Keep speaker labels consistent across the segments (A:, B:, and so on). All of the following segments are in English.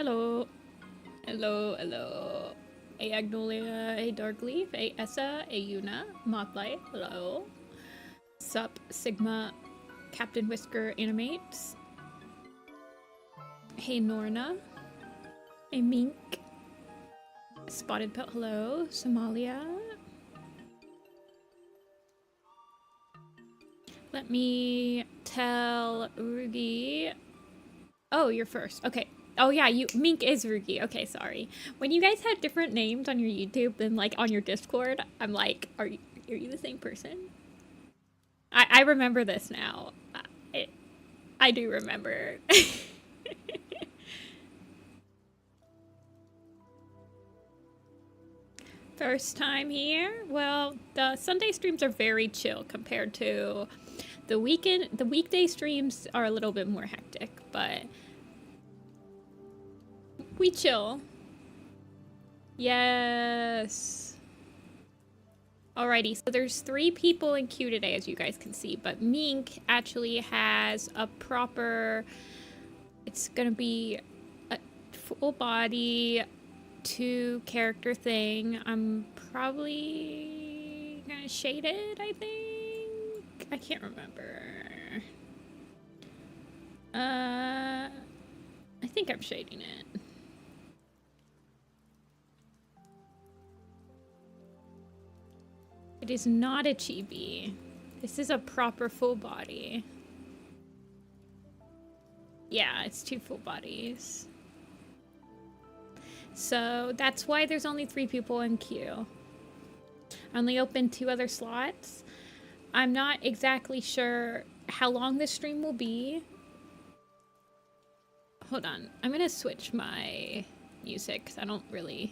A: Hello. Hello, hello. A Agnolia, a Darkleaf, a Essa, a Yuna, Mothlight, hello. Sup, Sigma, Captain Whisker Animates. Hey Norna. A Mink. Spotted Pelt, hello. Somalia. Let me tell Rugi. Oh, you're first. Okay. Oh yeah, Mink is Rugi. Okay, sorry. When you guys have different names on your YouTube than like on your Discord, I'm like, are you the same person? I remember this now. I do remember. First time here? Well, the Sunday streams are very chill compared to the weekend. The weekday streams are a little bit more hectic, but we chill. Yes. Alrighty, so there's 3 people in queue today, as you guys can see, but Mink actually has a proper, it's gonna be a full body, 2 character thing. I'm probably gonna shade it, I think? I can't remember. I think I'm shading it. It is not a chibi. This is a proper full body. Yeah, it's 2 full bodies. So that's why there's only 3 people in queue. I only opened 2 other slots. I'm not exactly sure how long this stream will be. Hold on, I'm gonna switch my music because I don't really...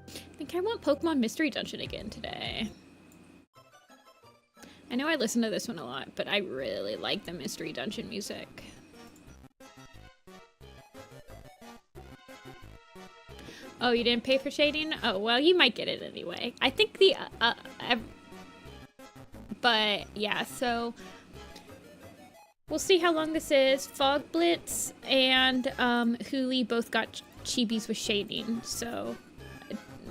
A: I think I want Pokemon Mystery Dungeon again today. I know I listen to this one a lot, but I really like the Mystery Dungeon music. Oh, you didn't pay for shading? Oh, well, you might get it anyway. I think the, but yeah, so we'll see how long this is. Fog Blitz and Huli both got chibis with shading, so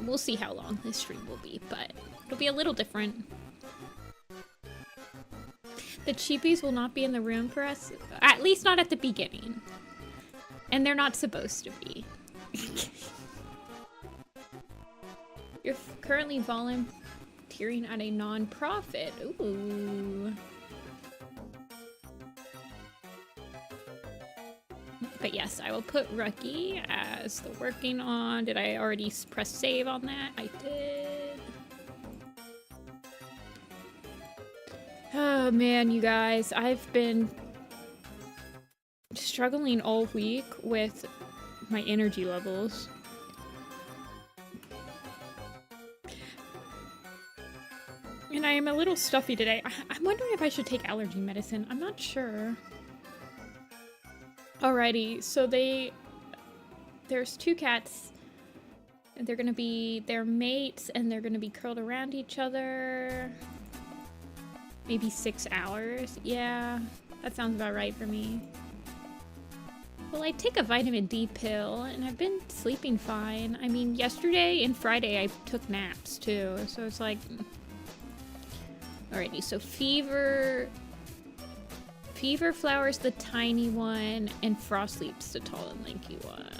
A: we'll see how long this stream will be, but it'll be a little different. The chibis will not be in the room for us, at least not at the beginning. And they're not supposed to be. You're currently volunteering at a non-profit. Ooh. But yes, I will put Rookie as the working on. Did I already press save on that? I did. Oh man, you guys, I've been struggling all week with my energy levels. And I am a little stuffy today. I'm wondering if I should take allergy medicine. I'm not sure. Alrighty, so there's 2 cats. And they're gonna be their mates, and they're gonna be curled around each other. Maybe 6 hours. Yeah, that sounds about right for me. Well, I take a vitamin D pill, and I've been sleeping fine. I mean, yesterday and Friday I took naps too, so it's like... Alrighty, so Fever Flower's the tiny one, and Frost Leap's the tall and lanky one.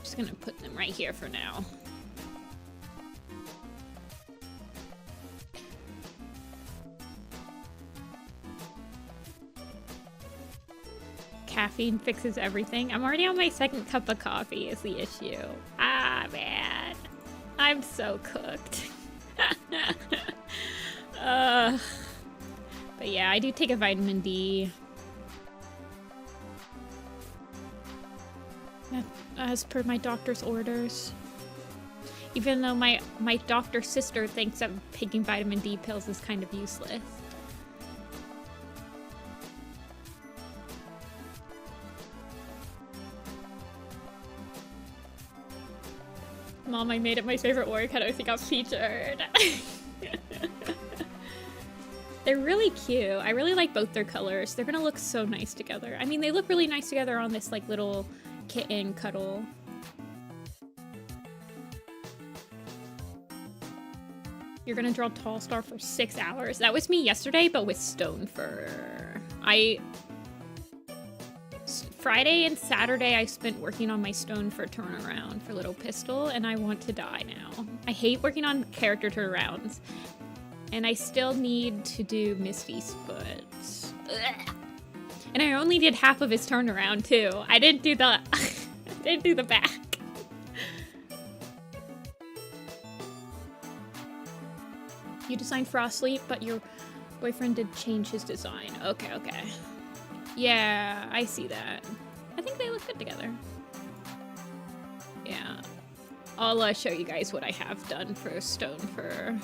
A: Just gonna put them right here for now. Caffeine fixes everything. I'm already on my 2nd cup of coffee is the issue. Ah, man. I'm so cooked. But yeah, I do take a vitamin D. As per my doctor's orders. Even though my doctor's sister thinks that taking vitamin D pills is kind of useless. Mom, I made it my favorite work. How do I think I'm featured? They're really cute. I really like both their colors. They're gonna look so nice together. I mean, they look really nice together on this like little kitten cuddle. You're gonna draw Tall Star for 6 hours. That was me yesterday, but with stone fur. Friday and Saturday I spent working on my stone fur turnaround for Little Pistol, and I want to die now. I hate working on character turnarounds. And I still need to do Misty's foot. Ugh. And I only did half of his turnaround too. I didn't do the I didn't do the back. You designed Frostleaf, but your boyfriend did change his design. Okay, okay. Yeah, I see that. I think they look good together. Yeah. I'll show you guys what I have done for stone fur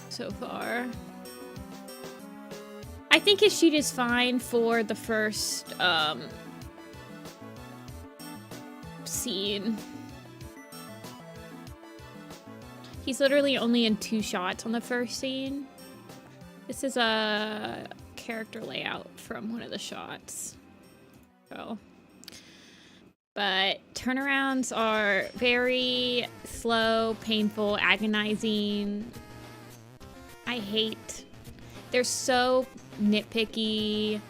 A: so far. I think his sheet is fine for the first scene. He's literally only in 2 shots on the first scene. This is a character layout from one of the shots. So, but turnarounds are very slow, painful, agonizing. I hate. They're so nitpicky.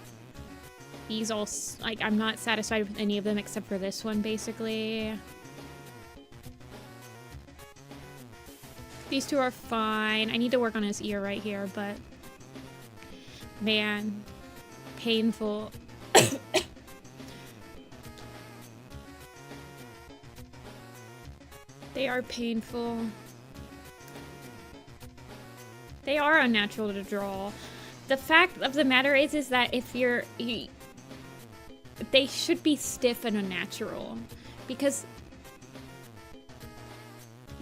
A: These all, like, I'm not satisfied with any of them except for this one, basically. These two are fine. I need to work on his ear right here, but man, painful. They are painful. They are unnatural to draw. The fact of the matter is that if they should be stiff and unnatural, because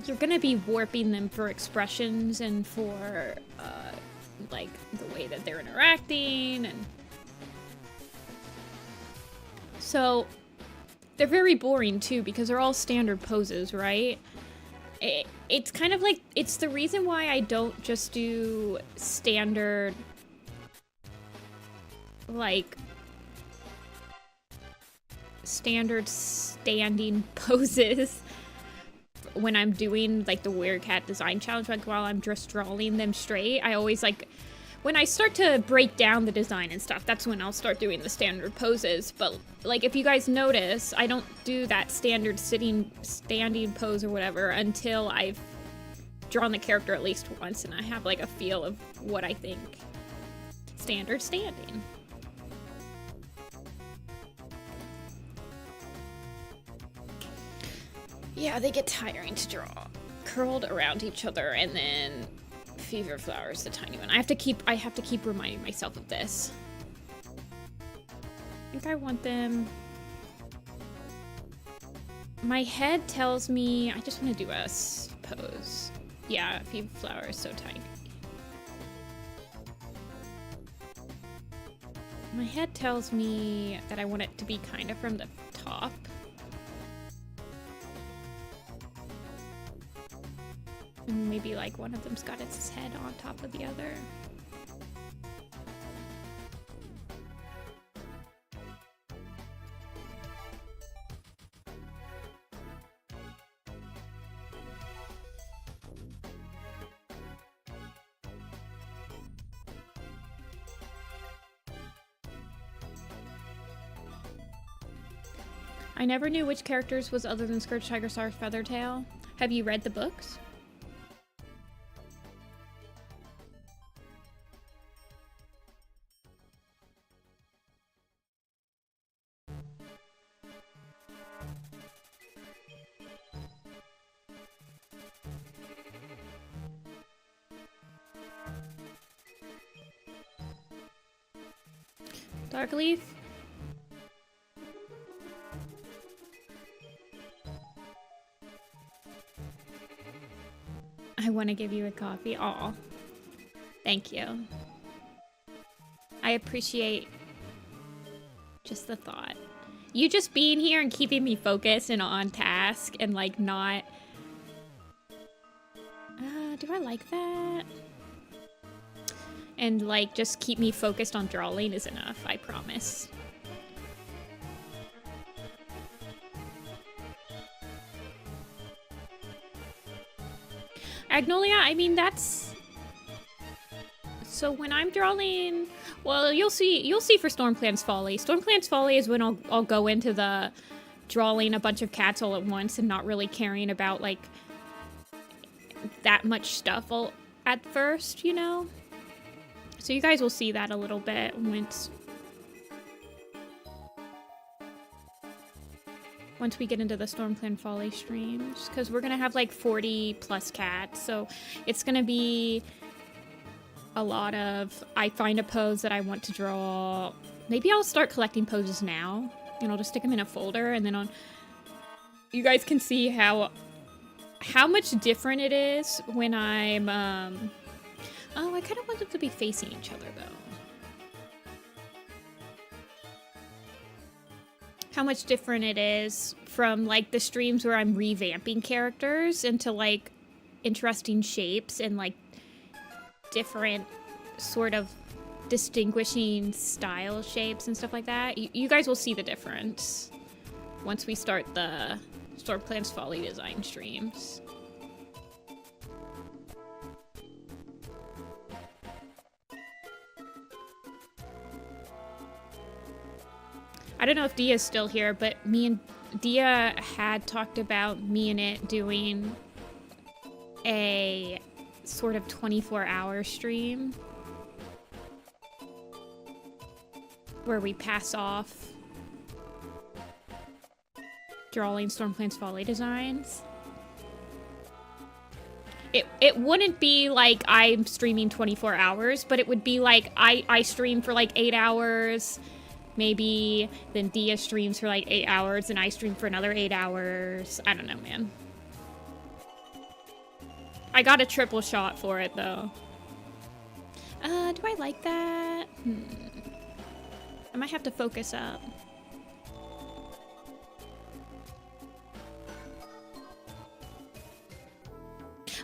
A: you're gonna be warping them for expressions and for like the way that they're interacting, and so they're very boring too because they're all standard poses, right? It's kind of like, it's the reason why I don't just do standard, like, standard standing poses when I'm doing, like, the Weird Cat Design Challenge. Like, while I'm just drawing them straight, I always, like, when I start to break down the design and stuff, that's when I'll start doing the standard poses. But, like, if you guys notice, I don't do that standard standing pose or whatever until I've drawn the character at least once and I have, like, a feel of what I think standard standing. Yeah, they get tiring to draw. Curled around each other, and then Fever Flower's the tiny one. I have to keep reminding myself of this. I think I want them. My head tells me I just want to do a pose. Yeah, Fever Flower is so tiny. My head tells me that I want it to be kind of from the top. And maybe like one of them's got its head on top of the other. I never knew which characters was other than Scourge, Tiger, Star, Feathertail. Have you read the books? Darkleaf? I want to give you a coffee. Aw. Thank you. I appreciate just the thought. You just being here and keeping me focused and on task and like not... do I like that? and like just keep me focused on drawing is enough, I promise. Agnolia, I mean, that's... So when I'm drawing... Well, you'll see for Stormclan's Folly. Stormclan's Folly is when I'll go into the drawing a bunch of cats all at once and not really caring about, like, that much stuff at first, you know? So you guys will see that a little bit once we get into the Stormclan Folly streams, because we're gonna have like 40 plus cats, so it's gonna be a lot of, I find a pose that I want to draw. Maybe I'll start collecting poses now, and I'll just stick them in a folder, and then you guys can see how much different it is when I'm, oh, I kind of want them to be facing each other, though. How much different it is from, like, the streams where I'm revamping characters into, like, interesting shapes and, like, different sort of distinguishing style shapes and stuff like that. You guys will see the difference once we start the Stormclan's Folly design streams. I don't know if Dia's still here, but me and Dia had talked about me and it doing a sort of 24-hour stream where we pass off drawing Stormclan's Folly designs. It wouldn't be like I'm streaming 24 hours, but it would be like I stream for like 8 hours, maybe then Dia streams for like 8 hours and I stream for another 8 hours. I don't know, man. I got a triple shot for it, though. Do I like that? I might have to focus up.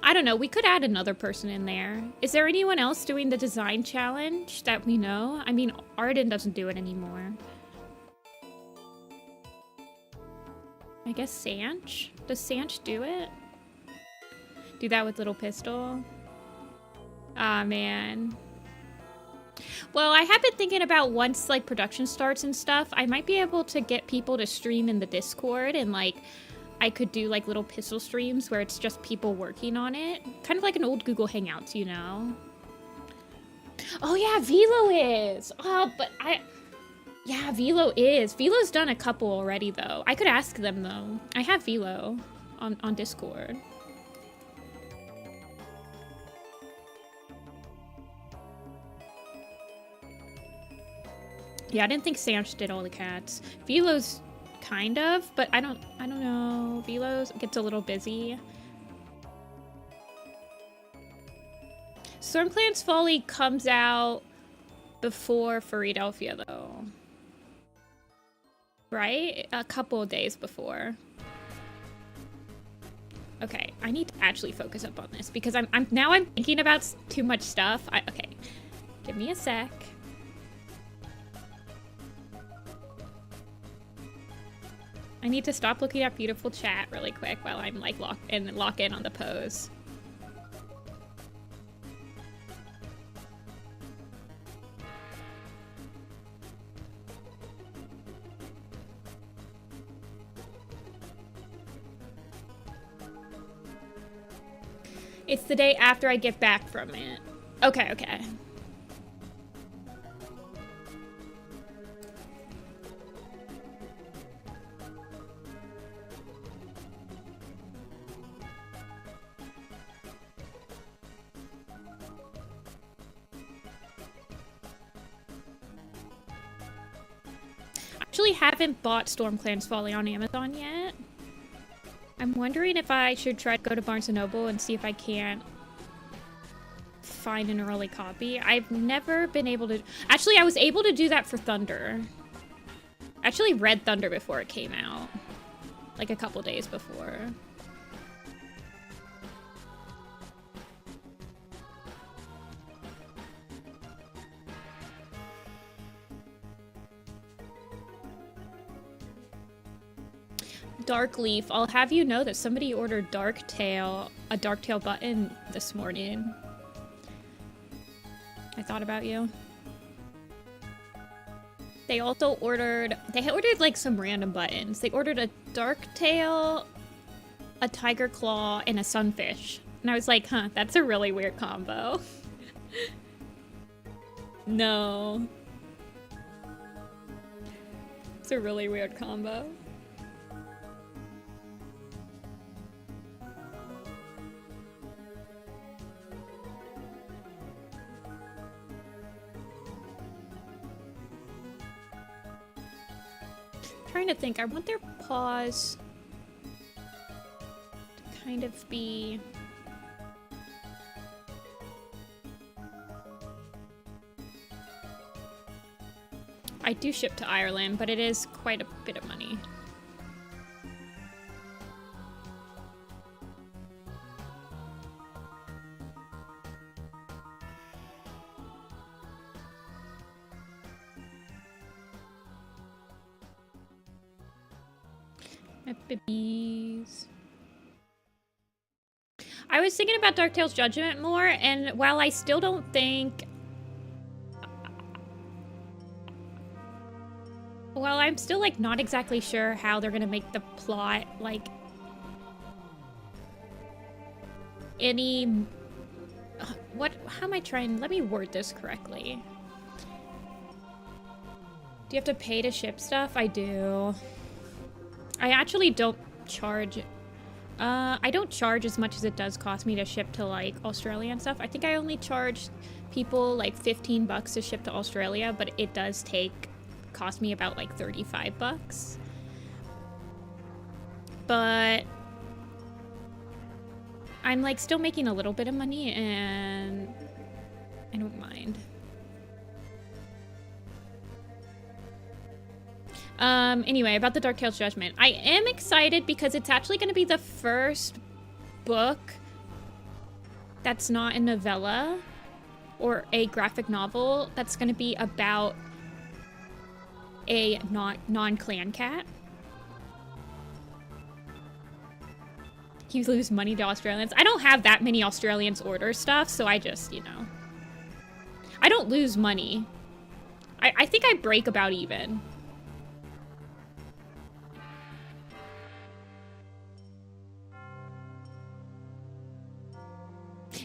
A: I don't know. We could add another person in there. Is there anyone else doing the design challenge that we know? I mean, Arden doesn't do it anymore. I guess Sanch? Does Sanch do it? Do that with Little Pistol? Ah, man. Well, I have been thinking about once, like, production starts and stuff, I might be able to get people to stream in the Discord and, like, I could do, like, Little Pistol streams where it's just people working on it. Kind of like an old Google Hangouts, you know? Oh, yeah, Velo is! Oh, but yeah, Velo is. Velo's done a couple already, though. I could ask them, though. I have Velo on Discord. Yeah, I didn't think Sanch did all the cats. Velo's kind of, but I don't know. Velo's gets a little busy. Stormclan's Folly comes out before Philadelphia, though. Right? A couple of days before. Okay, I need to actually focus up on this because I'm thinking about too much stuff. Okay, give me a sec. I need to stop looking at beautiful chat really quick while I'm like lock in on the pose. It's the day after I get back from it. Okay, okay. Actually haven't bought Stormclan's Folly on Amazon yet. I'm wondering if I should try to go to Barnes & Noble and see if I can't find an early copy. I've never been able to... Actually, I was able to do that for Thunder. I actually read Thunder before it came out. Like a couple days before. Dark Leaf, I'll have you know that somebody ordered a Dark Tail button this morning. I thought about you. They also ordered like some random buttons. They ordered a Dark Tail, a Tiger Claw, and a Sunfish. And I was like, huh, that's a really weird combo. No. It's a really weird combo. Trying to think, I want their paws to kind of be... I do ship to Ireland, but it is quite a bit of money. My babies. I was thinking about Darktail's Judgment more, and while I still don't think... Well, I'm still, like, not exactly sure how they're gonna make the plot, like... any... How am I trying... Let me word this correctly. Do you have to pay to ship stuff? I do. I actually don't charge... I don't charge as much as it does cost me to ship to, like, Australia and stuff. I think I only charge people, like, 15 bucks to ship to Australia, but it does cost me about, like, 35 bucks. But I'm, like, still making a little bit of money, and I don't mind. Anyway, about the Darktail's Judgment. I am excited because it's actually going to be the first book that's not a novella or a graphic novel that's going to be about a non-clan cat. You lose money to Australians. I don't have that many Australians order stuff, so I just, you know. I don't lose money. I think I break about even.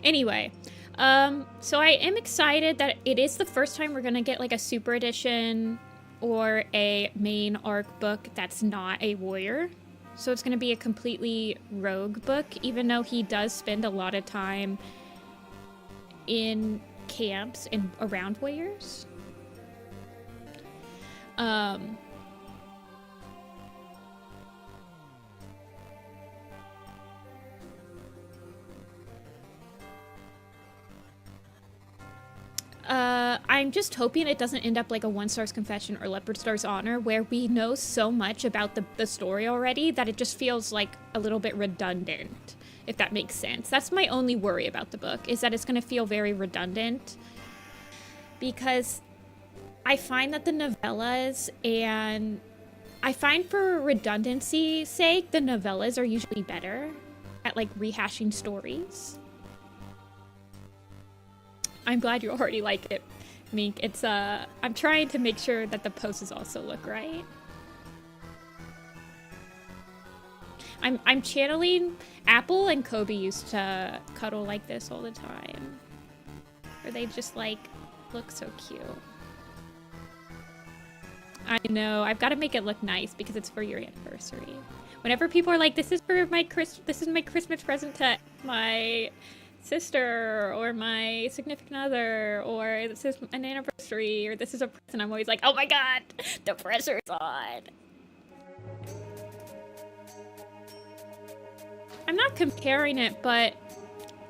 A: Anyway, so I am excited that it is the first time we're gonna get like a super edition or a main arc book that's not a warrior. So it's gonna be a completely rogue book, even though he does spend a lot of time in camps and around warriors. I'm just hoping it doesn't end up like a One Star's Confession or Leopard Star's Honor, where we know so much about the story already that it just feels like a little bit redundant, if that makes sense. That's my only worry about the book, is that it's going to feel very redundant. Because I find that the novellas, and I find for redundancy's sake, the novellas are usually better at like rehashing stories. I'm glad you already like it, Mink. It's, I'm trying to make sure that the poses also look right. I'm channeling... Apple and Kobe used to cuddle like this all the time. Where they just, like, look so cute. I know, I've got to make it look nice because it's for your anniversary. Whenever people are like, this is my Christmas present to my sister or my significant other, or this is an anniversary, or this is a present, I'm always like, oh my god, the pressure's on. I'm not comparing it, but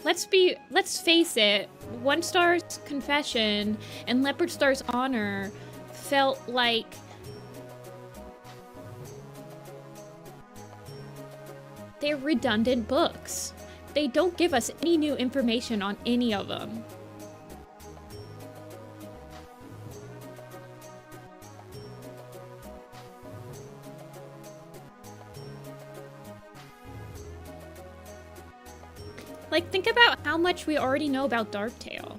A: let's face it, One Star's Confession and Leopard Star's Honor felt like they're redundant books. They don't give us any new information on any of them. Like, think about how much we already know about Darktail.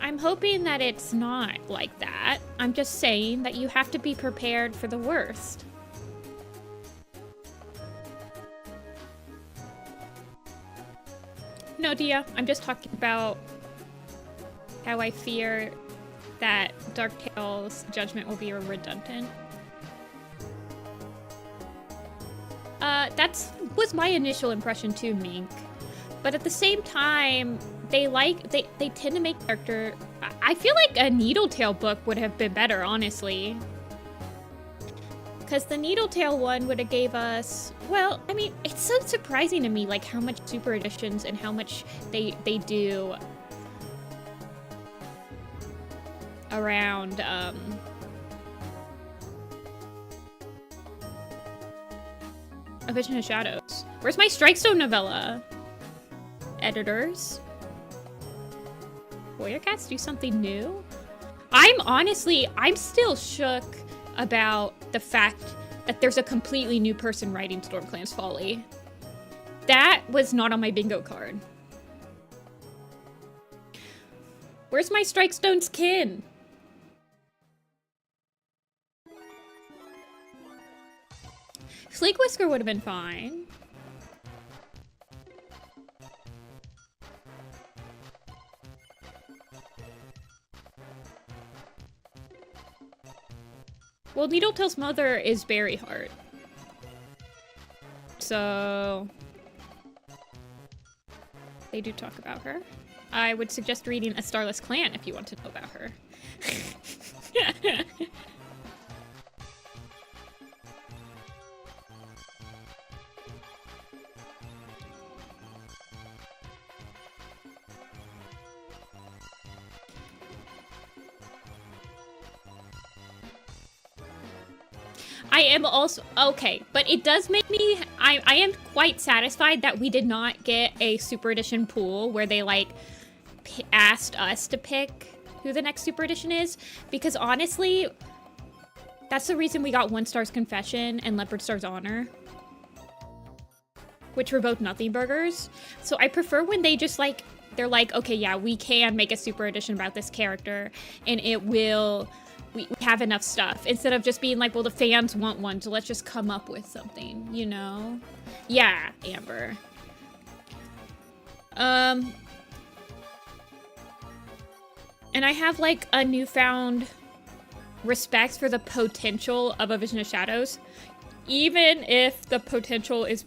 A: I'm hoping that it's not like that. I'm just saying that you have to be prepared for the worst. No, Dia, I'm just talking about how I fear that Darktail's judgment will be redundant. That was my initial impression too, Mink. But at the same time, they tend to make character... I feel like a Needletail book would have been better, honestly. Because the Needletail one would have gave us... Well, I mean, it's so surprising to me, like, how much super editions and how much they do around, A Vision of Shadows. Where's my Strikestone novella? Editors. Warrior Cats do something new? I'm still shook about the fact that there's a completely new person writing StormClan's Folly. That was not on my bingo card. Where's my Strikestone's kin? Sleek Whisker would have been fine. Well, Needletail's mother is Berryheart. So... they do talk about her. I would suggest reading A Starless Clan if you want to know about her. I am also... okay, but it does make me... I am quite satisfied that we did not get a Super Edition pool where they, like, asked us to pick who the next Super Edition is. Because, honestly, that's the reason we got One Star's Confession and Leopard Star's Honor. Which were both nothing burgers. So I prefer when they just, like... they're like, okay, yeah, we can make a Super Edition about this character. And it will... we have enough stuff, instead of just being like, well, the fans want one, so let's just come up with something, you know? Yeah, Amber. And I have, like, a newfound respect for the potential of A Vision of Shadows, even if the potential is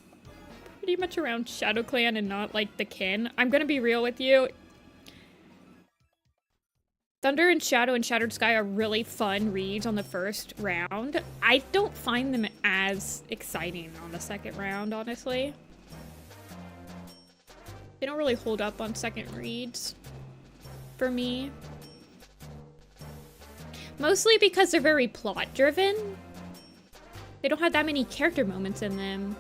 A: pretty much around ShadowClan and not, like, the kin. I'm gonna be real with you. Thunder and Shadow and Shattered Sky are really fun reads on the first round. I don't find them as exciting on the second round, honestly. They don't really hold up on second reads for me. Mostly because they're very plot-driven. They don't have that many character moments in them.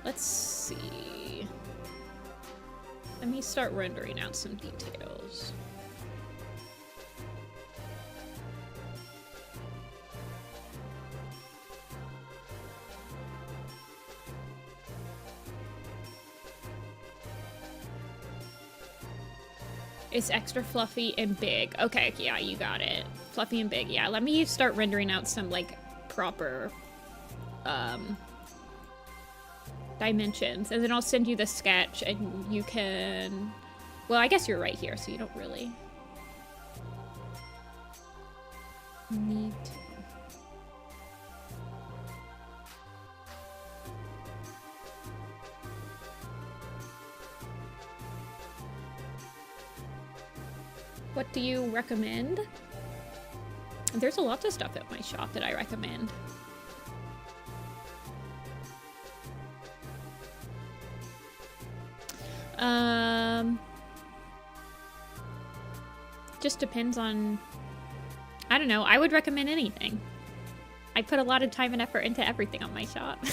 A: Let's see. Let me start rendering out some details. It's extra fluffy and big. Okay, yeah, you got it. Fluffy and big, yeah. Let me start rendering out some, like, proper, dimensions, and then I'll send you the sketch and you can... well, I guess you're right here, so you don't really need to. What do you recommend? There's a lot of stuff at my shop that I recommend. Just depends on... I don't know. I would recommend anything. I put a lot of time and effort into everything on my shop.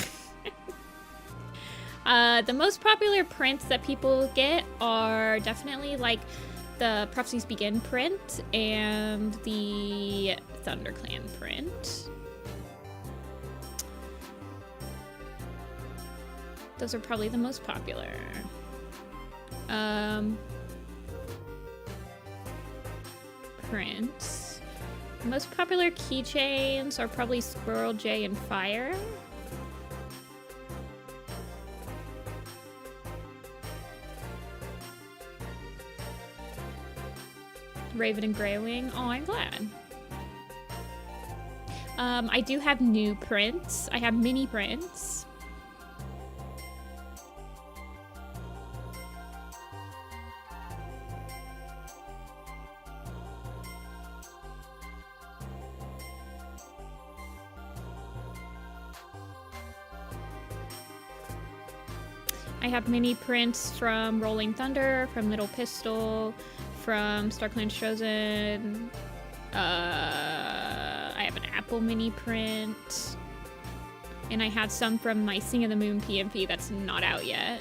A: The most popular prints that people get are definitely like the Prophecies Begin print and the ThunderClan print. Those are probably the most popular. Prints. The most popular keychains are probably Squirrel, Jay, and Fire. Raven and Greywing. Oh, I'm glad. I do have new prints. I have mini prints. I have mini prints from Rolling Thunder, from Little Pistol, from StarClan Chosen. I have an Apple mini print. And I had some from my Sing of the Moon PMP that's not out yet.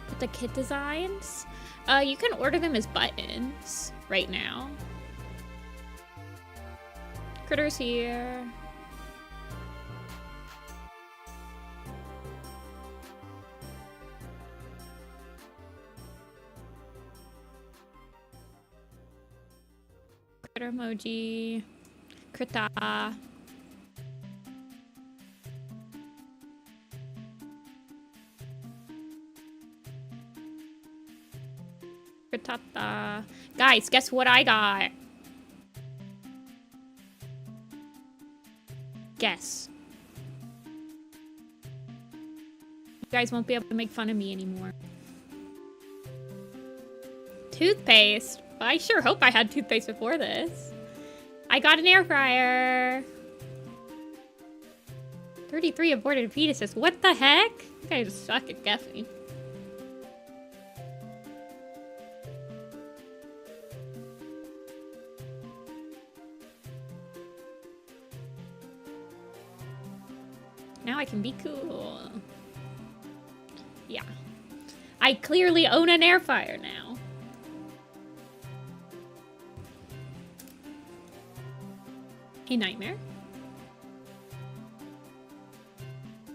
A: But the kit designs? You can order them as buttons right now. Critter's here. Critter emoji. Krita. Kritata. Guys, guess what I got? Guess. You guys won't be able to make fun of me anymore. Toothpaste. Well, I sure hope I had toothpaste before this. I got an air fryer. 33 aborted fetuses. What the heck? You guys suck at guessing. Now I can be cool. Yeah. I clearly own an air fryer now. Hey, Nightmare.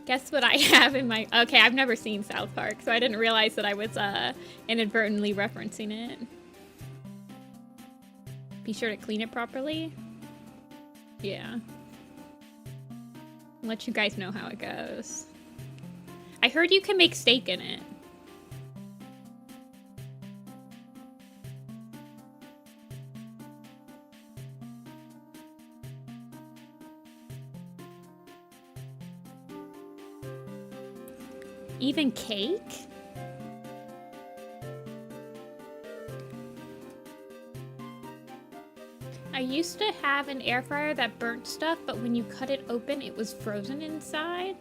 A: Guess what I have in my... Okay, I've never seen South Park, so I didn't realize that I was inadvertently referencing it. Be sure to clean it properly. Yeah. I'll let you guys know how it goes. I heard you can make steak in it. Even cake? I used to have an air fryer that burnt stuff, but when you cut it open, it was frozen inside.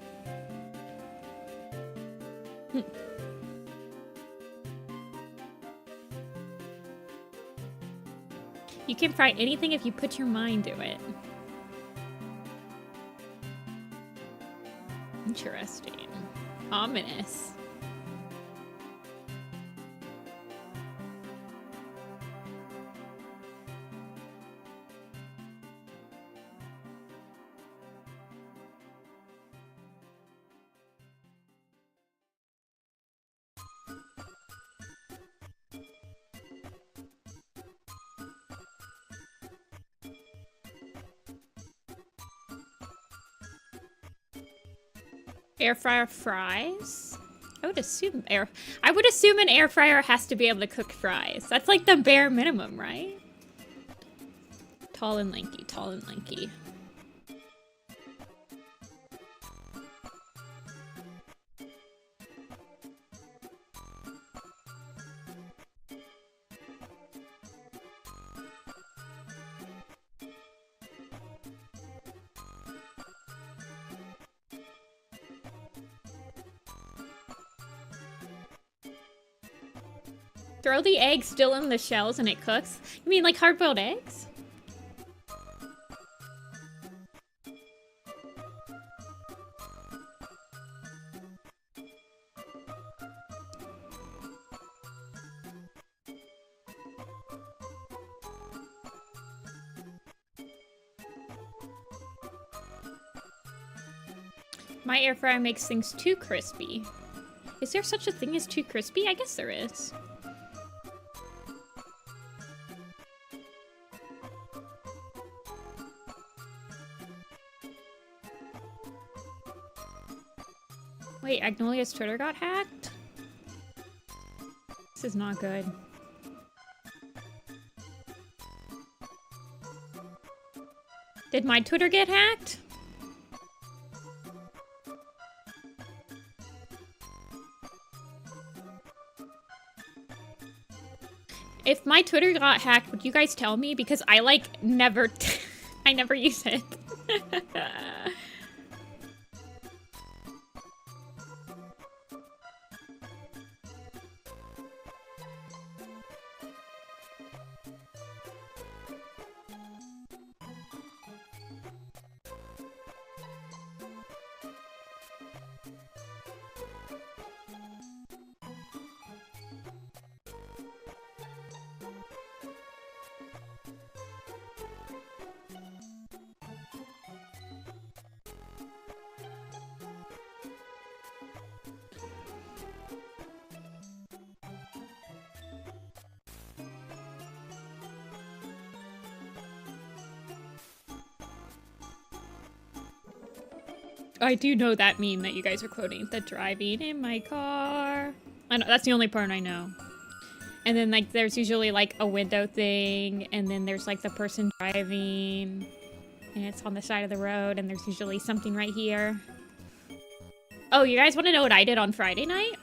A: You can fry anything if you put your mind to it. Interesting. Ominous. Air fryer fries? I would assume an air fryer has to be able to cook fries. That's like the bare minimum, right? Tall and lanky, tall and lanky. Throw the egg still in the shells and it cooks? You mean like hard-boiled eggs? My air fryer makes things too crispy. Is there such a thing as too crispy? I guess there is. Wait, Agnolia's Twitter got hacked? This is not good. Did my Twitter get hacked? If my Twitter got hacked, would you guys tell me? Because I, like, never... I never use it. I do know that meme that you guys are quoting. The driving in my car. I know, that's the only part I know. And then, like, there's usually, like, a window thing, and then there's, like, the person driving, and it's on the side of the road, and there's usually something right here. Oh, you guys want to know what I did on Friday night?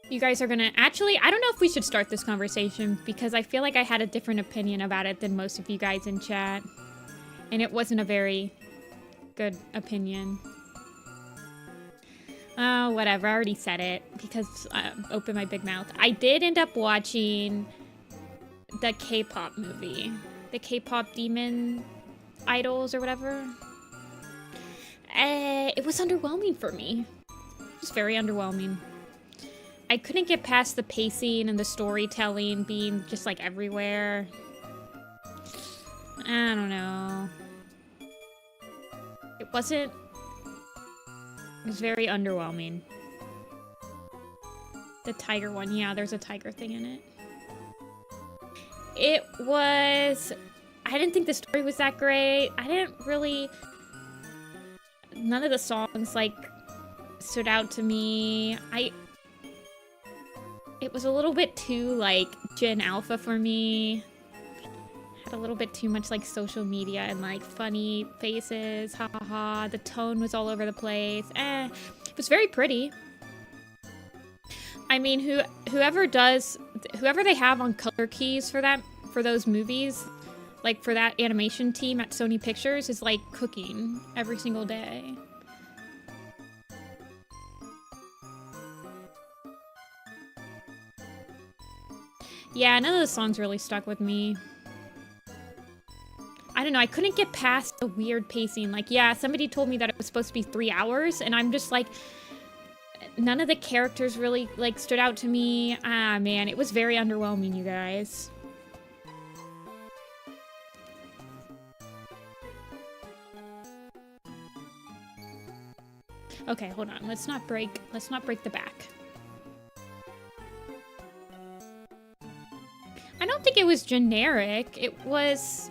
A: You guys are gonna... Actually, I don't know if we should start this conversation, because I feel like I had a different opinion about it than most of you guys in chat. And it wasn't a very... good opinion. Oh, whatever. I already said it because I opened my big mouth. I did end up watching the K-pop movie. The K-pop Demon Idols or whatever. It was underwhelming for me. It was very underwhelming. I couldn't get past the pacing and the storytelling being just like everywhere. I don't know. It wasn't... It was very underwhelming. The tiger one. Yeah, there's a tiger thing in it. It was... I didn't think the story was that great. I didn't really... None of the songs, like, stood out to me. It was a little bit too, like, Gen Alpha for me. Had a little bit too much, like, social media and, like, funny faces. Ha ha ha. The tone was all over the place. It was very pretty. I mean, whoever they have on color keys for those movies, like, for that animation team at Sony Pictures is, like, cooking every single day. Yeah, none of the songs really stuck with me. I don't know, I couldn't get past the weird pacing. Like, yeah, somebody told me that it was supposed to be 3 hours, and I'm just like, none of the characters really, like, stood out to me. Ah, man, it was very underwhelming, you guys. Okay, hold on. Let's not break the back. I don't think it was generic. It was...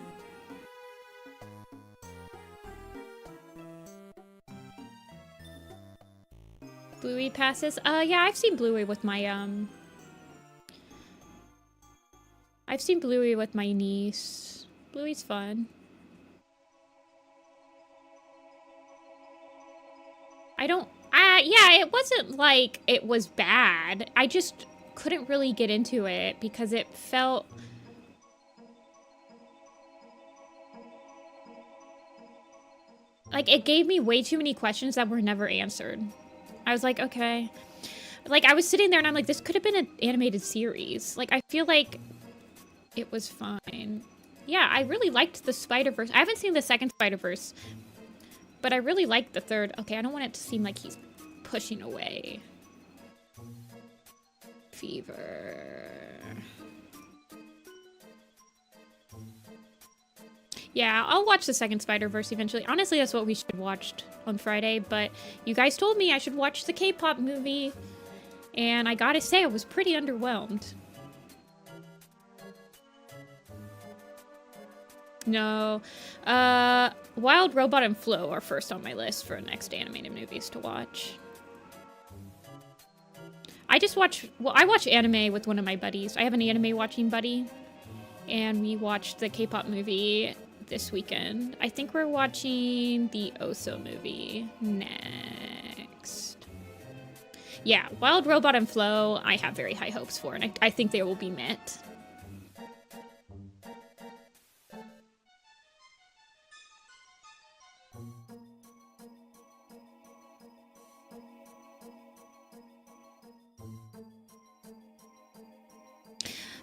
A: Bluey passes? Yeah, I've seen Bluey with my, I've seen Bluey with my niece. Bluey's fun. Yeah, it wasn't like it was bad. I just couldn't really get into it because it felt... like, it gave me way too many questions that were never answered. I was like, okay. Like, I was sitting there and I'm like, this could have been an animated series. Like, I feel like it was fine. Yeah, I really liked the Spider-Verse. I haven't seen the second Spider-Verse, but I really liked the third. Okay, I don't want it to seem like he's pushing away. Fever. Yeah, I'll watch the second Spider-Verse eventually. Honestly, that's what we should have watched on Friday, but you guys told me I should watch the K-pop movie, and I gotta say, I was pretty underwhelmed. No. Wild Robot and Flow are first on my list for next animated movies to watch. I watch anime with one of my buddies. I have an anime watching buddy, and we watched the K-pop movie this weekend. I think we're watching the Oso movie next. Yeah, Wild Robot and Flow, I have very high hopes for, and I think they will be met.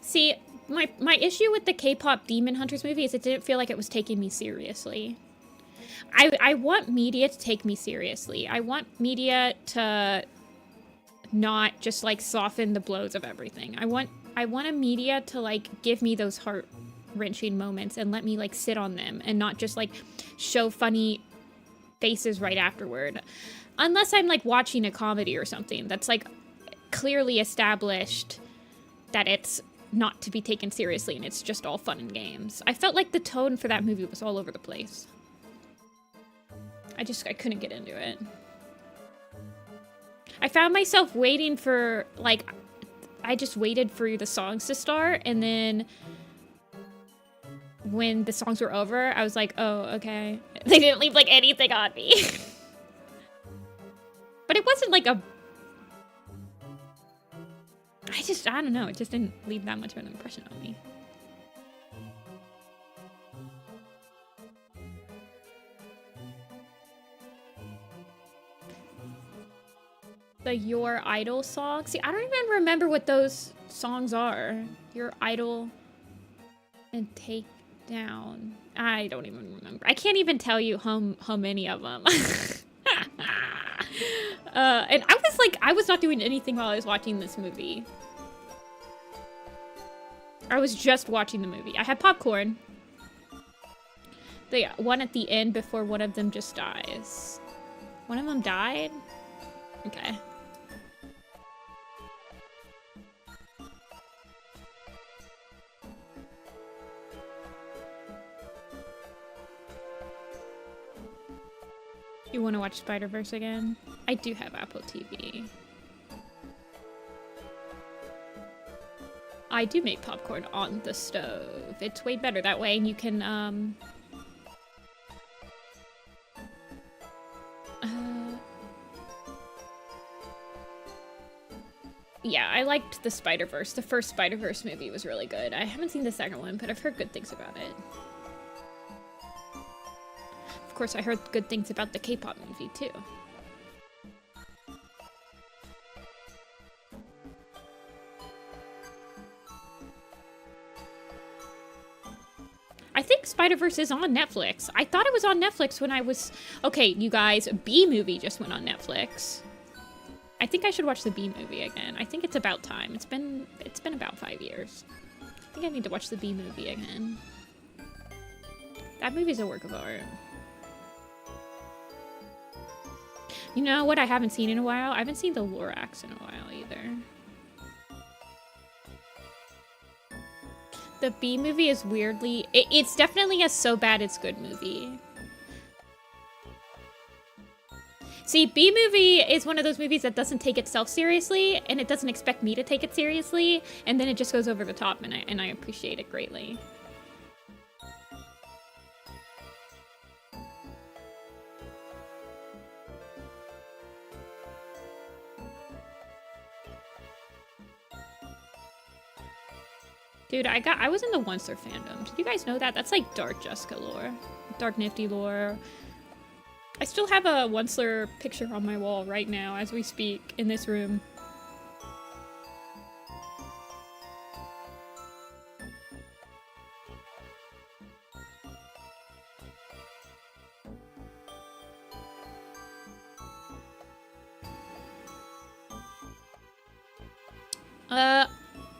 A: See, my issue with the K-pop Demon Hunters movie is it didn't feel like it was taking me seriously. I want media to take me seriously. I want media to not just, like, soften the blows of everything. I want a media to, like, give me those heart-wrenching moments and let me, like, sit on them and not just, like, show funny faces right afterward. Unless I'm, like, watching a comedy or something that's, like, clearly established that it's not to be taken seriously and it's just all fun and games. I felt like the tone for that movie was all over the place. I couldn't get into it. I found myself waiting for, like, I just waited for the songs to start, and then when the songs were over, I was like, oh, okay. They didn't leave, like, anything on me. But it wasn't, like, I don't know, it just didn't leave that much of an impression on me. The Your Idol song? See, I don't even remember what those songs are. Your Idol and Take Down. I don't even remember. I can't even tell you how many of them. And I was not doing anything while I was watching this movie. I was just watching the movie. I had popcorn. The one at the end before one of them just dies. One of them died? Okay. You want to watch Spider-Verse again? I do have Apple TV. I do make popcorn on the stove. It's way better that way, and you can, yeah, I liked the Spider-Verse. The first Spider-Verse movie was really good. I haven't seen the second one, but I've heard good things about it. Of course, I heard good things about the K-pop movie, too. I think Spider-Verse is on Netflix. I thought it was on Netflix when I was... Okay, you guys, Bee Movie just went on Netflix. I think I should watch the Bee Movie again. I think it's about time. It's been about 5 years. I think I need to watch the Bee Movie again. That movie's a work of art. You know what I haven't seen in a while? I haven't seen the Lorax in a while either. The Bee Movie is weirdly... It's definitely a so bad it's good movie. See, Bee Movie is one of those movies that doesn't take itself seriously, and it doesn't expect me to take it seriously, and then it just goes over the top, and I appreciate it greatly. Dude, I was in the Onceler fandom. Did you guys know that? That's like Dark Jessica lore. Dark Nifty lore. I still have a Onceler picture on my wall right now as we speak in this room.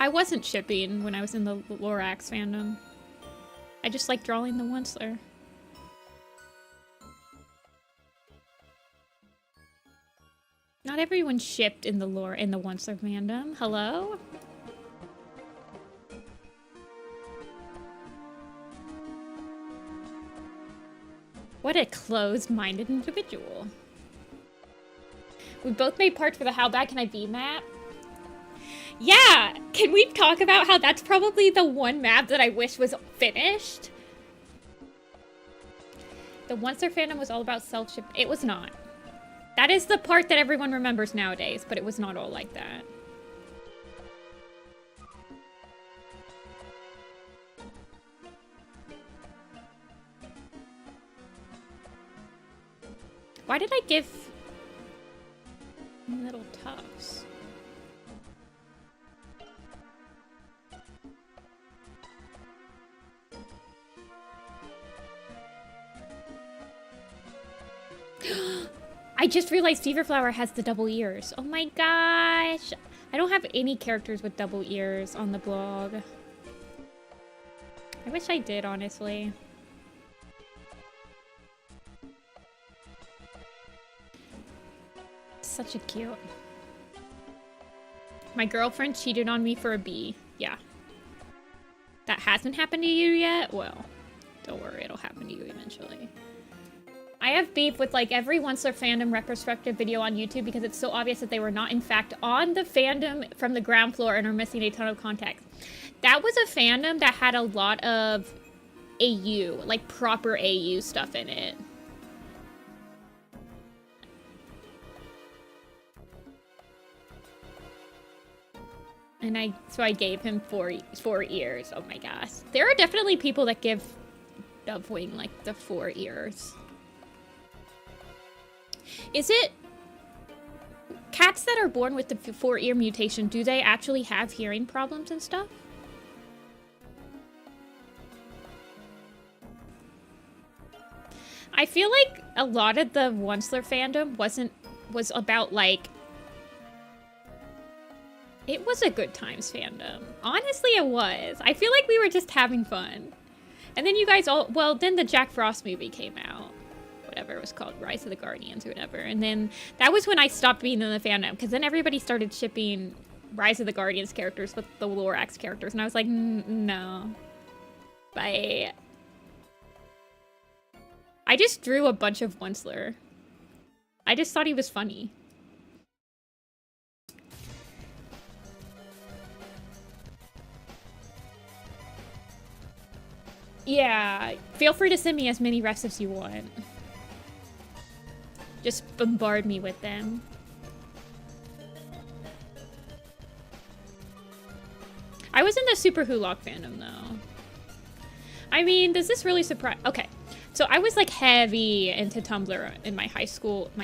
A: I wasn't shipping when I was in the Lorax fandom. I just like drawing the Onceler. Not everyone shipped in the lore in the Onceler fandom. Hello? What a closed-minded individual. We both made parts for the How Bad Can I Be map. Yeah! Can we talk about how that's probably the one map that I wish was finished? The Onceler fandom was all about self-ship. It was not. That is the part that everyone remembers nowadays, but it was not all like that. Why did I give little tufts? I just realized Feverflower has the double ears. Oh my gosh. I don't have any characters with double ears on the blog. I wish I did, honestly. Such a cute. My girlfriend cheated on me for a bee. Yeah. That hasn't happened to you yet? Well, don't worry, it'll happen to you eventually. I have beef with like every Onceler fandom retrospective video on YouTube because it's so obvious that they were not in fact on the fandom from the ground floor and are missing a ton of context. That was a fandom that had a lot of AU, like proper AU stuff in it. And so I gave him four ears. Oh my gosh. There are definitely people that give Dovewing like the 4 ears. Is it cats that are born with the 4-ear mutation, do they actually have hearing problems and stuff? I feel like a lot of the Onceler fandom was about like, it was a good times fandom. Honestly, it was. I feel like we were just having fun. And then you guys all, well, then the Jack Frost movie came out. Whatever it was called, Rise of the Guardians or whatever. And then that was when I stopped being in the fandom, because then everybody started shipping Rise of the Guardians characters with the Lorax characters. And I was like, no. Bye. I just drew a bunch of Onceler. I just thought he was funny. Yeah, feel free to send me as many refs as you want. Just bombard me with them. I was in the Super Hulock fandom, though. I mean, does this really surprise... Okay, so I was, like, heavy into Tumblr in my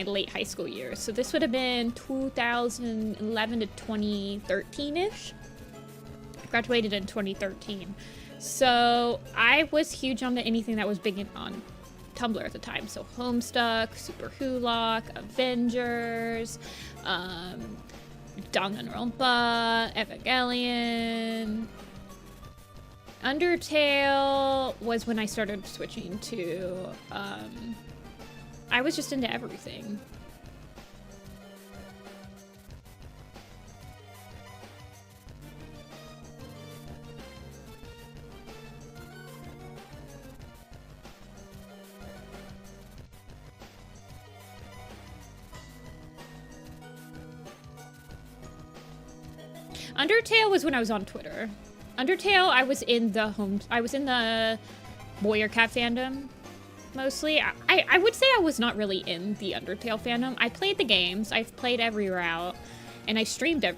A: late high school years. So this would have been 2011 to 2013-ish. I graduated in 2013. So I was huge onto anything that was big on Tumblr at the time. So Homestuck, Super Hulock, Avengers, Danganronpa, Evangelion. Undertale was when I started switching to, I was just into everything. Undertale was when I was on Twitter. Undertale, I was in the Warrior Cat fandom, mostly. I would say I was not really in the Undertale fandom. I played the games, I've played every route, and I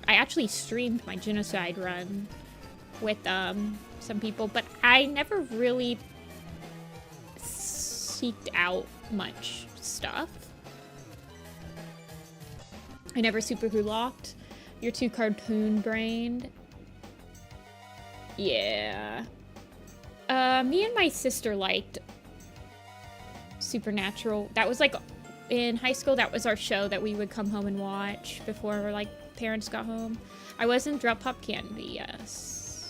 A: actually streamed my Genocide run with some people, but I never really seeked out much stuff. I never Super Hulocked. You're too cartoon-brained. Yeah. Me and my sister liked Supernatural. That was like in high school, that was our show that we would come home and watch before like parents got home. I was in Drop Pop Candy, yes.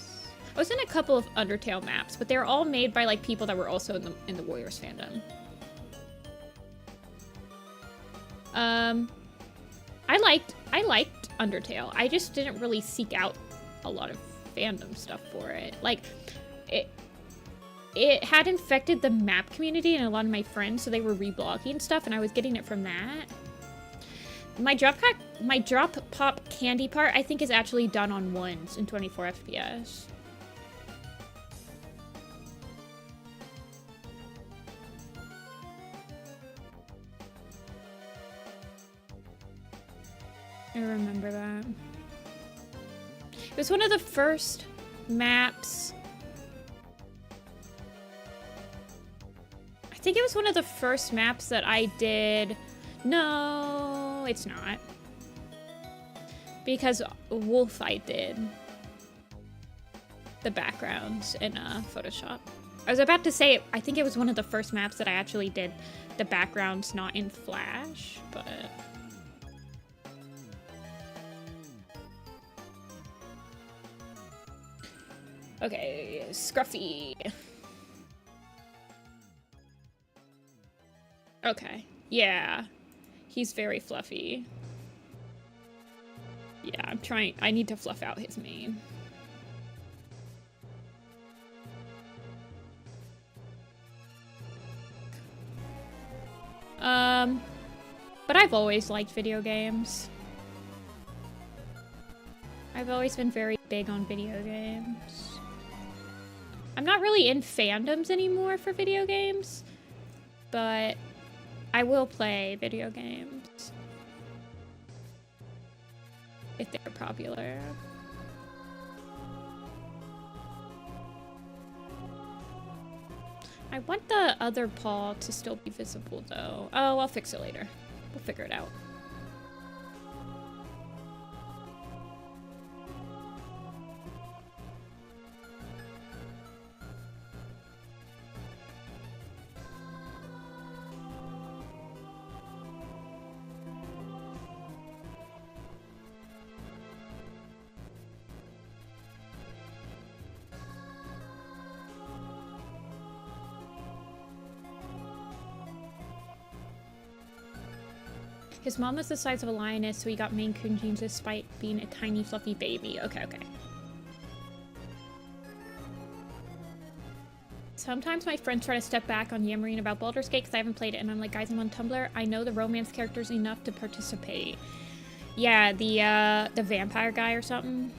A: I was in a couple of Undertale maps, but they're all made by like people that were also in the Warriors fandom. I liked Undertale. I just didn't really seek out a lot of fandom stuff for it. Like, it had infected the map community and a lot of my friends, so they were reblogging stuff, and I was getting it from that. My drop pop candy part, I think, is actually done on ones in 24 FPS. I remember that. It was one of the first maps. I think it was one of the first maps that I did. No, it's not. Because Wolf I did the backgrounds in Photoshop. I was about to say, I think it was one of the first maps that I actually did the backgrounds not in Flash, but... Okay, Scruffy. Okay, yeah. He's very fluffy. Yeah, I need to fluff out his mane. But I've always liked video games. I've always been very big on video games. I'm not really in fandoms anymore for video games, but I will play video games if they're popular. I want the other paw to still be visible though. Oh, I'll fix it later. We'll figure it out. His mom was the size of a lioness, so he got Maine Coon genes despite being a tiny, fluffy baby. Okay, okay. Sometimes my friends try to step back on yammering about Baldur's Gate because I haven't played it, and I'm like, guys, I'm on Tumblr. I know the romance characters enough to participate. Yeah, the vampire guy or something.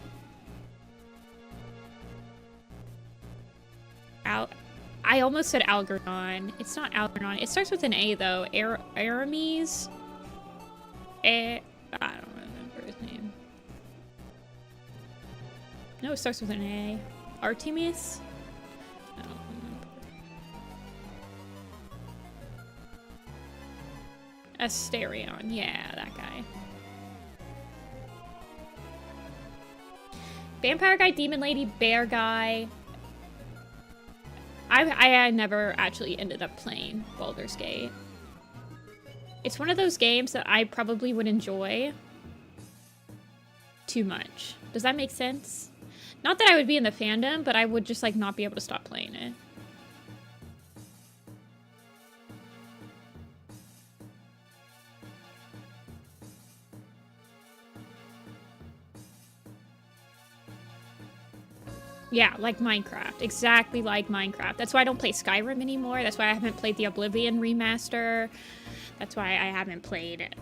A: I almost said Algernon. It's not Algernon. It starts with an A, though. Aramis? I don't remember his name. No, it starts with an A. Artemis? I don't remember. Asterion. Yeah, that guy. Vampire guy, demon lady, bear guy. I never actually ended up playing Baldur's Gate. It's one of those games that I probably would enjoy too much. Does that make sense? Not that I would be in the fandom, but I would just like not be able to stop playing it. Yeah, like Minecraft. Exactly like Minecraft. That's why I don't play Skyrim anymore. That's why I haven't played the Oblivion remaster. That's why I haven't played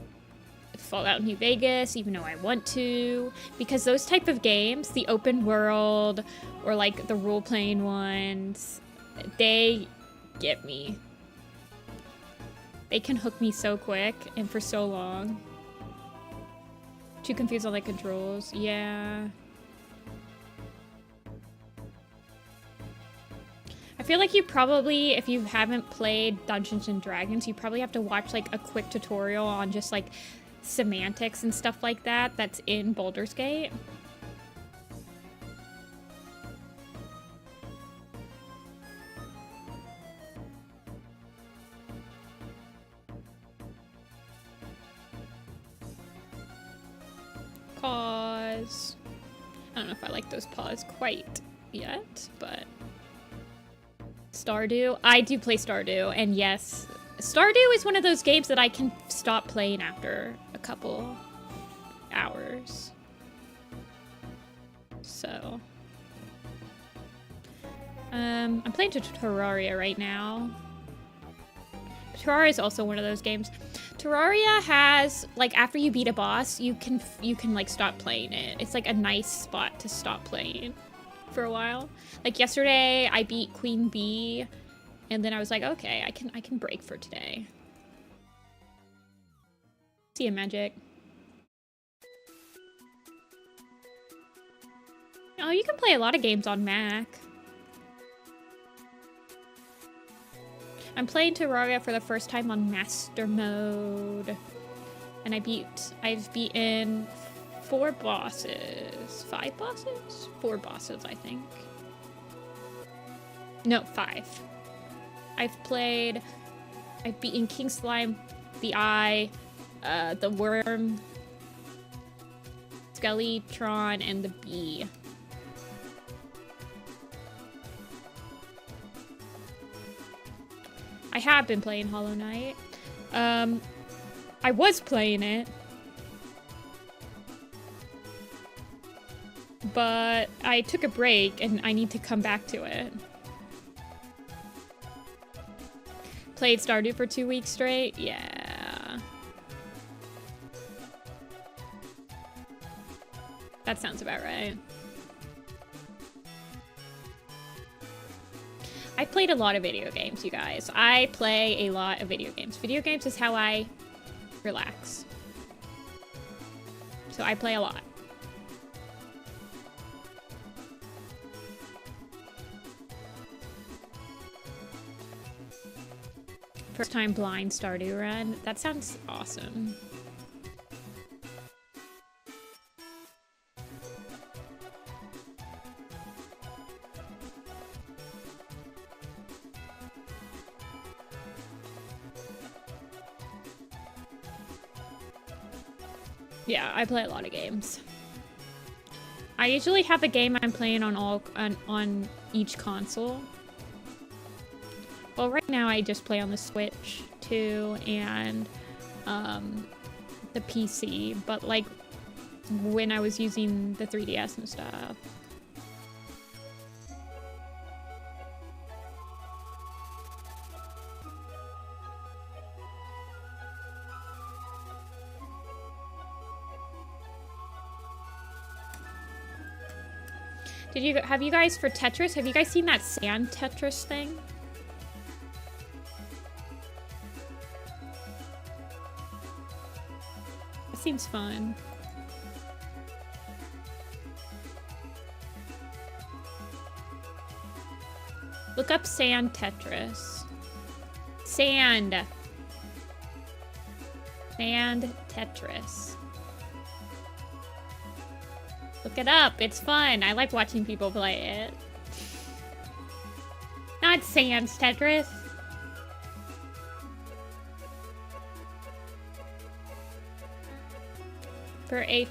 A: Fallout New Vegas, even though I want to. Because those type of games, the open world, or like the role-playing ones, they get me. They can hook me so quick and for so long. Too confused on the controls. Yeah. I feel like you probably, if you haven't played Dungeons and Dragons, you probably have to watch like a quick tutorial on just like semantics and stuff like that that's in Baldur's Gate. Paws. I don't know if I like those paws quite. yet, but Stardew. I do play Stardew, and yes, Stardew is one of those games that I can stop playing after a couple hours. So, I'm playing Terraria right now. Terraria is also one of those games. Terraria has, like, after you beat a boss, you can like stop playing it. It's like a nice spot to stop playing for a while. Like yesterday, I beat Queen Bee, and then I was like, okay, I can break for today. See ya, Magic. Oh, you can play a lot of games on Mac. I'm playing Terraria for the first time on Master Mode. And I've beaten 4 bosses. 5 bosses? 4 bosses, I think. No, 5. I've beaten King Slime, the Eye, the Worm, Skellytron, and the Bee. I have been playing Hollow Knight. I was playing it, but I took a break and I need to come back to it. Played Stardew for 2 weeks straight? Yeah. That sounds about right. I played a lot of video games, you guys. I play a lot of video games. Video games is how I relax. So I play a lot. First time blind Stardew run. That sounds awesome. Yeah, I play a lot of games. I usually have a game I'm playing on each console. Well, right now I just play on the Switch too, and the PC. But like when I was using the 3DS and stuff. Have you guys, for Tetris, have you guys seen that sand Tetris thing? It seems fun. Look up sand Tetris. Sand Tetris. Look it up. It's fun. I like watching people play it. Not Sans Tetris. For a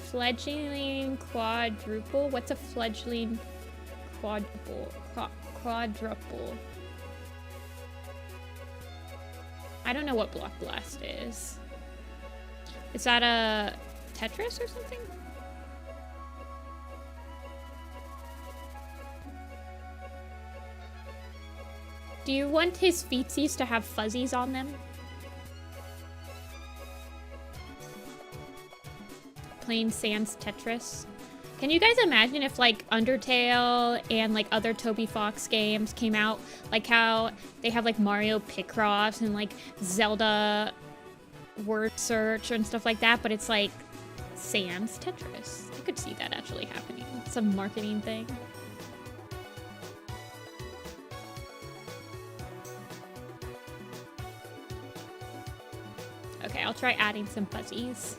A: fledgling quadruple. What's a fledgling quadruple? Quadruple. I don't know what Block Blast is. Is that a Tetris or something? Do you want his feetsies to have fuzzies on them? Plain Sans Tetris. Can you guys imagine if like Undertale and like other Toby Fox games came out, like how they have like Mario Picross and like Zelda word search and stuff like that, but it's like Sans Tetris. I could see that actually happening. It's a marketing thing. Okay, I'll try adding some fuzzies.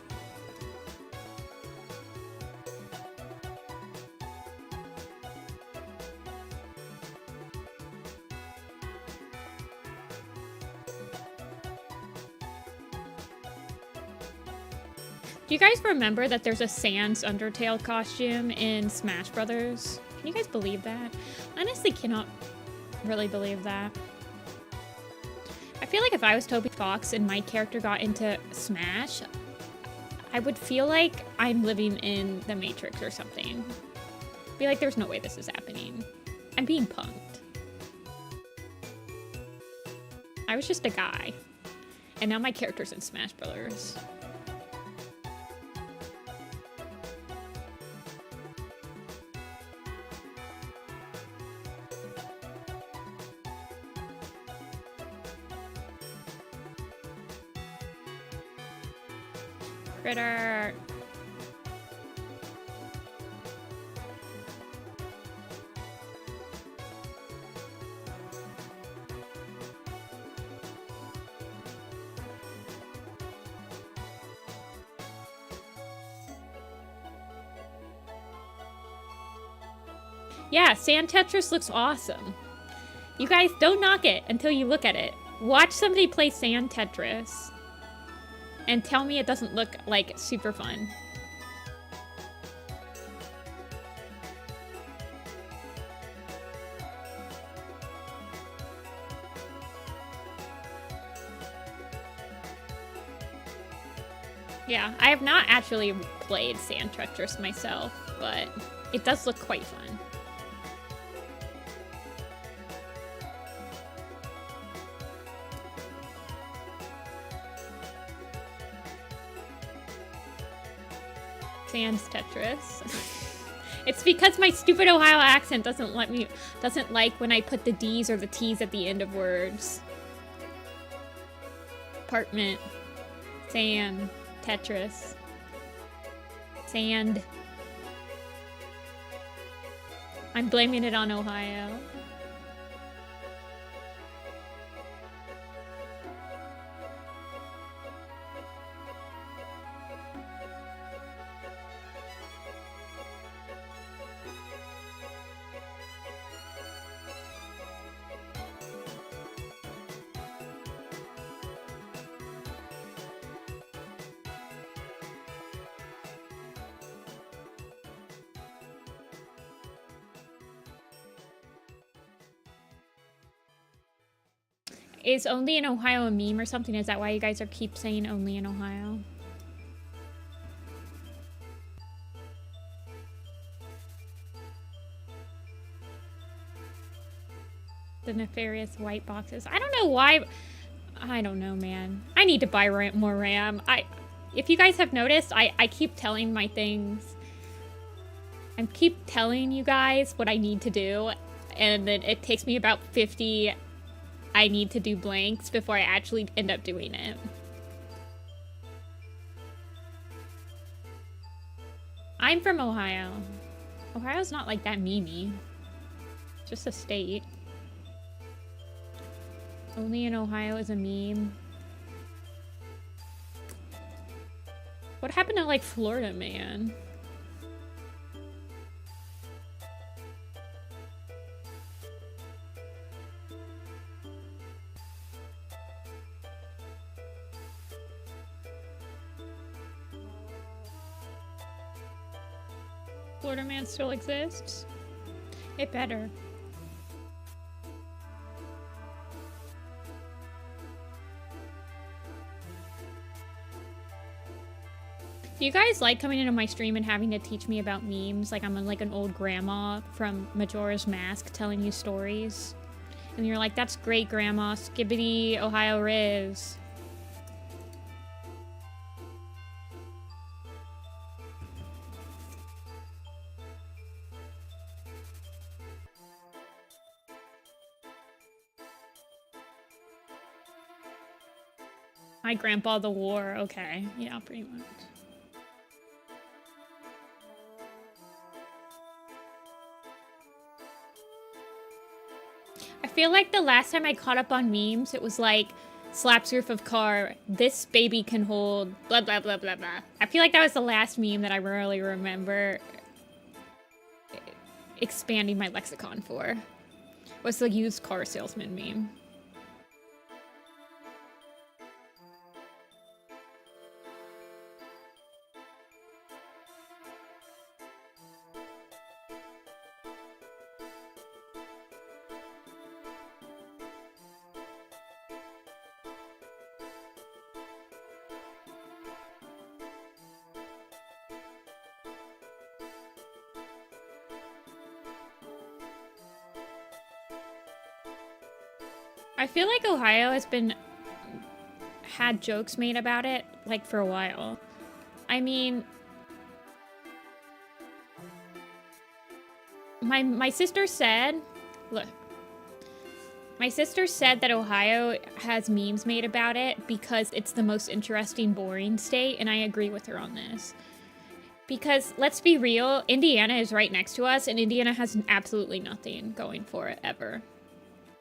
A: Do you guys remember that there's a Sans Undertale costume in Smash Brothers? Can you guys believe that? I honestly cannot really believe that. I feel like if I was Toby Fox and my character got into Smash, I would feel like I'm living in the Matrix or something. Be like, there's no way this is happening. I'm being punked. I was just a guy. And now my character's in Smash Brothers. Critter. Yeah, Sand Tetris looks awesome. You guys don't knock it until you look at it. Watch somebody play Sand Tetris and tell me it doesn't look like super fun. Yeah, I have not actually played Sand Tetris myself, but it does look quite fun. Sand Tetris. It's because my stupid Ohio accent doesn't like when I put the D's or the T's at the end of words. Apartment. Sand. Tetris. Sand. I'm blaming it on Ohio. Is only in Ohio a meme or something? Is that why you guys keep saying only in Ohio? The nefarious white boxes. I don't know why. I don't know, man. I need to buy more RAM. If you guys have noticed, I keep telling my things. I keep telling you guys what I need to do, and then it takes me about 50 I need to do blanks before I actually end up doing it. I'm from Ohio. Ohio's not like that memey. Just a state. Only in Ohio is a meme. What happened to like Florida, man? Florida man still exists? It better. Do you guys like coming into my stream and having to teach me about memes? Like I'm like an old grandma from Majora's Mask telling you stories. And you're like, that's great, grandma. Skibbity Ohio Riz. My grandpa the war. Okay. Yeah, pretty much. I feel like the last time I caught up on memes, it was like, slaps roof of car, this baby can hold, blah, blah, blah, blah, blah. I feel like that was the last meme that I really remember expanding my lexicon for. Was the used car salesman meme. I feel like Ohio has had jokes made about it, like, for a while. I mean, my sister said, look, my sister said that Ohio has memes made about it because it's the most interesting, boring state, and I agree with her on this. Because, let's be real, Indiana is right next to us, and Indiana has absolutely nothing going for it, ever.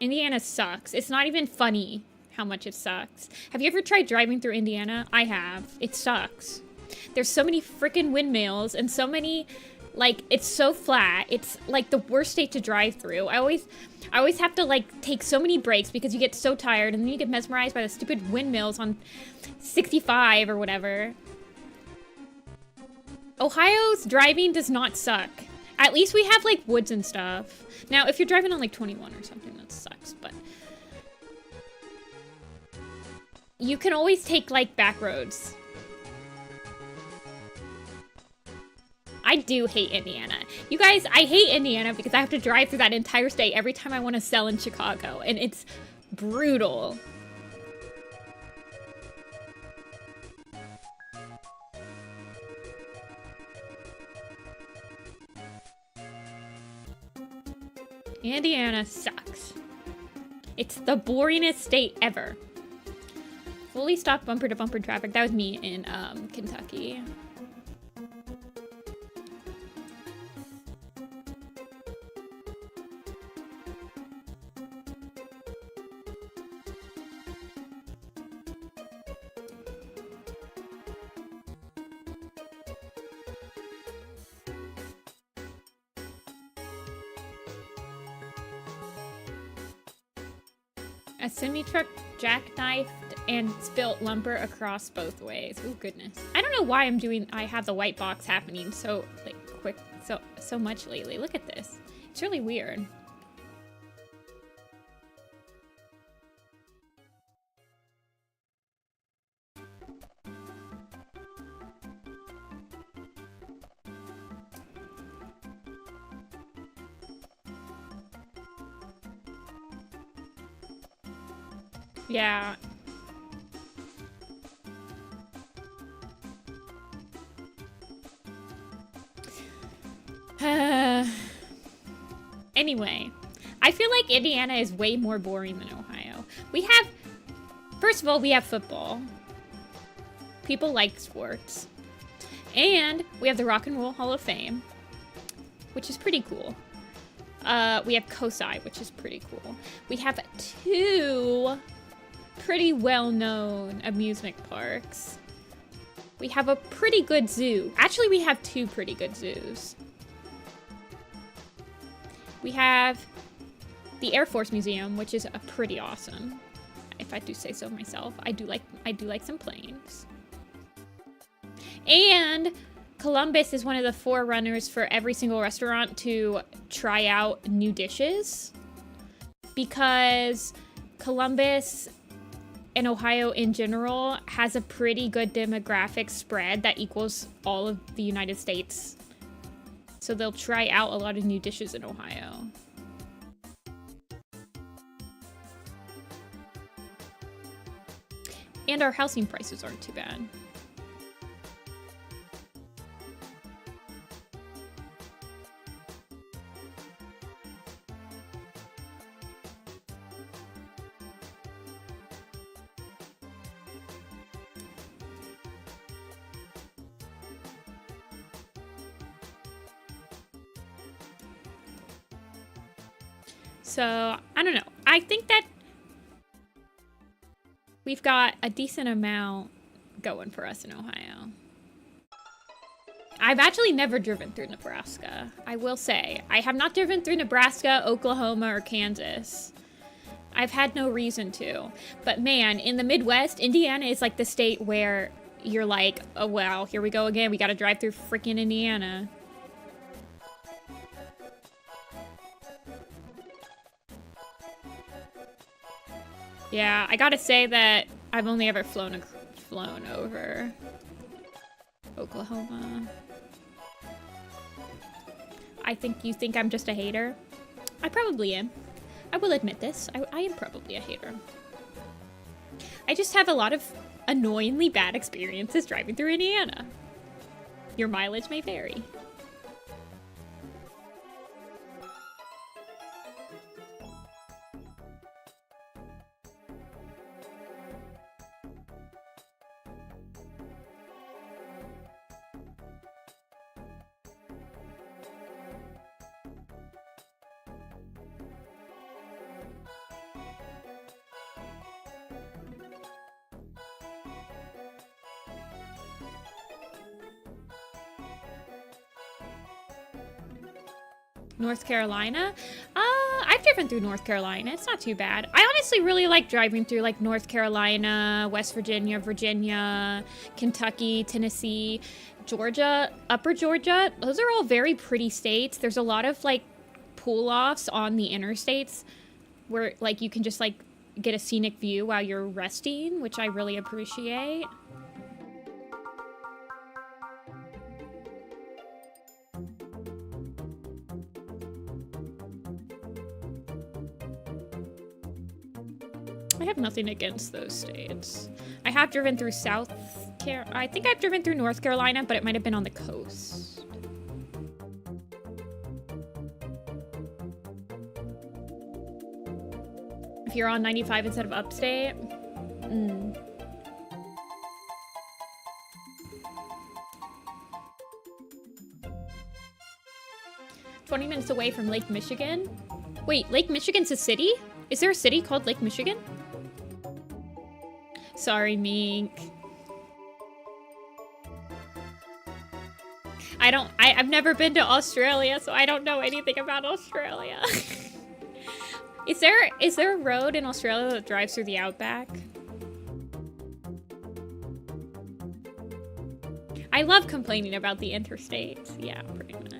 A: Indiana sucks. It's not even funny how much it sucks. Have you ever tried driving through Indiana? I have. It sucks. There's so many freaking windmills, and so many, like, it's so flat. It's, like, the worst state to drive through. I always have to, like, take so many breaks because you get so tired, and then you get mesmerized by the stupid windmills on 65 or whatever. Ohio's driving does not suck. At least we have, like, woods and stuff. Now, if you're driving on, like, 21 or something, that sucks, but... you can always take, like, back roads. I do hate Indiana. You guys, I hate Indiana because I have to drive through that entire state every time I want to sell in Chicago, and it's brutal. Indiana sucks. It's the boringest state ever. Fully stopped bumper-to-bumper traffic. That was me in Kentucky. A semi-truck jackknifed and spilt lumber across both ways. Oh goodness. I don't know why I have the white box happening so, like, quick, so much lately. Look at this. It's really weird. Yeah. Anyway, I feel like Indiana is way more boring than Ohio. First of all, we have football. People like sports. And we have the Rock and Roll Hall of Fame, which is pretty cool. We have COSI, which is pretty cool. We have 2 pretty well-known amusement parks. We have a pretty good zoo. Actually, we have 2 pretty good zoos. We have the Air Force Museum, which is pretty awesome, if I do say so myself. I do like some planes. And Columbus is one of the forerunners for every single restaurant to try out new dishes, because Columbus and Ohio in general has a pretty good demographic spread that equals all of the United States. So they'll try out a lot of new dishes in Ohio. And our housing prices aren't too bad. So, I don't know. I think that we've got a decent amount going for us in Ohio. I've actually never driven through Nebraska, I will say. I have not driven through Nebraska, Oklahoma, or Kansas. I've had no reason to. But man, in the Midwest, Indiana is like the state where you're like, oh wow, here we go again. We gotta drive through freaking Indiana. Yeah, I gotta say that I've only ever flown over Oklahoma. You think I'm just a hater? I probably am. I will admit this. I am probably a hater. I just have a lot of annoyingly bad experiences driving through Indiana. Your mileage may vary. North Carolina? I've driven through North Carolina. It's not too bad. I honestly really like driving through like North Carolina, West Virginia, Virginia, Kentucky, Tennessee, Georgia, Upper Georgia. Those are all very pretty states. There's a lot of like pull-offs on the interstates where like you can just like get a scenic view while you're resting, which I really appreciate. I have nothing against those states. I have driven through I think I've driven through North Carolina, but it might have been on the coast. If you're on 95 instead of upstate. 20 minutes away from Lake Michigan. Wait, Lake Michigan's a city? Is there a city called Lake Michigan? Sorry, Mink. I've never been to Australia, so I don't know anything about Australia. Is there a road in Australia that drives through the outback? I love complaining about the interstates. Yeah, pretty much.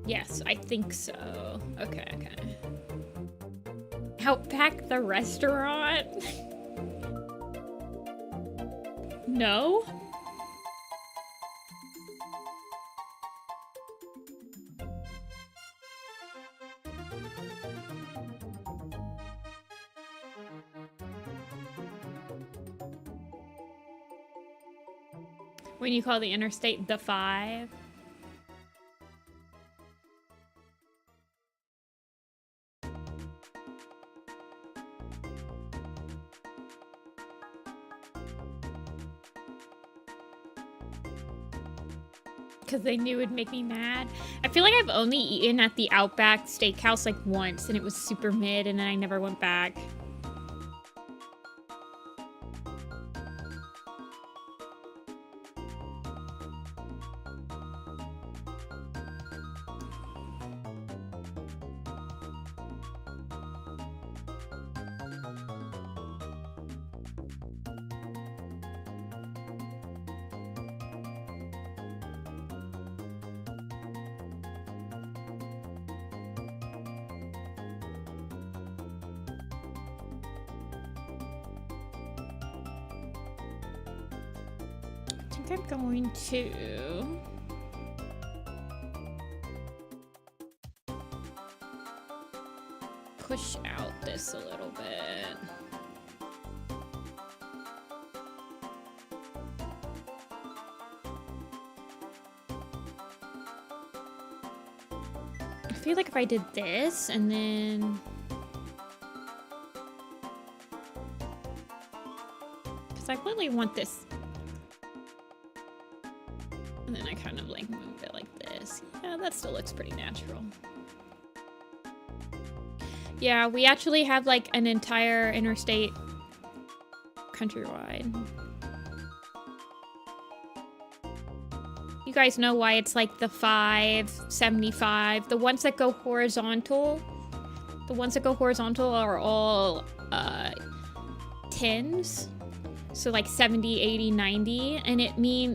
A: Yes, I think so. Okay, okay. Outback the restaurant? No? When you call the interstate the 5? Because they knew it would make me mad. I feel like I've only eaten at the Outback Steakhouse like once, and it was super mid, and then I never went back. I'm going to push out this a little bit. I feel like if I did this and then because I really want this. And then I kind of like move it like this. Yeah, that still looks pretty natural. Yeah, we actually have like an entire interstate countrywide. You guys know why it's like the 575. The ones that go horizontal, are all 10s. So like 70, 80, 90. And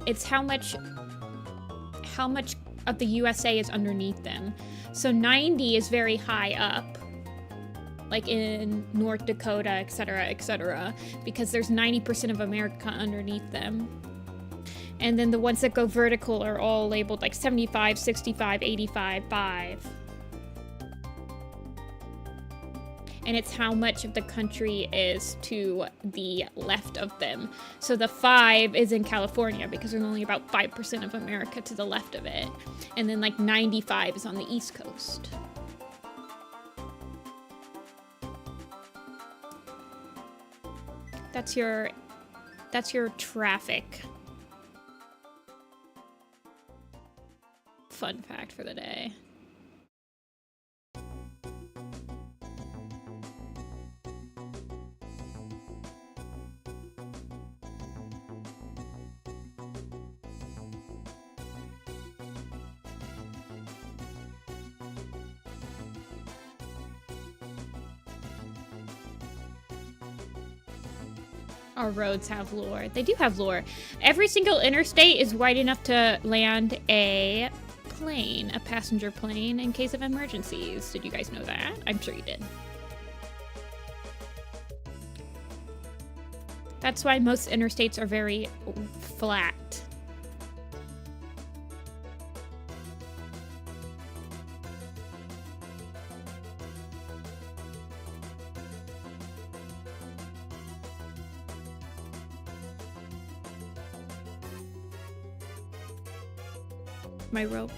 A: it's how much of the USA is underneath them. So 90 is very high up, like in North Dakota, etc., because there's 90% of America underneath them. And then the ones that go vertical are all labeled like 75, 65, 85, 5. And it's how much of the country is to the left of them. So the 5 is in California because there's only about 5% of America to the left of it. And then like 95 is on the East Coast. That's your traffic. Fun fact for the day. Our roads have lore. They do have lore. Every single interstate is wide enough to land a plane, a passenger plane, in case of emergencies. Did you guys know that? I'm sure you did. That's why most interstates are very flat. My rope.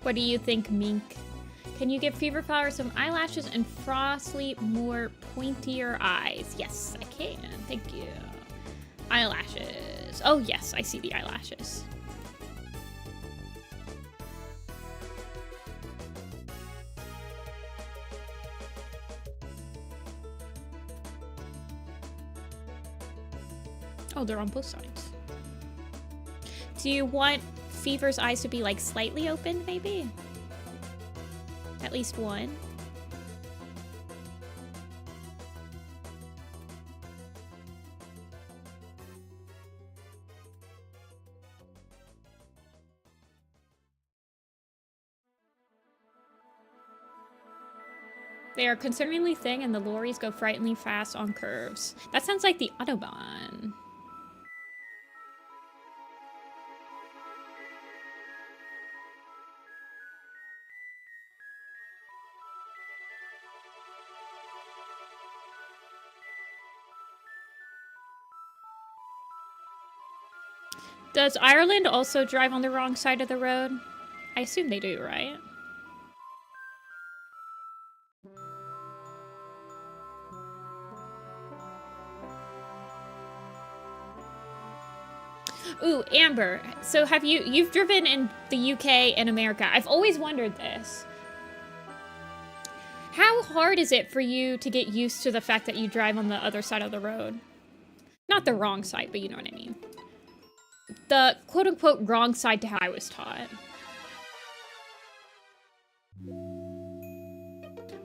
A: What do you think, Mink? Can you give Fever Flower some eyelashes and Frostly more pointier eyes? Yes, I can. Thank you. Eyelashes. Oh, yes, I see the eyelashes. Oh, they're on both sides. Do you want Fever's eyes to be like slightly open, maybe? At least one. They are concerningly thin and the lorries go frighteningly fast on curves. That sounds like the Autobahn. Does Ireland also drive on the wrong side of the road? I assume they do, right? Ooh, Amber. So you've driven in the UK and America. I've always wondered this. How hard is it for you to get used to the fact that you drive on the other side of the road? Not the wrong side, but you know what I mean. The quote-unquote wrong side to how I was taught.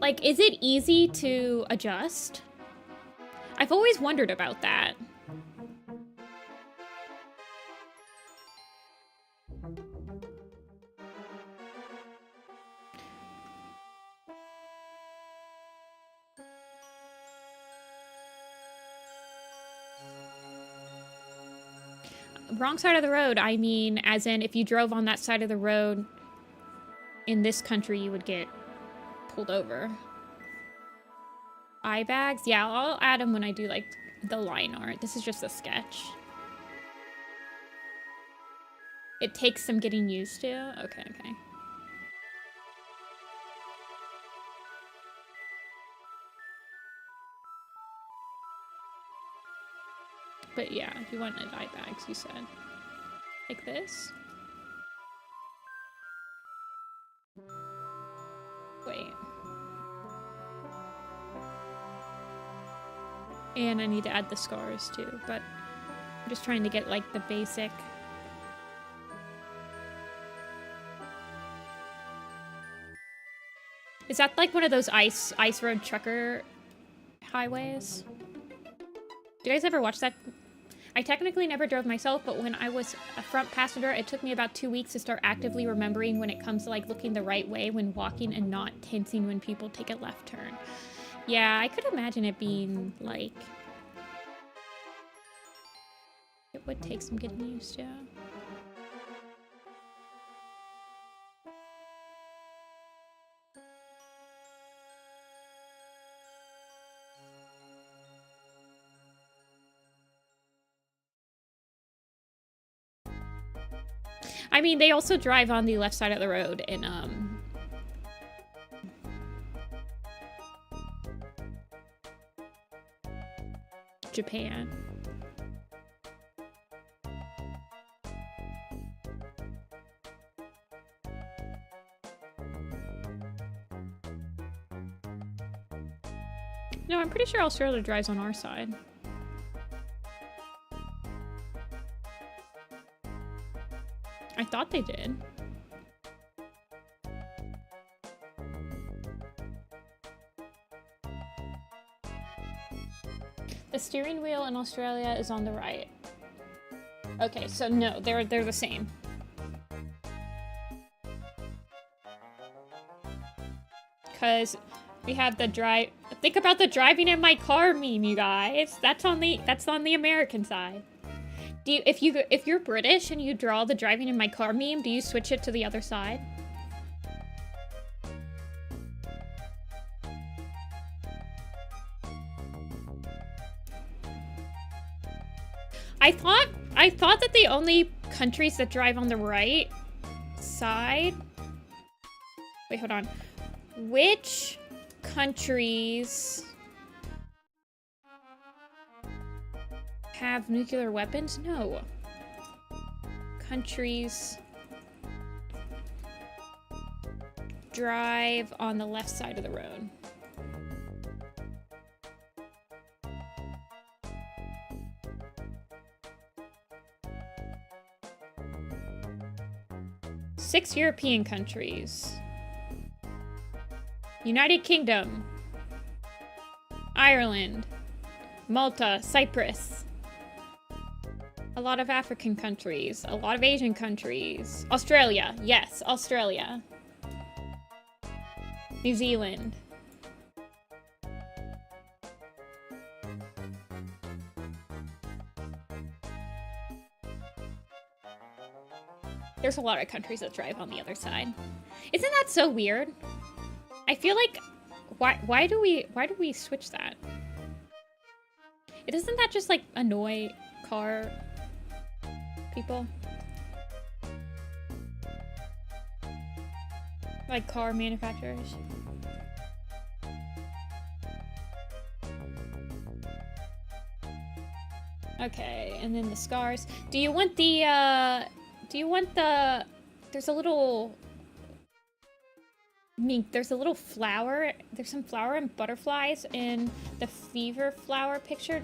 A: Like, is it easy to adjust? I've always wondered about that. Wrong side of the road, I mean, as in if you drove on that side of the road in this country, you would get pulled over. Eye bags? Yeah, I'll add them when I do, like, the line art. This is just a sketch. It takes some getting used to? Okay, okay. But yeah, you wanted eye bags, you said. Like this? Wait. And I need to add the scars too, but I'm just trying to get like the basic. Is that like one of those ice road trucker highways? Do you guys ever watch that? I technically never drove myself, but when I was a front passenger, it took me about 2 weeks to start actively remembering when it comes to like looking the right way when walking and not tensing when people take a left turn. Yeah, I could imagine it being like... It would take some getting used to. I mean, they also drive on the left side of the road in, Japan. No, I'm pretty sure Australia drives on our side. I thought they did. The steering wheel in Australia is on the right. Okay, so no, they're the same. Because we have the drive. Think about the driving in my car meme, you guys. That's on the American side. Do you, if you're British and you draw the driving in my car meme, do you switch it to the other side? I thought that the only countries that drive on the right side... Wait, hold on. Which countries have nuclear weapons? No. Countries drive on the left side of the road. Six European countries. United Kingdom. Ireland. Malta. Cyprus. A lot of African countries. A lot of Asian countries. Australia. Yes, Australia. New Zealand. There's a lot of countries that drive on the other side. Isn't that so weird? I feel like why do we switch that? Doesn't that just like annoy car people? Like car manufacturers? Okay, and then the scars. Do you want the there's a little there's a little flower. There's some flower and butterflies in the fever flower picture.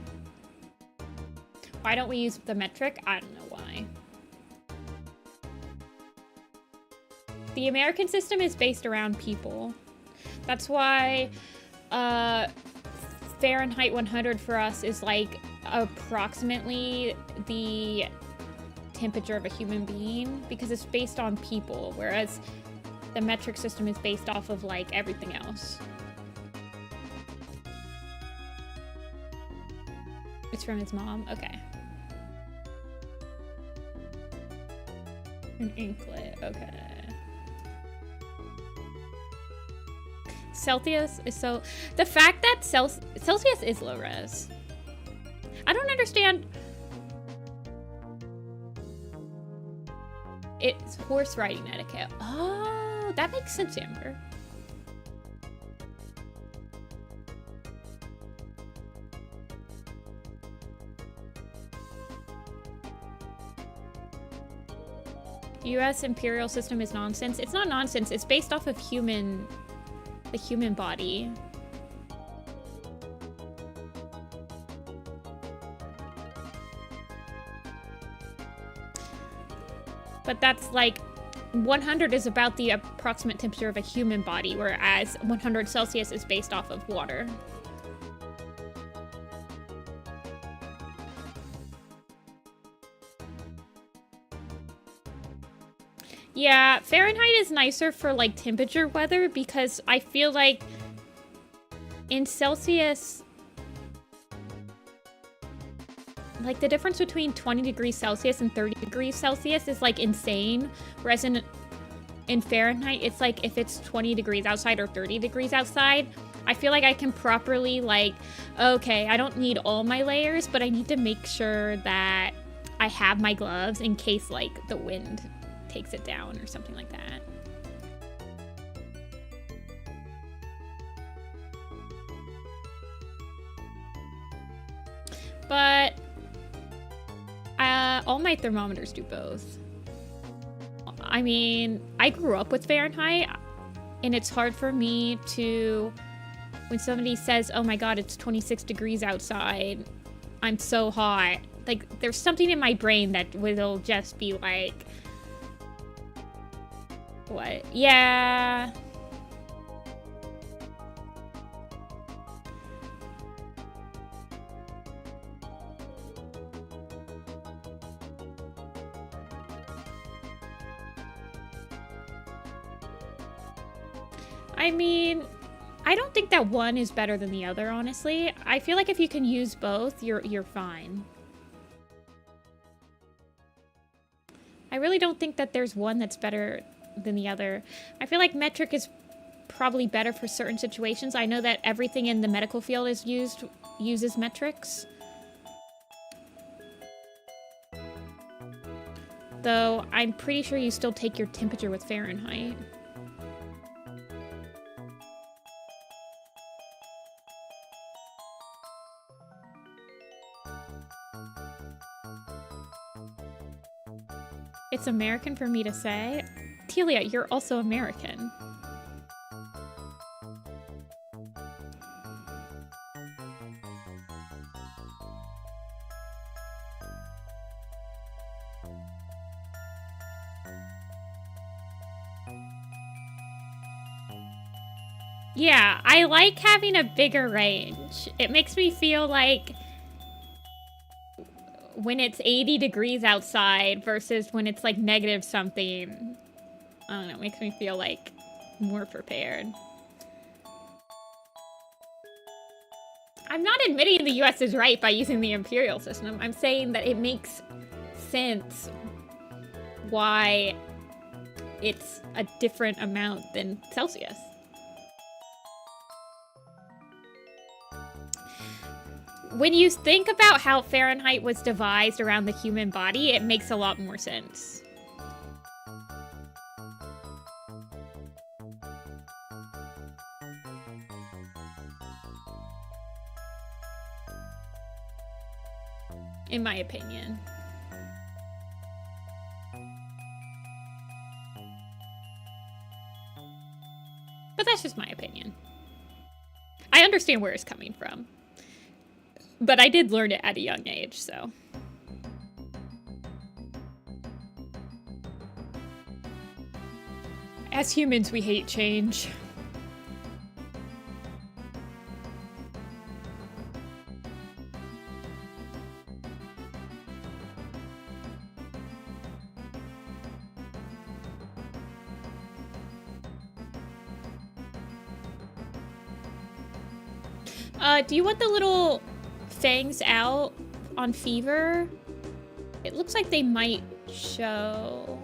A: Why don't we use the metric? I don't know why. The American system is based around people. That's why Fahrenheit 100 for us is like approximately the temperature of a human being, because it's based on people, whereas the metric system is based off of like everything else. It's from his mom. Okay. An inklet. Okay. Celsius is so... The fact that Celsius is low res. I don't understand... It's horse riding etiquette. Oh, that makes sense, Amber. U.S. imperial system is nonsense. It's not nonsense. It's based off of the human body. But that's like 100 is about the approximate temperature of a human body, whereas 100 Celsius is based off of water. Yeah, Fahrenheit is nicer for like temperature weather because I feel like in Celsius, like the difference between 20 degrees Celsius and 30 degrees Celsius is like insane. Whereas in Fahrenheit, it's like if it's 20 degrees outside or 30 degrees outside, I feel like I can properly like, okay, I don't need all my layers, but I need to make sure that I have my gloves in case like the wind takes it down or something like that. But all my thermometers do both. I mean, I grew up with Fahrenheit, and it's hard for me to, when somebody says, oh my god, it's 26 degrees outside, I'm so hot. Like, there's something in my brain that will just be like, what? Yeah. I mean, I don't think that one is better than the other, honestly. I feel like if you can use both, you're fine. I really don't think that there's one that's better than the other. I feel like metric is probably better for certain situations. I know that everything in the medical field is uses metrics. Though I'm pretty sure you still take your temperature with Fahrenheit. It's American for me to say. Telia, you're also American. Yeah, I like having a bigger range. It makes me feel like when it's 80 degrees outside versus when it's like negative something, I don't know, it makes me feel like more prepared. I'm not admitting the US is right by using the imperial system. I'm saying that it makes sense why it's a different amount than Celsius. When you think about how Fahrenheit was devised around the human body, it makes a lot more sense. In my opinion. But that's just my opinion. I understand where it's coming from. But I did learn it at a young age, so. As humans, we hate change. Do you want the little fangs out on fever? It looks like they might show.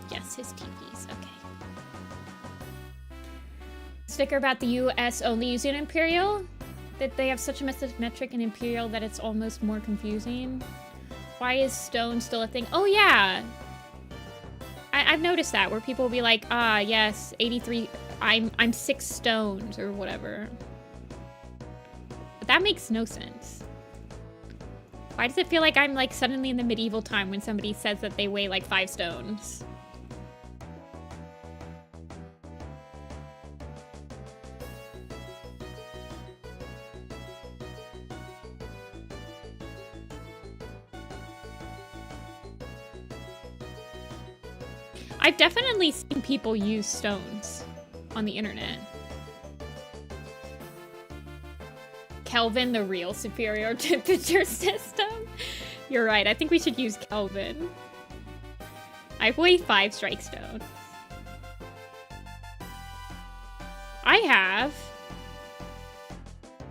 A: Yes, his TPs, okay. Sticker about the US only using Imperial? That they have such a massive metric in Imperial that it's almost more confusing. Why is stone still a thing? Oh yeah! I've noticed that, where people will be like, ah, yes, 83, I'm 6 stones, or whatever. But that makes no sense. Why does it feel like I'm, like, suddenly in the medieval time when somebody says that they weigh, like, 5 stones? I've definitely seen people use stones on the internet. Kelvin the real superior temperature system? You're right. I think we should use Kelvin. I've weighed 5 strike stones. I have.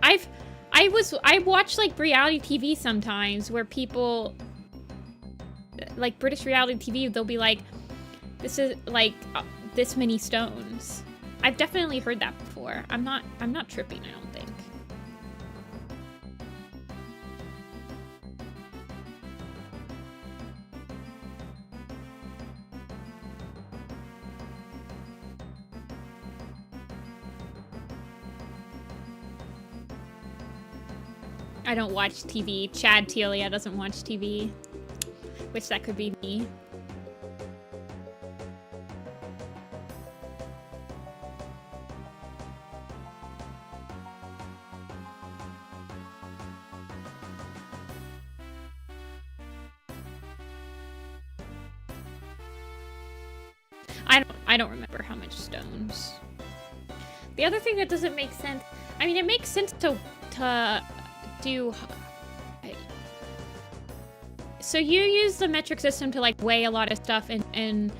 A: I watch like reality TV sometimes where people, like British reality TV, they'll be like, this is like this many stones. I've definitely heard that before. I'm not tripping, I don't think. I don't watch TV. Chad Telia doesn't watch TV. Wish that could be me. I don't remember how much stones. The other thing that doesn't make sense, I mean, it makes sense to do. So you use the metric system to like weigh a lot of stuff and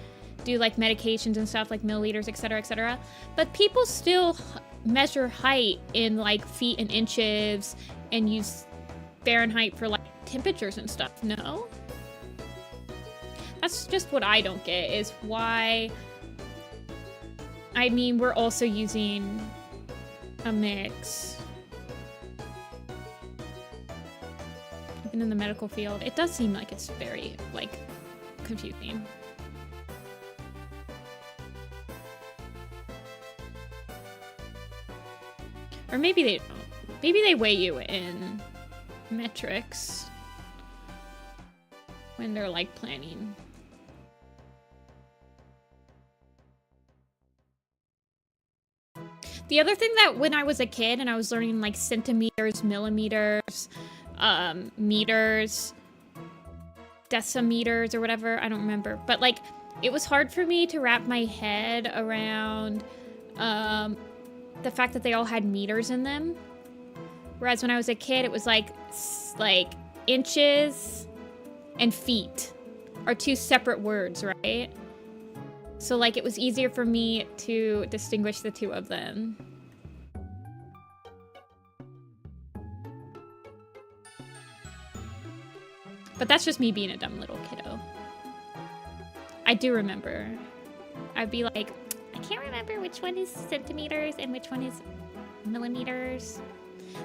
A: do like medications and stuff like milliliters, etc., etc. But people still measure height in like feet and inches and use Fahrenheit for like temperatures and stuff. No? That's just what I don't get, is why. I mean, we're also using a mix. Even in the medical field, it does seem like it's very, like, confusing. Or maybe they don't. Maybe they weigh you in metrics when they're, like, planning. The other thing that when I was a kid and I was learning like centimeters, millimeters, meters, decimeters or whatever, I don't remember. But like, it was hard for me to wrap my head around the fact that they all had meters in them. Whereas when I was a kid, it was like inches and feet are 2 separate words, right? So, like, it was easier for me to distinguish the 2 of them. But that's just me being a dumb little kiddo. I do remember. I'd be like, I can't remember which one is centimeters and which one is millimeters.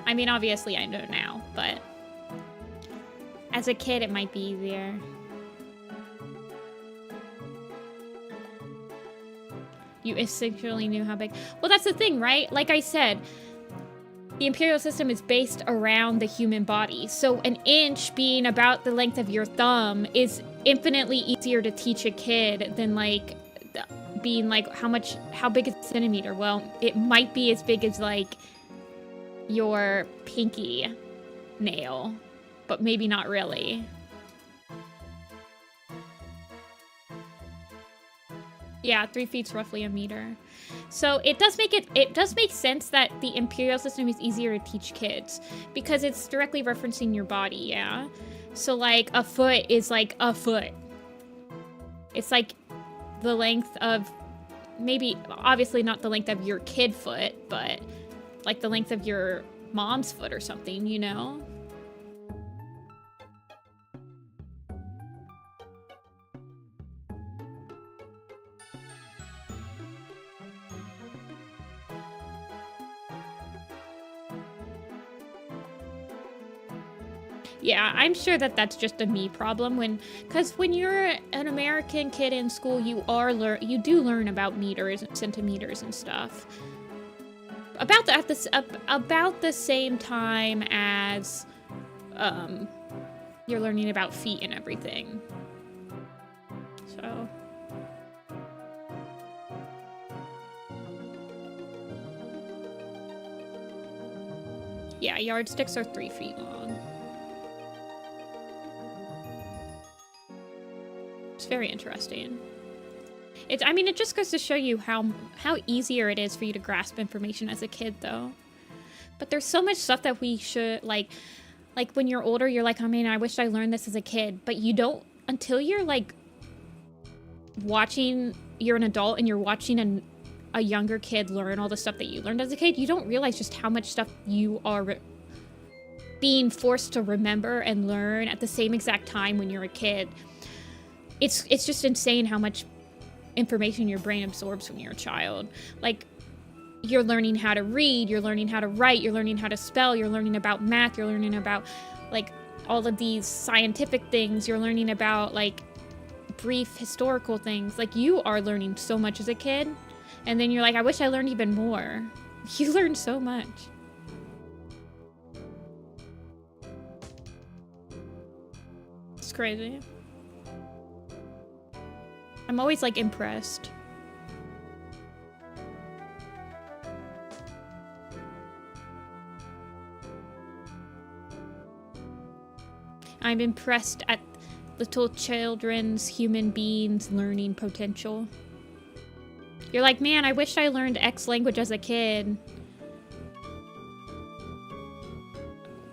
A: I mean, obviously I know now, but as a kid, it might be easier. You essentially knew how big. Well, that's the thing, right? Like I said, the imperial system is based around the human body. So an inch being about the length of your thumb is infinitely easier to teach a kid than like being like, how big is a centimeter? Well, it might be as big as like your pinky nail, but maybe not really. Yeah, 3 feet's roughly a meter. So it does make sense that the imperial system is easier to teach kids because it's directly referencing your body, yeah? So like a foot is like a foot. It's like the length of, maybe obviously not the length of your kid foot, but like the length of your mom's foot or something, you know? Yeah, I'm sure that that's just a me problem because when you're an American kid in school, you do learn about meters and centimeters and stuff. About the same time as you're learning about feet and everything. So yeah, yardsticks are 3 feet long. It's very interesting. I mean, it just goes to show you how easier it is for you to grasp information as a kid, though. But there's so much stuff that we should, like when you're older, you're like, oh man, I wish I learned this as a kid. But you don't, until you're like watching, you're an adult and you're watching a younger kid learn all the stuff that you learned as a kid, you don't realize just how much stuff you are being forced to remember and learn at the same exact time when you're a kid. It's just insane how much information your brain absorbs when you're a child. Like, you're learning how to read, you're learning how to write, you're learning how to spell, you're learning about math, you're learning about, like, all of these scientific things, you're learning about, like, brief historical things. Like, you are learning so much as a kid, and then you're like, I wish I learned even more. You learn so much. It's crazy. I'm always, like, impressed. I'm impressed at little children's, human beings' learning potential. You're like, man, I wish I learned X language as a kid.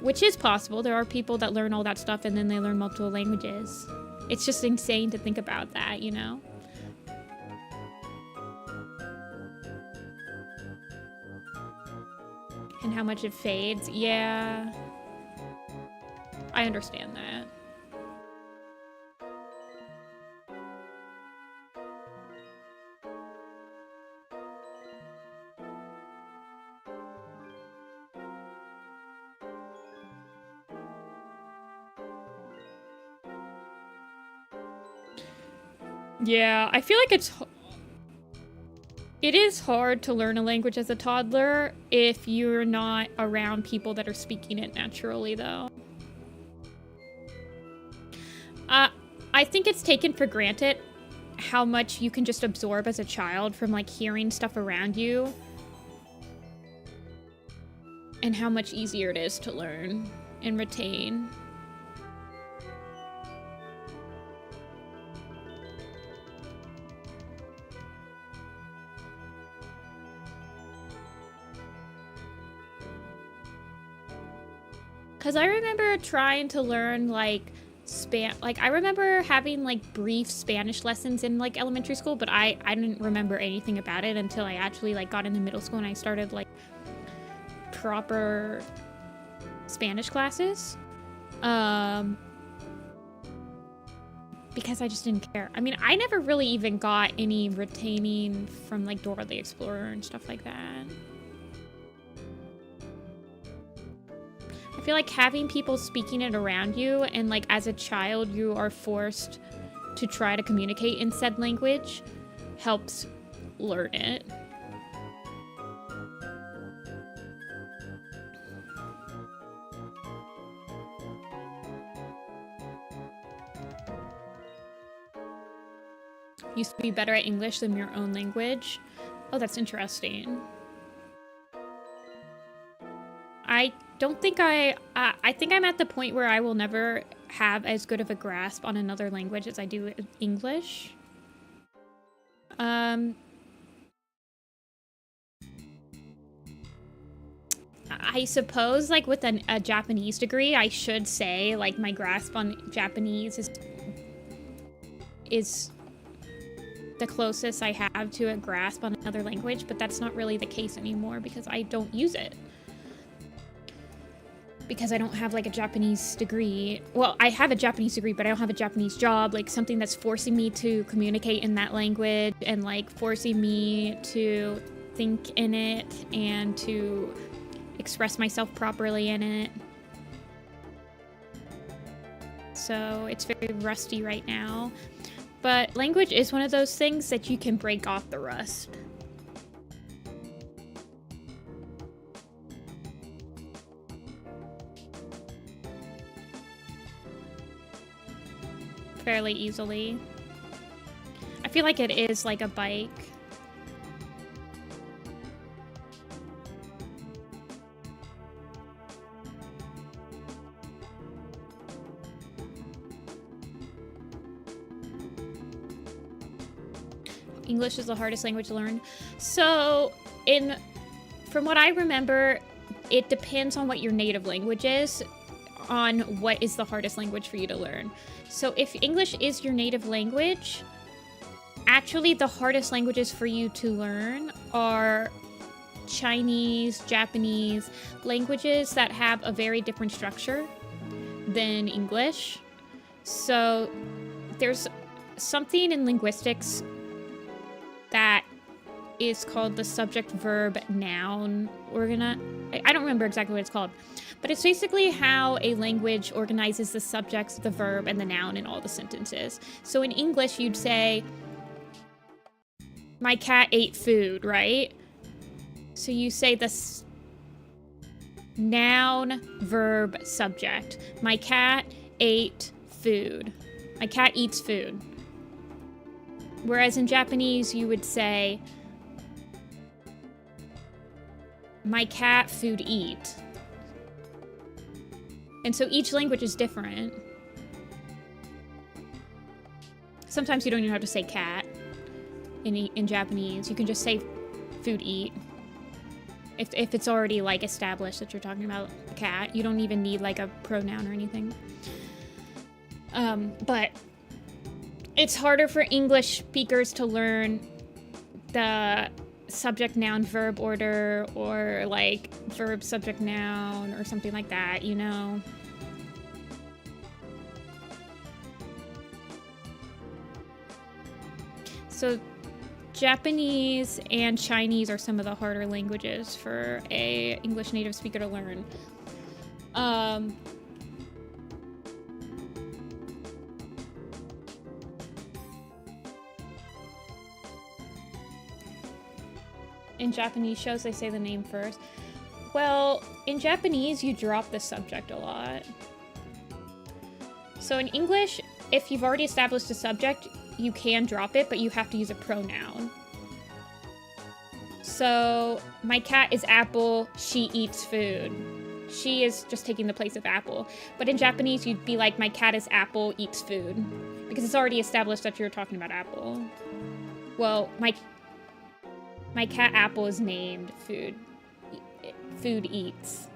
A: Which is possible. There are people that learn all that stuff and then they learn multiple languages. It's just insane to think about that, you know? And how much it fades. Yeah. I understand that. Yeah, I feel like it is hard to learn a language as a toddler if you're not around people that are speaking it naturally, though. I think it's taken for granted how much you can just absorb as a child from, like, hearing stuff around you. And how much easier it is to learn and retain. Because I remember trying to learn, like, I remember having, like, brief Spanish lessons in, like, elementary school, but I didn't remember anything about it until I actually, like, got into middle school and I started, like, proper Spanish classes. Because I just didn't care. I mean, I never really even got any retaining from, like, Dora the Explorer and stuff like that. I feel like having people speaking it around you, and, like, as a child you are forced to try to communicate in said language, helps learn it. Used to be better at English than your own language. Oh, that's interesting. I don't think I think I'm at the point where I will never have as good of a grasp on another language as I do English. I suppose, like, with a Japanese degree, I should say, like, my grasp on Japanese is the closest I have to a grasp on another language, but that's not really the case anymore because I don't use it. Because I don't have, like, a Japanese degree. Well, I have a Japanese degree, but I don't have a Japanese job. Like, something that's forcing me to communicate in that language and, like, forcing me to think in it and to express myself properly in it. So it's very rusty right now. But language is one of those things that you can break off the rust. Fairly easily. I feel like it is like a bike. English is the hardest language to learn. So, from what I remember, it depends on what your native language is, on what is the hardest language for you to learn. So if English is your native language, actually the hardest languages for you to learn are Chinese, Japanese, languages that have a very different structure than English. So there's something in linguistics that is called the subject-verb-noun I don't remember exactly what it's called, but it's basically how a language organizes the subjects, the verb, and the noun in all the sentences. So in English, you'd say, my cat ate food, right? So you say this noun, verb, subject. My cat ate food. My cat eats food. Whereas in Japanese, you would say, my cat food eat. And so each language is different. Sometimes you don't even have to say cat in Japanese. You can just say food eat. If it's already like established that you're talking about cat, you don't even need like a pronoun or anything. But it's harder for English speakers to learn the subject, noun, verb order, or like verb, subject, noun, or something like that, you know? So Japanese and Chinese are some of the harder languages for a English native speaker to learn. In Japanese shows, they say the name first. Well, in Japanese, you drop the subject a lot. So in English, if you've already established a subject, you can drop it, but you have to use a pronoun. So, my cat is apple, she eats food. She is just taking the place of apple. But in Japanese, you'd be like, my cat is apple, eats food. Because it's already established that you're talking about apple. Well, my cat Apple is named Food Eats.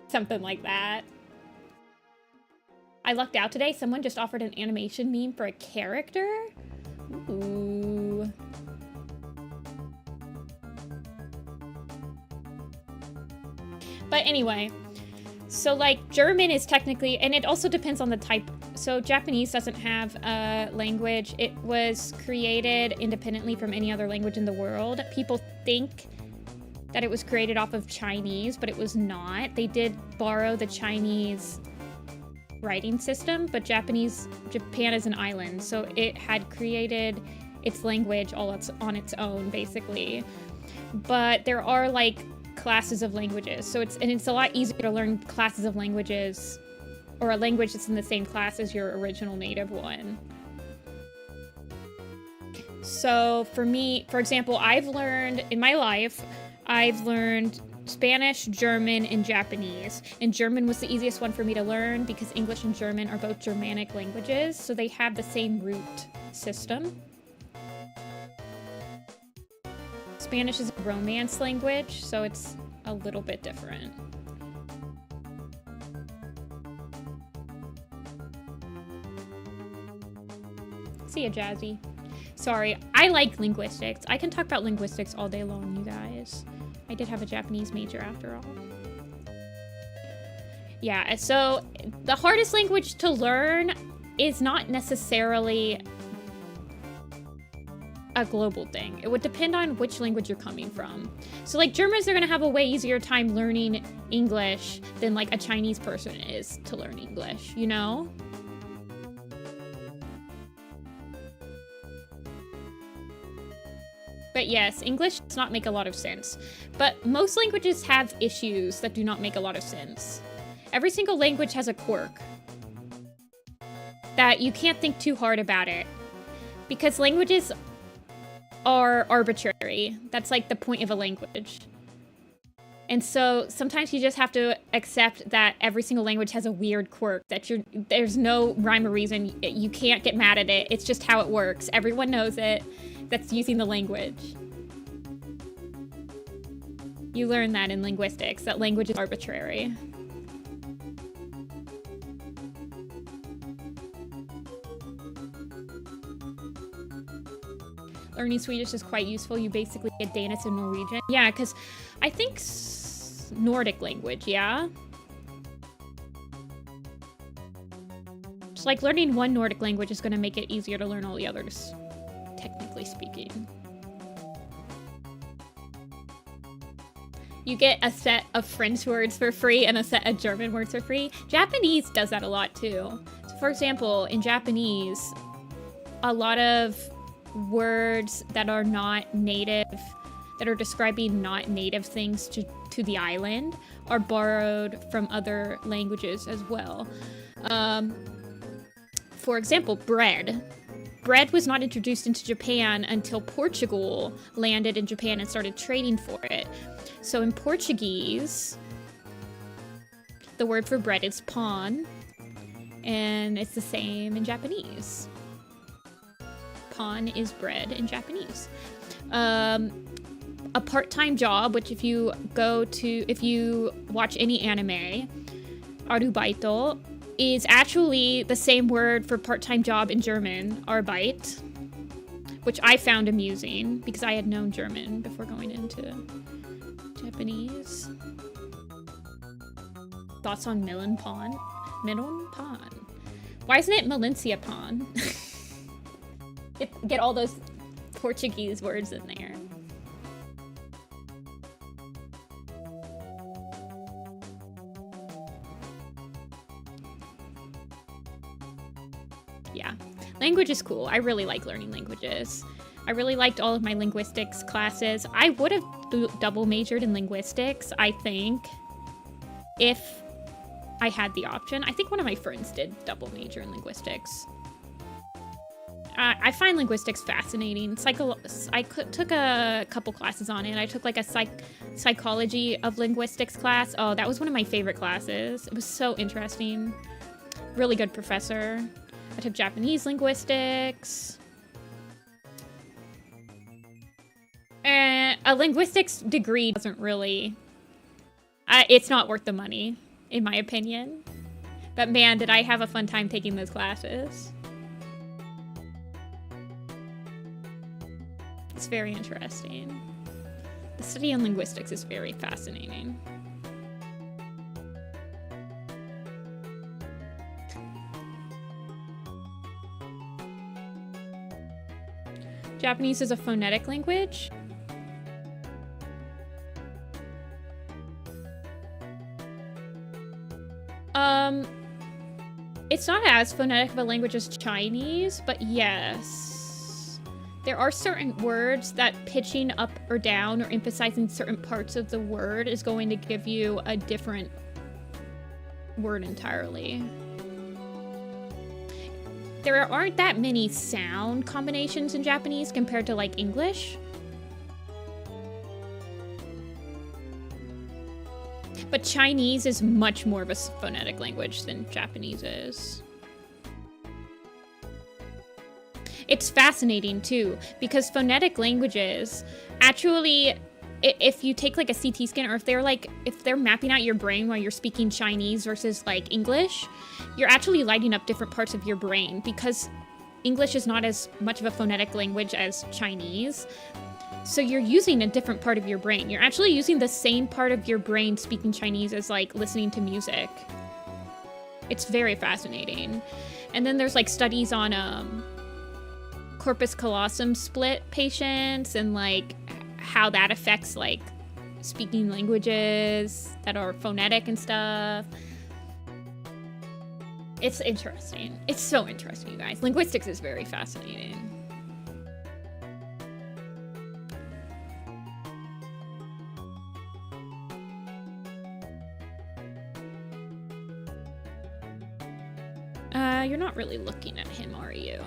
A: Something like that. I lucked out today. Someone just offered an animation meme for a character. Ooh. But anyway, so like German is technically, and it also depends on the type. So Japanese doesn't have a language. It was created independently from any other language in the world. People think that it was created off of Chinese, but it was not. They did borrow the Chinese writing system, but Japan is an island, so it had created its language all on its own, basically. But there are like classes of languages, so it's a lot easier to learn classes of languages, or a language that's in the same class as your original native one. So for me, for example, I've learned Spanish, German, and Japanese. And German was the easiest one for me to learn because English and German are both Germanic languages, so they have the same root system. Spanish is a Romance language, so it's a little bit different. See ya, Jazzy. Sorry, I like linguistics. I can talk about linguistics all day long, you guys. I did have a Japanese major after all. Yeah, so the hardest language to learn is not necessarily a global thing. It would depend on which language you're coming from. So like Germans are gonna have a way easier time learning English than like a Chinese person is to learn English, you know? But yes, English does not make a lot of sense. But most languages have issues that do not make a lot of sense. Every single language has a quirk that you can't think too hard about it. Because languages are arbitrary. That's like the point of a language. And so sometimes you just have to accept that every single language has a weird quirk, that there's no rhyme or reason. You can't get mad at it. It's just how it works. Everyone knows it that's using the language. You learn that in linguistics, that language is arbitrary. Learning Swedish is quite useful. You basically get Danish and Norwegian. Yeah, because I think Nordic language, yeah? Just like learning one Nordic language is going to make it easier to learn all the others, technically speaking. You get a set of French words for free and a set of German words for free. Japanese does that a lot too. So for example, in Japanese, a lot of words that are not native, that are describing not native things to the island, are borrowed from other languages as well. For example, bread. Bread was not introduced into Japan until Portugal landed in Japan and started trading for it. So in Portuguese, the word for bread is pão, and it's the same in Japanese. Pão is bread in Japanese. A part-time job, which if you watch any anime, arubaito, is actually the same word for part-time job in German, Arbeit, which I found amusing because I had known German before going into Japanese. Thoughts on Millenpon? Millenpon. Why isn't it Malenciapon? Get all those Portuguese words in there. Yeah, language is cool. I really like learning languages. I really liked all of my linguistics classes. I would have double majored in linguistics, I think, if I had the option. I think one of my friends did double major in linguistics. I find linguistics fascinating. I took a couple classes on it. I took like a psychology of linguistics class. Oh, that was one of my favorite classes. It was so interesting. Really good professor. I took Japanese linguistics. And a linguistics degree doesn't really... it's not worth the money, in my opinion. But man, did I have a fun time taking those classes. It's very interesting. The study in linguistics is very fascinating. Japanese is a phonetic language. It's not as phonetic of a language as Chinese, but yes. There are certain words that pitching up or down or emphasizing certain parts of the word is going to give you a different word entirely. There aren't that many sound combinations in Japanese compared to like English. But Chinese is much more of a phonetic language than Japanese is. It's fascinating too, because phonetic languages actually, if you take like a CT scan, or if they're mapping out your brain while you're speaking Chinese versus like English, you're actually lighting up different parts of your brain, because English is not as much of a phonetic language as Chinese. So you're using a different part of your brain. You're actually using the same part of your brain speaking Chinese as like listening to music. It's very fascinating. And then there's like studies on corpus callosum split patients and like how that affects like speaking languages that are phonetic and stuff. It's interesting. It's so interesting, you guys. Linguistics is very fascinating. You're not really looking at him, are you?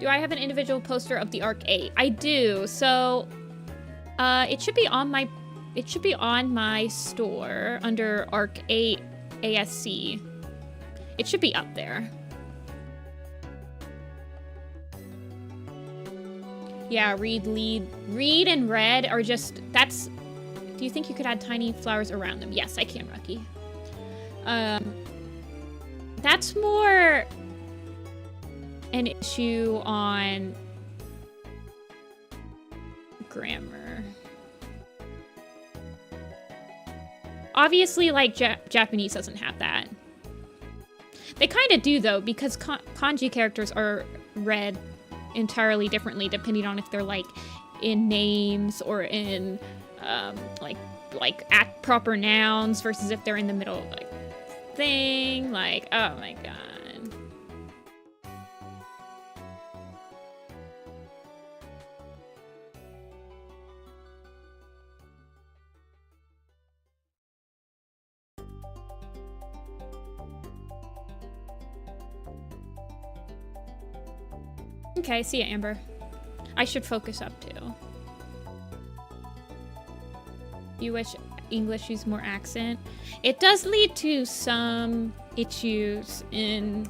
A: Do I have an individual poster of the Arc 8? I do. So, it should be on my store under Arc 8 ASC. It should be up there. Yeah, read, lead. Read and red are just... That's... Do you think you could add tiny flowers around them? Yes, I can, Rucky. That's more an issue on grammar. Obviously, like, Japanese doesn't have that. They kind of do, though, because kanji characters are read entirely differently depending on if they're, like, in names or in, like at proper nouns versus if they're in the middle of, like, thing. Like, oh my god. Okay, see ya, Amber. I should focus up too. You wish English used more accent? It does lead to some issues in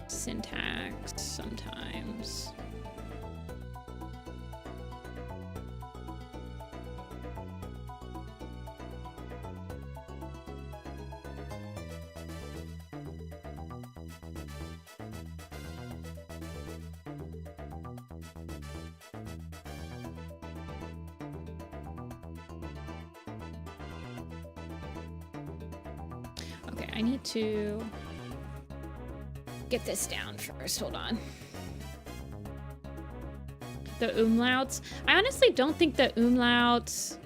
A: syntax sometimes. I need to get this down first. Hold on. The umlauts. I honestly don't think the umlauts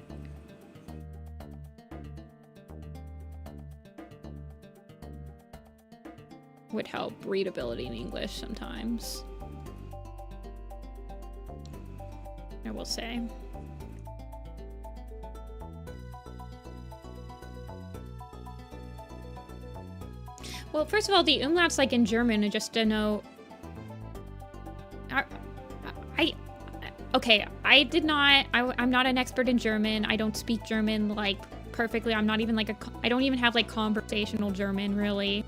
A: would help readability in English sometimes. I will say. Well, first of all, the umlauts, like in German, are just denote. Okay, I'm not an expert in German. I don't speak German like perfectly. I'm not even like I don't even have like conversational German really.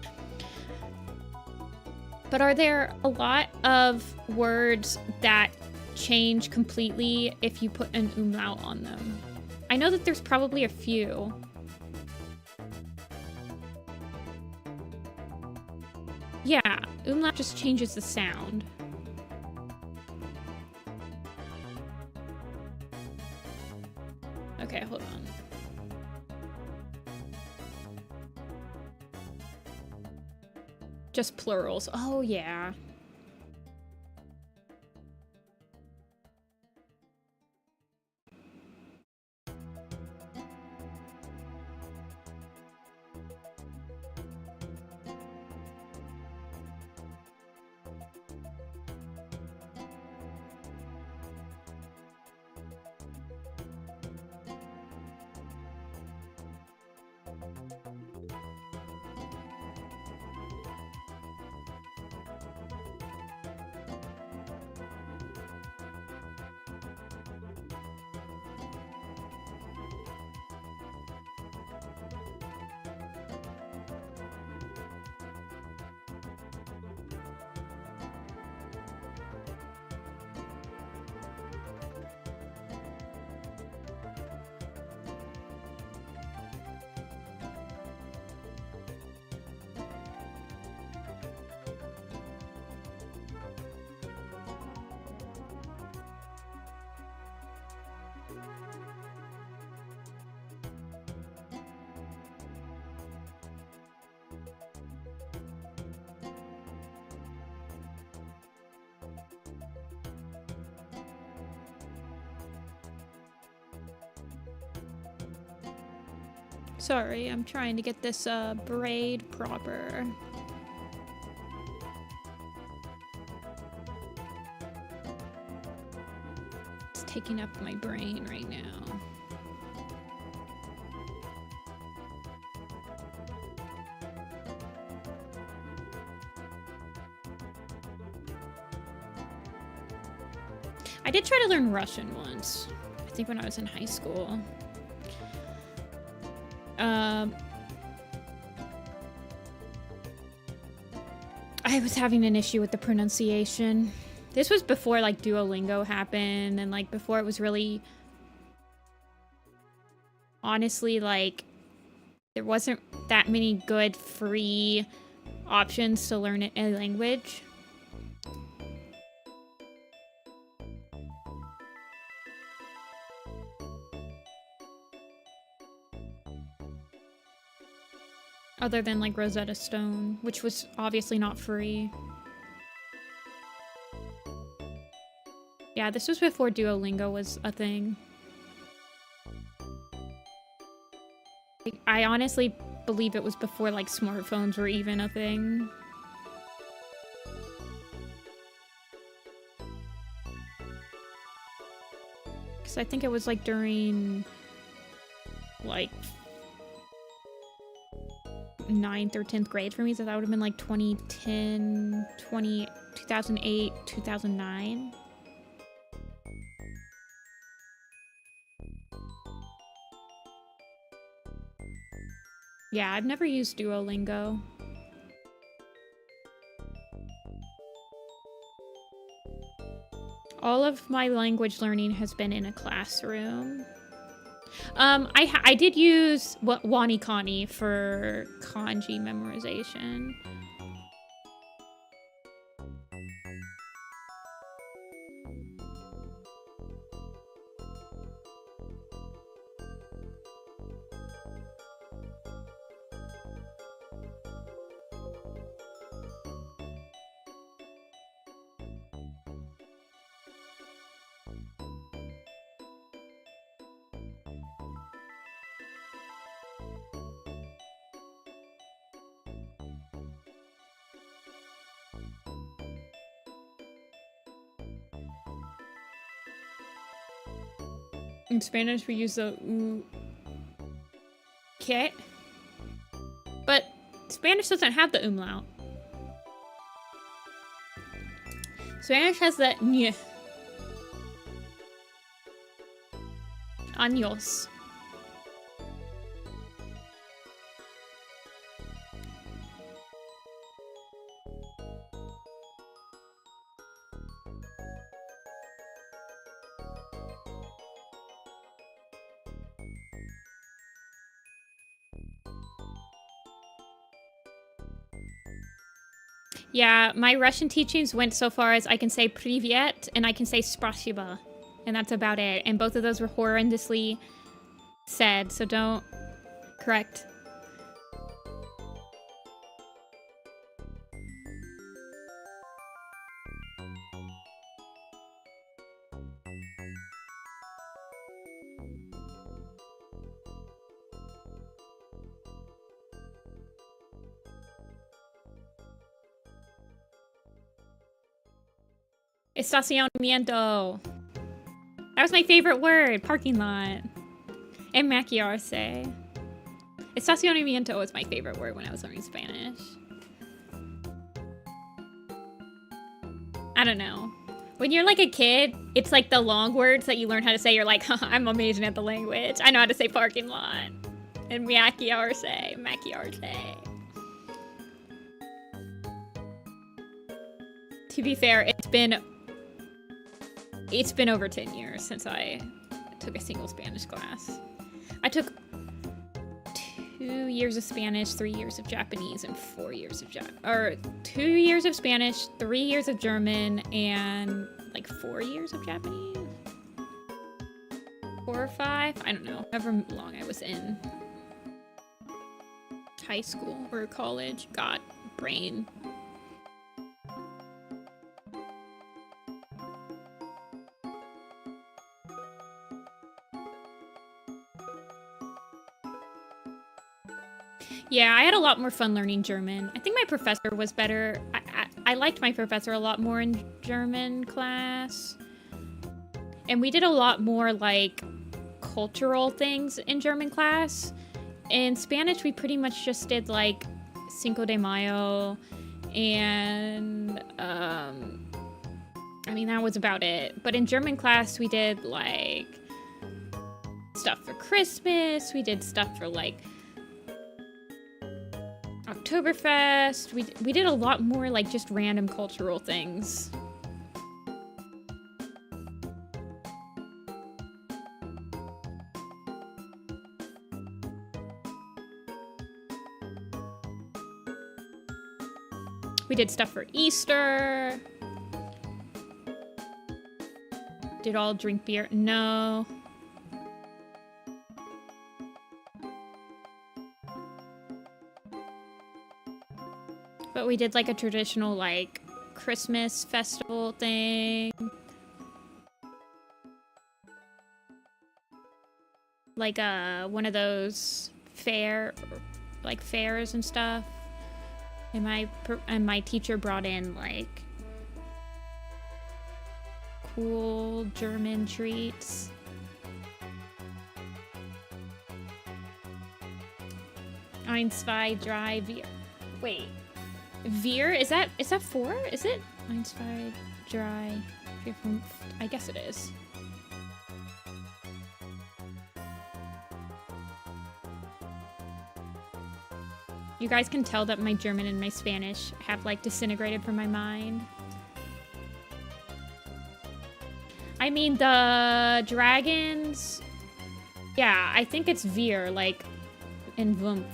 A: But are there a lot of words that change completely if you put an umlaut on them? I know that there's probably a few. Yeah, umlaut just changes the sound. Okay, hold on. Just plurals. Oh, yeah. Sorry, I'm trying to get this braid proper. It's taking up my brain right now. I did try to learn Russian once. I think when I was in high school. I was having an issue with the pronunciation. This was before, like, Duolingo happened, and, like, before it was really... Honestly, like, there wasn't that many good free options to learn a language. Other than, like, Rosetta Stone, which was obviously not free. Yeah, this was before Duolingo was a thing. I honestly believe it was before, like, smartphones were even a thing. Because I think it was, like, during, like, 9th or 10th grade for me, so that would have been, like, 2010, 2008, 2009. Yeah, I've never used Duolingo. All of my language learning has been in a classroom. I did use WaniKani for kanji memorization. In Spanish, we use the u, que. But Spanish doesn't have the umlaut. Spanish has the ñ. Años. Yeah, my Russian teachings went so far as I can say privyet and I can say spasiba. And that's about it. And both of those were horrendously said, so don't correct. Estacionamiento. That was my favorite word. Parking lot. And maquillarse. Estacionamiento was my favorite word when I was learning Spanish. I don't know. When you're like a kid, it's like the long words that you learn how to say. You're like, I'm amazing at the language. I know how to say parking lot. And maquillarse. Maquillarse. To be fair, it's been over 10 years since I took a single Spanish class. I took 2 years of Spanish, 3 years of Japanese, and 4 years of 2 years of Spanish, 3 years of German, and like 4 years of Japanese? 4 or 5? I don't know. However long I was in high school or college. God, brain. Yeah, I had a lot more fun learning German. I think my professor was better. I liked my professor a lot more in German class. And we did a lot more, like, cultural things in German class. In Spanish, we pretty much just did, like, Cinco de Mayo. And, I mean, that was about it. But in German class, we did, like, stuff for Christmas. We did stuff for, like, Oktoberfest. We did a lot more, like, just random cultural things. We did stuff for Easter. Did all drink beer? No. But we did like a traditional like Christmas festival thing. Like one of those fairs and stuff. And my teacher brought in like cool German treats. Ein, zwei, drei, vier. Wait. Vier? Is that 4? Is it? Ein, zwei, drei, vier, fünf. I guess it is. You guys can tell that my German and my Spanish have like disintegrated from my mind. I mean, the dragons. Yeah, I think it's Veer, like in Wumpf.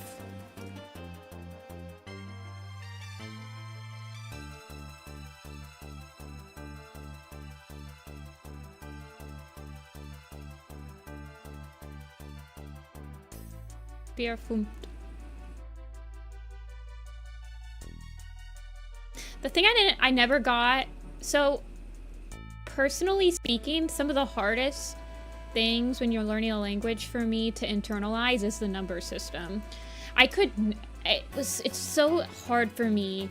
A: Veer Wumpf. The thing I never got, so personally speaking, some of the hardest things when you're learning a language for me to internalize is the number system. It's so hard for me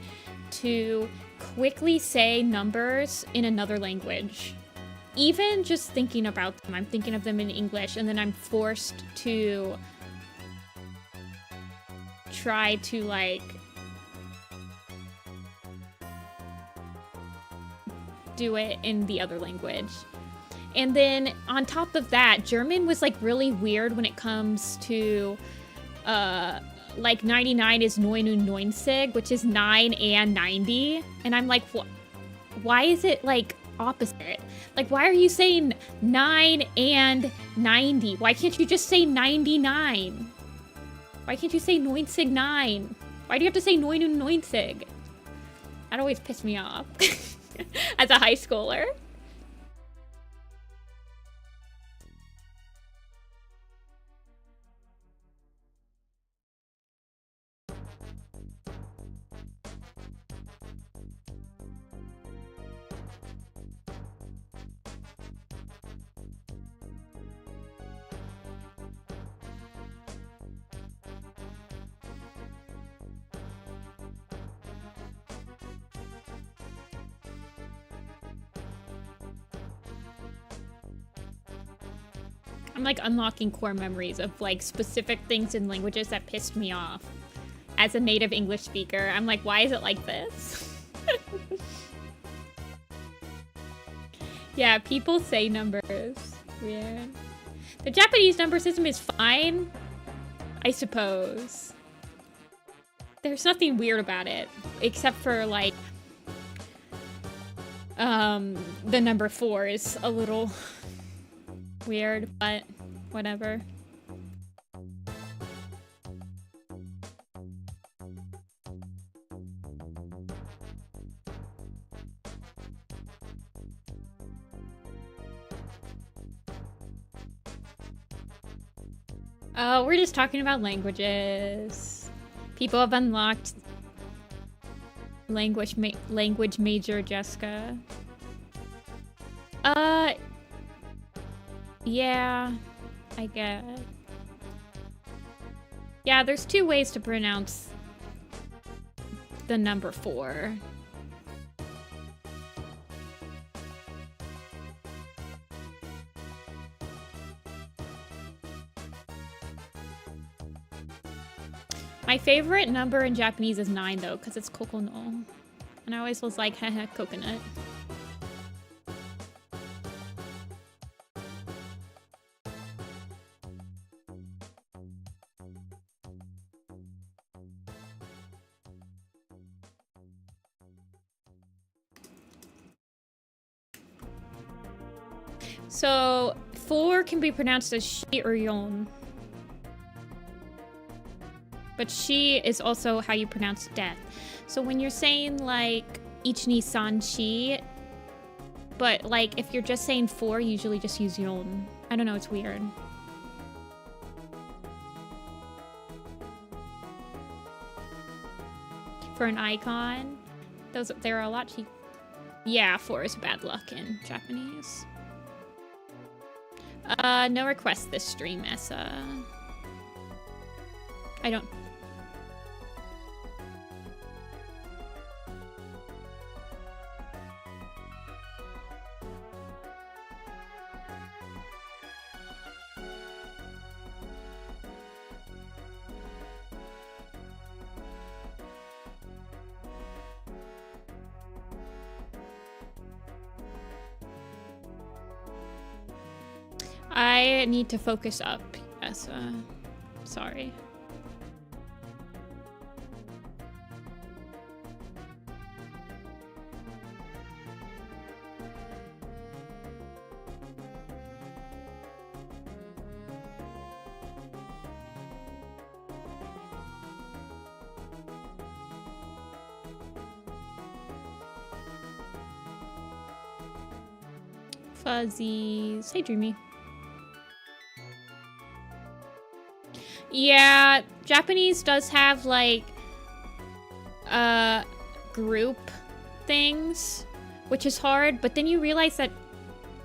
A: to quickly say numbers in another language. Even just thinking about them, I'm thinking of them in English, and then I'm forced to try to like do it in the other language. And then on top of that, German was like really weird when it comes to like 99 is 99, which is 9 and 90. And I'm like, why is it like opposite? Like, why are you saying 9 and 90? Why can't you just say 99? Why can't you say 99? Why do you have to say 99? That always pissed me off. As a high schooler. I'm like unlocking core memories of like specific things in languages that pissed me off. As a native English speaker, I'm like, why is it like this? Yeah, people say numbers. Weird. The Japanese number system is fine, I suppose. There's nothing weird about it, except for like, the number 4 is a little weird, but whatever. Oh, we're just talking about languages. People have unlocked language major, Jessica. Yeah, I guess. Yeah, there's 2 ways to pronounce the number 4. My favorite number in Japanese is 9, though, because it's kokono. And I always was like, haha, coconut. So, 4 can be pronounced as she or yon. But shi is also how you pronounce death. So when you're saying like ichi ni san shi, but like if you're just saying 4, you usually just use yon. I don't know, it's weird. For an icon, there are a lot cheap. Yeah, 4 is bad luck in Japanese. No requests this stream, Essa. I don't. I need to focus up, Essa. Sorry. Fuzzies. Hey, Dreamy. Yeah, Japanese does have, like, group things, which is hard, but then you realize that,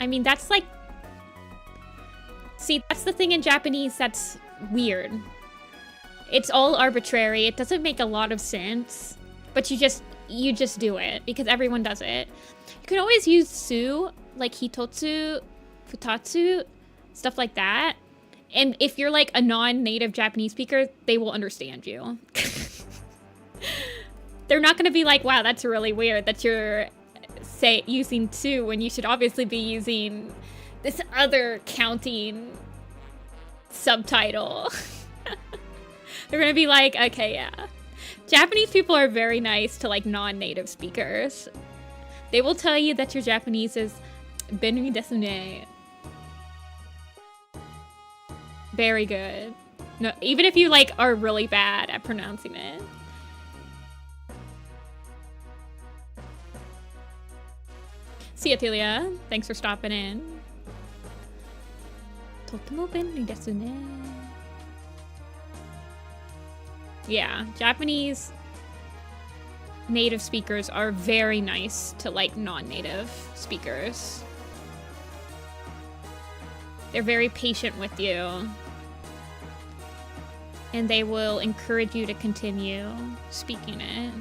A: I mean, that's, like... See, that's the thing in Japanese that's weird. It's all arbitrary. It doesn't make a lot of sense, but you just do it, because everyone does it. You can always use su, like hitotsu, futatsu, stuff like that. And if you're like a non-native Japanese speaker, they will understand you. They're not going to be like, wow, that's really weird that you're using 2 when you should obviously be using this other counting subtitle. They're going to be like, okay, yeah. Japanese people are very nice to like non-native speakers. They will tell you that your Japanese is benri desu ne. Very good. No, even if you like are really bad at pronouncing it. See ya, Tilia. Thanks for stopping in. Totemo benri desu ne. Yeah, Japanese native speakers are very nice to like non-native speakers. They're very patient with you. And they will encourage you to continue speaking it.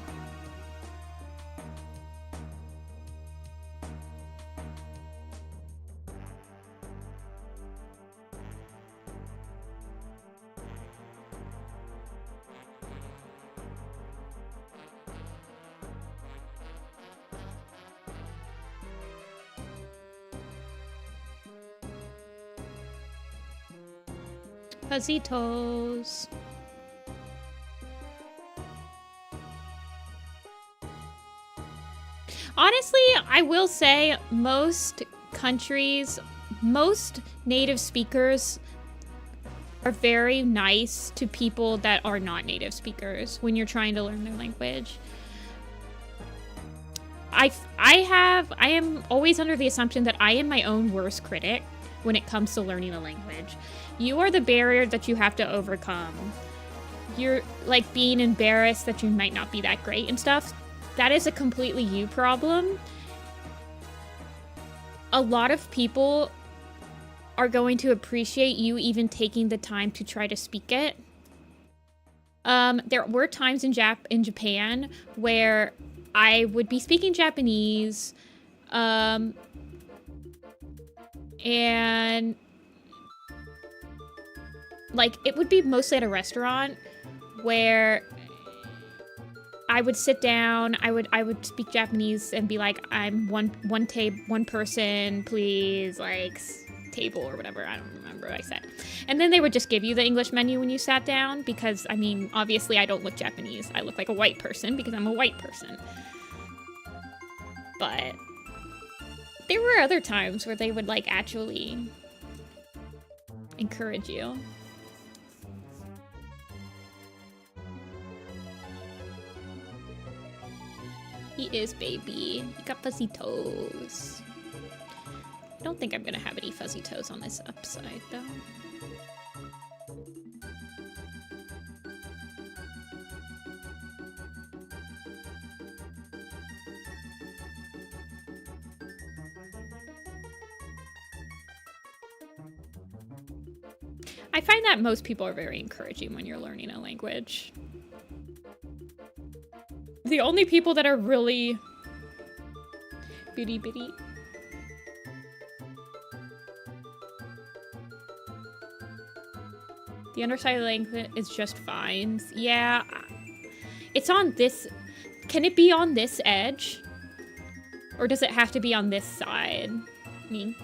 A: Fuzzy toes. Honestly, I will say most countries, most native speakers are very nice to people that are not native speakers when you're trying to learn their language. I am always under the assumption that I am my own worst critic when it comes to learning a language. You are the barrier that you have to overcome. You're like being embarrassed that you might not be that great and stuff. That is a completely you problem. A lot of people are going to appreciate you even taking the time to try to speak it. There were times in Japan where I would be speaking Japanese, and like it would be mostly at a restaurant where I would sit down, I would speak Japanese and be like, I'm one person, please, like table or whatever. I don't remember what I said. And then they would just give you the English menu when you sat down because, I mean, obviously I don't look Japanese. I look like a white person because I'm a white person. But there were other times where they would like actually encourage you. He is, baby. He got fuzzy toes. I don't think I'm gonna have any fuzzy toes on this upside, though. I find that most people are very encouraging when you're learning a language. The only people that are really bitty bitty. The underside of the language is just fine. Yeah, it's on this. Can it be on this edge? Or does it have to be on this side? Mink.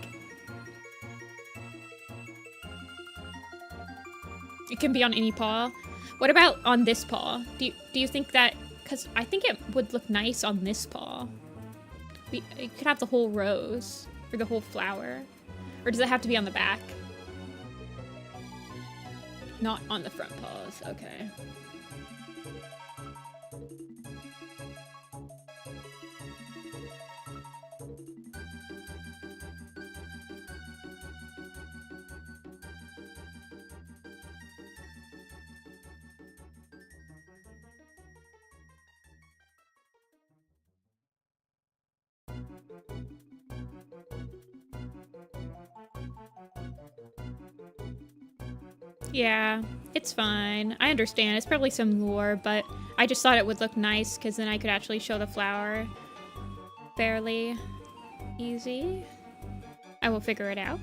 A: It can be on any paw. What about on this paw? Do you think that... Because I think it would look nice on this paw. It could have the whole rose. Or the whole flower. Or does it have to be on the back? Not on the front paws. Okay. Yeah, it's fine. I understand. It's probably some lore, but I just thought it would look nice because then I could actually show the flower fairly easy. I will figure it out.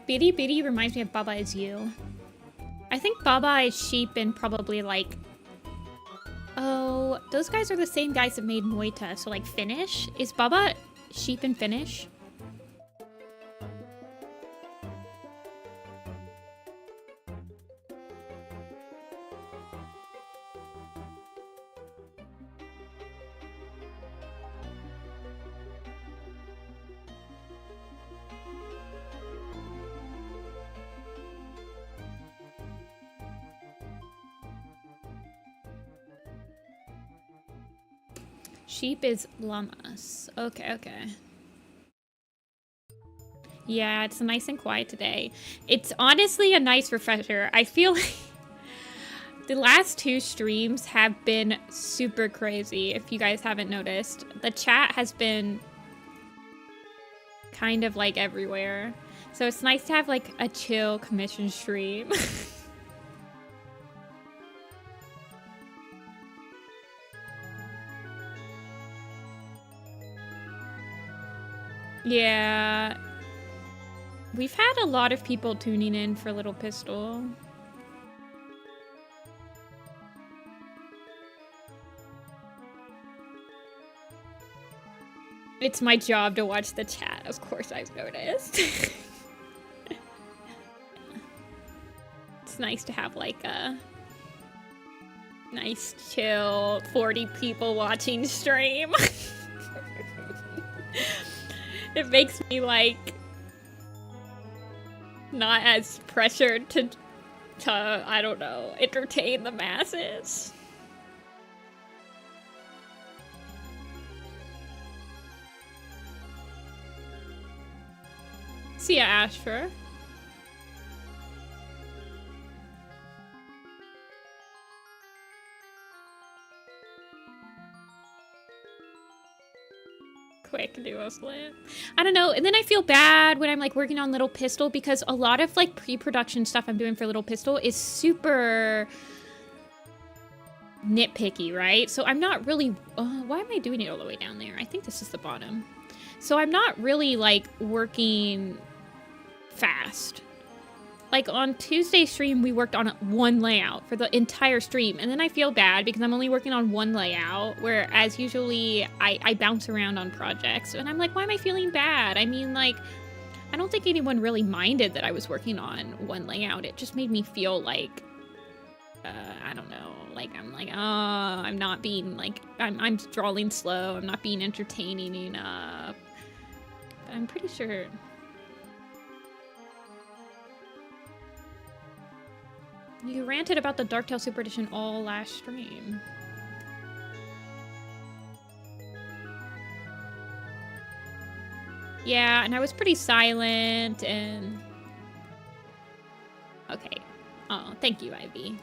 A: Bitty Bitty reminds me of Baba Is You. I think Baba is sheep and probably like... Oh, those guys are the same guys that made Moita, so like Finnish? Is Baba sheep and Finnish? Sheep is llamas. Okay, okay. Yeah, it's nice and quiet today. It's honestly a nice refresher. I feel like the last two streams have been super crazy, if you guys haven't noticed. The chat has been kind of like everywhere. So it's nice to have like a chill commission stream. Yeah, we've had a lot of people tuning in for Little Pistol. It's my job to watch the chat, of course I've noticed. It's nice to have like a nice chill 40 people watching stream. It makes me like not as pressured to I don't know, entertain the masses. See ya, Ashfur. Quick duo split. I don't know. And then I feel bad when I'm like working on Little Pistol because a lot of like pre-production stuff I'm doing for Little Pistol is super nitpicky, right? So I'm not really... why am I doing it all the way down there? I think this is the bottom. So I'm not really like working fast. Like on Tuesday's stream, we worked on one layout for the entire stream. And then I feel bad because I'm only working on one layout, whereas usually I bounce around on projects. And I'm like, why am I feeling bad? I mean, like, I don't think anyone really minded that I was working on one layout. It just made me feel like, I don't know, like, I'm like, oh, I'm not being, like, I'm drawing slow. I'm not being entertaining enough. But I'm pretty sure... You ranted about the Darktail Super Edition all last stream. Yeah, and I was pretty silent and... Okay. Oh, thank you, Ivy.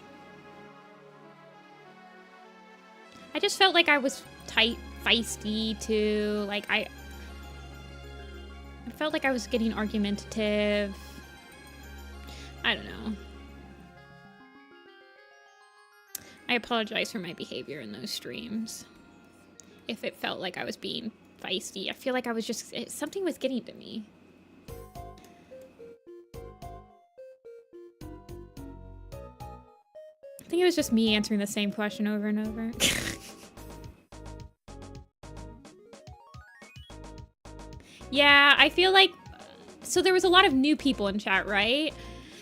A: I just felt like I was feisty too. Like, I felt like I was getting argumentative. I don't know. I apologize for my behavior in those streams. If it felt like I was being feisty. I feel like I was just... something was getting to me. I think it was just me answering the same question over and over. Yeah, I feel like... So there was a lot of new people in chat, right?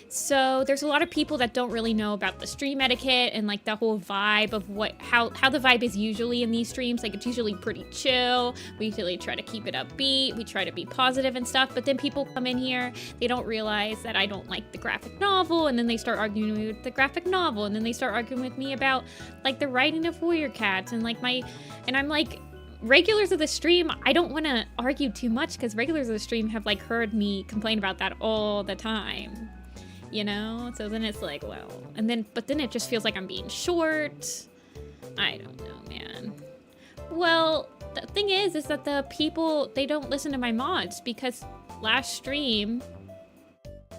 A: So there's a lot of people that don't really know about the stream etiquette and like the whole vibe of how the vibe is usually in these streams. Like it's usually pretty chill. We usually try to keep it upbeat. We try to be positive and stuff. But then people come in here, they don't realize that I don't like the graphic novel, and then they start arguing with me with the graphic novel, and then they start arguing with me about like the writing of Warrior Cats and like and I'm like, regulars of the stream, I don't want to argue too much because regulars of the stream have like heard me complain about that all the time. You know, so then it's like, well, but then it just feels like I'm being short. I don't know, man. Well, the thing is that the people, they don't listen to my mods because last stream,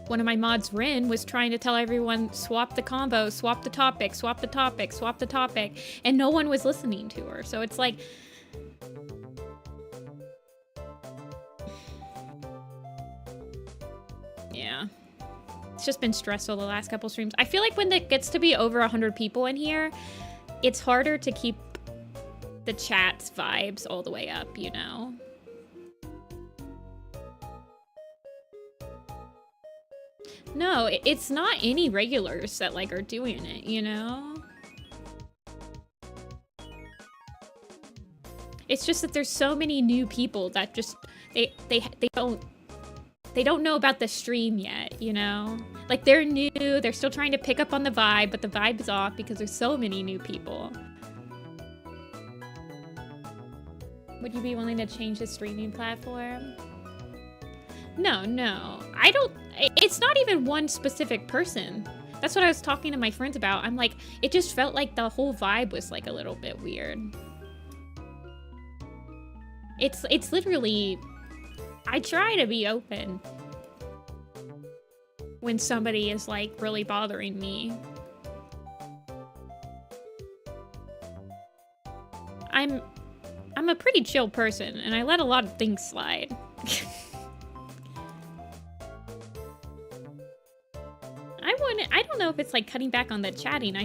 A: one of my mods, Rin, was trying to tell everyone, swap the combo, swap the topic, swap the topic, swap the topic, and no one was listening to her. So it's like, yeah. It's just been stressful the last couple streams. I feel like when it gets to be over 100 people in here, it's harder to keep the chat's vibes all the way up, you know? No, it's not any regulars that like are doing it, you know? It's just that there's so many new people that just they don't know about the stream yet, you know? Like, they're new, they're still trying to pick up on the vibe, but the vibe is off because there's so many new people. Would you be willing to change the streaming platform? No. I don't... It's not even one specific person. That's what I was talking to my friends about. I'm like, it just felt like the whole vibe was, like, a little bit weird. It's literally... I try to be open when somebody is like really bothering me. I'm a pretty chill person and I let a lot of things slide. I don't know if it's like cutting back on the chatting.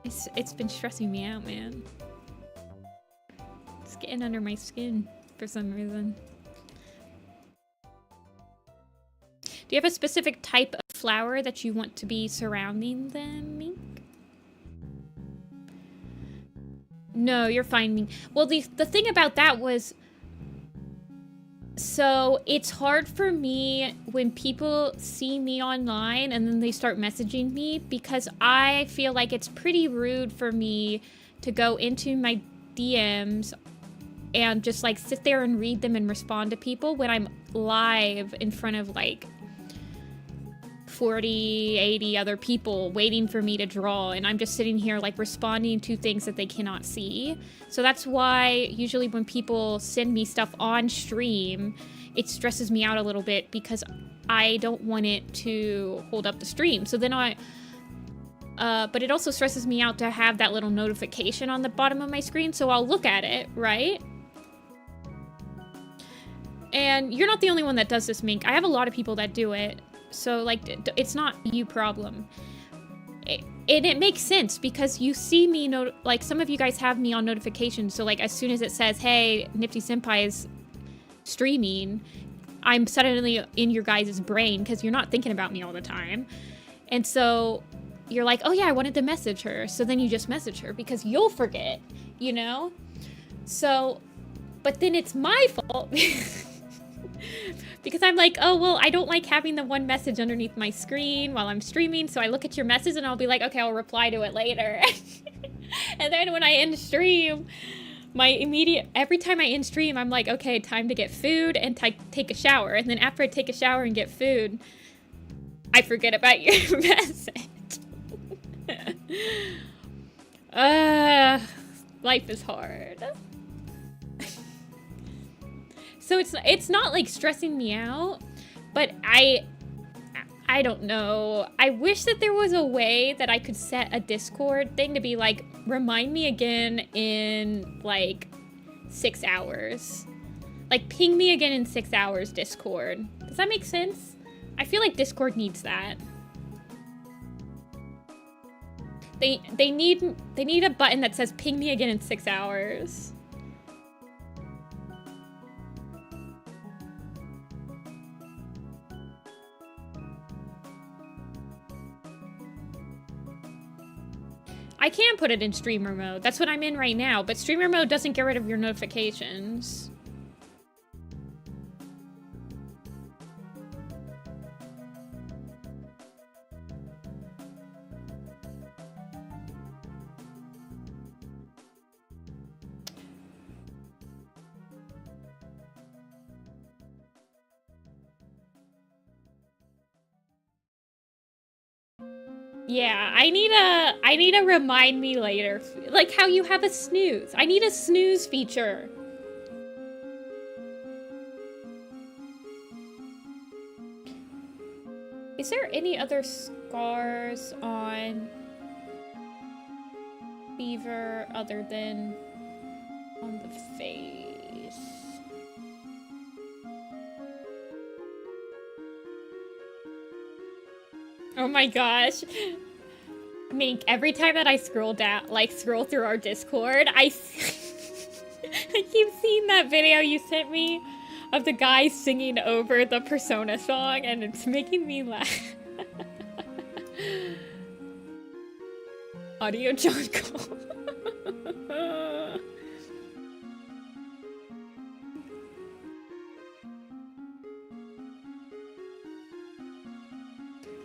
A: It's been stressing me out, man. It's getting under my skin for some reason. Do you have a specific type of flower that you want to be surrounding them, Mink? No, you're fine, Mink. Well, the thing about that was... So, it's hard for me when people see me online and then they start messaging me because I feel like it's pretty rude for me to go into my DMs and just like sit there and read them and respond to people when I'm live in front of like 40, 80 other people waiting for me to draw, and I'm just sitting here like responding to things that they cannot see. So that's why usually when people send me stuff on stream, it stresses me out a little bit because I don't want it to hold up the stream. So then but it also stresses me out to have that little notification on the bottom of my screen, so I'll look at it, right? And you're not the only one that does this, Mink. I have a lot of people that do it. So, like, it's not you problem. It makes sense because you see me, like, some of you guys have me on notifications. So, like, as soon as it says, hey, Nifty-Senpai is streaming, I'm suddenly in your guys' brain because you're not thinking about me all the time. And so you're like, oh, yeah, I wanted to message her. So then you just message her because you'll forget, you know? So, but then it's my fault. Because I'm like, oh, well, I don't like having the one message underneath my screen while I'm streaming, so I look at your message and I'll be like, okay, I'll reply to it later. And then when I end stream, every time I end stream, I'm like, okay, time to get food and take a shower. And then after I take a shower and get food, I forget about your message. Life is hard. So it's not like stressing me out, but I don't know. I wish that there was a way that I could set a Discord thing to be like, remind me again in like 6 hours. Like ping me again in 6 hours, Discord. Does that make sense? I feel like Discord needs that. They need a button that says ping me again in 6 hours. I can put it in streamer mode. That's what I'm in right now, but streamer mode doesn't get rid of your notifications. Yeah, I need a remind me later. Like how you have a snooze. I need a snooze feature. Is there any other scars on Fever other than on the face? Oh my gosh. Mink, every time that I scroll down, like scroll through our Discord, I keep seeing that video you sent me of the guy singing over the Persona song, and it's making me laugh. Audio jungle.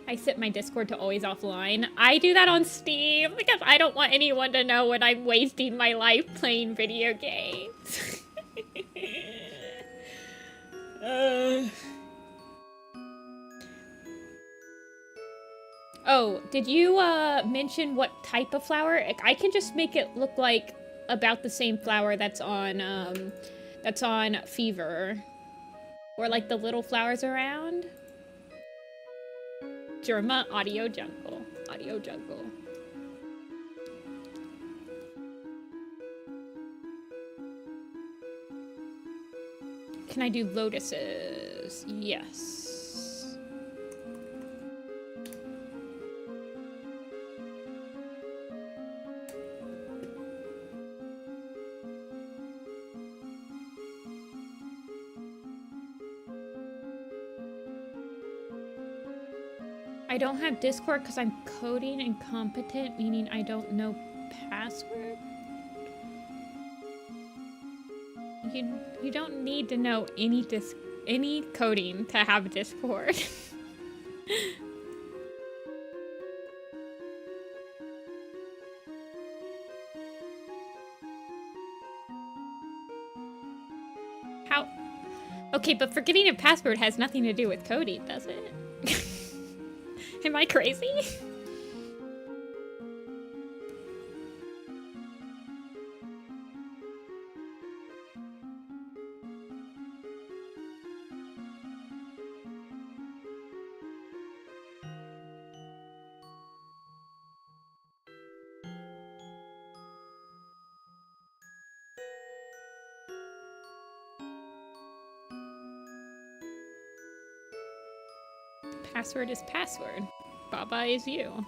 A: I set my Discord to always offline. I do that on Steam because I don't want anyone to know when I'm wasting my life playing video games. Oh, did you mention what type of flower? I can just make it look like about the same flower that's on Fever, or like the little flowers around. Germa Audio Jungle. Audio Jungle. Can I do lotuses? Yes. I don't have Discord because I'm coding incompetent, meaning I don't know password. You don't need to know any coding to have Discord. How? Okay, but forgetting a password has nothing to do with coding, does it? Am I crazy? Password is password. Baba is you.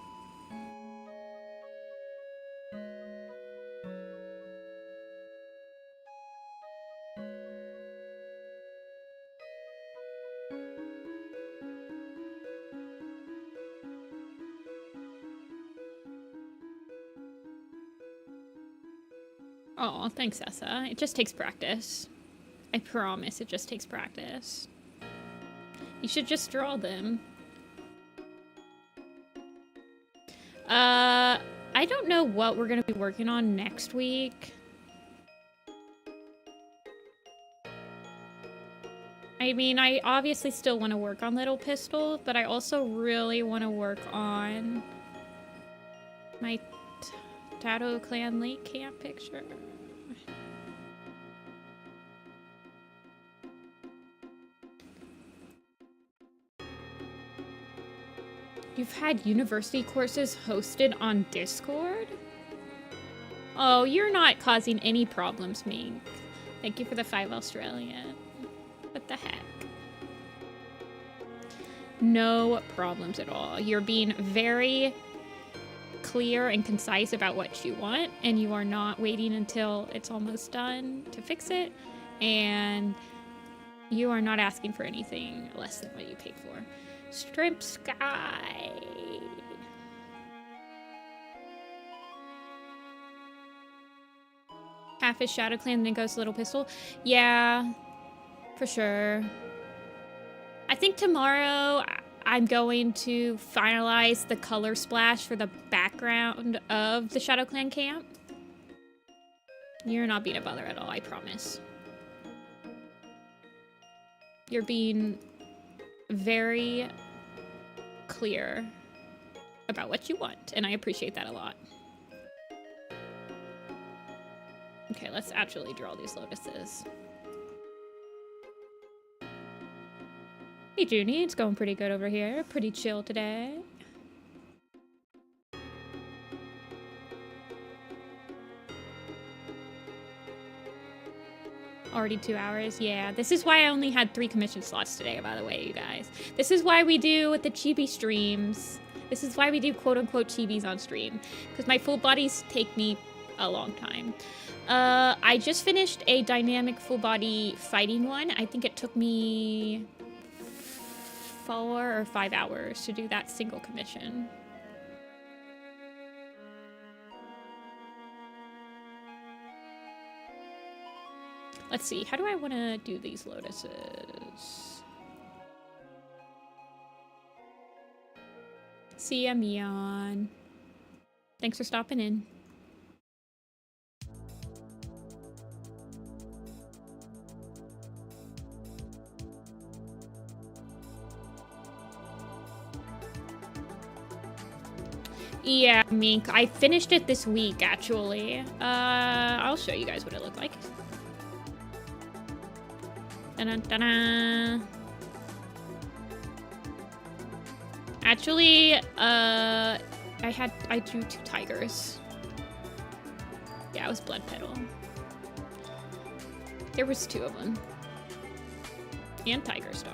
A: Oh, thanks, Essa. It just takes practice. I promise it just takes practice. You should just draw them. I don't know what we're gonna be working on next week. I mean, I obviously still want to work on Little Pistol, but I also really want to work on my Tato Clan Lake Camp picture. You've had university courses hosted on Discord? Oh, you're not causing any problems, Mink. Thank you for the 5 Australian. What the heck? No problems at all. You're being very clear and concise about what you want, and you are not waiting until it's almost done to fix it, and you are not asking for anything less than what you paid for. Strip Sky. Half is Shadow Clan, then goes Little Pistol. Yeah, for sure. I think tomorrow I'm going to finalize the color splash for the background of the Shadow Clan camp. You're not being a bother at all, I promise. You're being very clear about what you want, and I appreciate that a lot. Okay, let's actually draw these lotuses. Hey Junie, it's going pretty good over here. Pretty chill today. Already 2 hours? Yeah, this is why I only had 3 commission slots today, by the way, you guys. This is why we do with the chibi streams. This is why we do quote-unquote chibis on stream. Because my full bodies take me a long time. I just finished a dynamic full body fighting one. I think it took me 4 or 5 hours to do that single commission. Let's see, how do I want to do these lotuses? See ya, Mion. Thanks for stopping in. Yeah, Mink. I finished it this week, actually. I'll show you guys what it looked like. Da-da-da-da. Actually, I drew 2 tigers. Yeah, it was Blood Petal. There was 2 of them. And Tiger Star.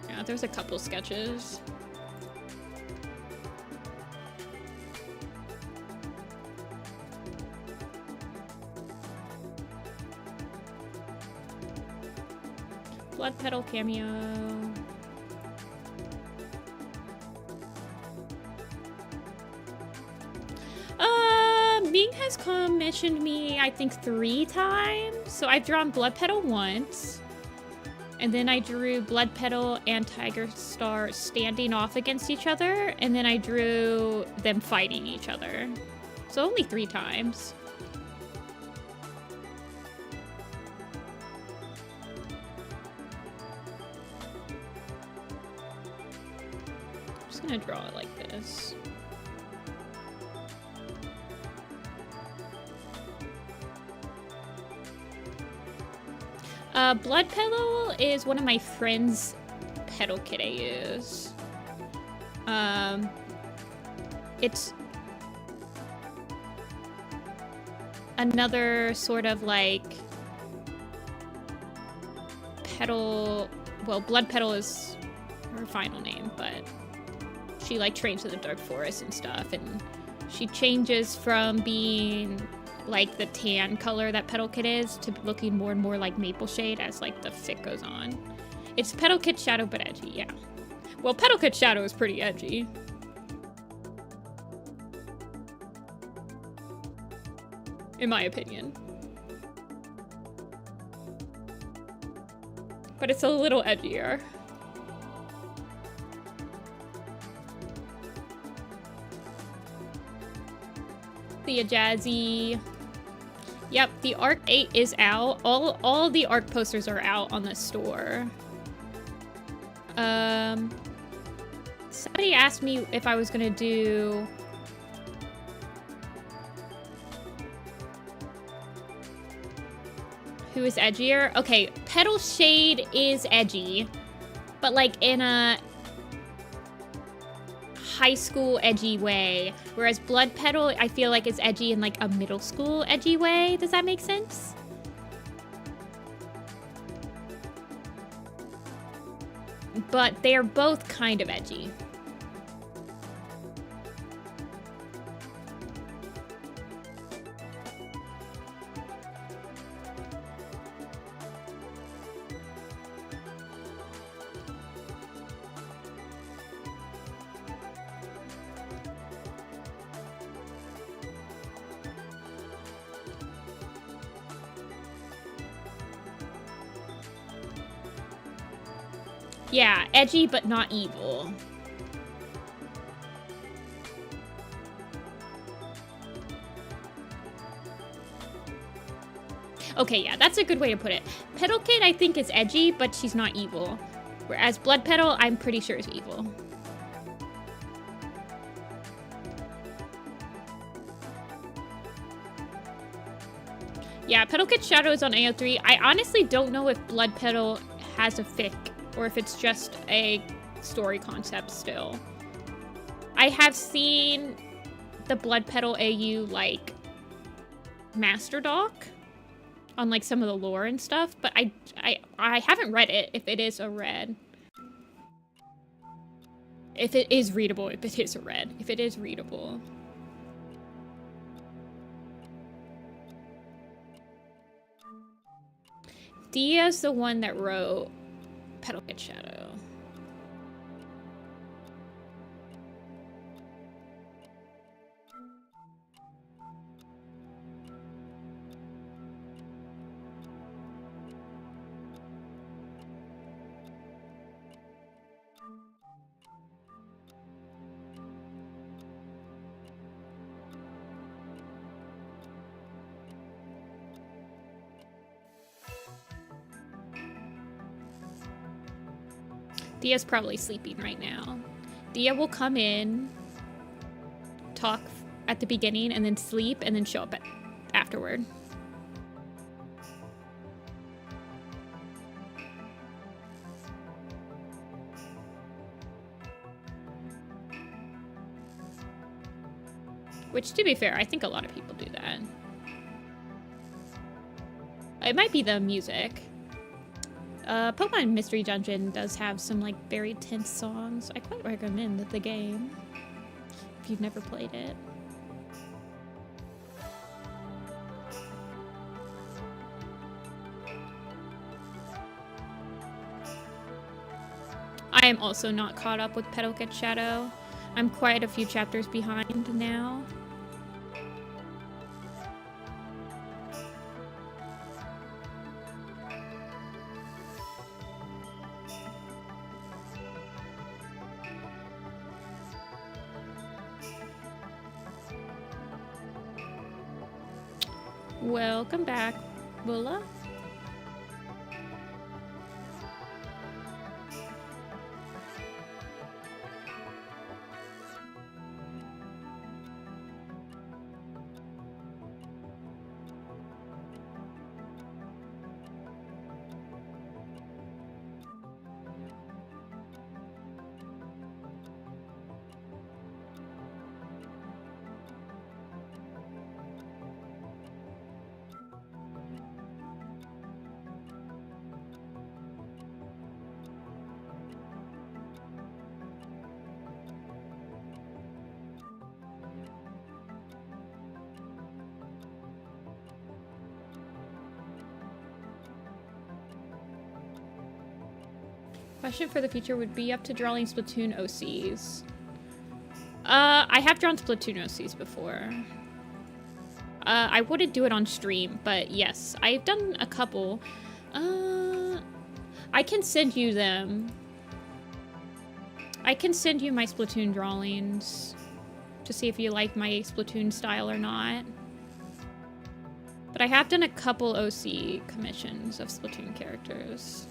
A: Yeah, there's a couple sketches. Blood Petal cameo. Ming has commissioned me, I think, 3 times. So I've drawn Blood Petal once. And then I drew Blood Petal and Tiger Star standing off against each other. And then I drew them fighting each other. So only 3 times. gonna draw it like this. Blood Petal is one of my friend's pedal kit I use. It's another sort of like pedal, well, Blood Petal is her final name, but she like trains in the Dark Forest and stuff, and she changes from being like the tan color that Petal Kit is to looking more and more like Maple Shade as like the fit goes on. It's Petal Kit Shadow but edgy, yeah. Well, Petal Kit Shadow is pretty edgy. In my opinion. But it's a little edgier. The Jazzy. Yep, the Arc 8 is out. All the Arc posters are out on the store. Somebody asked me if I was gonna do who is edgier. Okay, Petal Shade is edgy, but like in a high school edgy way, whereas Blood Petal I feel like is edgy in like a middle school edgy way. Does that make sense? But they are both kind of edgy. Yeah, edgy but not evil. Okay, yeah, that's a good way to put it. Petal Kit, I think, is edgy, but she's not evil. Whereas Blood Petal, I'm pretty sure is evil. Yeah, Petal Kit Shadow is on AO3. I honestly don't know if Blood Petal has a fic, or if it's just a story concept still. I have seen the Blood Petal AU, like, Master Doc on, like, some of the lore and stuff, but I haven't read it, if it is a read. If it is readable, if it is a read. If it is readable. Dia's the one that wrote Petal Kit Shadow. Dia's probably sleeping right now. Dia will come in, talk at the beginning, and then sleep, and then show up afterward. Which, to be fair, I think a lot of people do that. It might be the music. Pokemon Mystery Dungeon does have some, like, very tense songs. I quite recommend the game, if you've never played it. I am also not caught up with Petal Kit Shadow. I'm quite a few chapters behind now. Welcome back, Willa. Question for the future would be up to drawing Splatoon OCs. I have drawn Splatoon OCs before. I wouldn't do it on stream, but yes, I've done a couple. I can send you them. I can send you my Splatoon drawings to see if you like my Splatoon style or not. But I have done a couple OC commissions of Splatoon characters.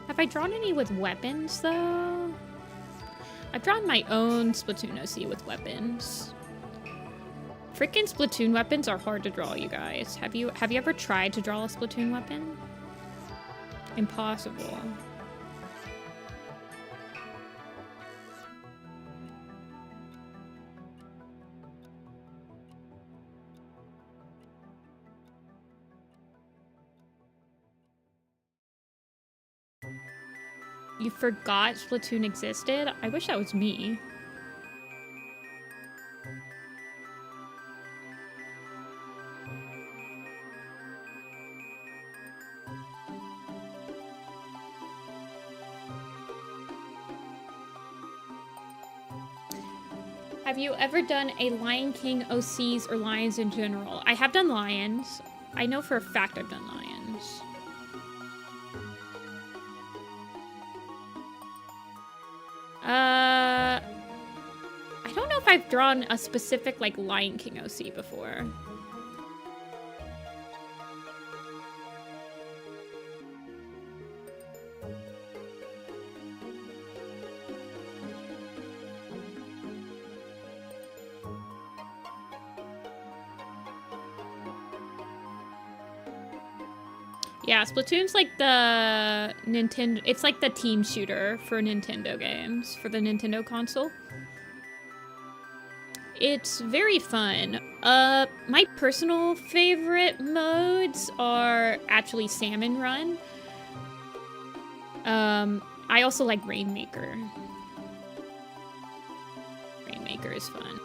A: Have I drawn any with weapons, though? I've drawn my own Splatoon OC with weapons. Freaking Splatoon weapons are hard to draw, you guys. Have you ever tried to draw a Splatoon weapon? Impossible. You forgot Splatoon existed? I wish that was me. Have you ever done a Lion King OCs or lions in general? I have done lions. I know for a fact I've done lions. I don't know if I've drawn a specific, like, Lion King OC before. Yeah, Splatoon's like the Nintendo... It's like the team shooter for Nintendo games, for the Nintendo console. It's very fun. My personal favorite modes are actually Salmon Run. I also like Rainmaker. Rainmaker is fun.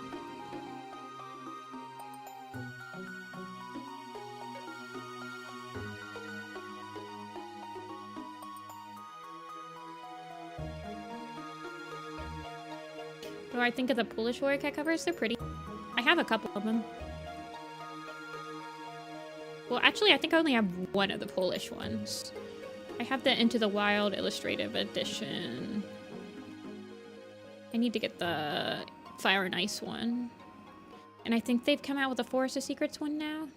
A: What do I think of the Polish Warrior Cat covers? They're pretty. I have a couple of them. Well, actually, I think I only have one of the Polish ones. I have the Into the Wild Illustrative Edition. I need to get the Fire and Ice one. And I think they've come out with the Forest of Secrets one now.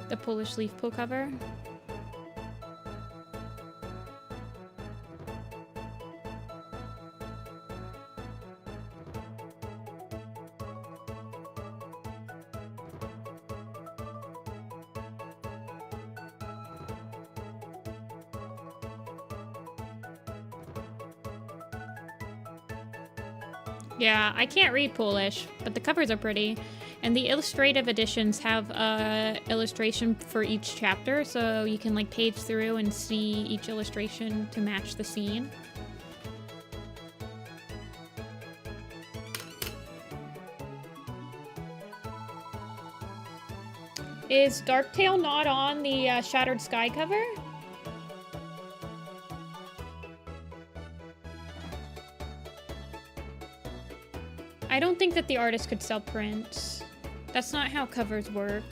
A: The Polish leaf pool cover. Yeah, I can't read Polish, but the covers are pretty. And the illustrative editions have illustration for each chapter, so you can like page through and see each illustration to match the scene. Is Darktail not on the Shattered Sky cover? I don't think that the artist could sell prints. That's not how covers work.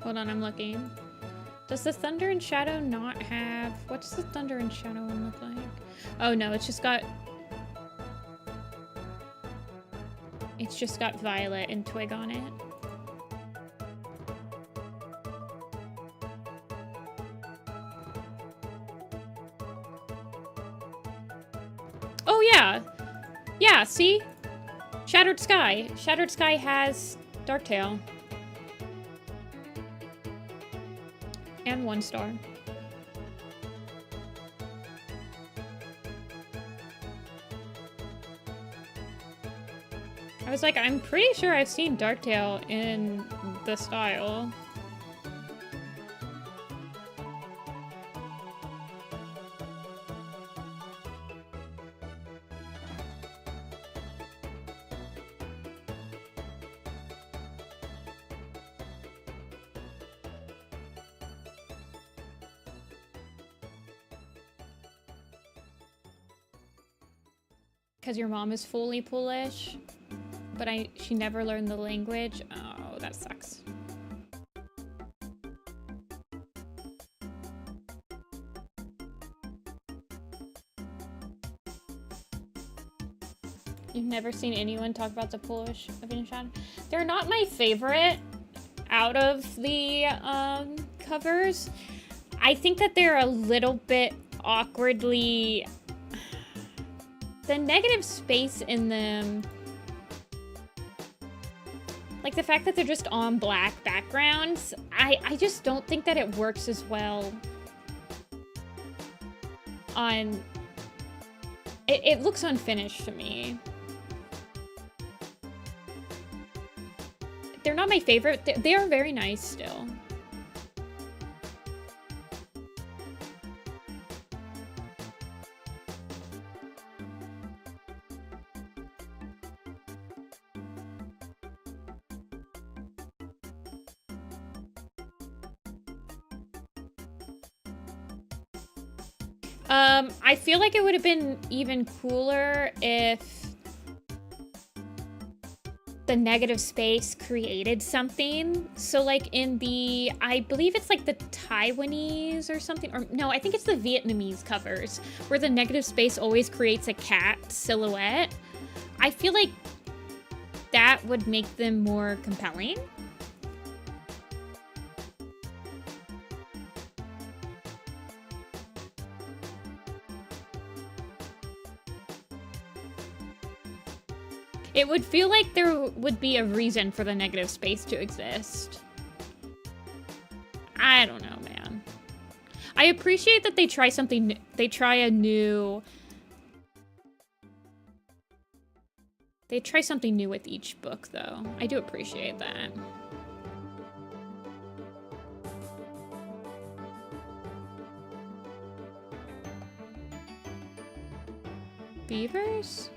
A: Hold on, I'm looking. Does the Thunder and Shadow not have... What's the Thunder and Shadow one look like? Oh no, it's just got... It's just got violet and twig on it. Oh yeah! Yeah, see? Shattered Sky. Shattered Sky has Darktail. And 1 star. I was like, I'm pretty sure I've seen Darktail in the style. Because your mom is fully Polish, but she never learned the language. Oh, that sucks. You've never seen anyone talk about the Polish Vinishad? They're not my favorite out of the covers. I think that they're a little bit awkwardly... The negative space in them, like the fact that they're just on black backgrounds, I just don't think that it works as well on... It looks unfinished to me. They're not my favorite. They are very nice still. I feel like it would have been even cooler if the negative space created something. So like in the, I believe it's like the Taiwanese or something, or no, I think it's the Vietnamese covers where the negative space always creates a cat silhouette. I feel like that would make them more compelling. It would feel like there would be a reason for the negative space to exist. I don't know, man. I appreciate that they try something, they try something new with each book, though. I do appreciate that. Beavers?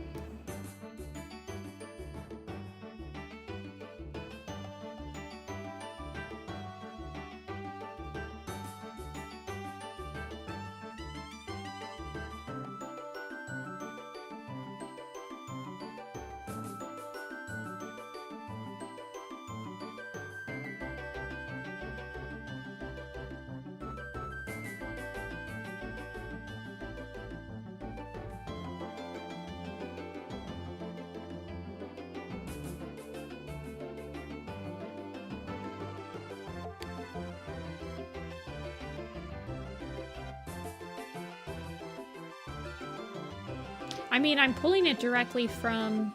A: I mean, I'm pulling it directly from...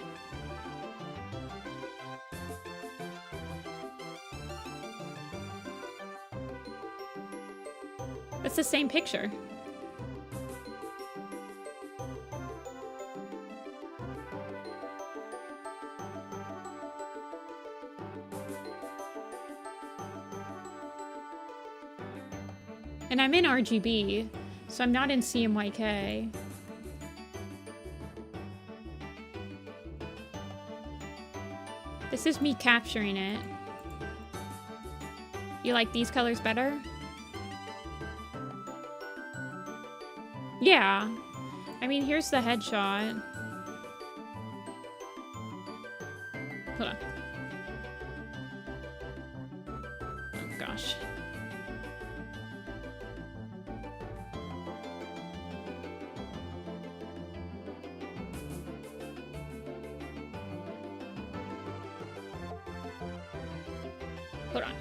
A: It's the same picture. And I'm in RGB, so I'm not in CMYK. This is me capturing it. You like these colors better? Yeah. I mean, here's the headshot. Hold on. Oh, gosh. Hold on.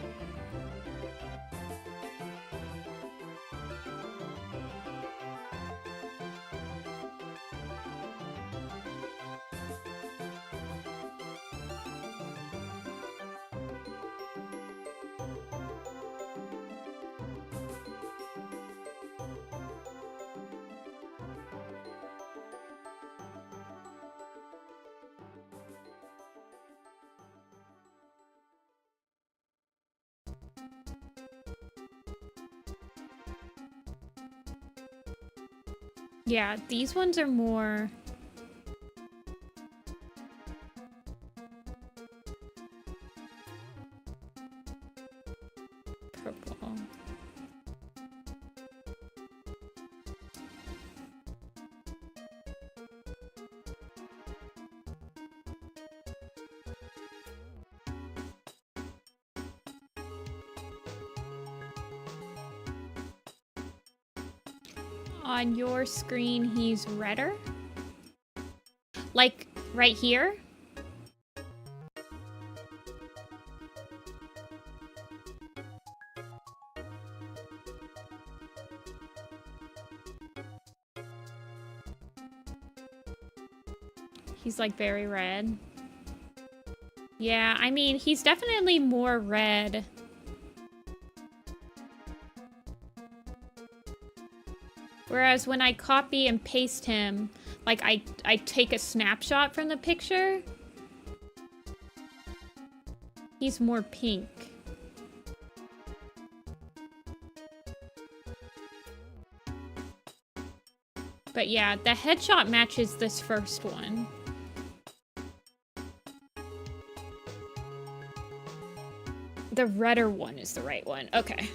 A: Yeah, these ones are more... purple. On your screen, he's redder. Like, right here? He's like very red. Yeah, I mean, he's definitely more red. Whereas when I copy and paste him, like I take a snapshot from the picture, he's more pink. But yeah, the headshot matches this first one. The redder one is the right one. Okay.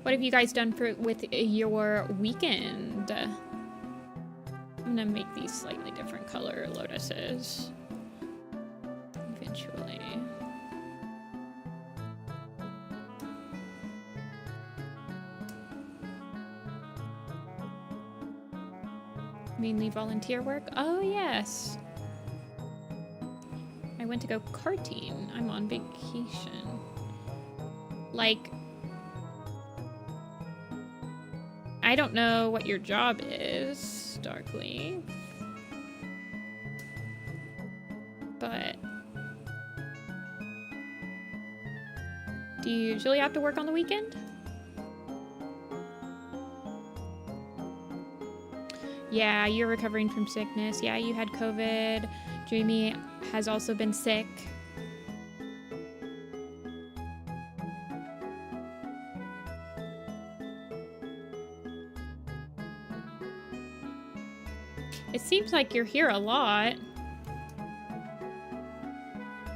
A: What have you guys done with your weekend? I'm gonna make these slightly different color lotuses. Eventually. Mainly volunteer work? Oh, yes. I went to go karting. I'm on vacation. Like... I don't know what your job is, Darkly. But... do you usually have to work on the weekend? Yeah, you're recovering from sickness. Yeah, you had COVID. Jamie has also been sick. It seems like you're here a lot.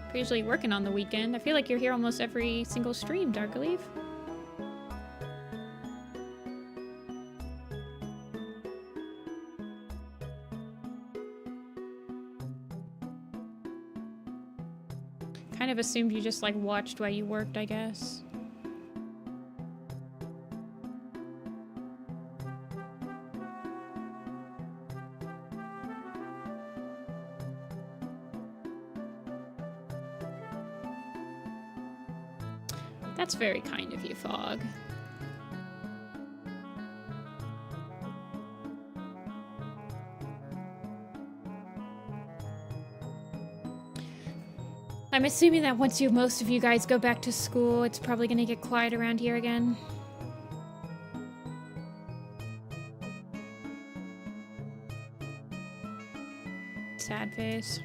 A: You're usually working on the weekend. I feel like you're here almost every single stream, Darkleaf. Kind of assumed you just like watched while you worked, I guess. That's very kind of you, Fog. I'm assuming that once most of you guys go back to school, it's probably gonna get quiet around here again. Sad face.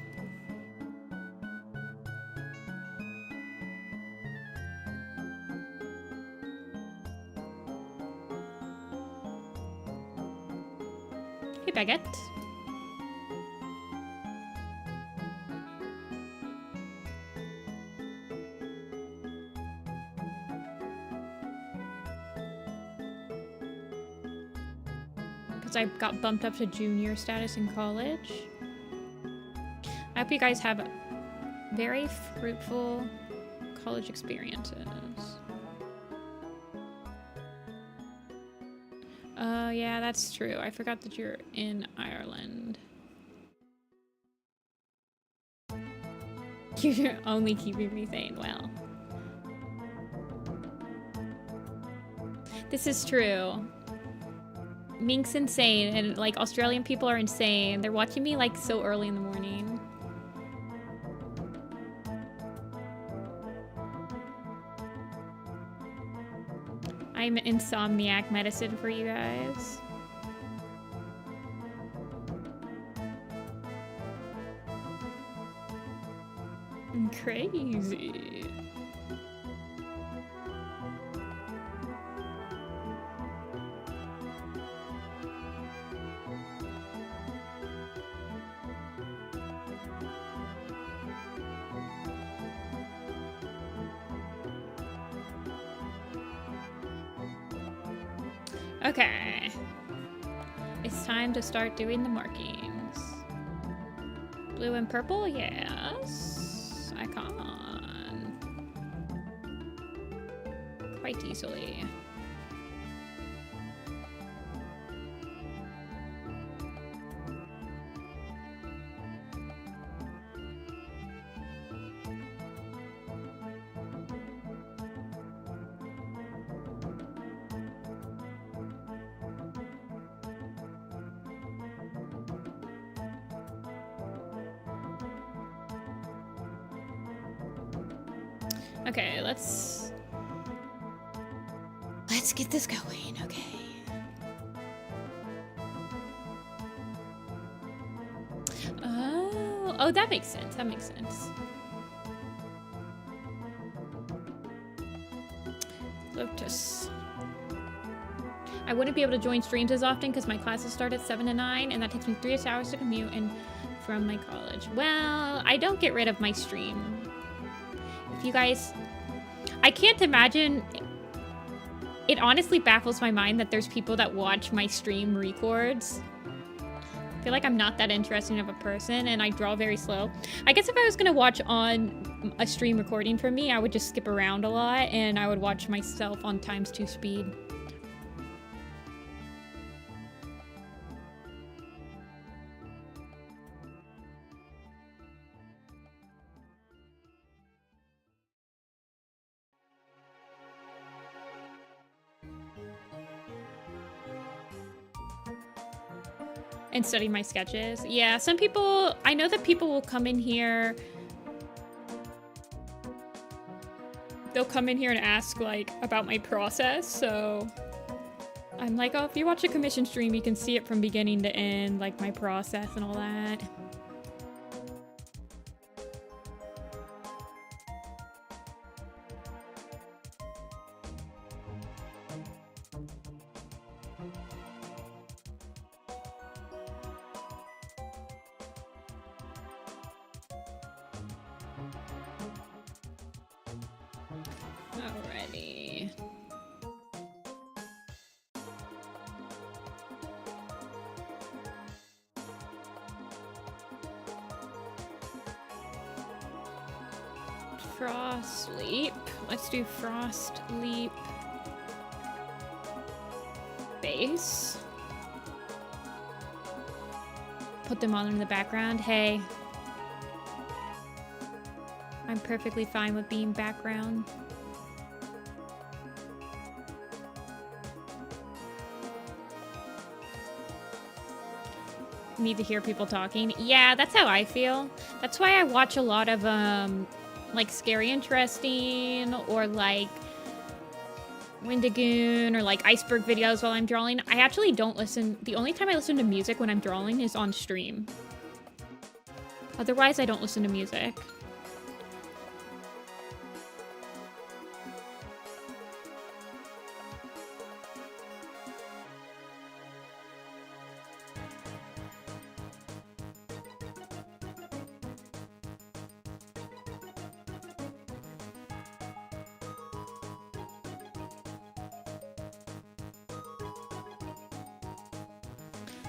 A: Hey, Baguette. I got bumped up to junior status in college. hope you guys have very fruitful college experiences. Oh, yeah, that's true. I forgot that you're in Ireland. You're only keeping me sane. Well, this is true. Mink's insane, and like Australian people are insane. They're watching me like so early in the morning. I'm insomniac medicine for you guys. Crazy. Okay. It's time to start doing the markings. Blue and purple? Yes. Icon. Quite easily. Okay, let's get this going, okay. Oh, that makes sense. That makes sense. Lotus. I wouldn't be able to join streams as often because my classes start at 7 to 9, and that takes me 3 hours to commute and from my college. Well, I don't get rid of my stream. If you guys... I can't imagine... It honestly baffles my mind that there's people that watch my stream records. I feel like I'm not that interesting of a person, and I draw very slow. I guess if I was going to watch on a stream recording for me, I would just skip around a lot, and I would watch myself on ×2 speed. And study my sketches. Yeah, some people... I know that people will come in here... They'll come in here and ask, like, about my process, so... I'm like, oh, if you watch a commission stream, you can see it from beginning to end, like, my process and all that. Alrighty. Frost Leap. Let's do Frost Leap base. Put them all in the background. Hey. I'm perfectly fine with being background. Need to hear people talking. Yeah, that's how I feel. That's why I watch a lot of like Scary Interesting or like Windigoon or like iceberg videos while I'm drawing. I actually don't listen. The only time I listen to music when I'm drawing is on stream. Otherwise, I don't listen to music.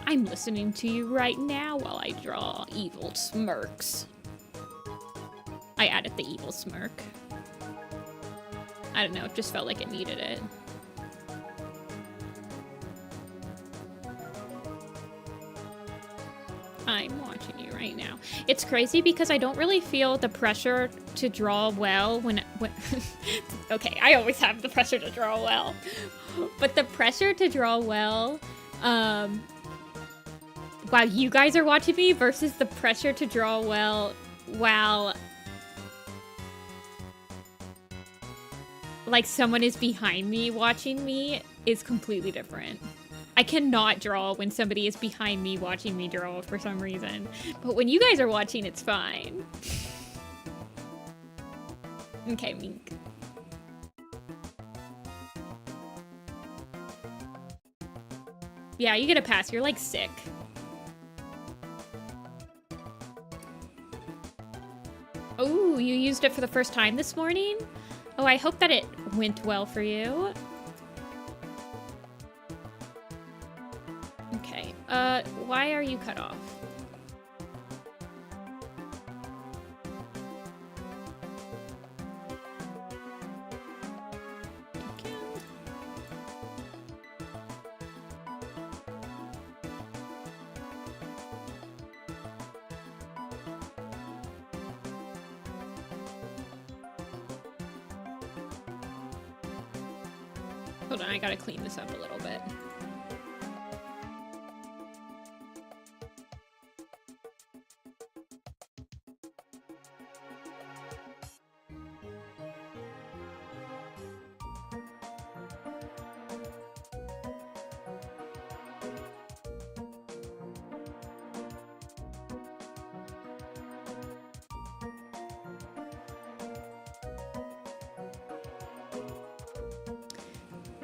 A: I'm listening to you right now while I draw evil smirks. I added the evil smirk. I don't know, it just felt like it needed it. I'm watching you right now. It's crazy because I don't really feel the pressure to draw well when okay, I always have the pressure to draw well. But the pressure to draw well while you guys are watching me versus the pressure to draw well while like someone is behind me watching me is completely different. I cannot draw when somebody is behind me watching me draw for some reason. But when you guys are watching, it's fine. Okay, Mink. Yeah, you get a pass. You're like sick. Oh, you used it for the first time this morning? Oh, I hope that it went well for you. Okay, why are you cut off? Okay. Hold on, I gotta clean this up a little bit.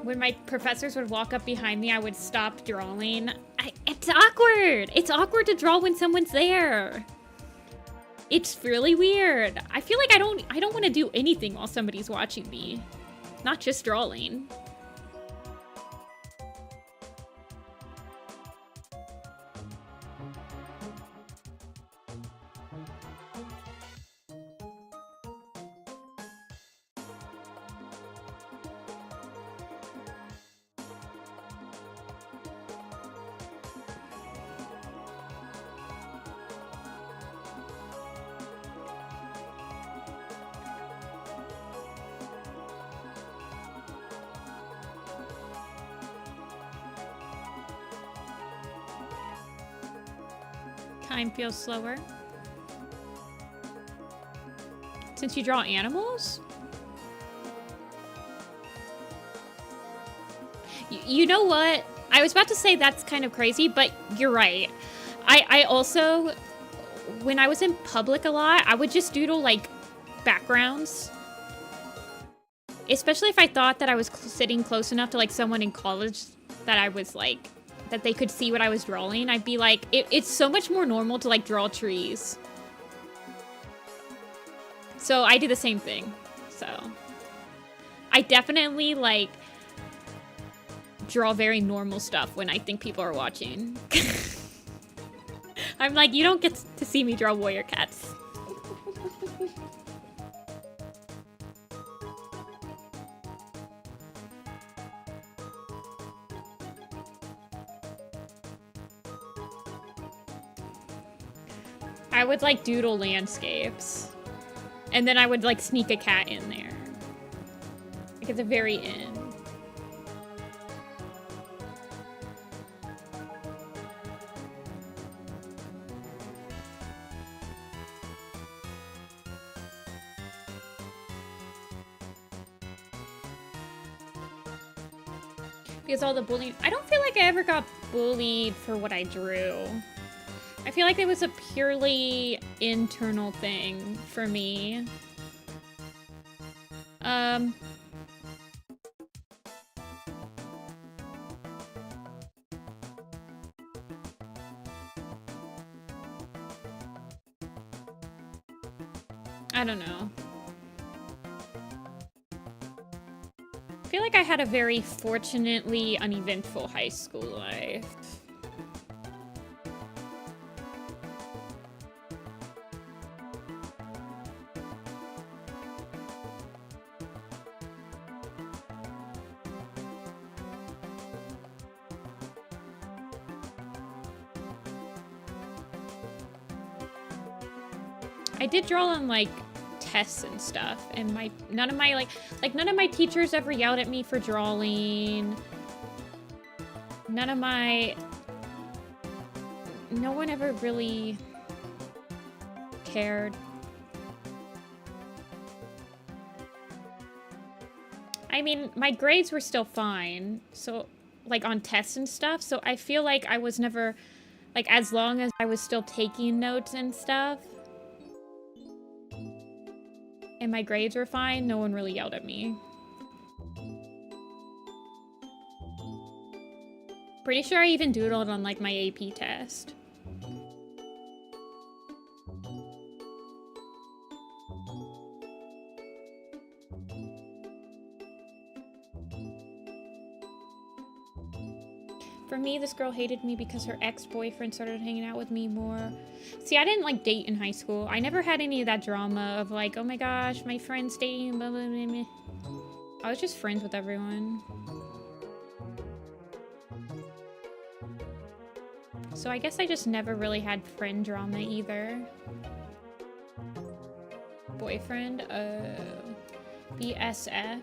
A: When my professors would walk up behind me, I would stop drawing. It's awkward. It's awkward to draw when someone's there. It's really weird. I feel like I don't want to do anything while somebody's watching me. Not just drawing. Time feels slower. Since you draw animals? You know what? I was about to say that's kind of crazy, but you're right. I also, when I was in public a lot, I would just doodle like backgrounds. Especially if I thought that I was sitting close enough to like someone in college that I was like, that they could see what I was drawing, I'd be like, it's so much more normal to like draw trees. So I do the same thing. So I definitely like draw very normal stuff when I think people are watching. I'm like, you don't get to see me draw warrior cats. I would like doodle landscapes. And then I would like sneak a cat in there. Like at the very end. Because all the bullying, I don't feel like I ever got bullied for what I drew. I feel like it was a purely internal thing for me. I don't know. I feel like I had a very fortunately uneventful high school life. I did draw on like tests and stuff, and none of my teachers ever yelled at me for drawing. No one ever really cared. I mean, my grades were still fine, so, like, on tests and stuff, so I feel like I was never, like, as long as I was still taking notes and stuff, and my grades were fine, no one really yelled at me. Pretty sure I even doodled on, like, my AP test. For me, this girl hated me because her ex-boyfriend started hanging out with me more. See, I didn't, like, date in high school. I never had any of that drama of, like, oh my gosh, my friend's dating, blah, blah, blah, blah. I was just friends with everyone. So I guess I just never really had friend drama either. Boyfriend? BSF?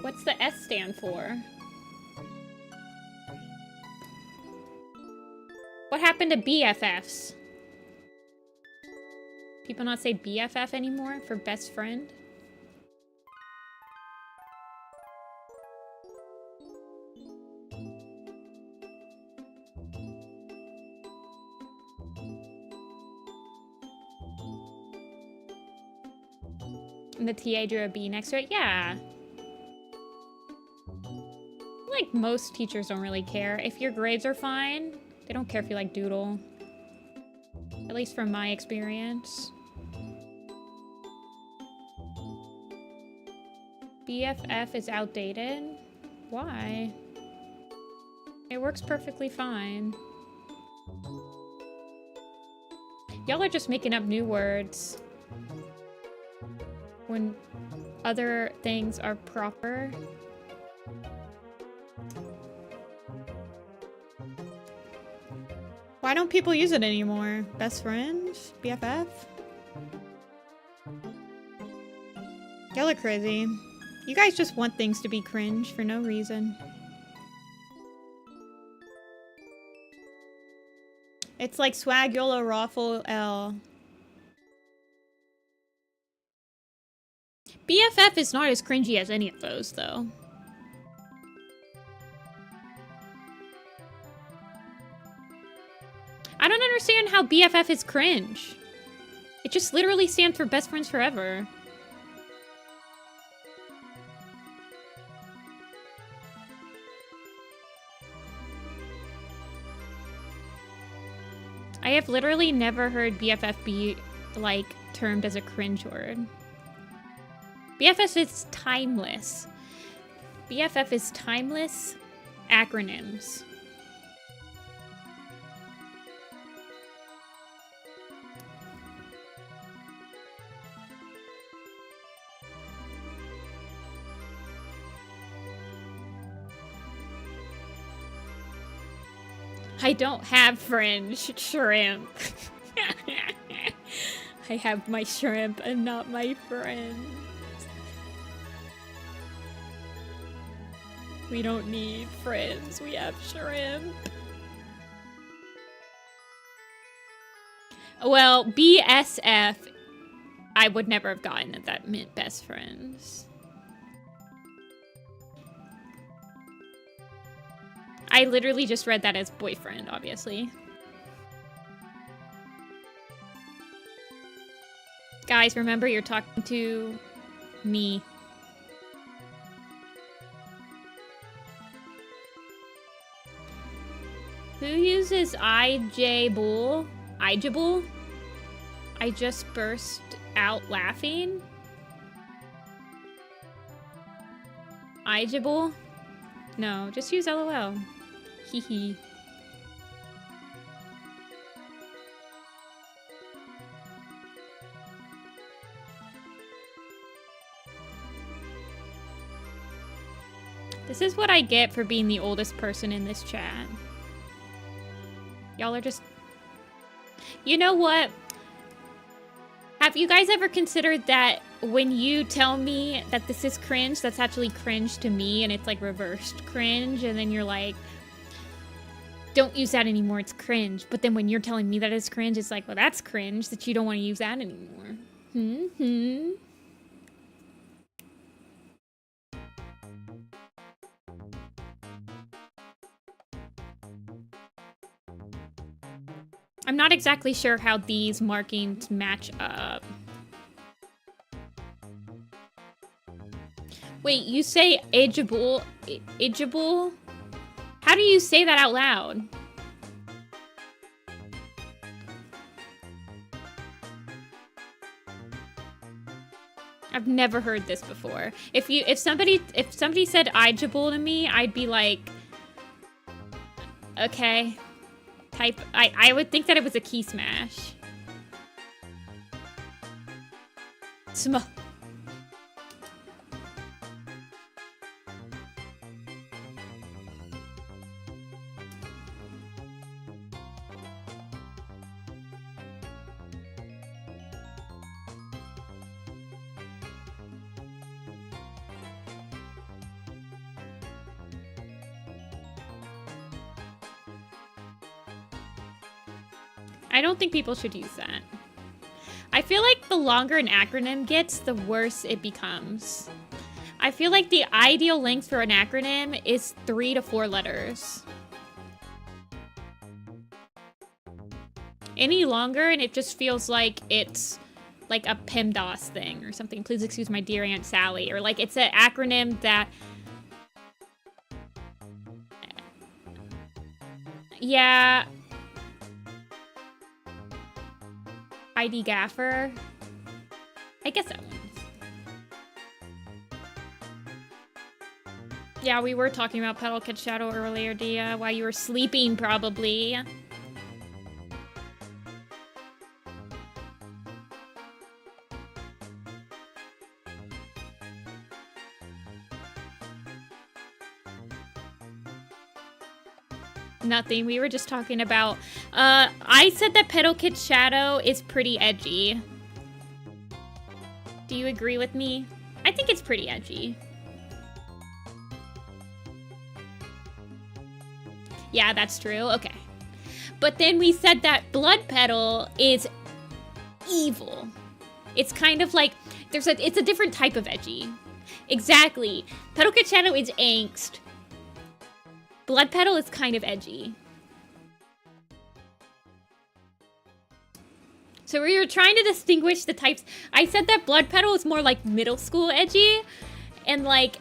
A: What's the S stand for? What happened to BFFs? People not say BFF anymore for best friend? And the TA drew a B next to it? Yeah. Like, most teachers don't really care. If your grades are fine, they don't care if you, like, doodle. At least from my experience. BFF is outdated? Why? It works perfectly fine. Y'all are just making up new words when other things are proper. Why don't people use it anymore? Best friends? BFF? Y'all are crazy. You guys just want things to be cringe for no reason. It's like swag, YOLO, raffle, L. BFF is not as cringy as any of those, though. I don't understand how BFF is cringe. It just literally stands for best friends forever. I have literally never heard BFF be, like, termed as a cringe word. BFF is timeless. BFF is timeless acronyms. I don't have friends, shrimp. I have my shrimp and not my friends. We don't need friends, we have shrimp. Well, BSF, I would never have gotten that that meant best friends. I literally just read that as boyfriend, obviously. Guys, remember you're talking to me. Who uses IJBull? IJBull? I just burst out laughing. IJBull? No, just use LOL. Hee hee. This is what I get for being the oldest person in this chat. Y'all are just... You know what? Have you guys ever considered that when you tell me that this is cringe, that's actually cringe to me, and it's like reversed cringe, and then you're like, don't use that anymore, it's cringe. But then when you're telling me that it's cringe, it's like, well, that's cringe that you don't want to use that anymore. I'm not exactly sure how these markings match up. Wait, you say ageable? Ageable? How do you say that out loud? I've never heard this before. If somebody said ageable to me, I'd be like, okay. I would think that it was a key smash. I don't think people should use that. I feel like the longer an acronym gets, the worse it becomes. I feel like the ideal length for an acronym is 3 to 4 letters. Any longer and it just feels like it's like a PEMDAS thing or something. Please excuse my dear Aunt Sally. Or like it's an acronym that... Yeah... ID Gaffer. I guess that one. Yeah, we were talking about Petal Kid Shadow earlier, Dia, while you were sleeping, probably. Nothing. We were just talking about... I said that Petal Kid Shadow is pretty edgy. Do you agree with me? I think it's pretty edgy. Yeah, that's true. Okay. But then we said that Blood Petal is evil. It's kind of like... it's a different type of edgy. Exactly. Petal Kid Shadow is angst. Blood Petal is kind of edgy. So we were trying to distinguish the types. I said that Blood Petal is more like middle school edgy, and like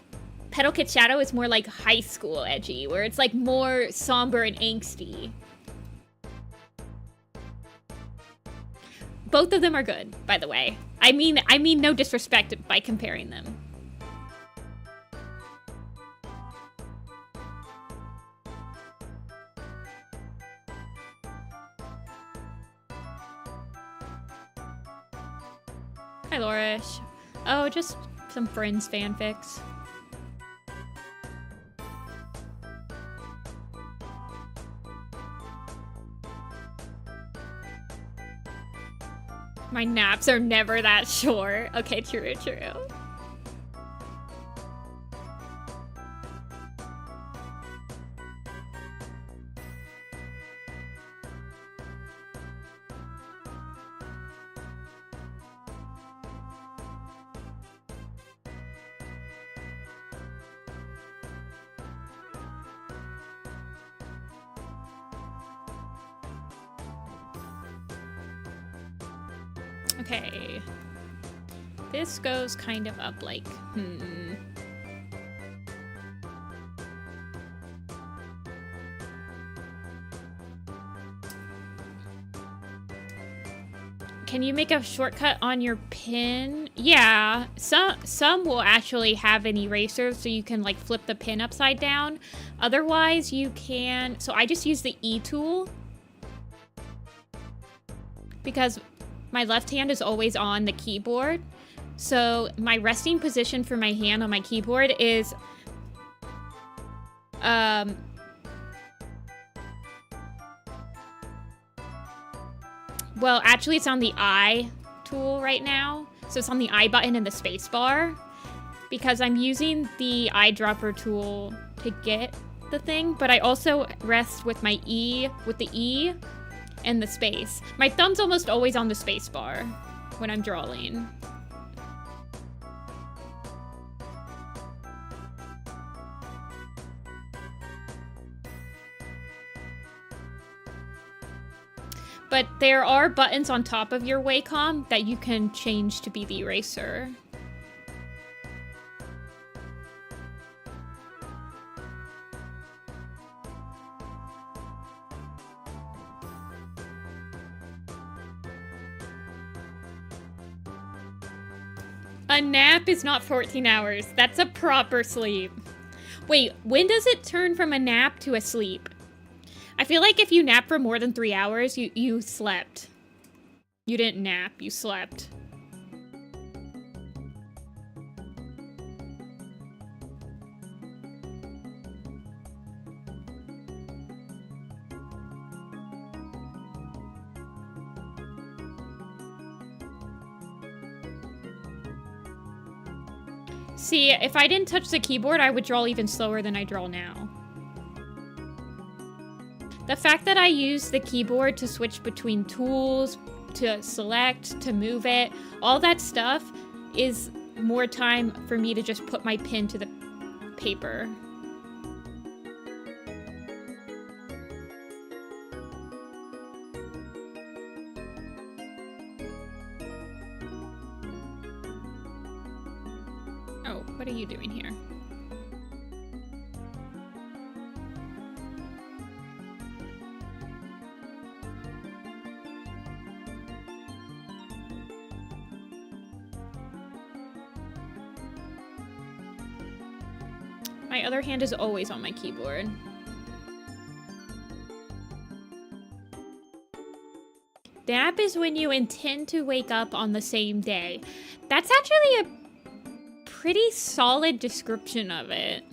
A: Petal Kid Shadow is more like high school edgy, where it's like more somber and angsty. Both of them are good, by the way. I mean no disrespect by comparing them. Hi, Lorish. Oh, just some Friends fanfics. My naps are never that short. Okay, true. Okay. This goes kind of up like, Can you make a shortcut on your pin? Yeah, some will actually have an eraser so you can like flip the pin upside down. Otherwise you can, so I just use the E tool because my left hand is always on the keyboard. So my resting position for my hand on my keyboard is Well, actually, it's on the I tool right now. So it's on the I button and the space bar. Because I'm using the eyedropper tool to get the thing. But I also rest with my E, with the E and the space. My thumb's almost always on the space bar when I'm drawing. But there are buttons on top of your Wacom that you can change to be the eraser. A nap is not 14 hours. That's a proper sleep. Wait, when does it turn from a nap to a sleep? I feel like if you nap for more than 3 hours, you slept. You didn't nap, you slept. See, if I didn't touch the keyboard, I would draw even slower than I draw now. The fact that I use the keyboard to switch between tools, to select, to move it, all that stuff is more time for me to just put my pen to the paper. Oh, what are you doing here? My other hand is always on my keyboard. Nap is when you intend to wake up on the same day. That's actually a pretty solid description of it.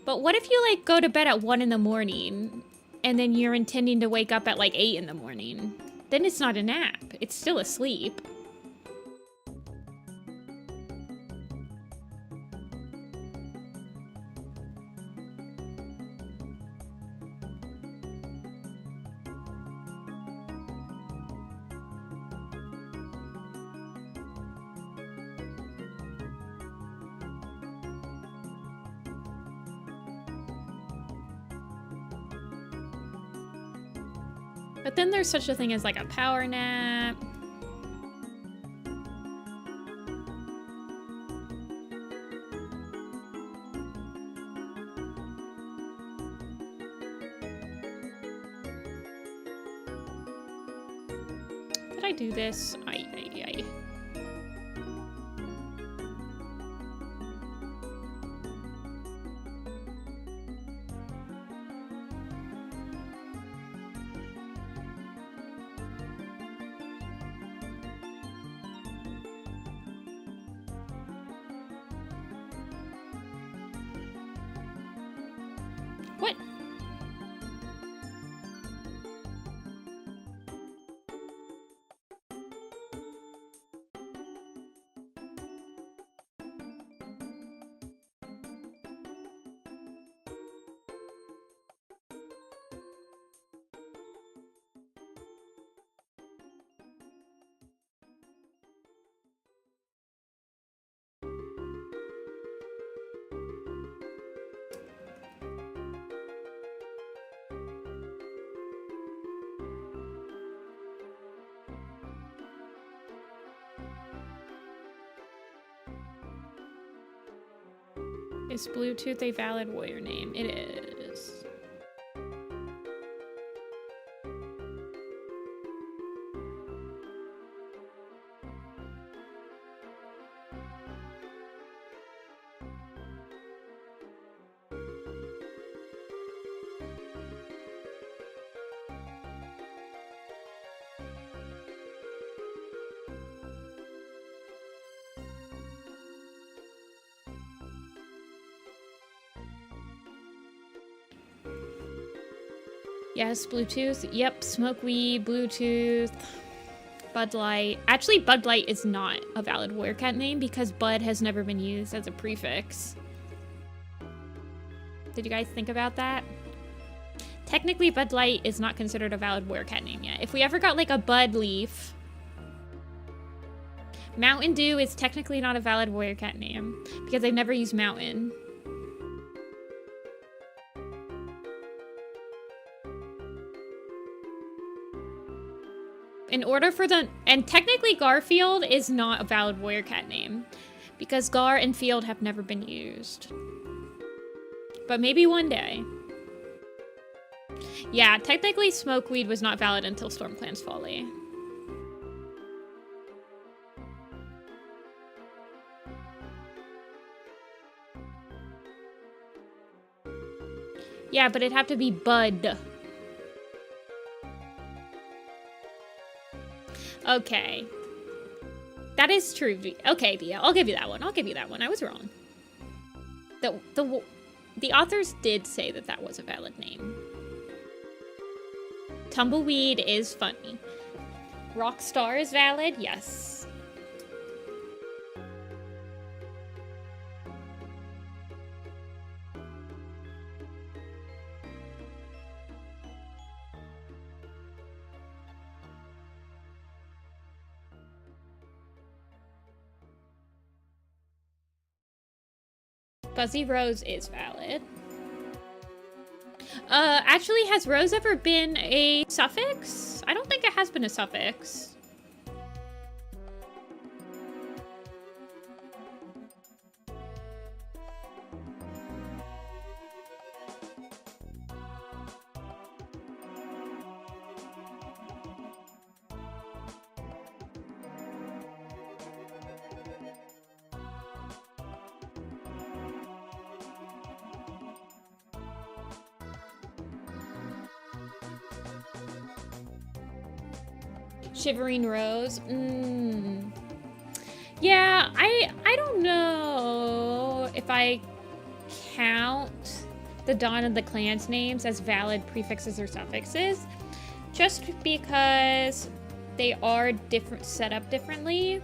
A: But what if you like go to bed at 1 in the morning and then you're intending to wake up at like 8 in the morning? Then it's not a nap. It's still a sleep. But then there's such a thing as like a power nap. Did I do this? Ay. What? Is Bluetooth a valid warrior name? It is. Yes, Bluetooth. Yep, smoke weed, Bluetooth, Bud Light. Actually, Bud Light is not a valid warrior cat name because Bud has never been used as a prefix. Did you guys think about that? Technically, Bud Light is not considered a valid warrior cat name yet. If we ever got like a Bud Leaf, Mountain Dew is technically not a valid warrior cat name because they've never used Mountain. In order for the... And technically Garfield is not a valid warrior cat name because Gar and Field have never been used. But maybe one day. Yeah, technically Smokeweed was not valid until Stormclan's Folly. Yeah, but it'd have to be Bud. Okay. That is true. Okay, Bia, I'll give you that one. I'll give you that one. I was wrong. The authors did say that that was a valid name. Tumbleweed is funny. Rockstar is valid? Yes. Fuzzy Rose is valid. Actually, has Rose ever been a suffix? I don't think it has been a suffix. Shivering Rose. Yeah, I don't know if I count the Dawn of the Clans names as valid prefixes or suffixes, just because they are different, set up differently.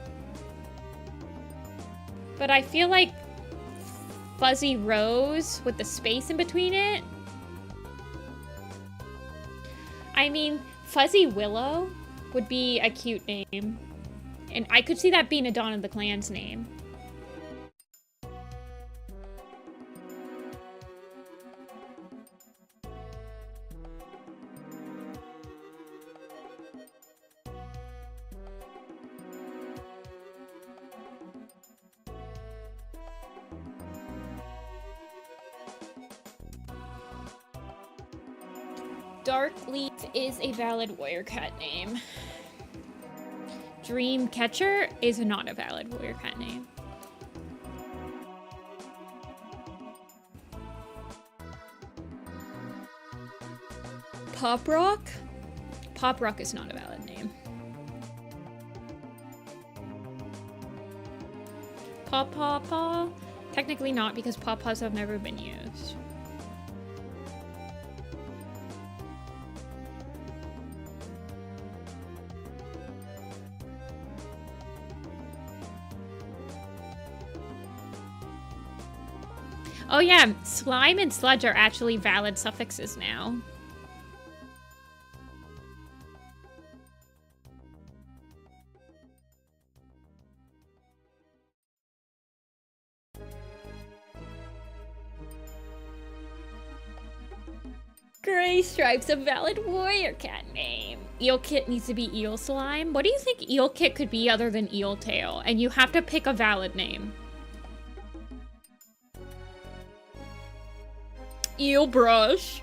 A: But I feel like Fuzzy Rose with the space in between it. I mean, Fuzzy Willow would be a cute name. And I could see that being a Dawn of the Clans name. Darkleaf is a valid warrior cat name. Dreamcatcher is not a valid warrior cat name. Pop Rock? Pop Rock is not a valid name. Paw Paw Paw? Technically not, because Paw Paws have never been used. Oh yeah, slime and sludge are actually valid suffixes now. Gray Stripe's a valid warrior cat name. Eel Kit needs to be Eel Slime. What do you think Eel Kit could be other than Eel Tail? And you have to pick a valid name. Eel Brush.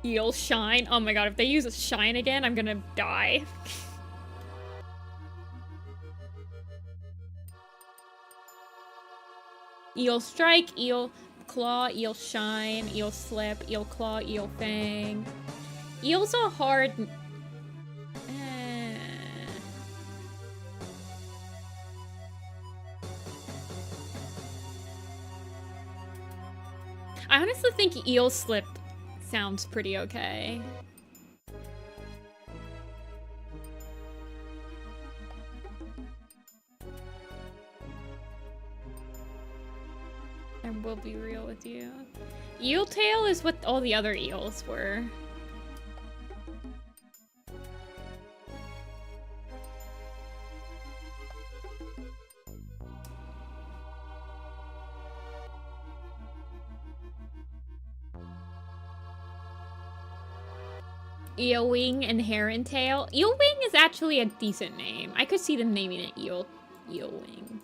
A: Eel Shine. Oh my god, if they use a Shine again, I'm gonna die. Eel Strike, Eel Claw, Eel Shine, Eel Slip, Eel Claw, Eel Fang. Eel's a hard... think eel slip sounds pretty okay. I will be real with you. Eel tail is what all the other eels were. Eel wing and heron tail. Eel wing is actually a decent name. I could see them naming it eel wing.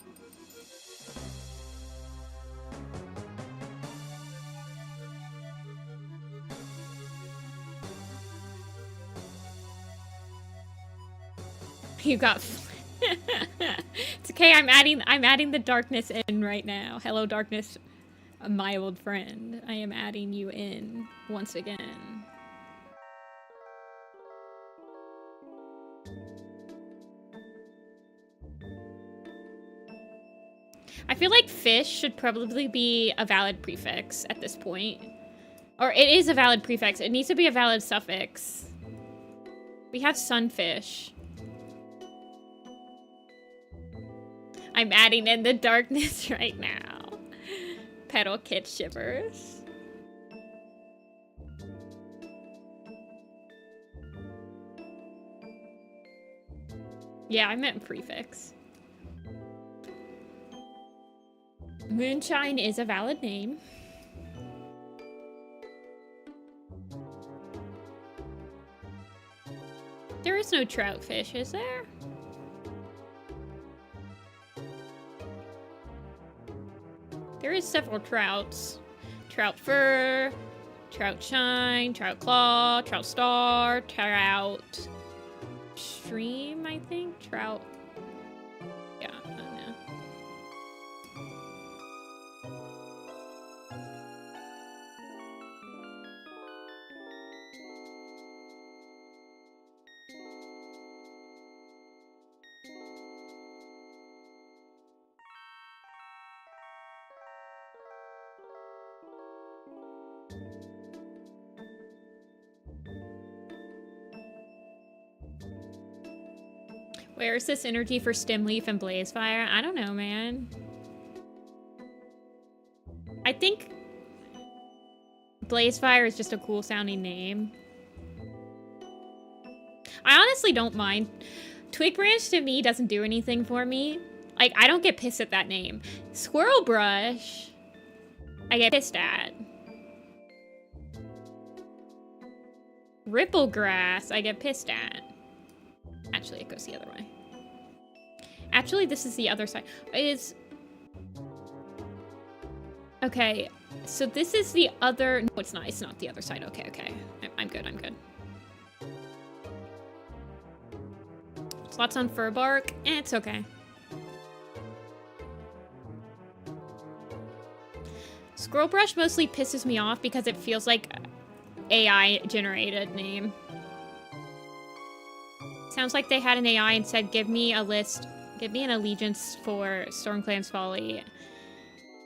A: You got. It's okay. I'm adding the darkness in right now. Hello, darkness, my old friend. I am adding you in once again. I feel like fish should probably be a valid prefix at this point. Or it is a valid prefix. It needs to be a valid suffix. We have sunfish. I'm adding in the darkness right now. Pedal kit shivers. Yeah, I meant prefix. Moonshine is a valid name. There is no troutfish, is there? There is several trouts. Trout fur, trout shine, trout claw, trout star, trout stream, I think? Trout. Yeah, I don't know. Where is this energy for Stemleaf and Blazefire? I don't know, man. I think Blazefire is just a cool sounding name. I honestly don't mind. Twig Branch to me doesn't do anything for me. Like, I don't get pissed at that name. Squirrel Brush, I get pissed at. Ripplegrass, I get pissed at. Actually, it goes the other way. Actually, this is the other side. It is... Okay, so this is the other... No, it's not. It's not the other side. Okay, okay. I'm good, I'm good. Slots on fur bark? It's okay. Squirrel Brush mostly pisses me off because it feels like AI-generated name. Sounds like they had an AI and said, give me a list, give me an allegiance for Stormclan's Folly.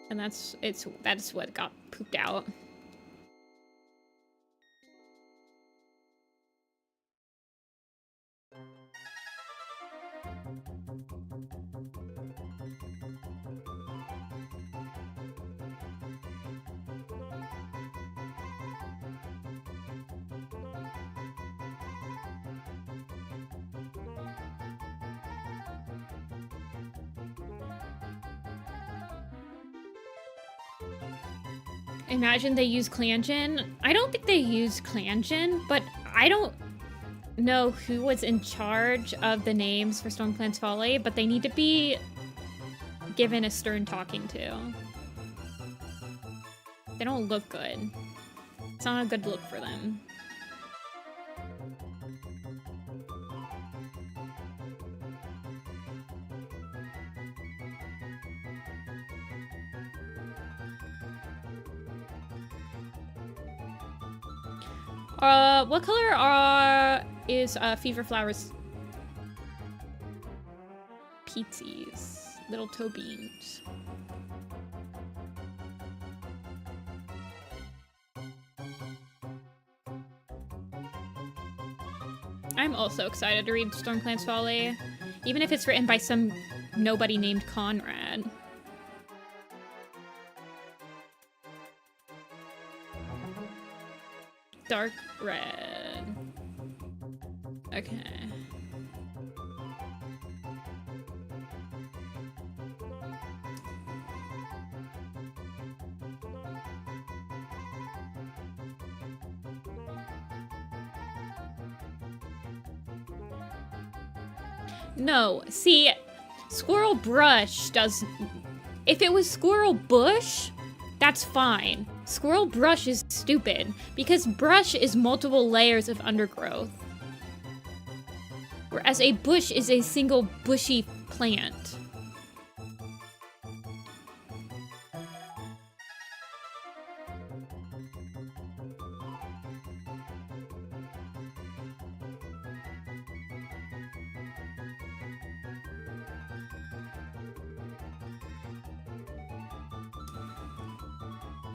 A: And that's what got pooped out. Imagine they use ClanGen. I don't think they use ClanGen, but I don't know who was in charge of the names for Stormclan's Folly, but they need to be given a stern talking to. They don't look good. It's not a good look for them. What color is Fever Flower's Peetsies? Little toe beans. I'm also excited to read Stormclans Folly, even if it's written by some nobody named Conrad. Dark red. Okay. No, see, Squirrel Brush does... If it was Squirrel Bush, that's fine. Squirrel Brush is stupid, because brush is multiple layers of undergrowth. Whereas a bush is a single bushy plant.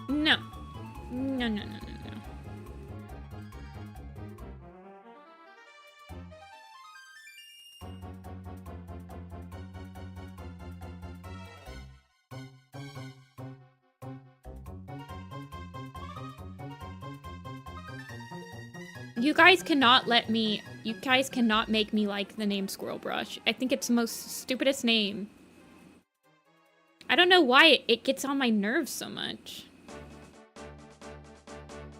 A: No. No, no, no, no, no. You guys cannot let me... You guys cannot make me like the name Squirrel Brush. I think it's the most stupidest name. I don't know why it gets on my nerves so much.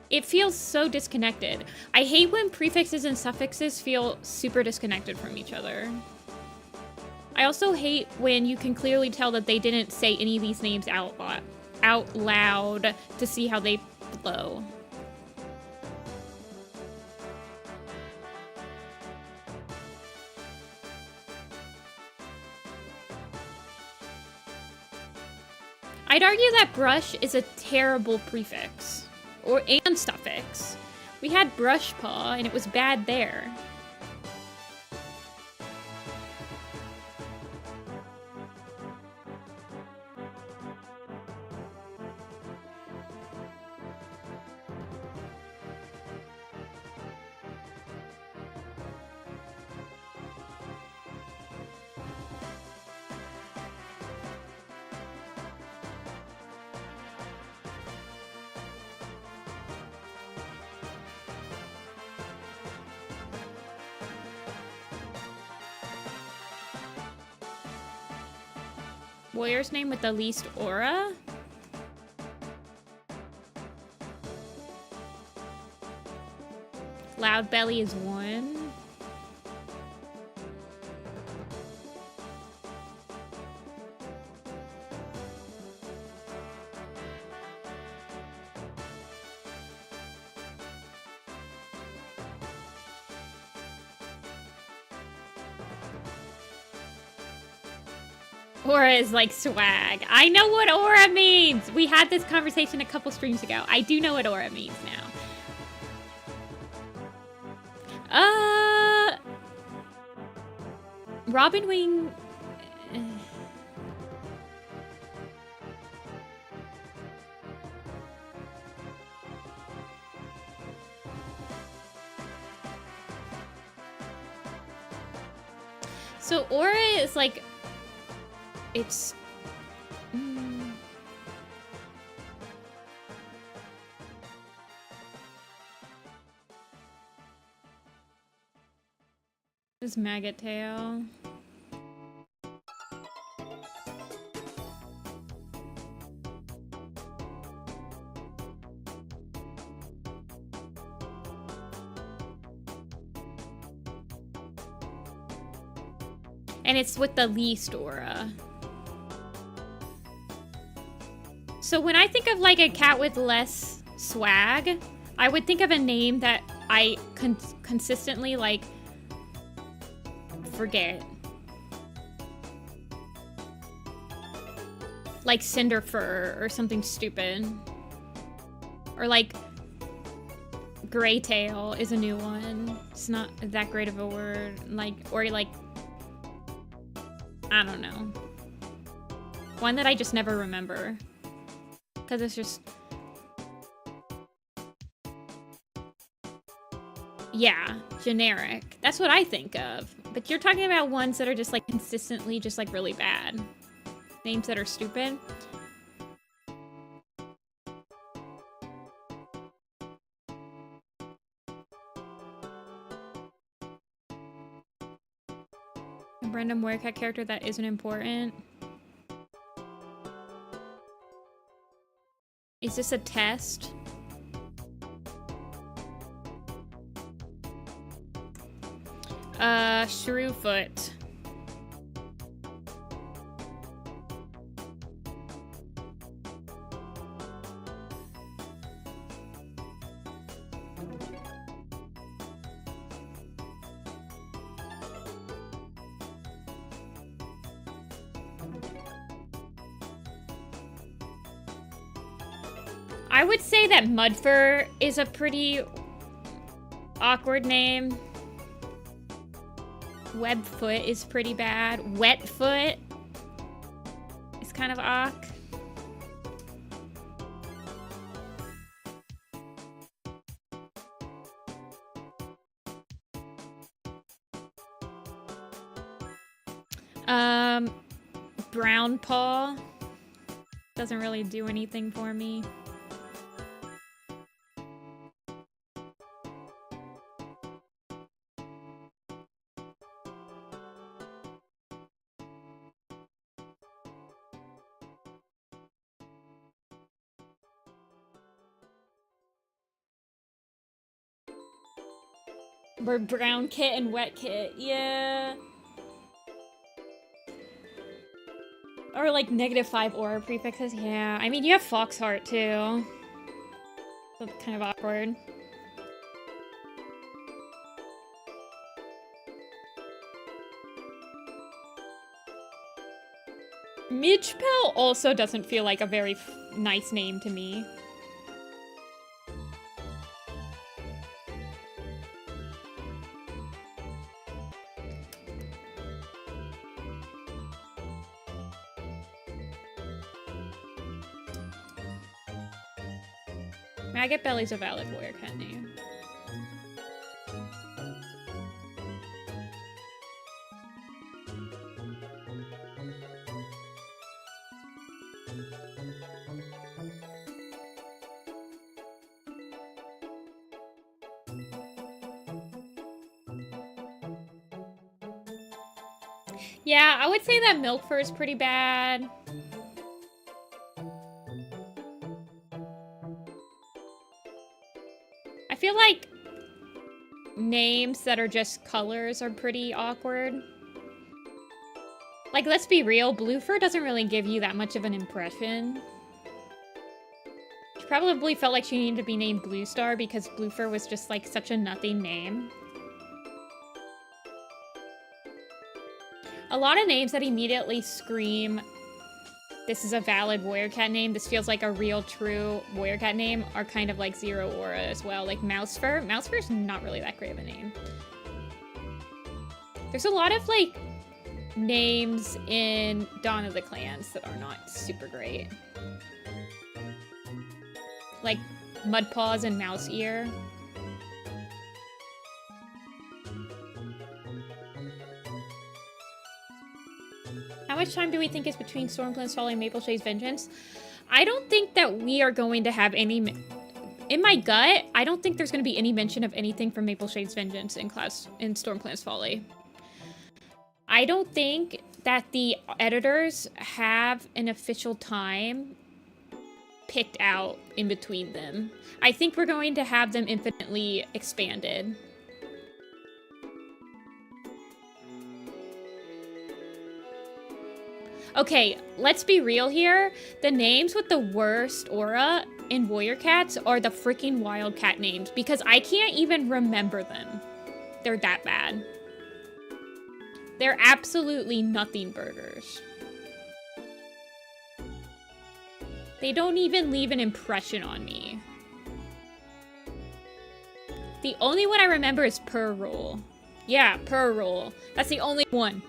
A: It feels so disconnected. I hate when prefixes and suffixes feel super disconnected from each other. I also hate when you can clearly tell that they didn't say any of these names out loud to see how they flow. I'd argue that brush is a terrible prefix. And suffix. We had brush paw, and it was bad there. Warrior's name with the least aura? Loud Belly is one. Aura is like swag. I know what aura means. We had this conversation a couple streams ago. I do know what aura means now. Robin Wing. So aura is like, it's this maggot tail. And it's with the least aura. So when I think of like a cat with less swag, I would think of a name that I consistently like forget. Like Cinderfur or something stupid. Or like Graytail is a new one. It's not that great of a word. Like, or like, I don't know. One that I just never remember. Because it's just... Yeah, generic. That's what I think of. But you're talking about ones that are just like consistently just like really bad. Names that are stupid. A random Werecat character that isn't important. Is this a test? Shrewfoot. I would say that Mudfur is a pretty awkward name. Webfoot is pretty bad. Wetfoot is kind of awk. Brown Paw doesn't really do anything for me. Or Brown Kit and Wet Kit, yeah. Or like -5 aura prefixes, yeah. I mean, you have Foxheart too. So that's kind of awkward. Midgepel also doesn't feel like a very nice name to me. Maggot Belly's a valid Werecat name. Yeah, I would say that Milkfur is pretty bad. I feel like names that are just colors are pretty awkward. Like, let's be real, Bluefur doesn't really give you that much of an impression. She probably felt like she needed to be named Bluestar because Bluefur was just like such a nothing name. A lot of names that immediately scream, this is a valid Werecat name, this feels like a real, true Werecat name, are kind of like zero aura as well. Like Mousefur. Mousefur is not really that great of a name. There's a lot of, like, names in Dawn of the Clans that are not super great. Like Mudpaws and Mouse Ear. How much time do we think is between Stormclan's Folly and Mapleshade's Vengeance? I don't think that we are going to have any... In my gut, I don't think there's going to be any mention of anything from Mapleshade's Vengeance in Stormclan's Folly. I don't think that the editors have an official time picked out in between them. I think we're going to have them infinitely expanded. Okay, let's be real here. The names with the worst aura in Warrior Cats are the freaking Wildcat names because I can't even remember them. They're that bad. They're absolutely nothing burgers. They don't even leave an impression on me. The only one I remember is Purroll. Yeah, Purroll. That's the only one.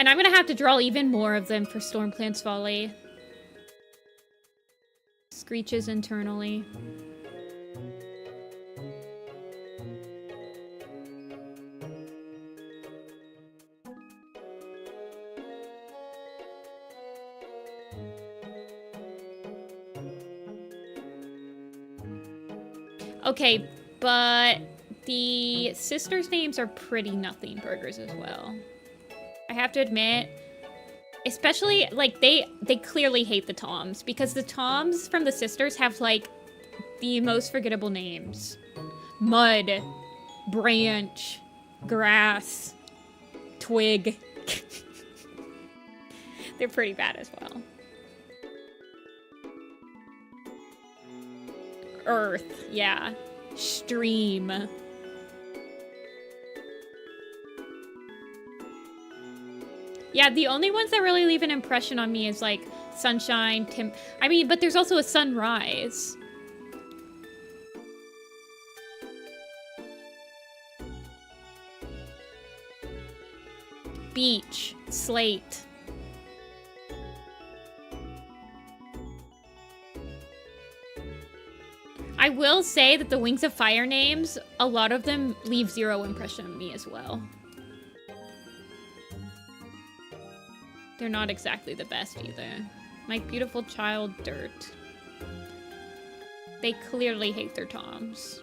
A: And I'm gonna have to draw even more of them for Stormplant's Folly. Screeches internally. Okay, but the sisters' names are pretty nothing burgers as well. I have to admit, especially, like, they clearly hate the Toms, because the Toms from the sisters have, like, the most forgettable names. Mud, branch, grass, twig. They're pretty bad as well. Earth, yeah. Stream. Yeah, the only ones that really leave an impression on me is like Sunshine, I mean, but there's also a Sunrise. Beach, Slate. I will say that the Wings of Fire names, a lot of them leave zero impression on me as well. They're not exactly the best either. My beautiful child, Dirt. They clearly hate their Toms.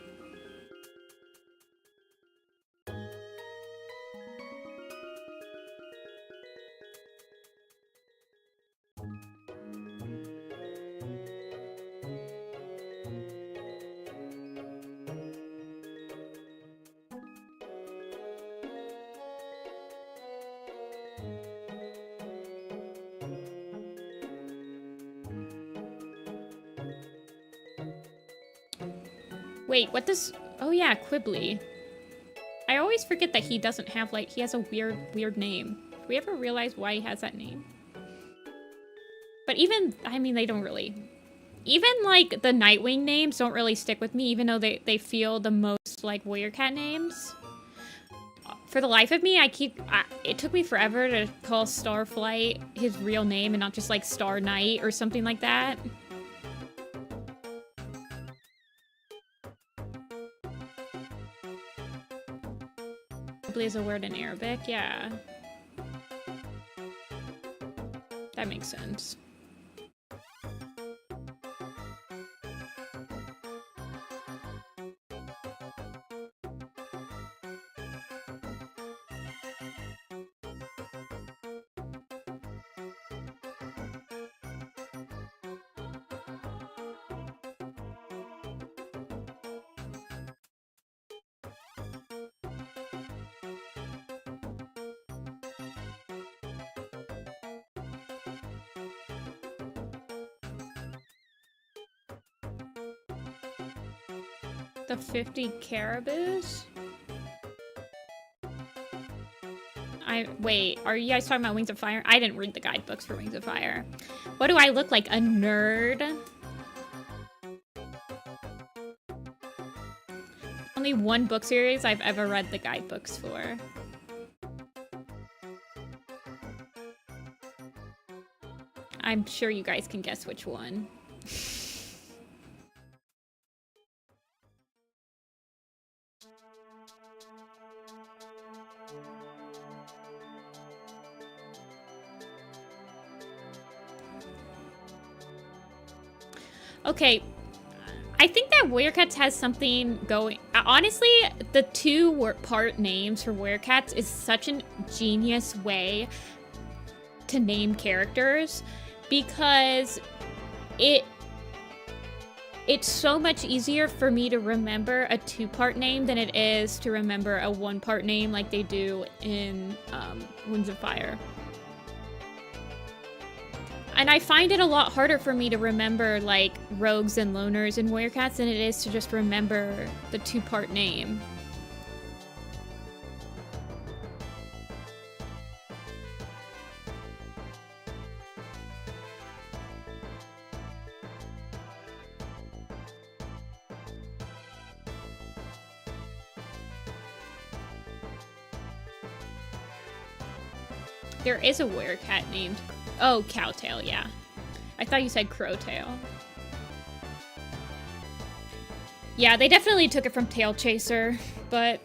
A: Wait, what does... Oh yeah, Quibbly. I always forget that he doesn't have, like, he has a weird name. Do we ever realize why he has that name? But even, I mean, they don't really... Even, like, the Nightwing names don't really stick with me, even though they feel the most like Warrior Cat names. For the life of me, it took me forever to call Starflight his real name and not just, like, Star Knight or something like that. Is a word in Arabic, yeah. That makes sense. The 50 Caribous? Wait, are you guys talking about Wings of Fire? I didn't read the guidebooks for Wings of Fire. What do I look like? A nerd? Only one book series I've ever read the guidebooks for. I'm sure you guys can guess which one. Okay, I think that Warrior Cats has something going. Honestly, the two-part names for Warrior Cats is such a genius way to name characters because it's so much easier for me to remember a two-part name than it is to remember a one-part name like they do in Winds of Fire. And I find it a lot harder for me to remember, like, rogues and loners in Warrior Cats than it is to just remember the two-part name. There is a werecat named... Oh, Cowtail, yeah. I thought you said Crowtail. Yeah, they definitely took it from Tail Chaser, but...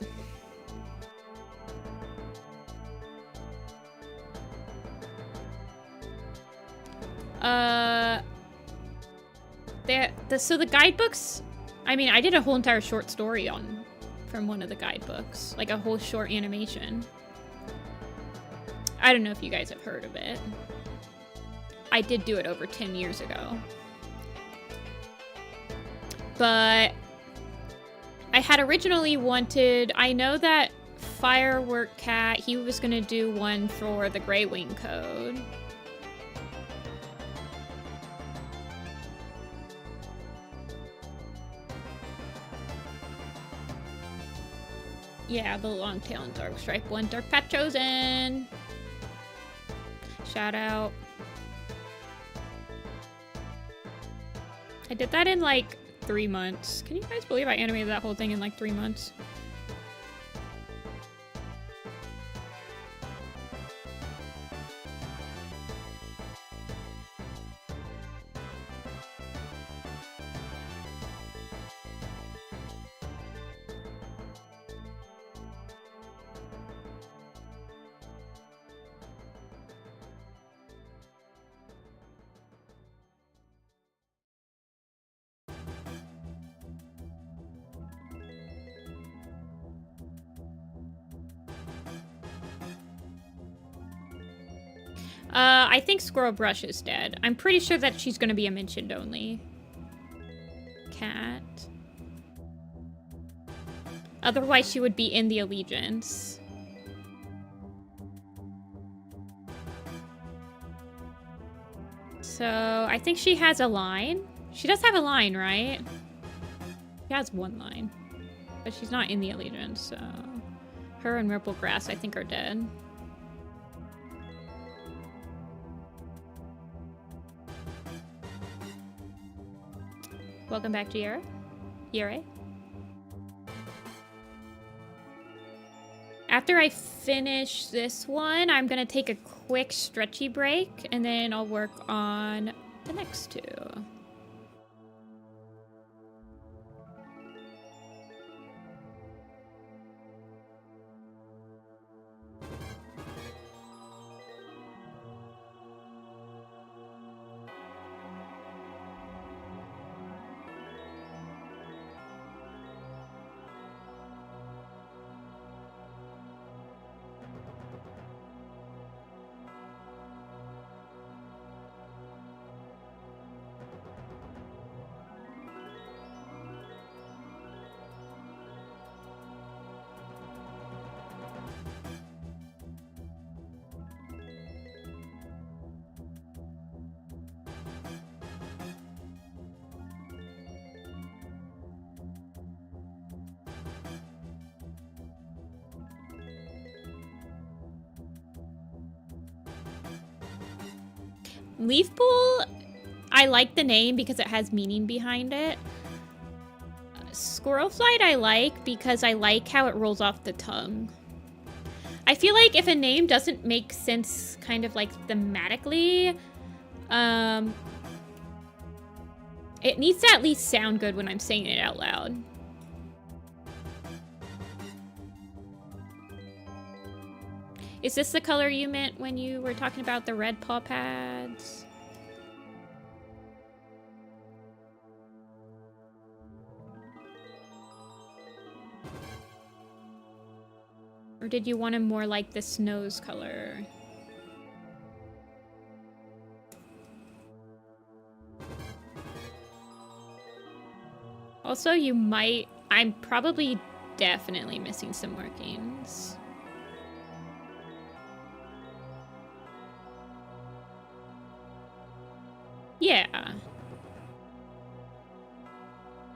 A: So the guidebooks... I mean, I did a whole entire short story from one of the guidebooks. Like a whole short animation. I don't know if you guys have heard of it. I did do it over 10 years ago. But I had originally wanted... I know that Firework Cat, he was going to do one for the Grey Wing Code. Yeah, the long tail and dark stripe one. Dark Path Chosen. Shout out. I did that in like 3 months. Can you guys believe I animated that whole thing in like 3 months? I think Squirrel Brush is dead. I'm pretty sure that she's gonna be a mentioned only cat. Otherwise, she would be in the Allegiance. So, I think she has a line. She does have a line, right? She has one line. But she's not in the Allegiance, so... Her and Ripplegrass, I think, are dead. Welcome back, Giera. Yere. After I finish this one, I'm gonna take a quick stretchy break, and then I'll work on the next two. Leaf Pool, I like the name because it has meaning behind it. Squirrel Flight I like because I like how it rolls off the tongue. I feel like if a name doesn't make sense kind of like thematically, it needs to at least sound good when I'm saying it out loud. Is this the color you meant when you were talking about the red paw pads? Or did you want him more like this nose color? Also, you might... I'm probably definitely missing some markings. Yeah.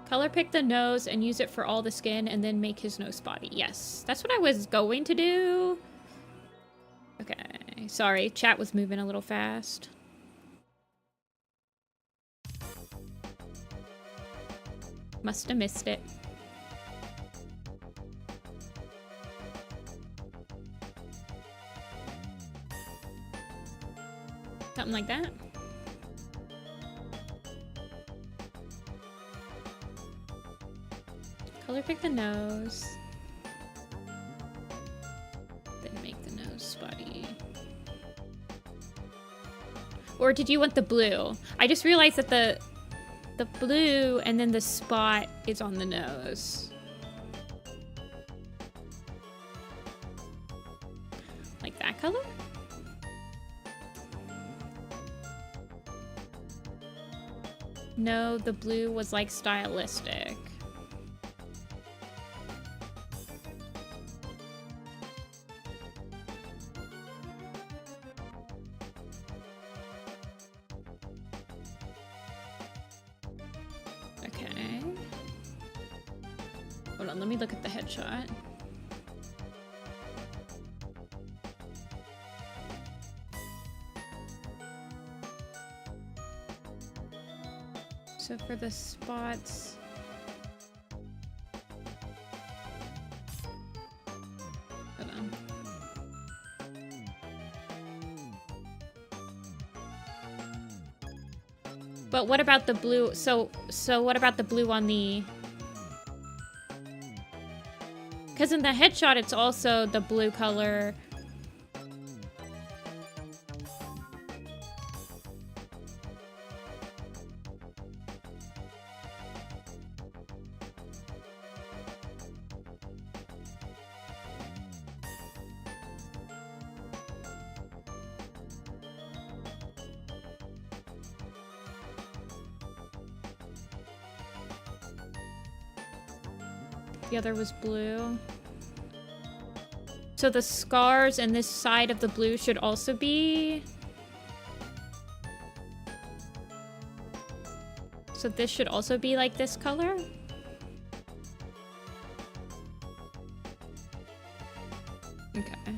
A: Color pick the nose and use it for all the skin and then make his nose spotty. Yes, that's what I was going to do. Okay, sorry, chat was moving a little fast. Must have missed it. something like that. Color pick the nose. Then make the nose spotty. Or did you want the blue? I just realized that the blue and then the spot is on the nose. Like that color? No, the blue was like stylistic. Okay. Hold on, let me look at the headshot. So for the spots, hold on. But what about the blue? So what about the blue on the? Because in the headshot, it's also the blue color. The other was blue. So the scars and this side of the blue should also be... So this should also be like this color? Okay.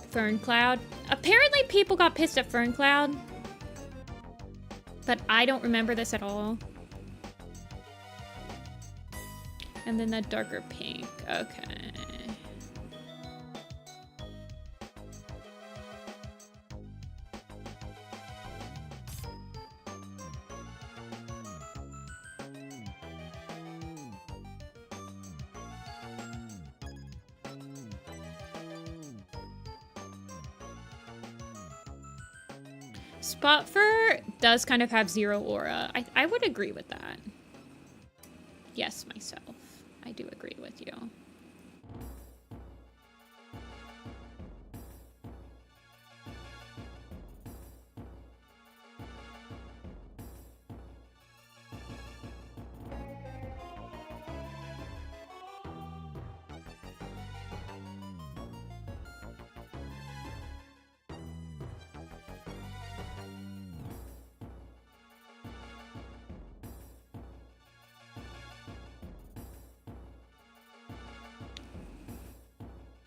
A: Fern Cloud. Apparently people got pissed at Fern Cloud. But I don't remember this at all. And then the darker pink. Okay. Spot fur does kind of have zero aura. I would agree with that. Yes, myself. I do agree with you.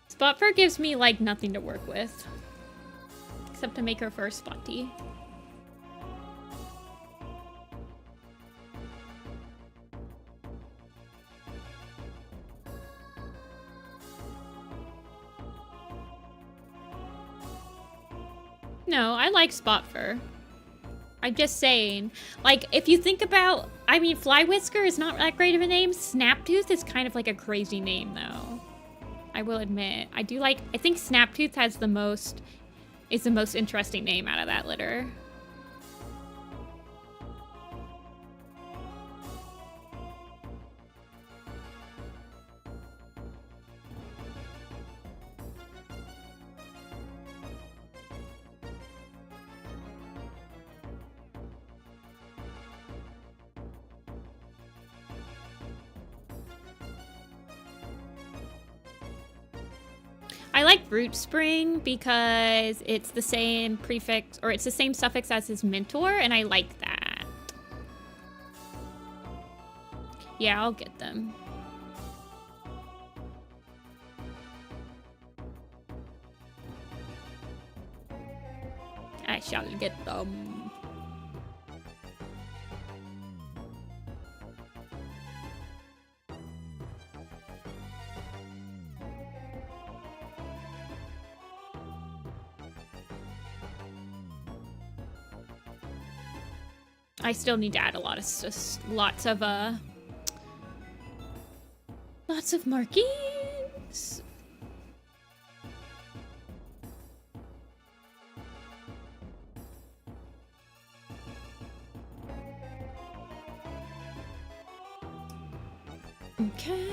A: Spot fur gives me, like, nothing to work with. Except to make her fur spotty. No, I like spot fur. I'm just saying. Like, if you think about... I mean, Fly Whisker is not that great of a name. Snaptooth is kind of like a crazy name, though. I will admit. I do like... I think Snaptooth has the most... is the most interesting name out of that litter. I like Root Spring because it's the same prefix, or it's the same suffix as his mentor, and I like that. Yeah, I'll get them. shall get them. I still need to add a lot of lots of markings. Okay.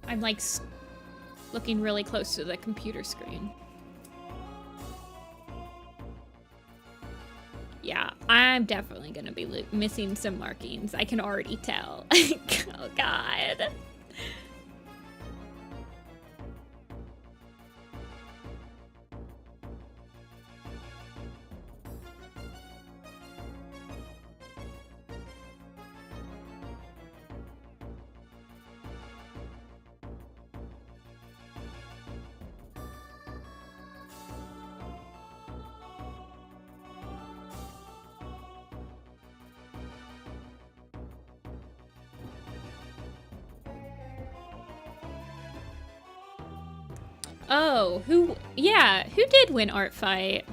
A: I'm like looking really close to the computer screen. Yeah, I'm definitely gonna be missing some markings. I can already tell. Oh God. Oh, who did win Art Fight?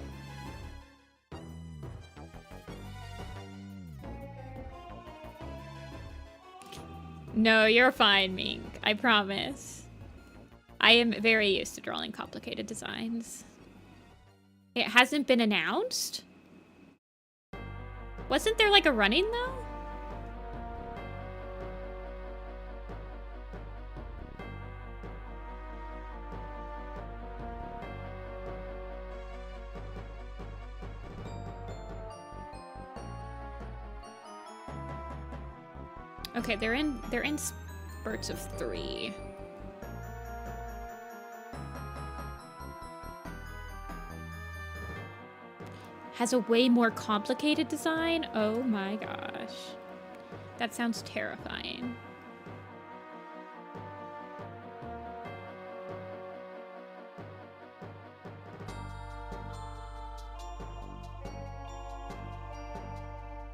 A: No, you're fine, Mink. I promise. I am very used to drawing complicated designs. It hasn't been announced? Wasn't there like a running though? Okay, they're in spurts of 3. Has a way more complicated design? Oh my gosh. That sounds terrifying.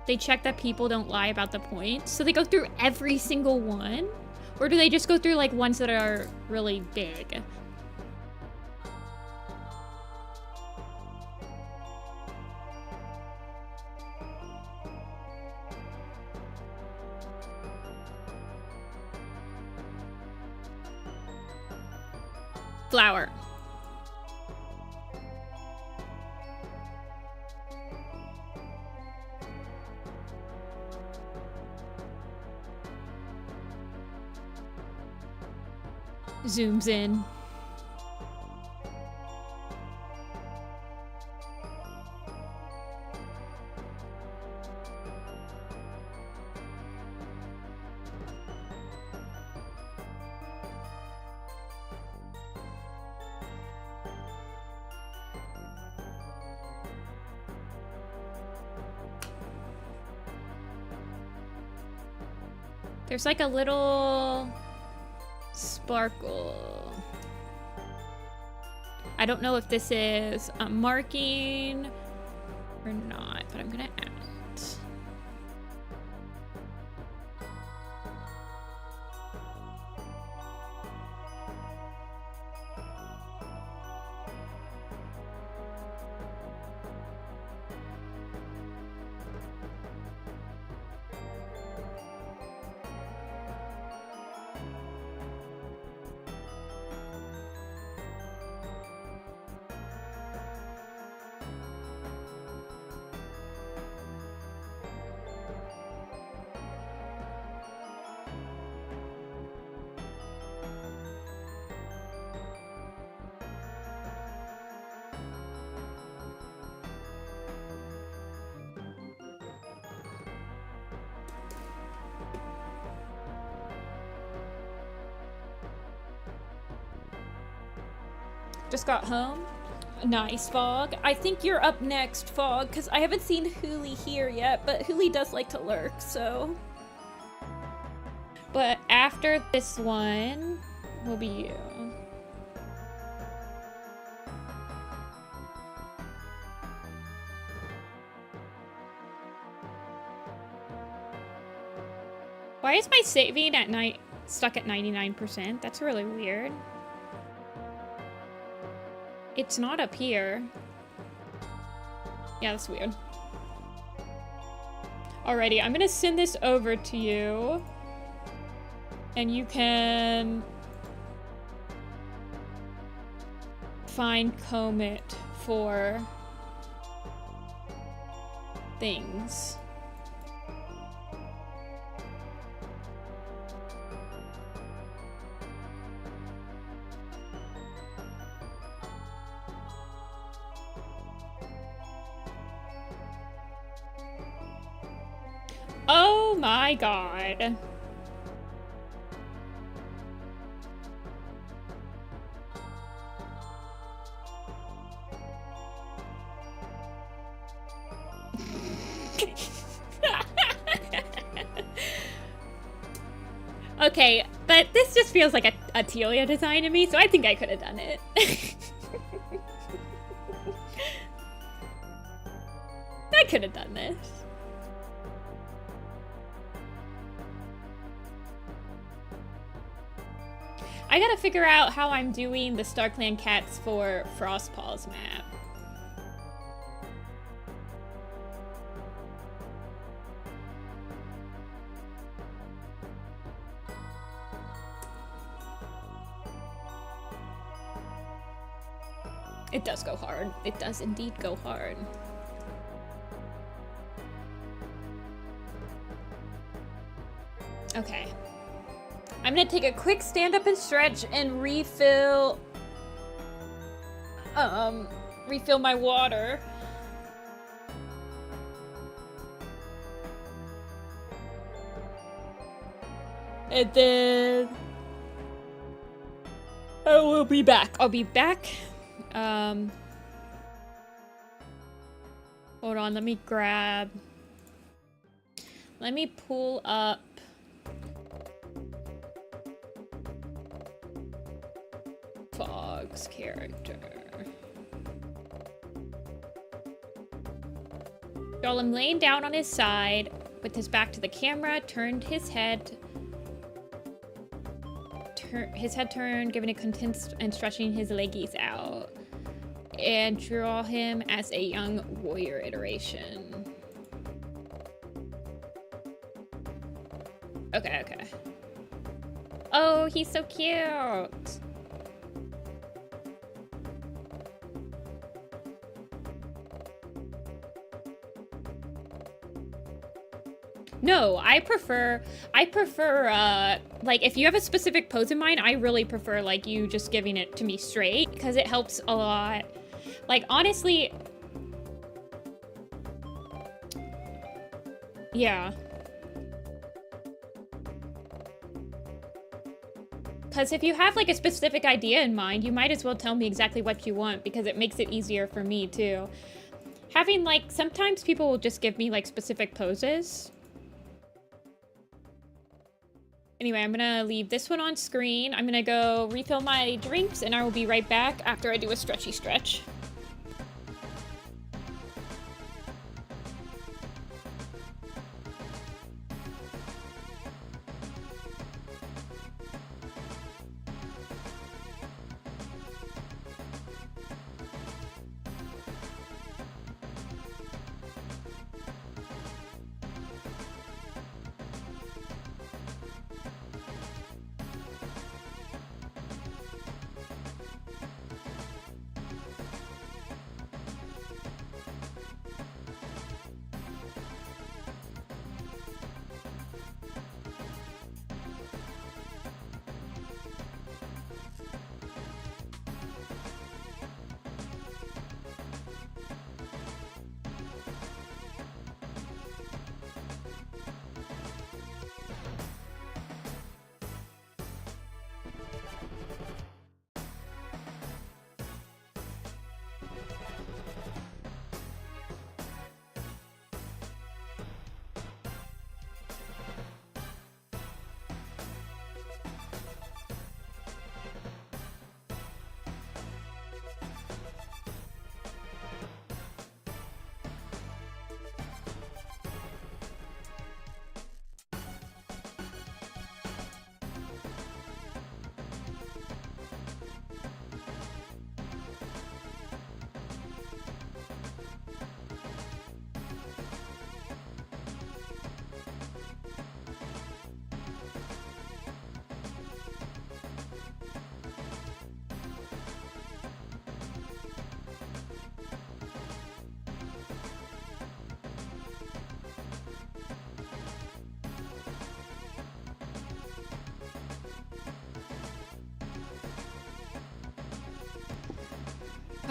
A: They check that people don't lie about the points. So they go through every single one? Or do they just go through like ones that are really big? Flower. Zooms in. There's like a little sparkle. I don't know if this is a marking or not, but I'm gonna add it. Just got home. Nice, Fog. I think you're up next, Fog, because I haven't seen Hooli here yet, but Hooli does like to lurk, so. But after this one will be you. Why is my saving at stuck at 99%? That's really weird. It's not up here. Yeah, that's weird. Alrighty, I'm gonna send this over to you. And you can find Comet for things. Oh my god. Okay, but this just feels like a Telia design to me, so I think I could have done it. I could have done this. I gotta figure out how I'm doing the StarClan cats for Frostpaw's map. It does go hard. It does indeed go hard. Okay. I'm gonna take a quick stand up and stretch and refill my water. And then I will be back. I'll be back. Hold on, let me pull up Fog's character. Golem laying down on his side with his back to the camera, turned his head turned, giving a content and stretching his leggies out. And draw him as a young warrior iteration. Okay, okay. Oh, he's so cute! No, I prefer, like, if you have a specific pose in mind, I really prefer, like, you just giving it to me straight, because it helps a lot. Like, honestly, yeah. Because if you have, like, a specific idea in mind, you might as well tell me exactly what you want, because it makes it easier for me, too. Having, like, sometimes people will just give me, like, specific poses. Anyway, I'm gonna leave this one on screen. I'm gonna go refill my drinks, and I will be right back after I do a stretchy stretch.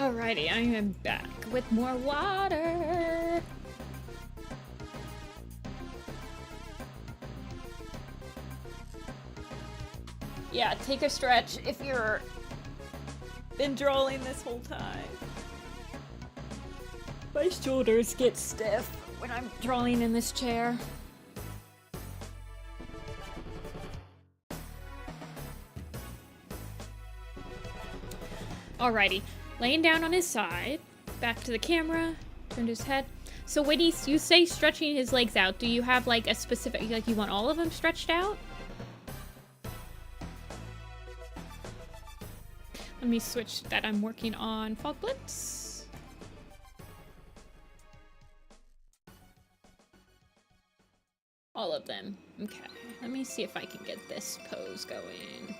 A: Alrighty, I am back with more water. Yeah, take a stretch if you're been drooling this whole time. My shoulders get stiff when I'm drooling in this chair. Alrighty, laying down on his side, back to the camera, turned his head. So when you say stretching his legs out, do you have like a specific, like you want all of them stretched out? Let me switch that. I'm working on Fog Blitz. All of them. Okay, let me see if I can get this pose going.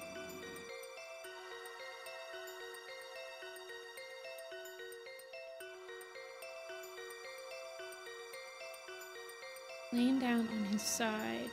A: Laying down on his side.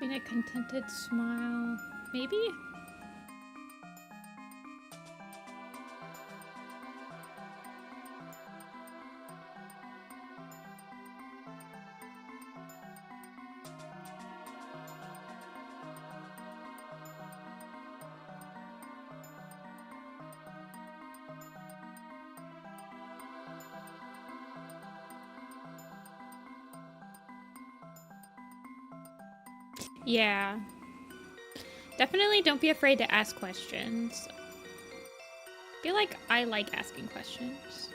A: A contented smile, maybe? Yeah. Definitely don't be afraid to ask questions. I feel like I like asking questions.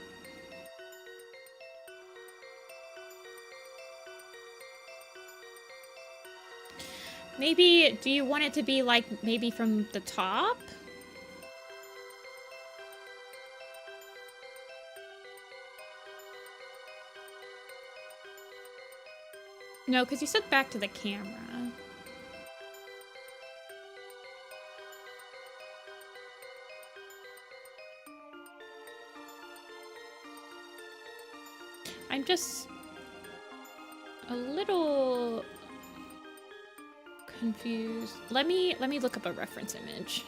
A: Maybe, do you want it to be like maybe from the top? No, because you said back to the camera. I'm just a little confused. Let me look up a reference image.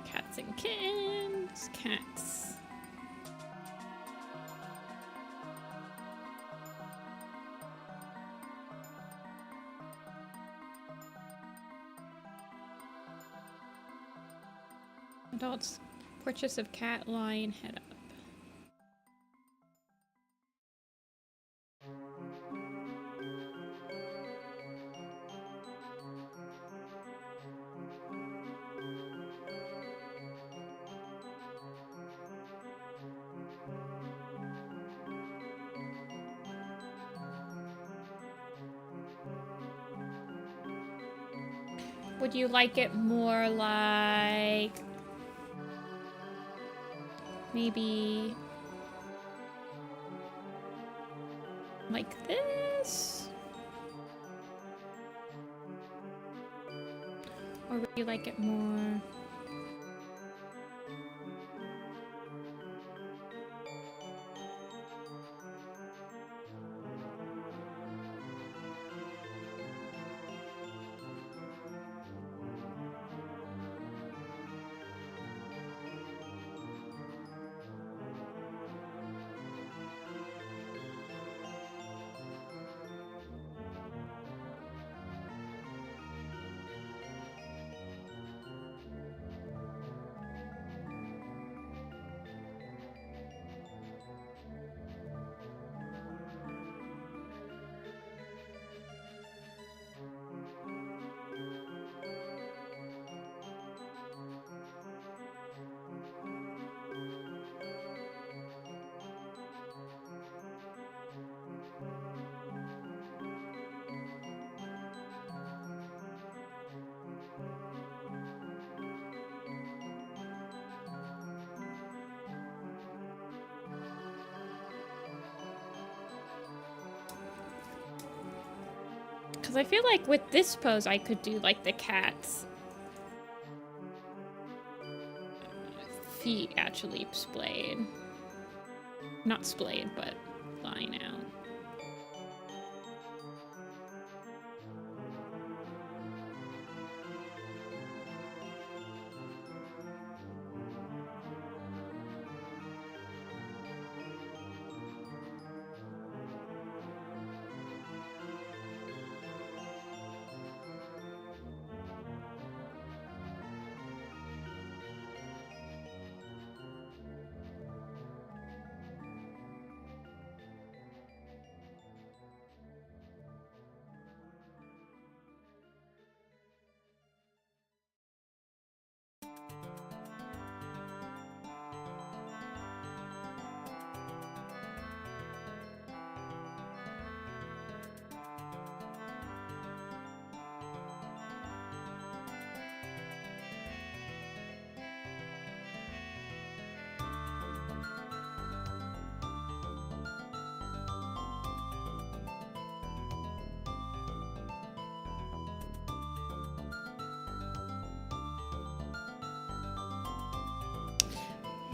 A: Cats and kittens, cats. Adults, portraits of cat lying head up. Would you like it more like maybe like this? Or would you like it more Because I feel like with this pose, I could do like the cat's feet actually splayed. Not splayed, but lying out.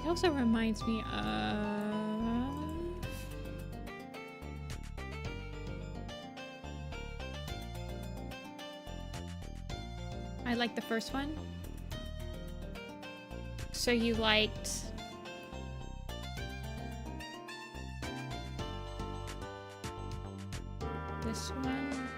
A: It also reminds me of... I like the first one. So you liked... this one?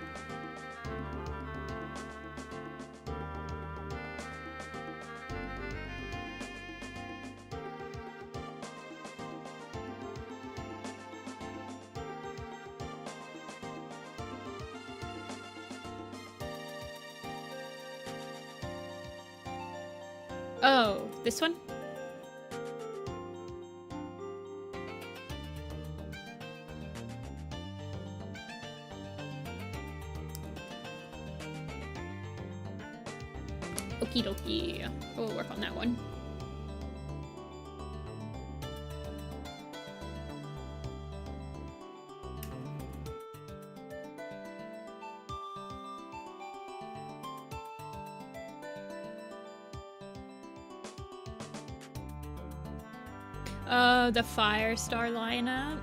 A: Oh, this one? Okie dokie. We'll work on that one. Oh, the Firestar lineup.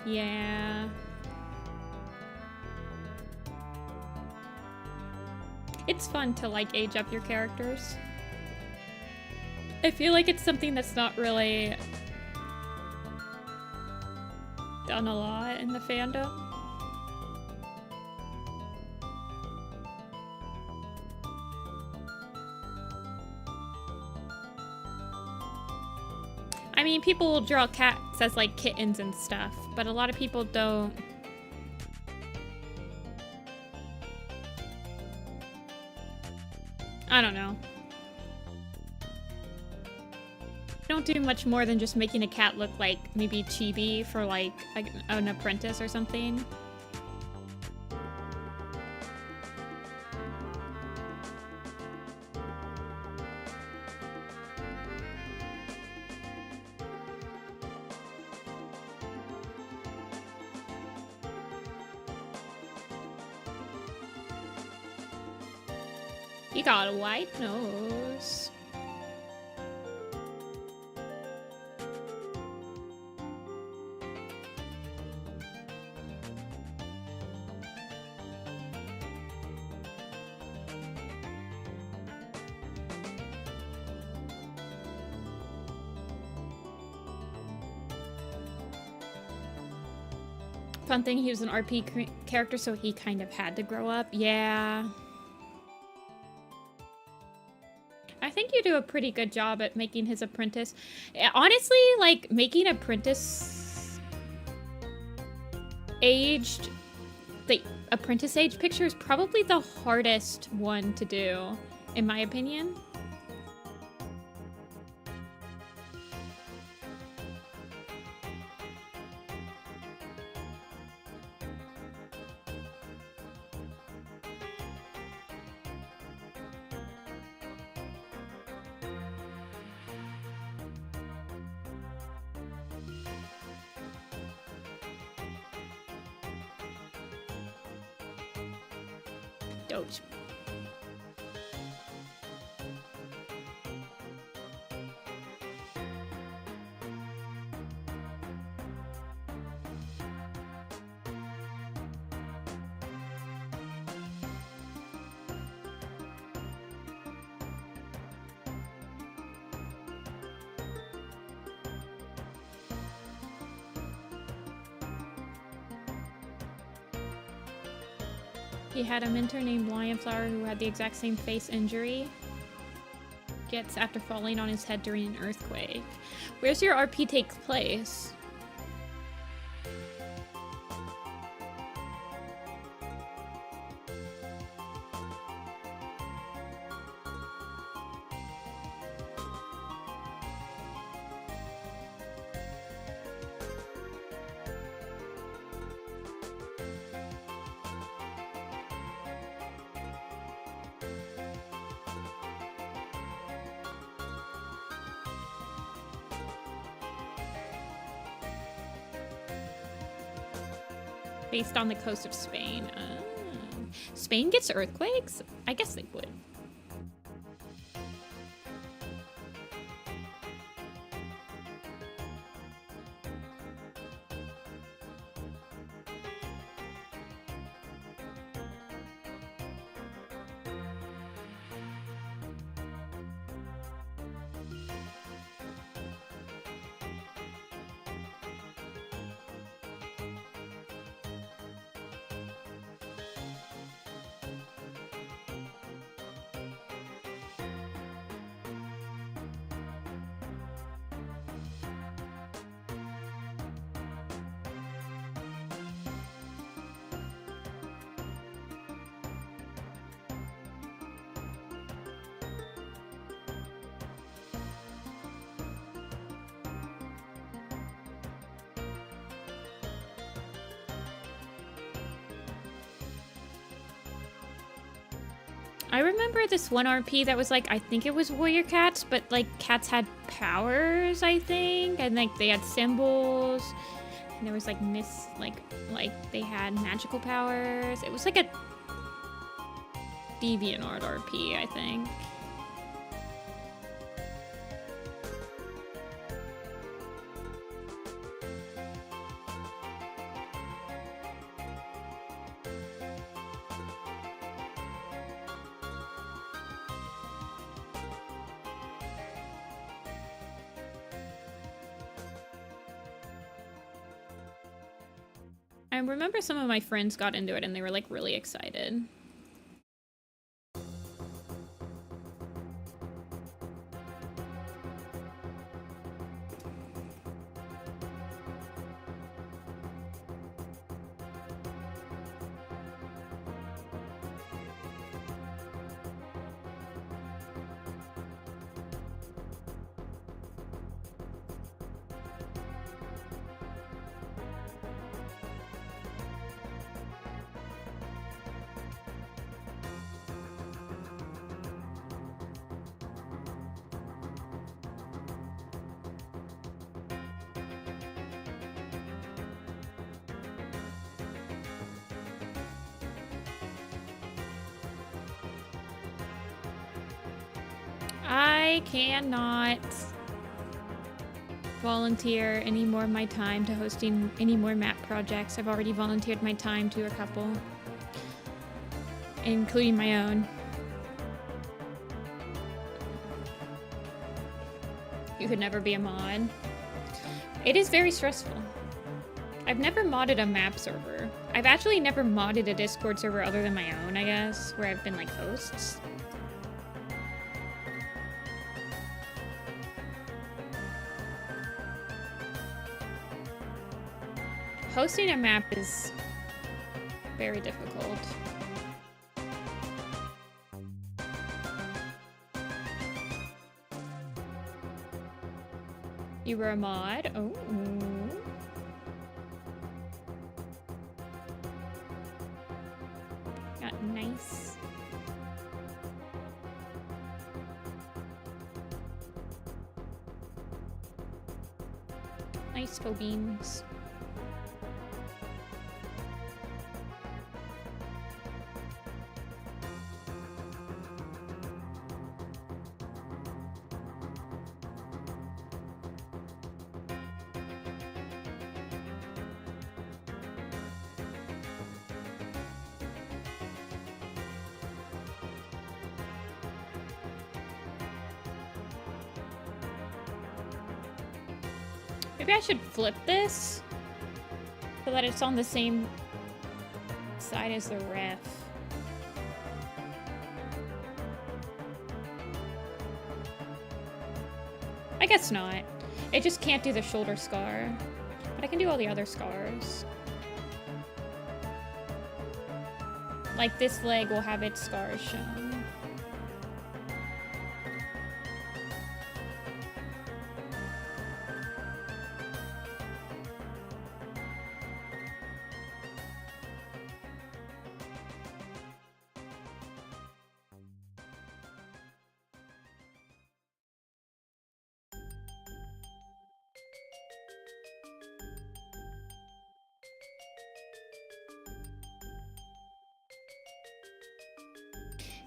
A: Yeah. It's fun to like age up your characters. I feel like it's something that's not really done a lot in the fandom. I mean, people will draw cats as like kittens and stuff, but a lot of people don't. I don't know. Don't do much more than just making a cat look like maybe chibi for like an apprentice or something. You got a white nose. Fun thing, he was an RP character, so he kind of had to grow up. Yeah. I think you do a pretty good job at making his apprentice. Honestly, like, making apprentice aged, the apprentice age picture is probably the hardest one to do, in my opinion. Oh. He had a mentor named Lionflower who had the exact same face injury. Gets after falling on his head during an earthquake. Where's your RP take place? Based on the coast of Spain. Spain gets earthquakes? I guess they would. I remember this one RP that was like, I think it was warrior cats, but like cats had powers, I think, and like they had symbols, and there was like like they had magical powers. It was like a DeviantArt RP, I think. I remember some of my friends got into it and they were like really excited. I cannot volunteer any more of my time to hosting any more map projects. I've already volunteered my time to a couple, including my own. You could never be a mod. It is very stressful. I've never modded a map server. I've actually never modded a Discord server other than my own, I guess, where I've been like hosts. Hosting a map is very difficult. You were a mod? Oh. Got nice. Nice toe beams. Maybe I should flip this so that it's on the same side as the ref. I guess not. It just can't do the shoulder scar. But I can do all the other scars. Like this leg will have its scars shown.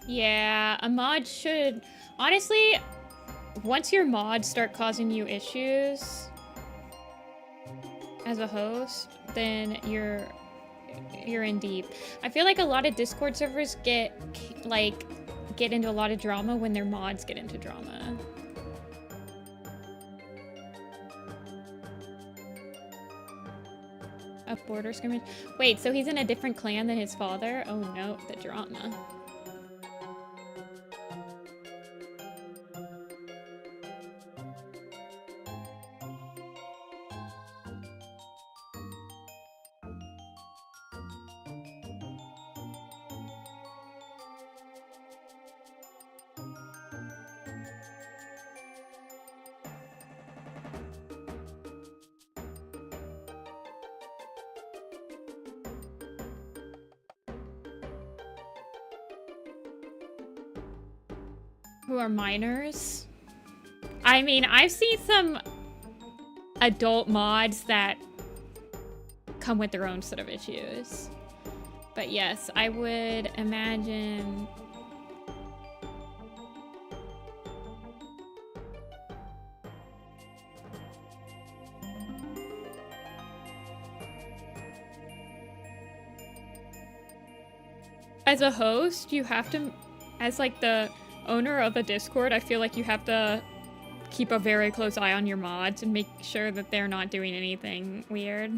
A: Yeah, a mod should... Honestly, once your mods start causing you issues as a host, then you're in deep. I feel like a lot of Discord servers get into a lot of drama when their mods get into drama. A border scrimmage? Wait, so he's in a different clan than his father? Oh no, the drama. Who are minors? I mean, I've seen some adult mods that come with their own sort of issues. But yes, I would imagine... As a host, you have to, as like the owner of a Discord, I feel like you have to keep a very close eye on your mods and make sure that they're not doing anything weird.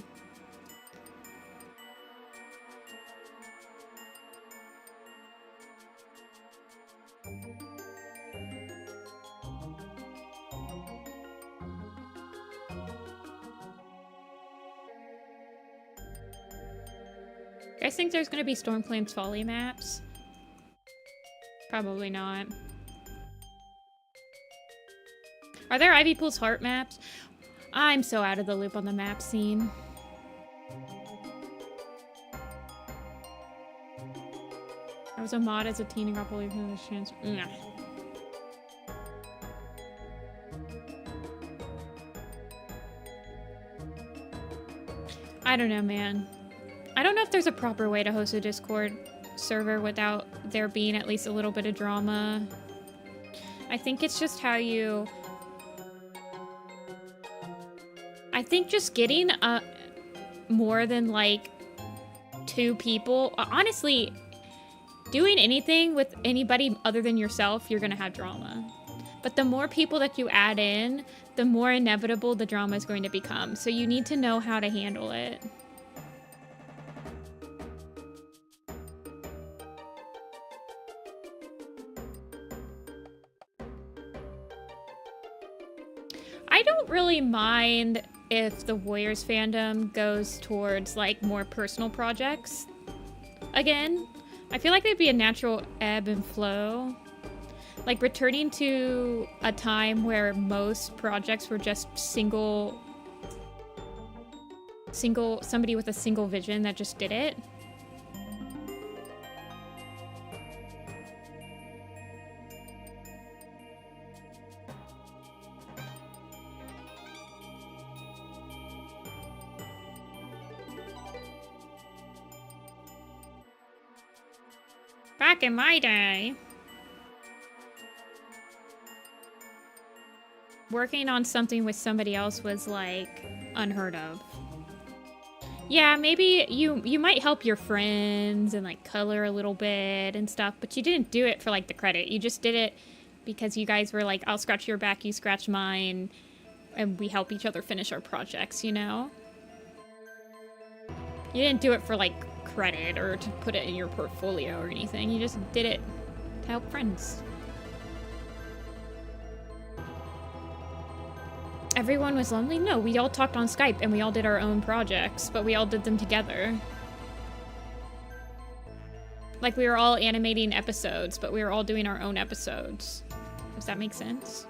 A: You guys think there's gonna be Stormflame's Folly maps? Probably not. Are there Ivy Pool's Heart maps? I'm so out of the loop on the map scene. I was a mod as a teen and got bullied for this chance. Nah. I don't know, man. I don't know if there's a proper way to host a Discord server without there being at least a little bit of drama. I think it's just how you... I think just getting more than like 2 people... Honestly, doing anything with anybody other than yourself, you're gonna have drama. But the more people that you add in, the more inevitable the drama is going to become. So you need to know how to handle it. I don't really mind if the Warriors fandom goes towards like more personal projects. Again, I feel like there'd be a natural ebb and flow. Like returning to a time where most projects were just somebody with a single vision that just did it. Back in my day, working on something with somebody else was like unheard of. Yeah, maybe you might help your friends and like color a little bit and stuff, but you didn't do it for like the credit. You just did it because you guys were like, I'll scratch your back, you scratch mine, and we help each other finish our projects, you know? You didn't do it for, like, credit or to put it in your portfolio or anything. You just did it to help friends. Everyone was lonely? No, we all talked on Skype and we all did our own projects, but we all did them together. Like, we were all animating episodes, but we were all doing our own episodes. Does that make sense?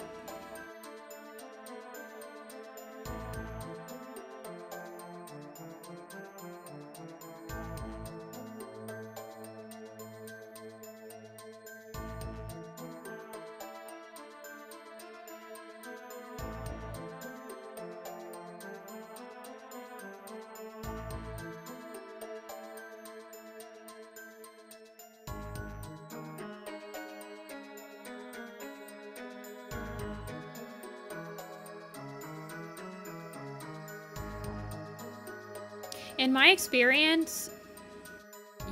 A: In my experience,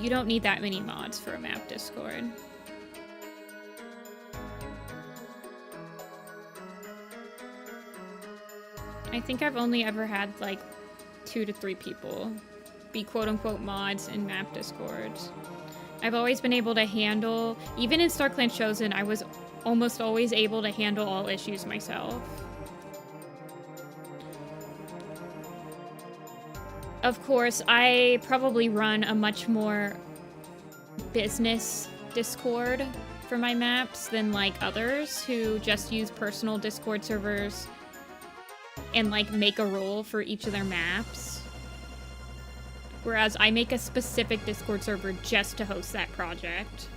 A: you don't need that many mods for a map Discord. I think I've only ever had like 2 to 3 people be quote-unquote mods in map Discords. I've always been able to handle, even in StarClan Chosen, I was almost always able to handle all issues myself. Of course, I probably run a much more business Discord for my maps than like others who just use personal Discord servers and like make a role for each of their maps. Whereas I make a specific Discord server just to host that project.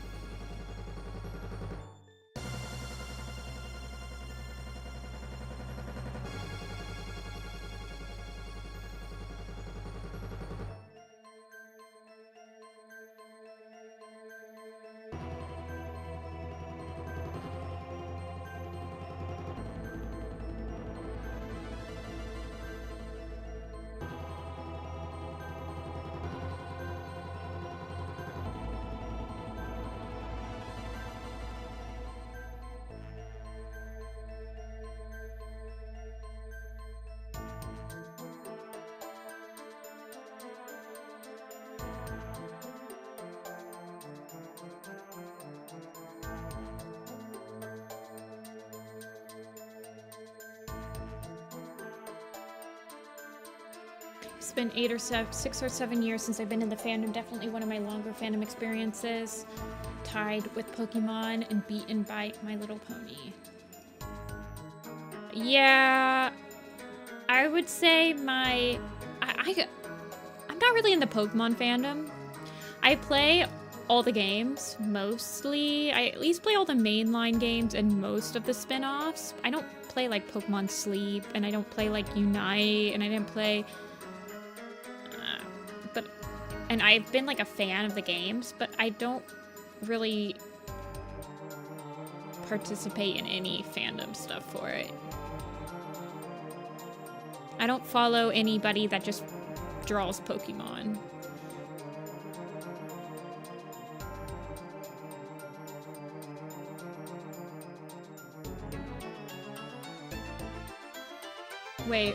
A: It's been 6 or 7 years since I've been in the fandom. Definitely one of my longer fandom experiences. Tied with Pokemon and beaten by My Little Pony. Yeah, I would say I'm not really in the Pokemon fandom. I play all the games, mostly. I at least play all the mainline games and most of the spin-offs. I don't play like Pokemon Sleep, and I don't play like Unite, and I didn't play... And I've been like a fan of the games, but I don't really participate in any fandom stuff for it. I don't follow anybody that just draws Pokemon. Wait.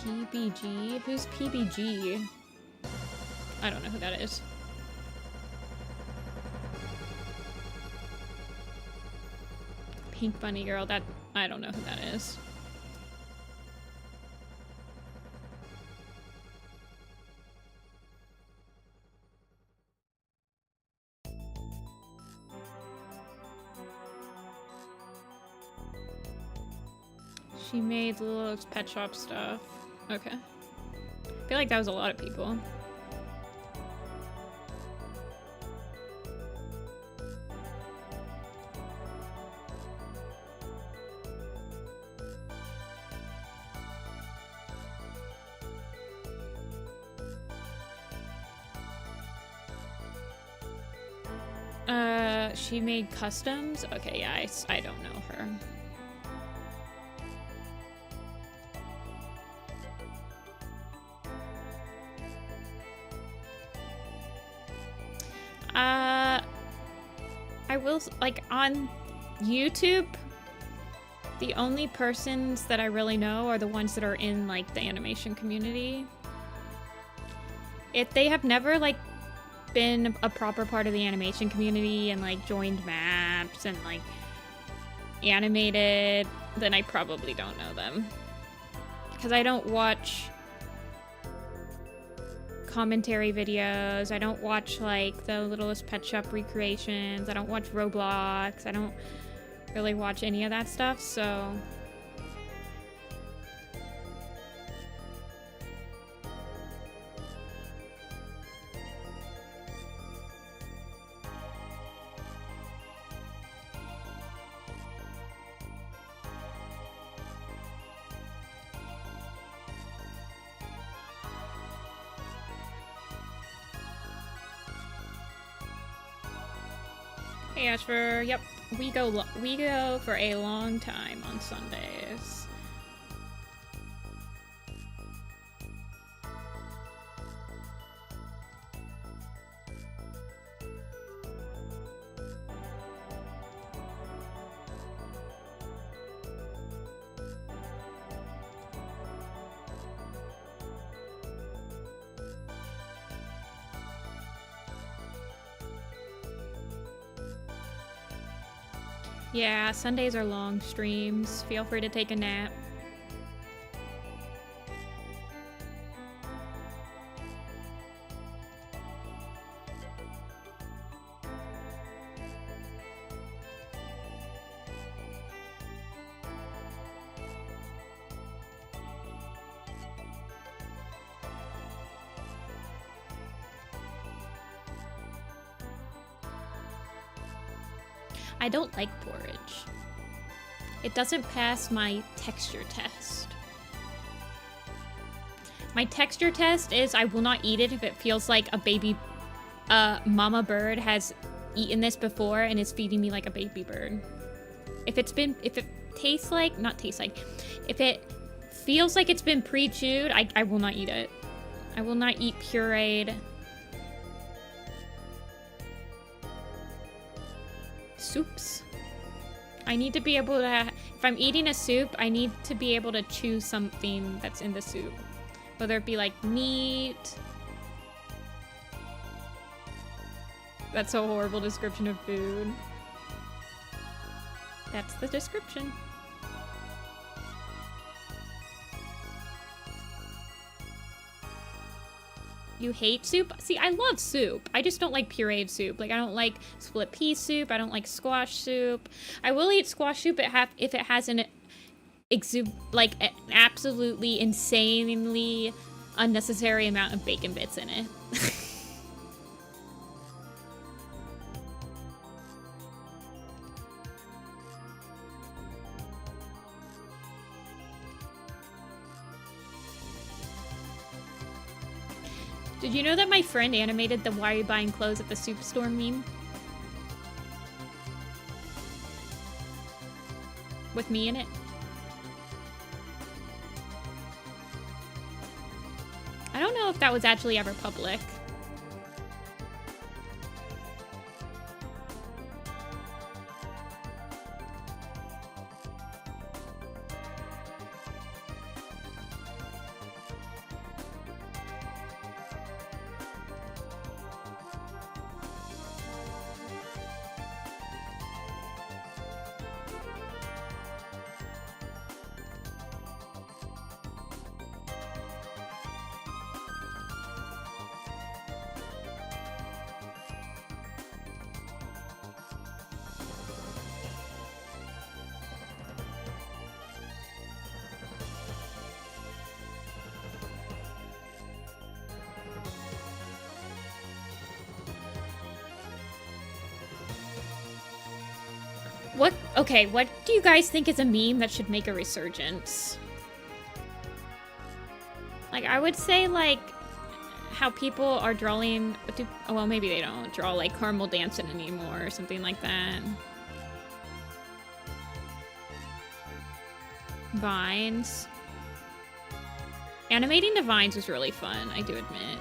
A: PBG? Who's PBG? I don't know who that is. Pink Bunny Girl, I don't know who that is. She made Little Pet Shop stuff. Okay. I feel like that was a lot of people. She made customs? Okay, yeah, I don't know her. I will, like, on YouTube, The only persons that I really know are the ones that are in, like, the animation community. If they have never, like, been a proper part of the animation community and, like, joined maps and, like, animated, then I probably don't know them. Because I don't watch commentary videos. I don't watch, like, the Littlest Pet Shop recreations. I don't watch Roblox. I don't really watch any of that stuff, so... Hey Ashfur, yep, we go for a long time on Sundays. Yeah, Sundays are long streams. Feel free to take a nap. I don't like porridge. It doesn't pass my texture test. My texture test is I will not eat it if it feels like a baby, mama bird has eaten this before and is feeding me like a baby bird. If it tastes like, not tastes like, if it feels like it's been pre-chewed, I will not eat it. I will not eat pureed soups. I need to be able to, if I'm eating a soup, I need to be able to chew something that's in the soup. Whether it be like meat. That's a horrible description of food. That's the description. You hate soup? See, I love soup. I just don't like pureed soup. Like, I don't like split pea soup. I don't like squash soup. I will eat squash soup if it has an absolutely insanely unnecessary amount of bacon bits in it. Did you know that my friend animated the "Why are you buying clothes at the soup store" meme? With me in it? I don't know if that was actually ever public. Okay, what do you guys think is a meme that should make a resurgence? Like, I would say, like, how people are drawing... well, maybe they don't draw, like, Caramel Dancing anymore or something like that. Vines. Animating the vines was really fun, I do admit.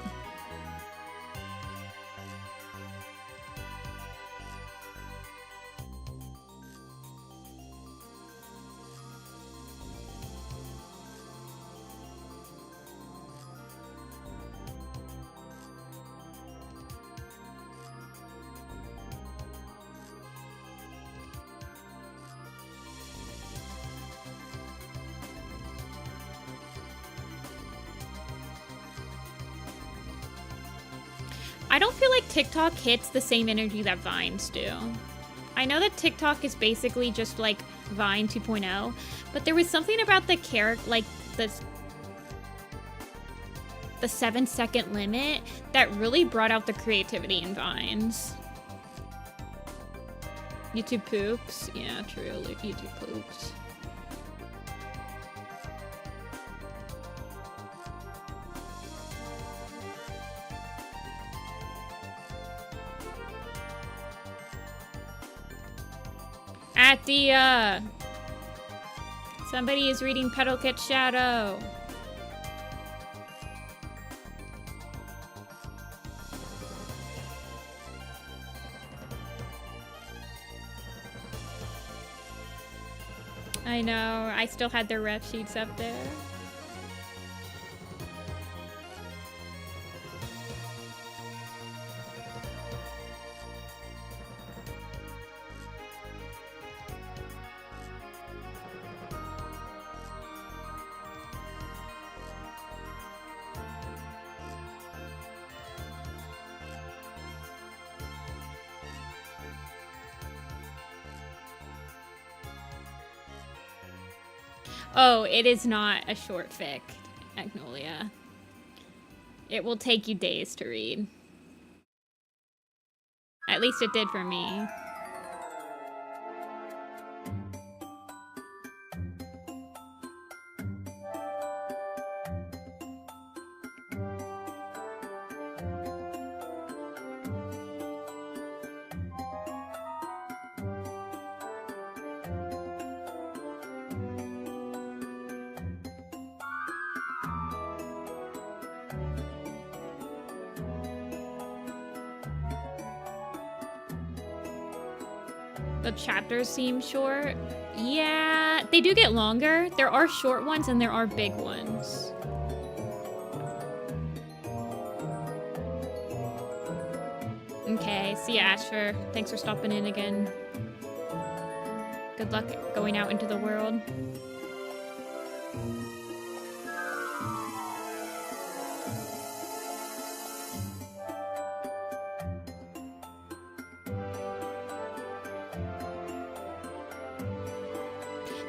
A: I don't feel like TikTok hits the same energy that Vines do. I know that TikTok is basically just like Vine 2.0, but there was something about the character, like the 7-second limit that really brought out the creativity in Vines. YouTube poops. Yeah, true. YouTube poops. At the, somebody is reading Petalkit's Shadow. I know, I still had their ref sheets up there. Oh, it is not a short fic, Magnolia. It will take you days to read. At least it did for me. The chapters seem short. Yeah, they do get longer. There are short ones and there are big ones. Okay, see ya, Asher. Thanks for stopping in again. Good luck going out into the world.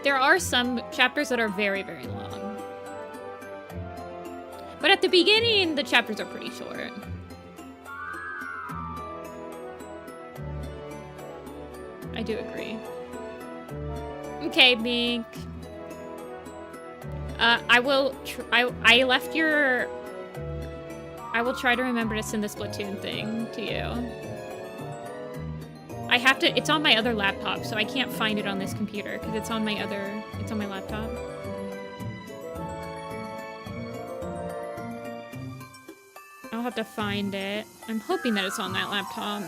A: There are some chapters that are very, very long. But at the beginning, the chapters are pretty short. I do agree. Okay, Mink. I will I left your... I will try to remember to send the Splatoon thing to you. I have to, it's on my other laptop, so I can't find it on this computer because it's on my laptop. I'll have to find it. I'm hoping that it's on that laptop.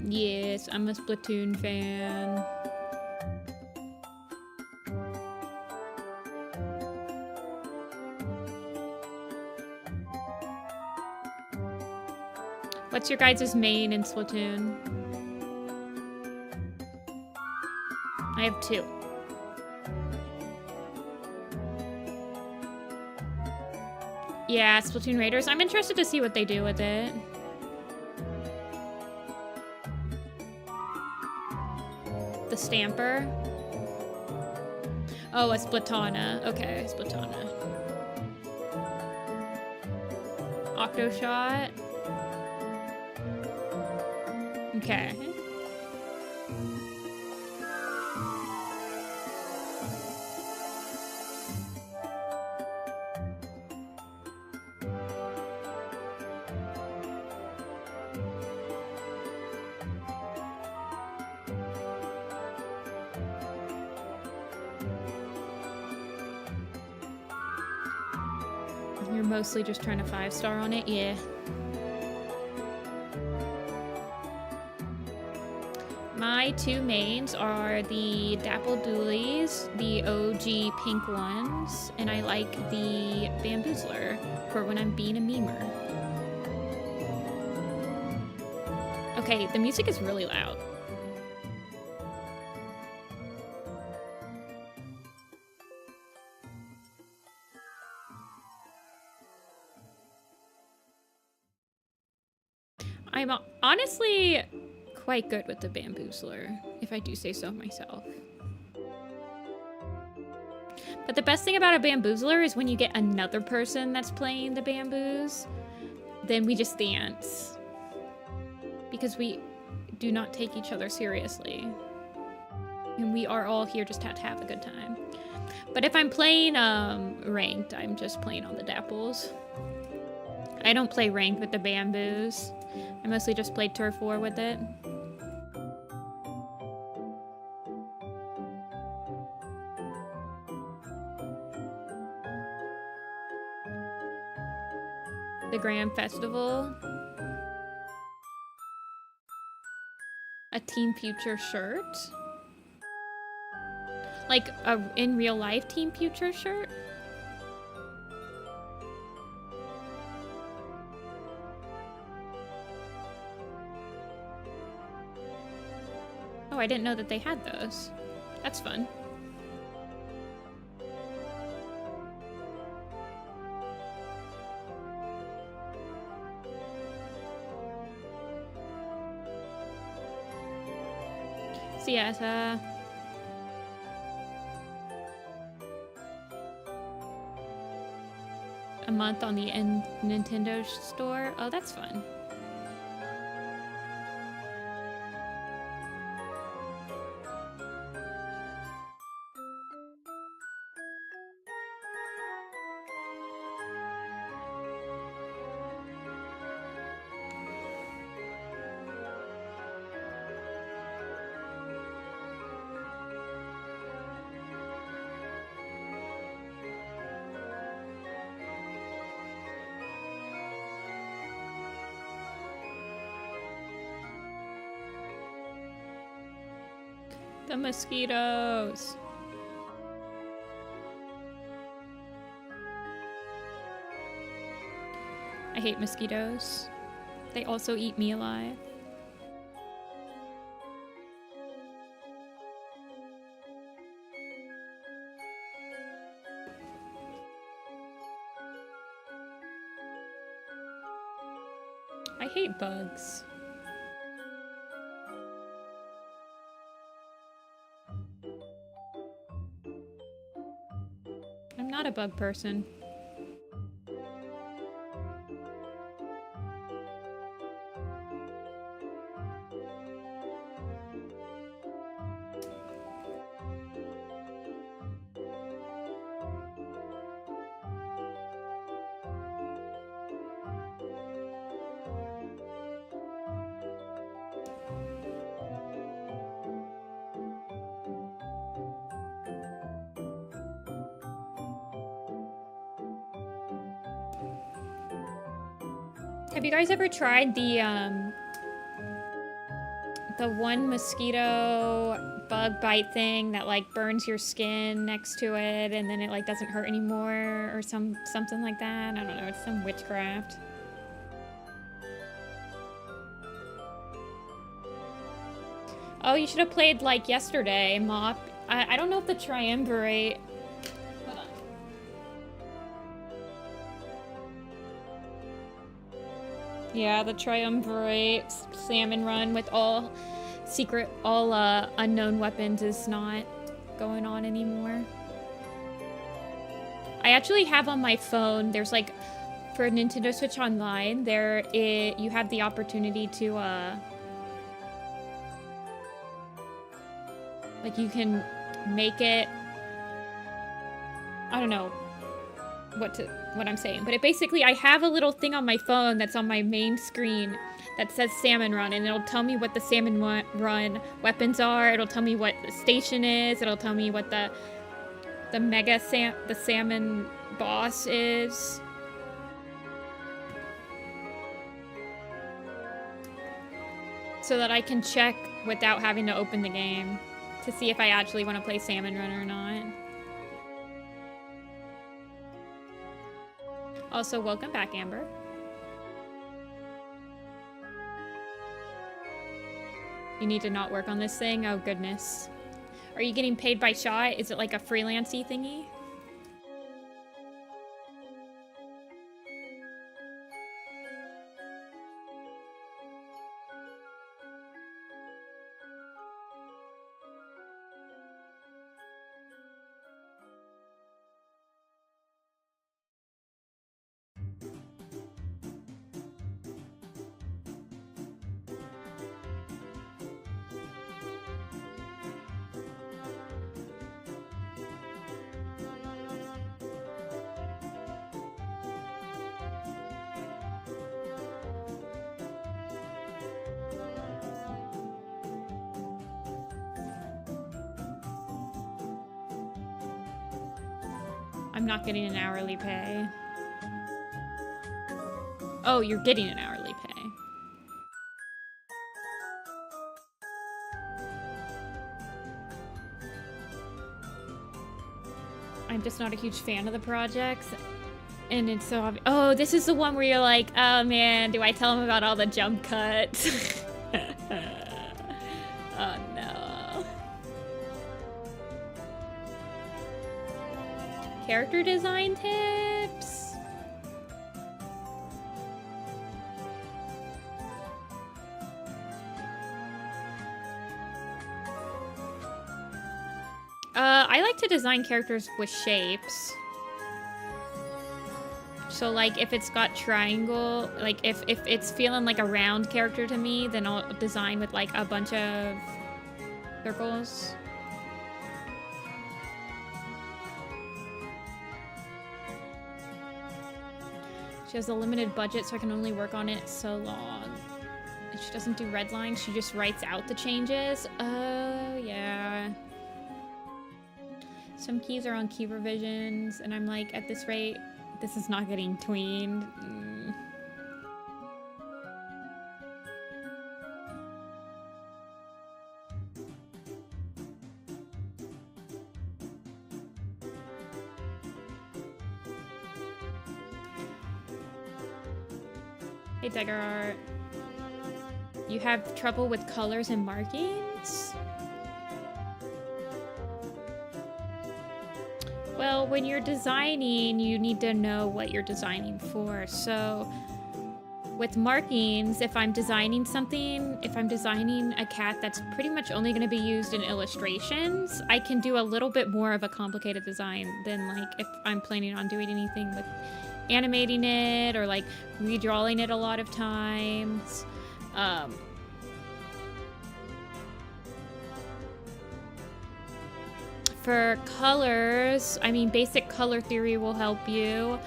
A: Yes, I'm a Splatoon fan. What's your guys' main in Splatoon? I have 2. Yeah, Splatoon Raiders. I'm interested to see what they do with it. The Stamper. Oh, a Splatana. Okay, Splatana. Octoshot. Okay. You're mostly just trying to 5-star on it? Yeah. My 2 mains are the Dapple Doolies, the OG pink ones, and I like the Bamboozler for when I'm being a memer. Okay, the music is really loud. I'm honestly quite good with the bamboozler, if I do say so myself. But the best thing about a bamboozler is when you get another person that's playing the bamboos, then we just dance. Because we do not take each other seriously. And we are all here just to have a good time. But if I'm playing ranked, I'm just playing on the dapples. I don't play ranked with the bamboos. I mostly just play turf war with it. The Grand Festival. A Team Future shirt? Like a in real life Team Future shirt? Oh, I didn't know that they had those. That's fun. So yes, a month on the Nintendo store. Oh, that's fun. The mosquitoes. I hate mosquitoes. They also eat me alive. I hate bugs. I'm not a bug person. Have you guys ever tried the one mosquito bug bite thing that like burns your skin next to it and then it like doesn't hurt anymore or something like that? I don't know, it's some witchcraft. Oh, you should have played like yesterday, Mop. I don't know if the triumvirate. Hold on. Yeah, the triumvirate salmon run with all unknown weapons is not going on anymore. I actually have on my phone, there's like, for Nintendo Switch Online, you have the opportunity to, like you can make it, I don't know what I'm saying, but it basically, I have a little thing on my phone that's on my main screen that says Salmon Run, and it'll tell me what the Salmon Run weapons are, it'll tell me what the station is, it'll tell me what the salmon boss is. So that I can check without having to open the game to see if I actually want to play Salmon Run or not. Also, welcome back, Amber. You need to not work on this thing? Oh, goodness. Are you getting paid by shot? Is it like a freelancey thingy? I'm not getting an hourly pay. Oh, you're getting an hourly pay. I'm just not a huge fan of the projects. And it's so obvious. Oh, this is the one where you're like, oh man, do I tell him about all the jump cuts? Oh no. Character design tips? I like to design characters with shapes. So like if it's got triangle, like if it's feeling like a round character to me, then I'll design with like a bunch of circles. She has a limited budget, so I can only work on it so long. And she doesn't do red lines, she just writes out the changes. Oh, yeah. Some keys are on key revisions, and I'm like, at this rate, this is not getting tweened. Hey, Degar. You have trouble with colors and markings? Well, when you're designing, you need to know what you're designing for. So with markings, if I'm designing something, if I'm designing a cat that's pretty much only going to be used in illustrations, I can do a little bit more of a complicated design than like if I'm planning on doing anything with animating it or like redrawing it a lot of times. For colors, I mean, basic color theory will help you.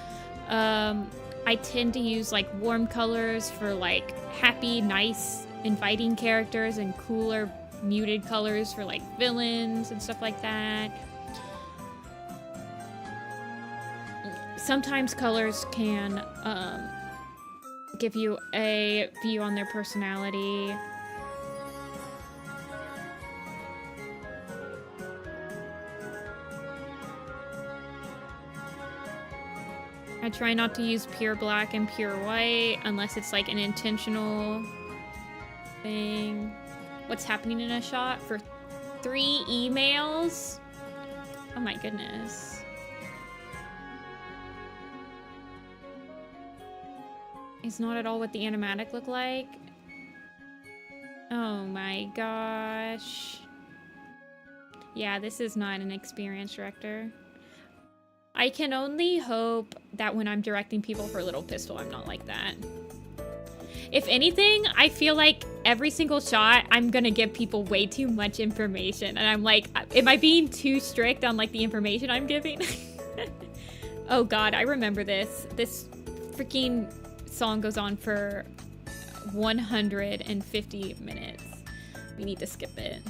A: I tend to use like warm colors for like happy, nice, inviting characters and cooler, muted colors for like villains and stuff like that. Sometimes colors can give you a view on their personality. I try not to use pure black and pure white unless it's like an intentional thing. What's happening in a shot for 3 emails? Oh my goodness. It's not at all what the animatic look like. Oh my gosh. Yeah, this is not an experienced director. I can only hope that when I'm directing people for Little Pistol, I'm not like that. If anything, I feel like every single shot, I'm gonna give people way too much information. And I'm like, am I being too strict on like the information I'm giving? Oh God, I remember this. This freaking song goes on for 150 minutes. We need to skip it.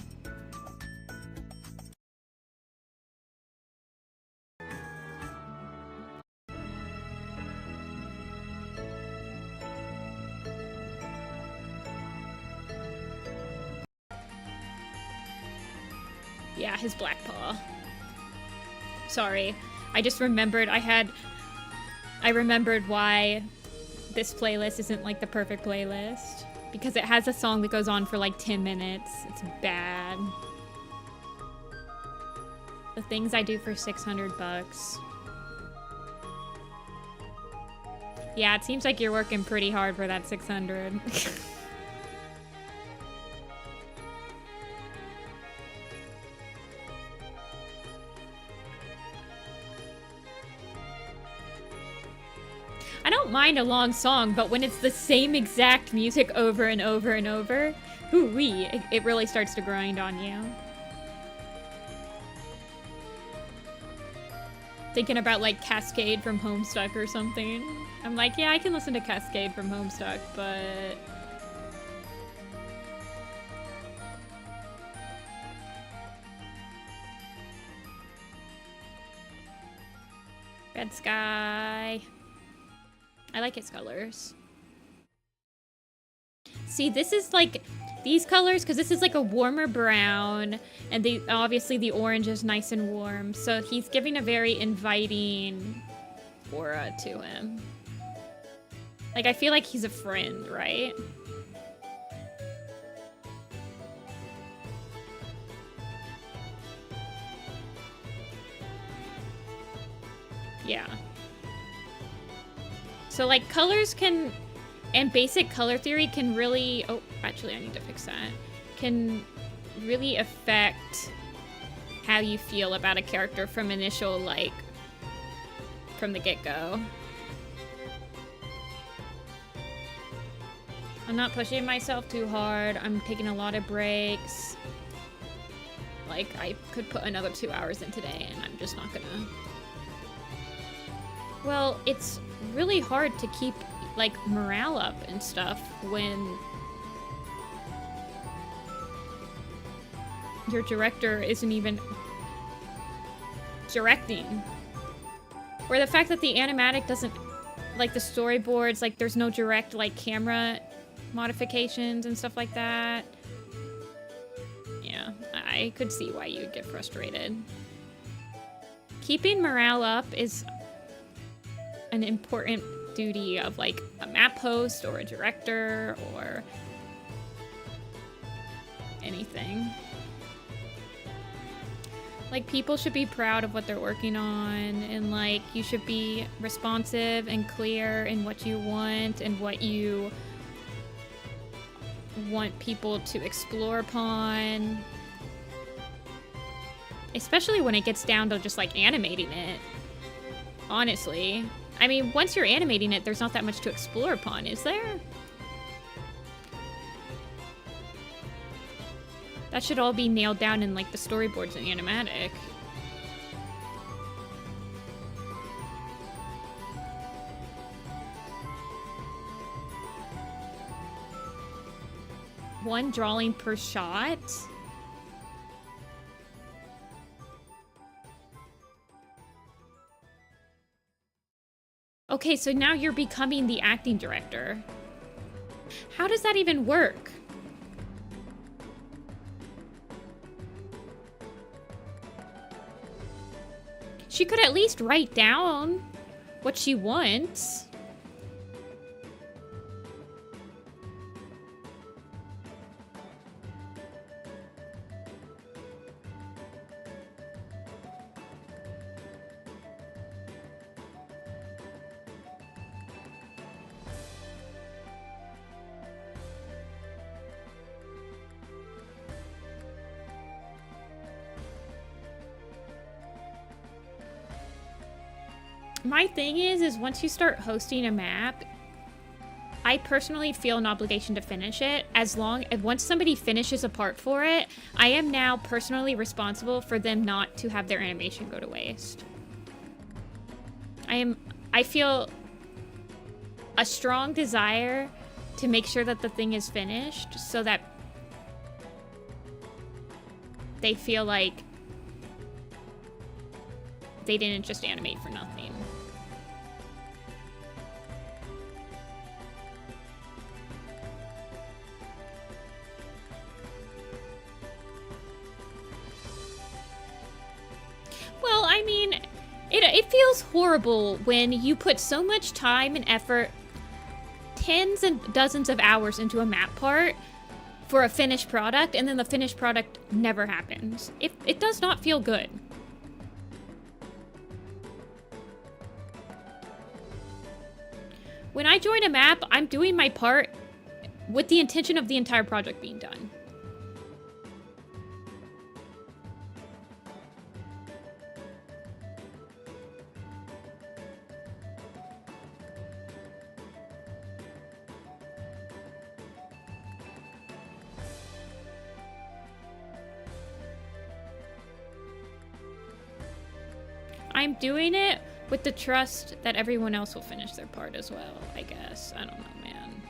A: Yeah, his black paw. Sorry. I just remembered I remembered why this playlist isn't like the perfect playlist. Because it has a song that goes on for like 10 minutes. It's bad. The things I do for 600 bucks. Yeah, it seems like you're working pretty hard for that 600. I don't mind a long song, but when it's the same exact music over and over and over, hoo-wee, it really starts to grind on you. Thinking about like Cascade from Homestuck or something. I'm like, yeah, I can listen to Cascade from Homestuck, but... Red sky. I like its colors. See, this is like these colors, because this is like a warmer brown, and obviously the orange is nice and warm, so he's giving a very inviting aura to him. Like, I feel like he's a friend, right? Yeah. So, like, colors can... And basic color theory can really... Oh, actually, I need to fix that. Can really affect how you feel about a character from initial, like... From the get-go. I'm not pushing myself too hard. I'm taking a lot of breaks. Like, I could put another 2 hours in today, and I'm just not gonna... Well, it's really hard to keep... like, morale up and stuff when your director isn't even directing. Or the fact that the animatic doesn't, like, the storyboards, like, there's no direct, like, camera modifications and stuff like that. Yeah, I could see why you'd get frustrated. Keeping morale up is an important duty of, like, a map host or a director or anything. Like, people should be proud of what they're working on, and, like, you should be responsive and clear in what you want and what you want people to explore upon. Especially when it gets down to just, like, animating it. Honestly. I mean, once you're animating it, there's not that much to explore upon, is there? That should all be nailed down in, like, the storyboards and animatic. One drawing per shot? Okay, so now you're becoming the acting director. How does that even work? She could at least write down what she wants. My thing is once you start hosting a map, I personally feel an obligation to finish it. Once somebody finishes a part for it, I am now personally responsible for them not to have their animation go to waste. I feel a strong desire to make sure that the thing is finished so that they feel like they didn't just animate for nothing. Well, I mean, it feels horrible when you put so much time and effort, tens and dozens of hours into a map part for a finished product, and then the finished product never happens. It does not feel good. When I join a map, I'm doing my part with the intention of the entire project being done. I'm doing it with the trust that everyone else will finish their part as well, I guess. I don't know, man.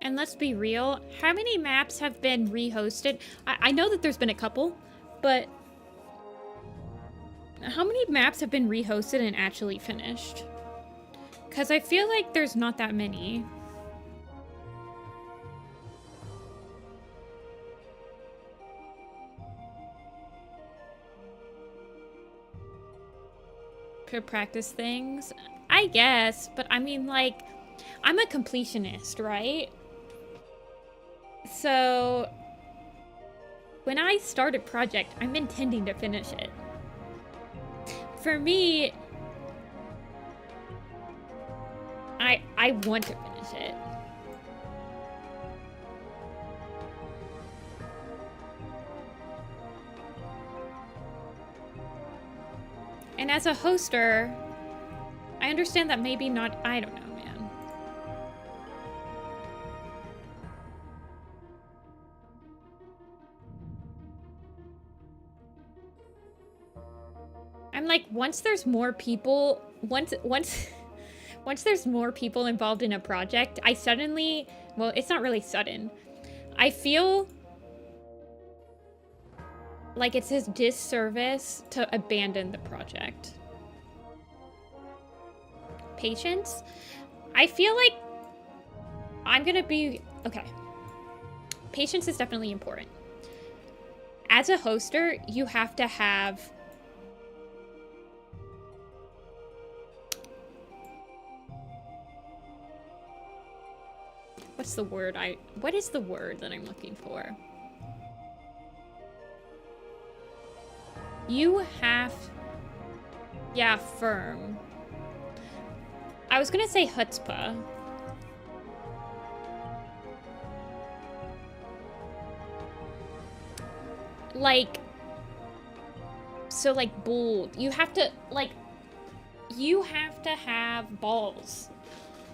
A: And let's be real, how many maps have been rehosted? I know that there's been a couple, but how many maps have been rehosted and actually finished? Because I feel like there's not that many. To practice things? I guess, but I mean, like, I'm a completionist, right? So, when I start a project, I'm intending to finish it. For me, I want to finish it. And as a hoster, I understand that maybe not, I don't know, man. I'm like, once there's more people, once there's more people involved in a project, I suddenly, well, it's not really sudden. I feel like it's a disservice to abandon the project. Patience? I feel like I'm gonna be, okay. Patience is definitely important. As a hoster, you have to have what's the word what is the word that I'm looking for? You have, yeah, firm. I was gonna say chutzpah. Like, so like bold. You have to, like, you have to have balls.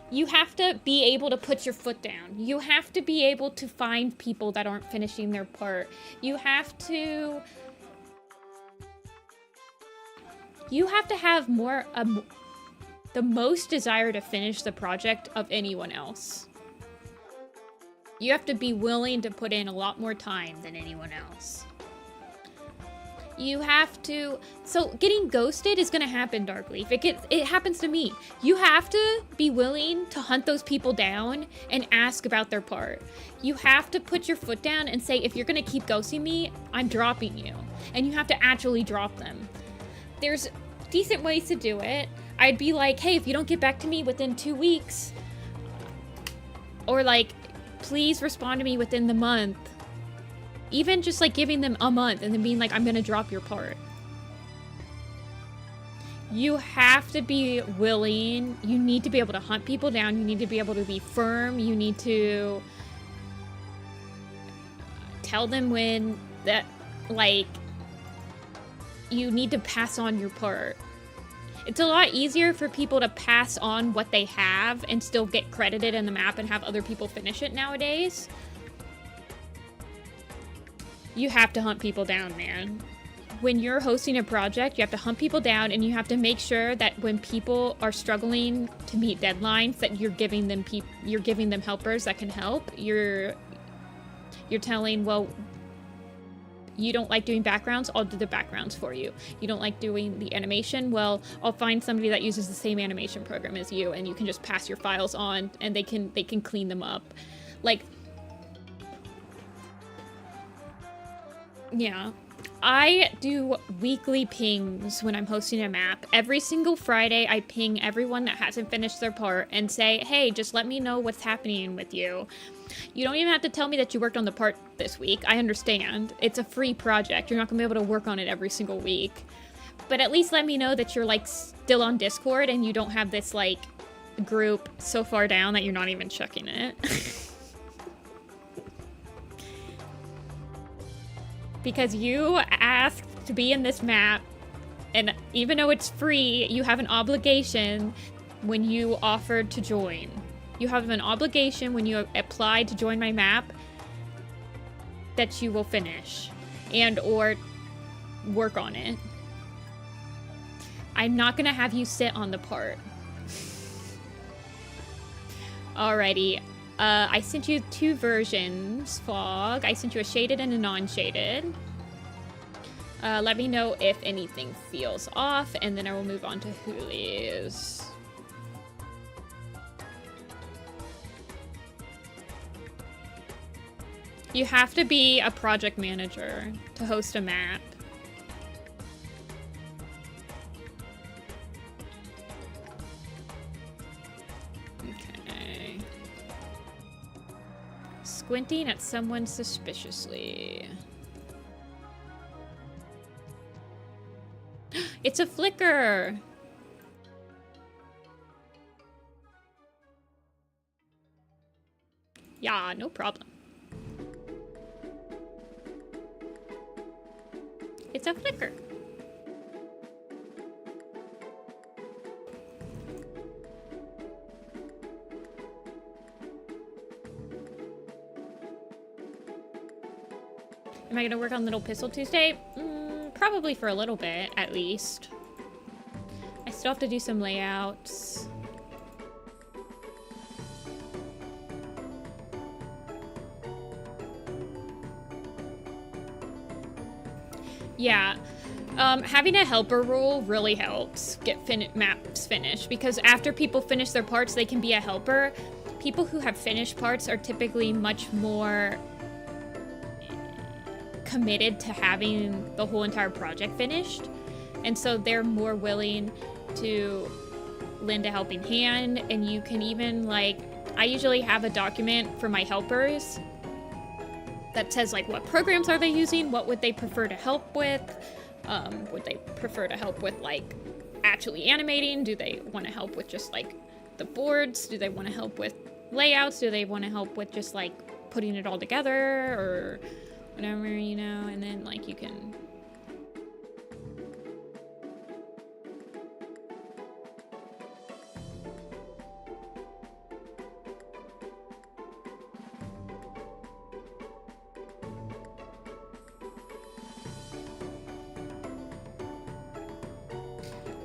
A: You have to be able to put your foot down. You have to be able to find people that aren't finishing their part. You have to have more, the most desire to finish the project of anyone else. You have to be willing to put in a lot more time than anyone else. You have to, so getting ghosted is gonna happen, Darkleaf. It happens to me. You have to be willing to hunt those people down and ask about their part. You have to put your foot down and say, if you're gonna keep ghosting me, I'm dropping you. And you have to actually drop them. There's decent ways to do it. I'd be like, hey, if you don't get back to me within 2 weeks, or like, please respond to me within the month. Even just like giving them a month and then being like, I'm gonna drop your part. You have to be willing. You need to be able to hunt people down. You need to be able to be firm. You need to tell them when that, like, you need to pass on your part. It's a lot easier for people to pass on what they have and still get credited in the map and have other people finish it nowadays. You have to hunt people down, man. When you're hosting a project, you have to hunt people down, and you have to make sure that when people are struggling to meet deadlines, that you're giving them helpers that can help. You're telling, well, you don't like doing backgrounds, I'll do the backgrounds for you. You don't like doing the animation, well, I'll find somebody that uses the same animation program as you, and you can just pass your files on, and they can clean them up. Like, yeah. I do weekly pings when I'm hosting a map. Every single Friday, I ping everyone that hasn't finished their part and say, hey, just let me know what's happening with you. You don't even have to tell me that you worked on the part this week. I understand. It's a free project. You're not gonna be able to work on it every single week. But at least let me know that you're, like, still on Discord and you don't have this, like, group so far down that you're not even checking it. Because you asked to be in this map, and even though it's free, you have an obligation when you offered to join. You have an obligation when you applied to join my map that you will finish and or work on it. I'm not gonna have you sit on the part. Alrighty. I sent you 2 versions, Fog. I sent you a shaded and a non-shaded. Let me know if anything feels off, and then I will move on to Hoolies. You have to be a project manager to host a map. Okay. Squinting at someone suspiciously. It's a flicker! Yeah, no problem. It's a flicker. Am I gonna work on Little Pistol Tuesday? Probably for a little bit, at least. I still have to do some layouts. Yeah, having a helper rule really helps get maps finished, because after people finish their parts, they can be a helper. People who have finished parts are typically much more committed to having the whole entire project finished, and so they're more willing to lend a helping hand. And you can even, like, I usually have a document for my helpers that says, like, what programs are they using, what would they prefer to help with, would they prefer to help with, like, actually animating, do they want to help with just, like, the boards, do they want to help with layouts, do they want to help with just, like, putting it all together, or whatever, you know. And then, like, you can...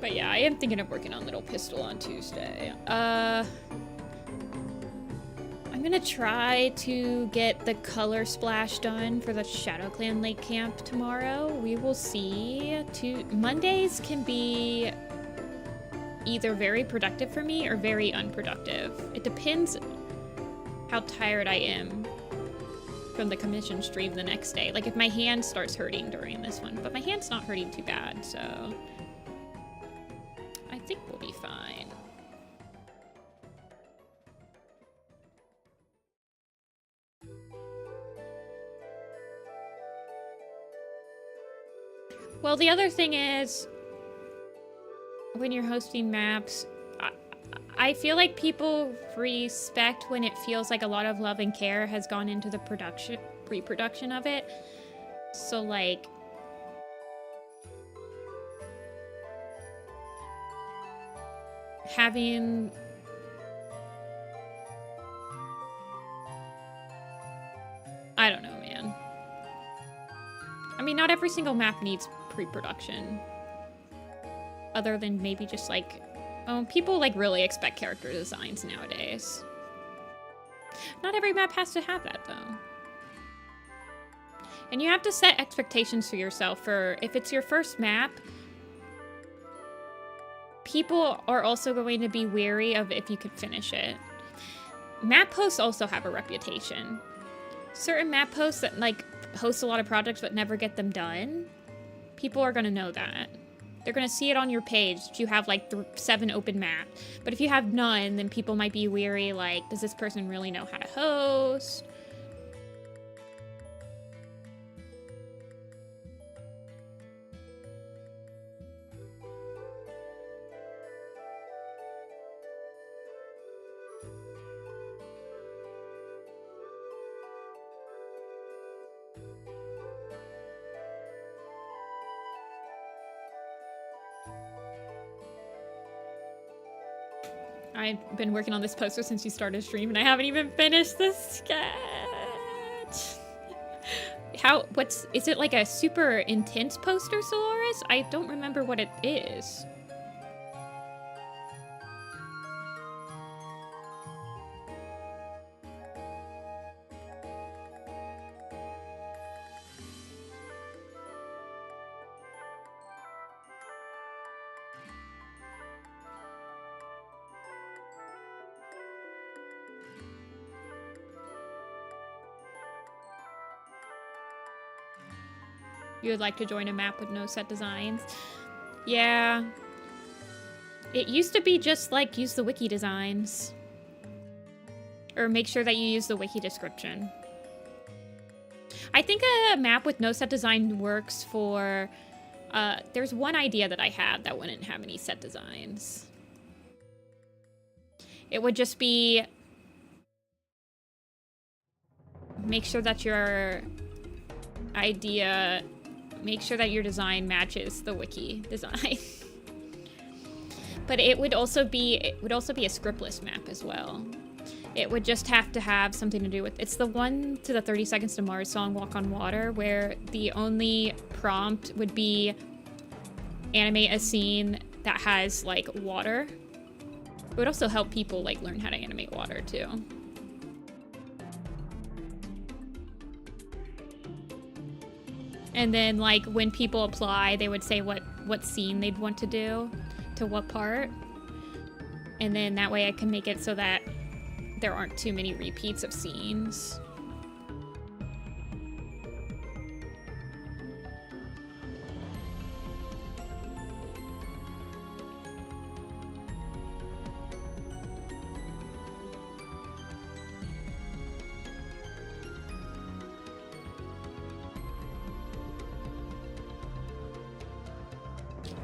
A: But yeah, I am thinking of working on Little Pistol on Tuesday. I'm gonna try to get the color splash done for the Shadow Clan Lake Camp tomorrow. We will see. Mondays can be either very productive for me or very unproductive. It depends how tired I am from the commission stream the next day. Like, if my hand starts hurting during this one, but my hand's not hurting too bad, so I think we'll be fine. Well, the other thing is, when you're hosting maps, I feel like people respect when it feels like a lot of love and care has gone into the pre-production of it. So, like, having... I don't know, man. I mean, not every single map needs pre-production. Other than maybe just, like... Oh, people, like, really expect character designs nowadays. Not every map has to have that, though. And you have to set expectations for yourself. For if it's your first map, people are also going to be wary of if you can finish it. Map hosts also have a reputation. Certain map hosts that, like, host a lot of projects but never get them done, people are going to know that. They're going to see it on your page that you have, like, 7 open maps. But if you have none, then people might be weary, like, does this person really know how to host? I've been working on this poster since you started stream, and I haven't even finished the sketch. Is it like a super intense poster, Solaris? I don't remember what it is. You would like to join a map with no set designs? Yeah. It used to be just like use the wiki designs. Or make sure that you use the wiki description. I think a map with no set design works for... there's one idea that I had that wouldn't have any set designs. It would just be... Make sure that your idea... Make sure that your design matches the wiki design. But it would also be a scriptless map as well. It would just have to have something to do with... It's the one to the 30 Seconds to Mars song, Walk on Water, where the only prompt would be animate a scene that has, like, water. It would also help people, like, learn how to animate water, too. And then, like, when people apply, they would say what scene they'd want to do to what part. And then that way I can make it so that there aren't too many repeats of scenes.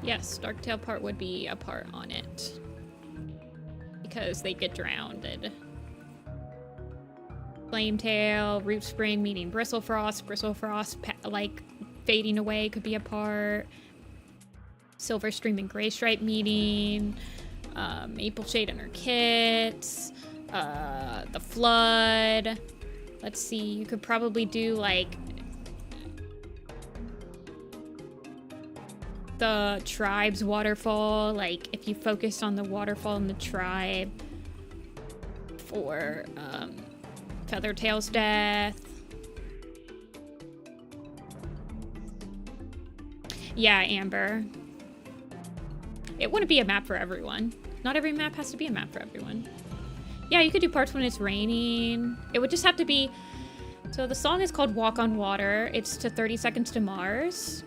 A: Yes, Darktail part would be a part on it. Because they get drowned. Flametail, Root Spring meeting Bristlefrost. Bristlefrost, like, fading away could be a part. Silver Stream and Gray Stripe meeting. Maple Shade and her kits. The Flood. Let's see, you could probably do, like... the tribe's waterfall, like if you focused on the waterfall in the tribe for Feathertail's death. Yeah, Amber. It wouldn't be a map for everyone. Not every map has to be a map for everyone. Yeah, you could do parts when it's raining. It would just have to be... So the song is called Walk on Water. It's to 30 Seconds to Mars.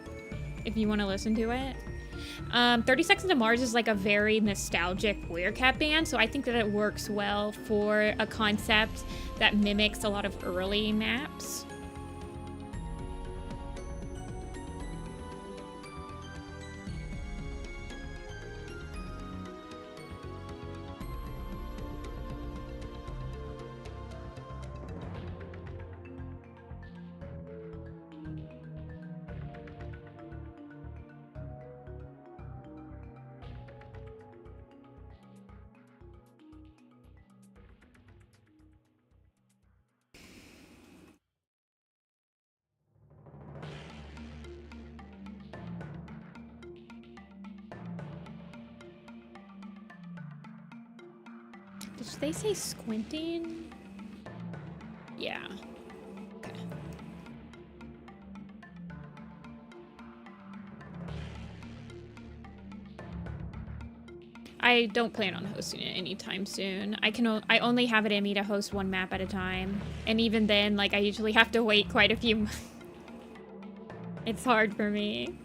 A: If you want to listen to it. 30 Seconds to Mars is like a very nostalgic Werecat band, so I think that it works well for a concept that mimics a lot of early maps. Did they say squinting? Yeah. Okay. I don't plan on hosting it anytime soon. I only have it in me to host one map at a time. And even then, like, I usually have to wait quite a few months. It's hard for me.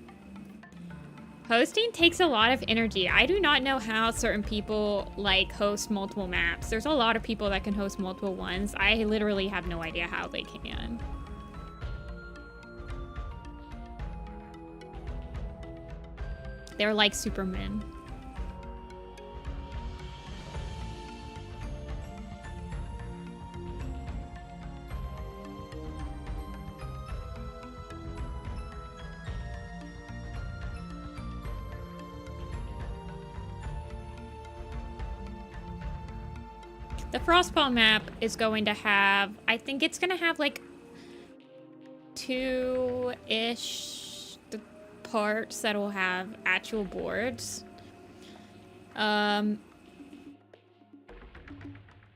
A: Hosting takes a lot of energy. I do not know how certain people, like, host multiple maps. There's a lot of people that can host multiple ones. I literally have no idea how they can. They're like Superman. The Frostpaw map is going to have, I think it's going to have like 2-ish parts that will have actual boards.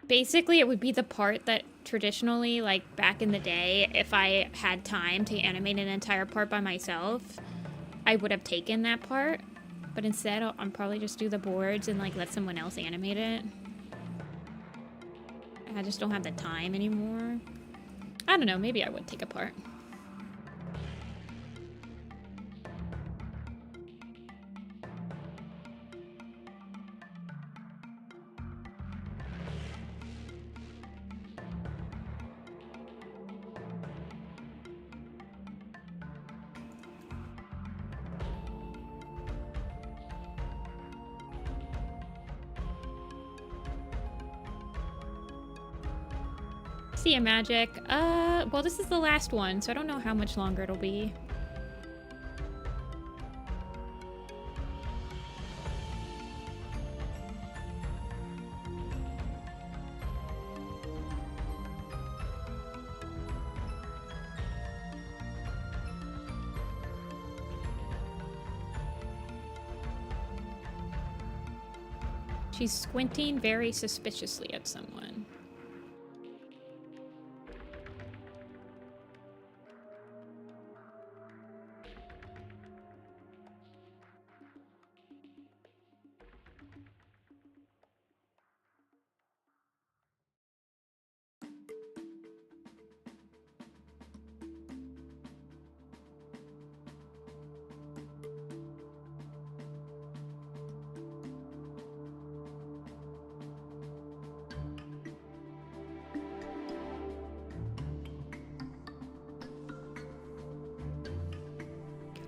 A: Basically, it would be the part that traditionally, like back in the day, if I had time to animate an entire part by myself, I would have taken that part. But instead, I'll probably just do the boards and like let someone else animate it. I just don't have the time anymore. I don't know, maybe I would take a part. See a magic. Well, this is the last one, so I don't know how much longer it'll be. She's squinting very suspiciously at someone.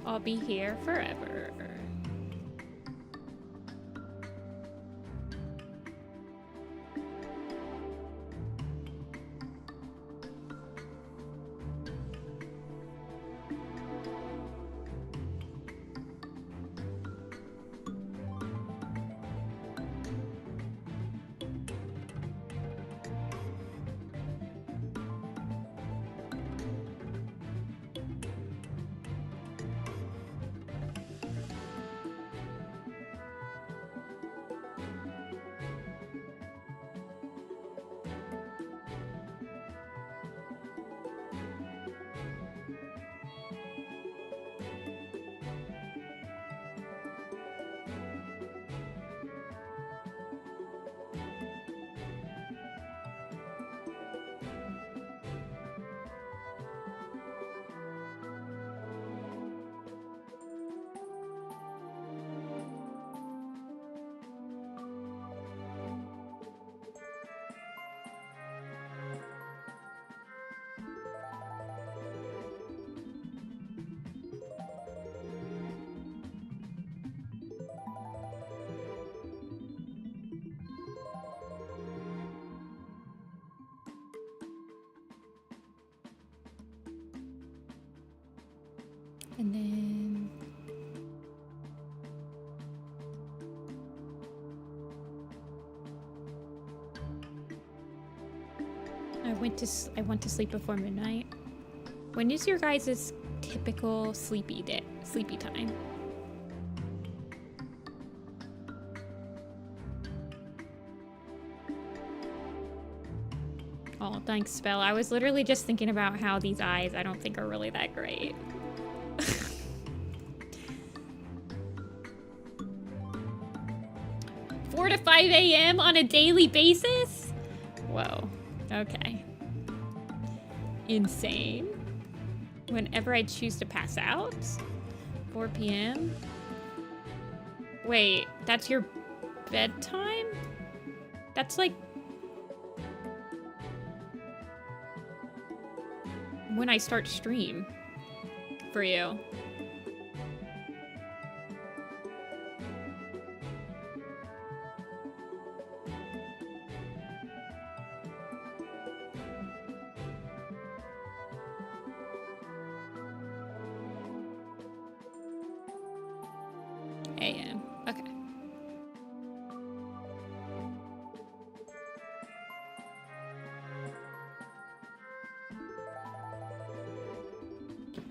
A: I'll be here forever. And then I went to sleep before midnight. When is your guys' typical sleepy time? Oh, thanks, Spell. I was literally just thinking about how these eyes I don't think are really that great. 4 to 5 a.m. on a daily basis? Whoa. Okay. Insane. Whenever I choose to pass out? 4 p.m.? Wait, that's your bedtime? That's like... when I start stream. For you. AM. Okay.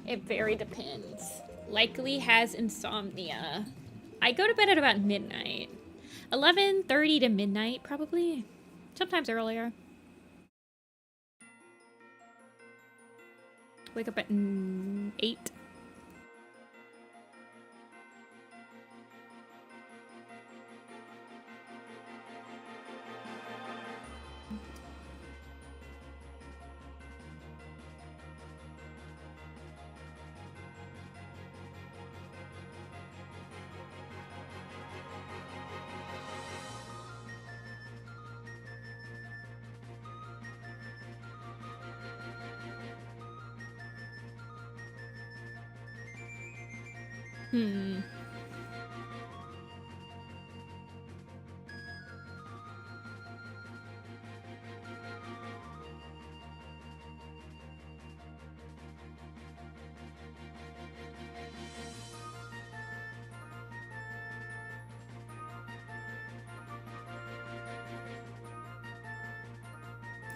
A: It very depends. Likely has insomnia. I go to bed at about midnight. 11:30 to midnight, probably. Sometimes earlier. Wake up at 8. Hmm.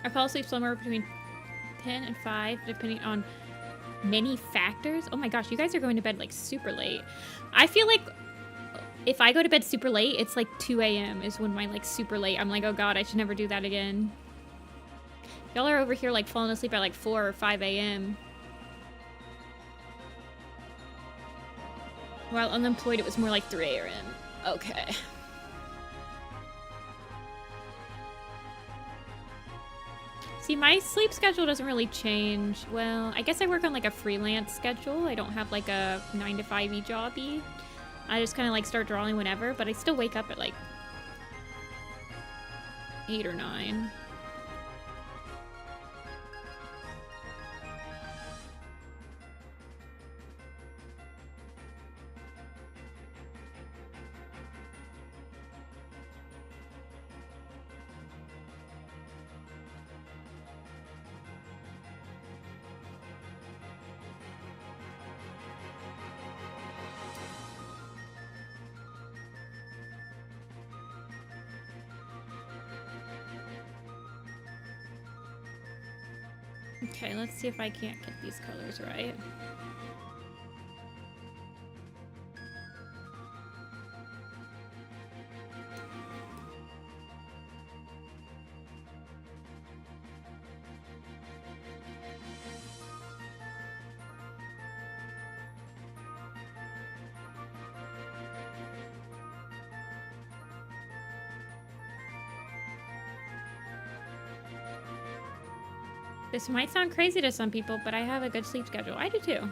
A: I fall asleep somewhere between 10 and 5, depending on many factors. Oh my gosh, you guys are going to bed like super late. I feel like if I go to bed super late, it's like 2 a.m. is when my like super late. I'm like, oh god, I should never do that again. Y'all are over here like falling asleep at like 4 or 5 a.m. While unemployed, it was more like 3 a.m. Okay. See, my sleep schedule doesn't really change. Well, I guess I work on like a freelance schedule. I don't have like a 9 to 5-y jobby. I just kind of like start drawing whenever, but I still wake up at like 8 or 9. Okay, let's see if I can't get these colors right. This might sound crazy to some people, but I have a good sleep schedule. I do too.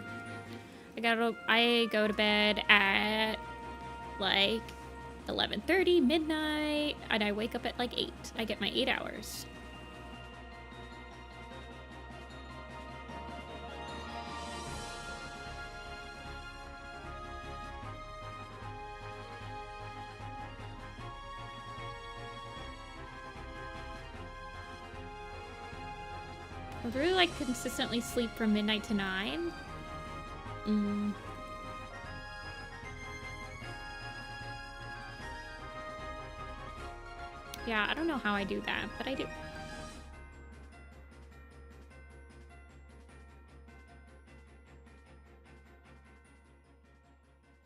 A: I go to bed at like 11:30, midnight, and I wake up at like 8. I get my 8 hours. I really like consistently sleep from midnight to 9. Yeah, I don't know how I do that, but I do.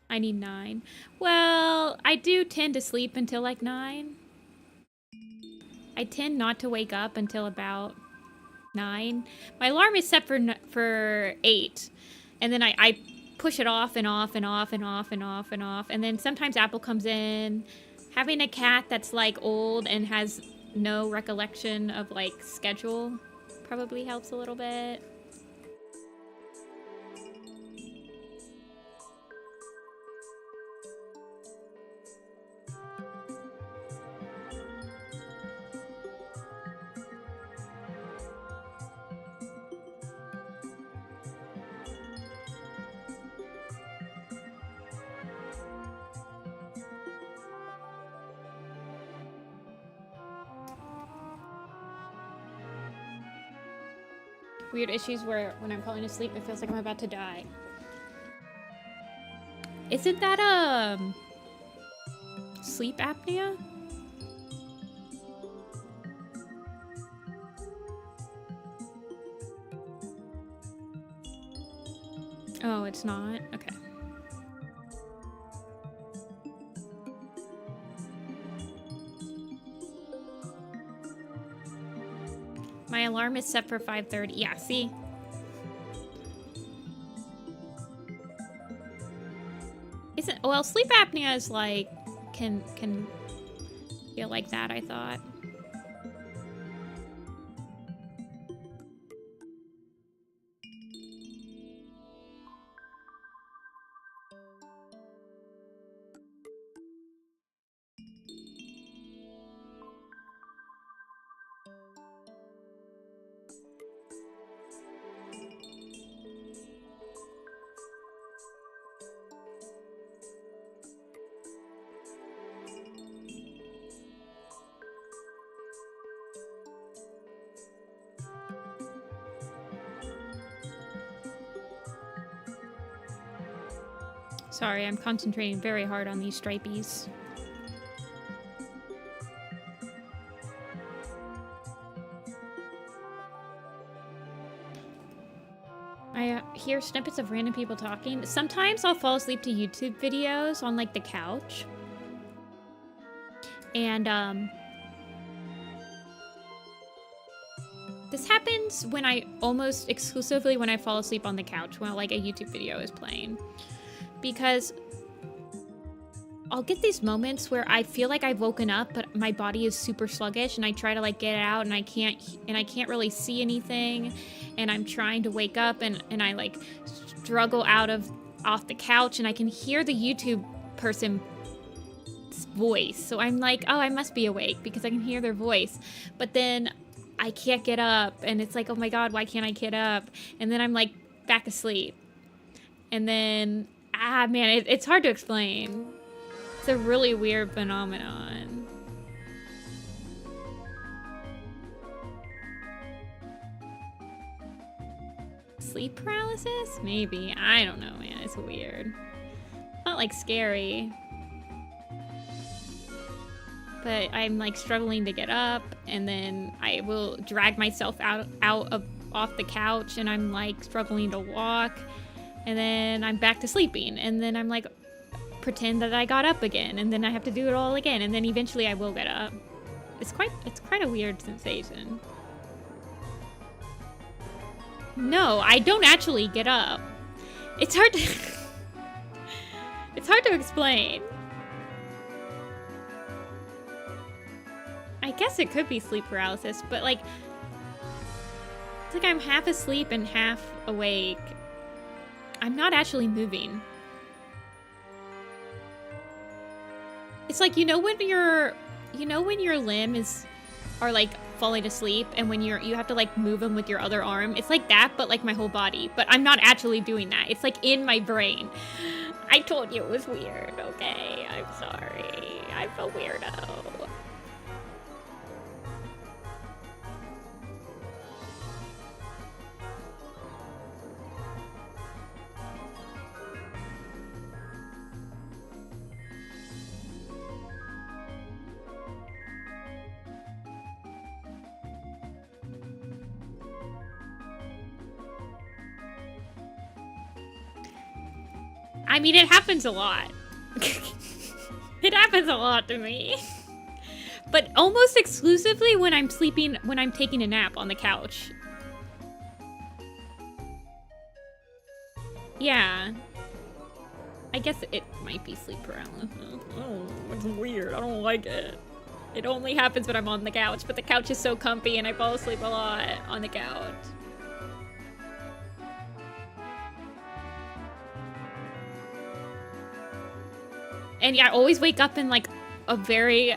A: I need 9. Well, I do tend to sleep until like 9. I tend not to wake up until about 9. My alarm is set for 8, and then I push it off and off and off and off and off and off, and then sometimes Apple comes in. Having a cat that's like old and has no recollection of like schedule probably helps a little bit. Weird issues where when I'm falling asleep, it feels like I'm about to die. Isn't that, sleep apnea? Oh, it's not? Okay. My alarm is set for 5:30. Yeah, see? Well, sleep apnea is like, can feel like that, I thought. Sorry, I'm concentrating very hard on these stripies. I hear snippets of random people talking. Sometimes I'll fall asleep to YouTube videos on like the couch. And this happens when almost exclusively when I fall asleep on the couch when like a YouTube video is playing. Because I'll get these moments where I feel like I've woken up, but my body is super sluggish, and I try to like get out, and I can't really see anything, and I'm trying to wake up, and I like struggle off the couch, and I can hear the YouTube person's voice. So I'm like, oh, I must be awake because I can hear their voice. But then I can't get up, and it's like, oh my god, why can't I get up? And then I'm like back asleep. And then, man, it's hard to explain. It's a really weird phenomenon. Sleep paralysis? Maybe. I don't know, man. It's weird. It's not like scary. But I'm like struggling to get up, and then I will drag myself off the couch, and I'm like struggling to walk, and then I'm back to sleeping, and then I'm like pretend that I got up again, and then I have to do it all again, and then eventually I will get up. It's quite a weird sensation. No, I don't actually get up. It's hard to it's hard to explain. I guess it could be sleep paralysis, but like it's like I'm half asleep and half awake. I'm not actually moving. It's like, you know when your limbs are like falling asleep, and when you have to like move them with your other arm. It's like that, but like my whole body. But I'm not actually doing that. It's like in my brain. I told you it was weird, okay? I'm sorry. I'm a weirdo. I mean, it happens a lot. It happens a lot to me. But almost exclusively when I'm taking a nap on the couch. Yeah. I guess it might be sleep paralysis. Oh, it's weird. I don't like it. It only happens when I'm on the couch, but the couch is so comfy and I fall asleep a lot on the couch. And yeah, I always wake up in like a very,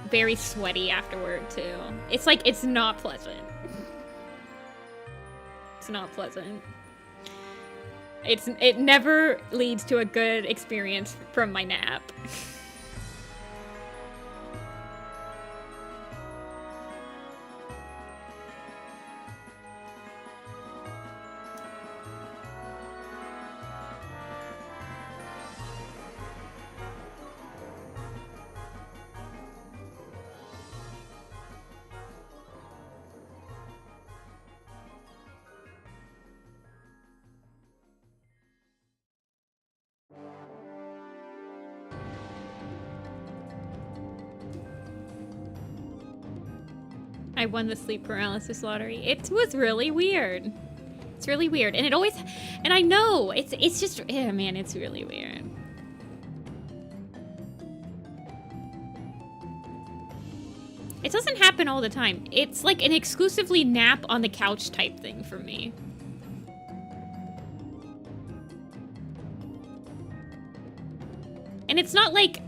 A: very sweaty afterward too. It's like, it's not pleasant. It's not pleasant. It never leads to a good experience from my nap. I won the sleep paralysis lottery. It was really weird. It's really weird. And it always, and I know, it's just, yeah, man, it's really weird. It doesn't happen all the time. It's like an exclusively nap on the couch type thing for me. And it's not like,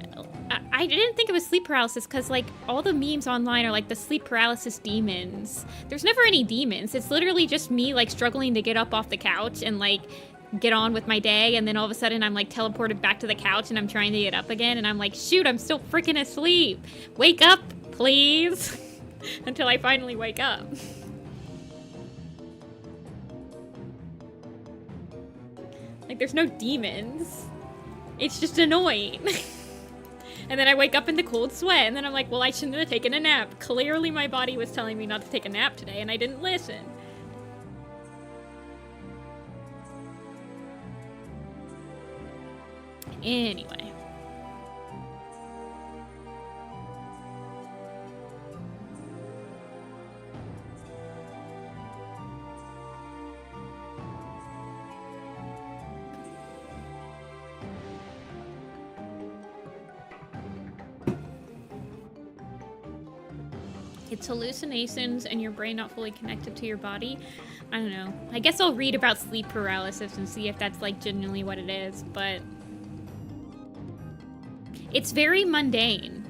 A: I didn't think it was sleep paralysis because like all the memes online are like the sleep paralysis demons. There's never any demons. It's literally just me like struggling to get up off the couch and like get on with my day, and then all of a sudden I'm like teleported back to the couch and I'm trying to get up again, and I'm like, shoot, I'm still freaking asleep. Wake up, please. Until I finally wake up. Like, there's no demons. It's just annoying. And then I wake up in the cold sweat, and then I'm like, well, I shouldn't have taken a nap. Clearly my body was telling me not to take a nap today, and I didn't listen. Anyway. It's hallucinations and your brain not fully connected to your body. I don't know. I guess I'll read about sleep paralysis and see if that's like genuinely what it is, but it's very mundane.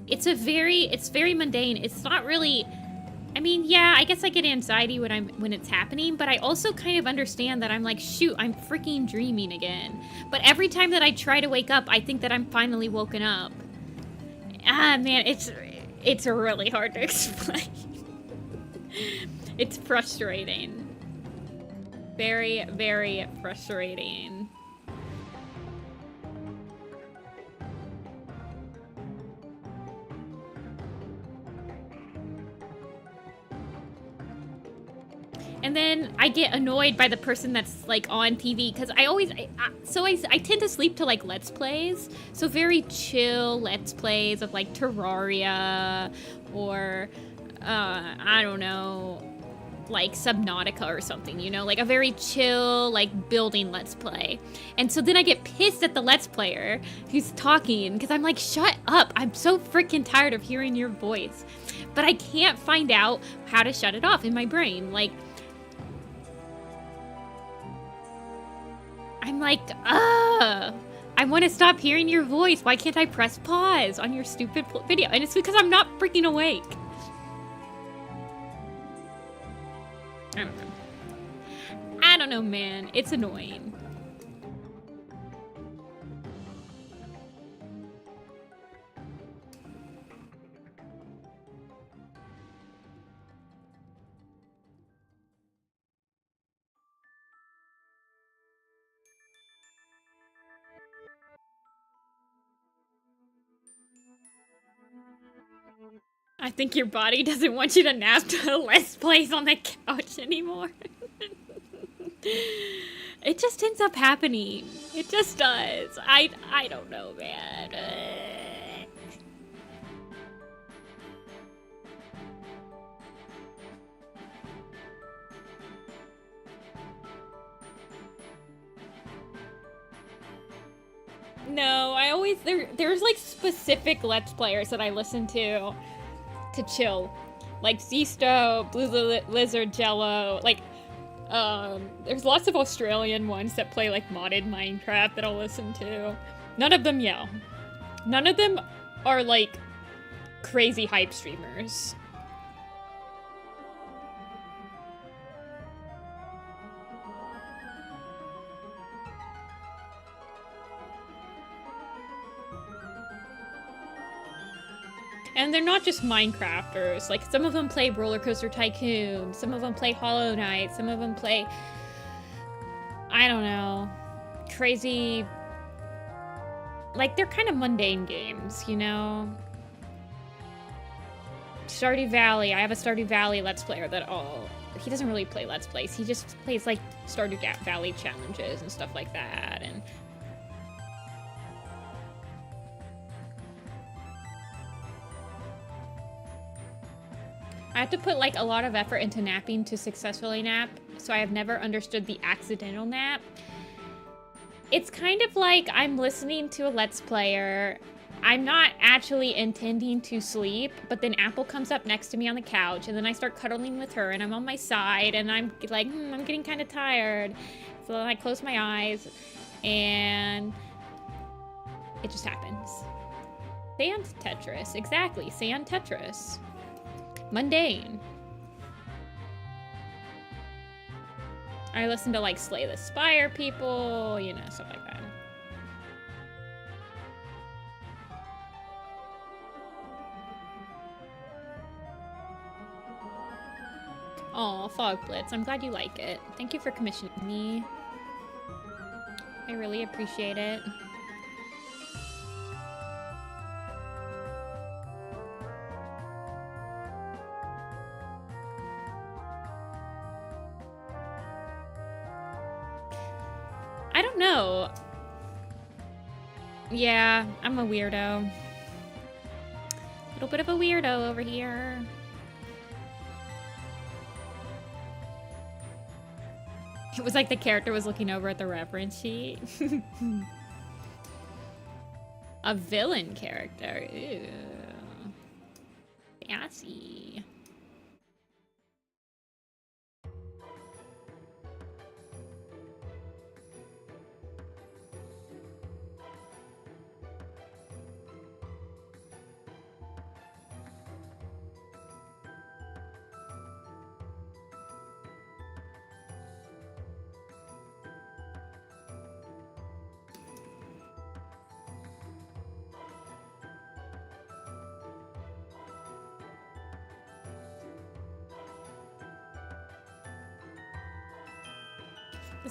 A: It's very mundane. It's not really, I mean, yeah, I guess I get anxiety when it's happening, but I also kind of understand that I'm like, shoot, I'm freaking dreaming again. But every time that I try to wake up, I think that I'm finally woken up. Ah, man, it's really hard to explain. It's frustrating. Very, very frustrating. And then I get annoyed by the person that's like on TV because I tend to sleep to like Let's Plays. So very chill Let's Plays of like Terraria or I don't know, like Subnautica or something, you know, like a very chill like building Let's Play. And so then I get pissed at the Let's Player who's talking because I'm like, shut up, I'm so freaking tired of hearing your voice. But I can't find out how to shut it off in my brain. Like, I'm like, I want to stop hearing your voice. Why can't I press pause on your stupid video? And it's because I'm not freaking awake. I don't know, man. It's annoying. I think your body doesn't want you to nap to Let's Plays on the couch anymore. It just ends up happening. It just does. I don't know, man. No, I always there's like specific Let's Players that I listen to chill, like Zisto, Blue Lizard, Jello. Like, there's lots of Australian ones that play like modded Minecraft that I'll listen to. None of them yell. None of them are like crazy hype streamers. And they're not just Minecrafters. Like, some of them play Roller Coaster Tycoon, some of them play Hollow Knight, some of them play, I don't know, crazy, like, they're kind of mundane games, you know? Stardew Valley, I have a Stardew Valley Let's Player that he doesn't really play Let's Plays, he just plays, like, Stardew Valley challenges and stuff like that, and I have to put like a lot of effort into napping to successfully nap, so I have never understood the accidental nap. It's kind of like I'm listening to a Let's Player, I'm not actually intending to sleep, but then Apple comes up next to me on the couch, and then I start cuddling with her, and I'm on my side, and I'm like, I'm getting kind of tired. So then I close my eyes, and it just happens. Sand Tetris, exactly, Sand Tetris. Mundane. I listen to like Slay the Spire people, you know, stuff like that. Aw, Fog Blitz, I'm glad you like it. Thank you for commissioning me. I really appreciate it. I don't know. Yeah, I'm a weirdo. A little bit of a weirdo over here. It was like the character was looking over at the reference sheet. A villain character. Ew. Fancy.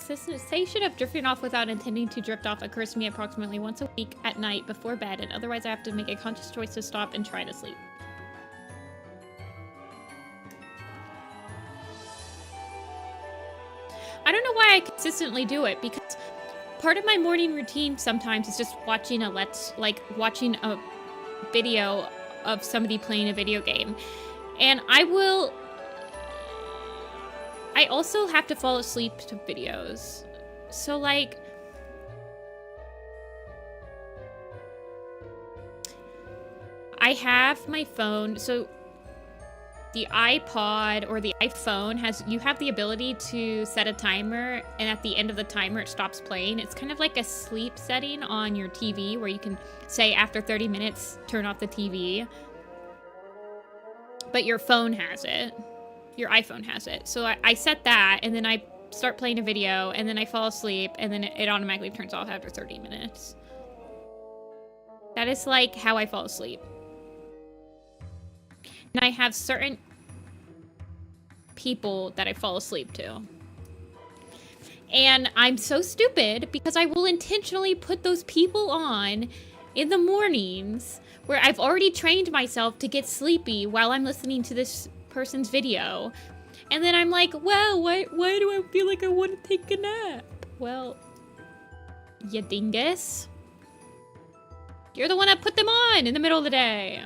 A: The sensation of drifting off without intending to drift off occurs to me approximately once a week at night before bed, and otherwise I have to make a conscious choice to stop and try to sleep. I don't know why I consistently do it, because part of my morning routine sometimes is just watching watching a video of somebody playing a video game. And I also have to fall asleep to videos. So, like, I have my phone. So the iPod or the iPhone you have the ability to set a timer, and at the end of the timer it stops playing. It's kind of like a sleep setting on your TV where you can say after 30 minutes, turn off the TV. But your phone has it. Your iPhone has it. So I set that, and then I start playing a video, and then I fall asleep, and then it automatically turns off after 30 minutes. That is like how I fall asleep. And I have certain people that I fall asleep to. And I'm so stupid because I will intentionally put those people on in the mornings where I've already trained myself to get sleepy while I'm listening to this person's video. And then I'm like, well, why do I feel like I want to take a nap? Well, you dingus. You're the one that put them on in the middle of the day.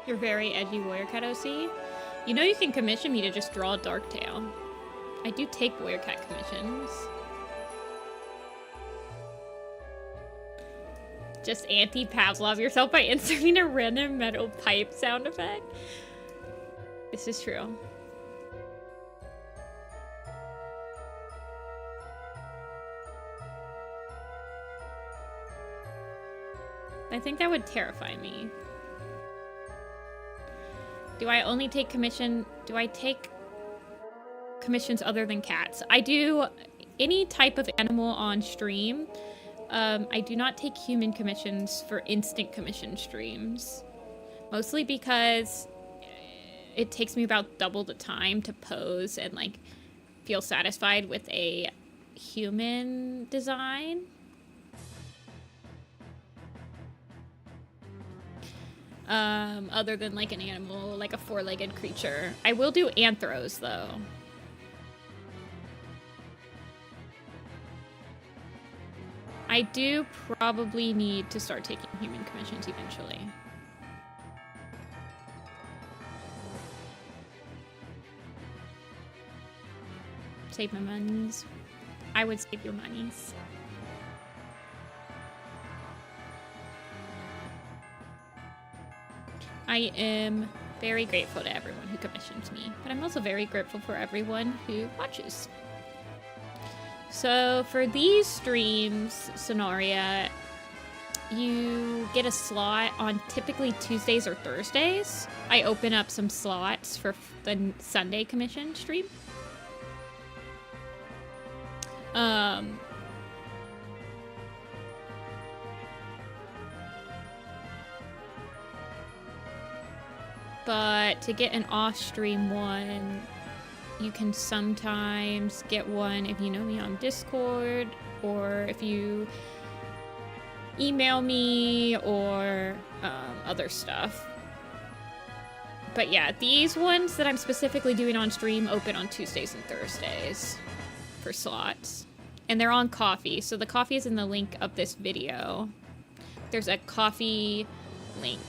A: You're very edgy warrior cat OC. You know you can commission me to just draw a dark tail. I do take warrior cat commissions. Just anti-Pavlov yourself by inserting a random metal pipe sound effect. This is true. I think that would terrify me. Do I only take commission? Do I take commissions other than cats? I do any type of animal on stream. I do not take human commissions for instant commission streams. Mostly because it takes me about double the time to pose and like feel satisfied with a human design. Other than like an animal, like a four-legged creature. I will do anthros though. I do probably need to start taking human commissions eventually. Save my monies. I would save your monies. I am very grateful to everyone who commissions me, but I'm also very grateful for everyone who watches. So for these streams, Sonoria, you get a slot on typically Tuesdays or Thursdays. I open up some slots for the Sunday commission stream. But to get an off-stream one, you can sometimes get one if you know me on Discord, or if you email me, or other stuff. But yeah, these ones that I'm specifically doing on stream open on Tuesdays and Thursdays for slots. And they're on Coffee, so the Coffee is in the link of this video. There's a Coffee link.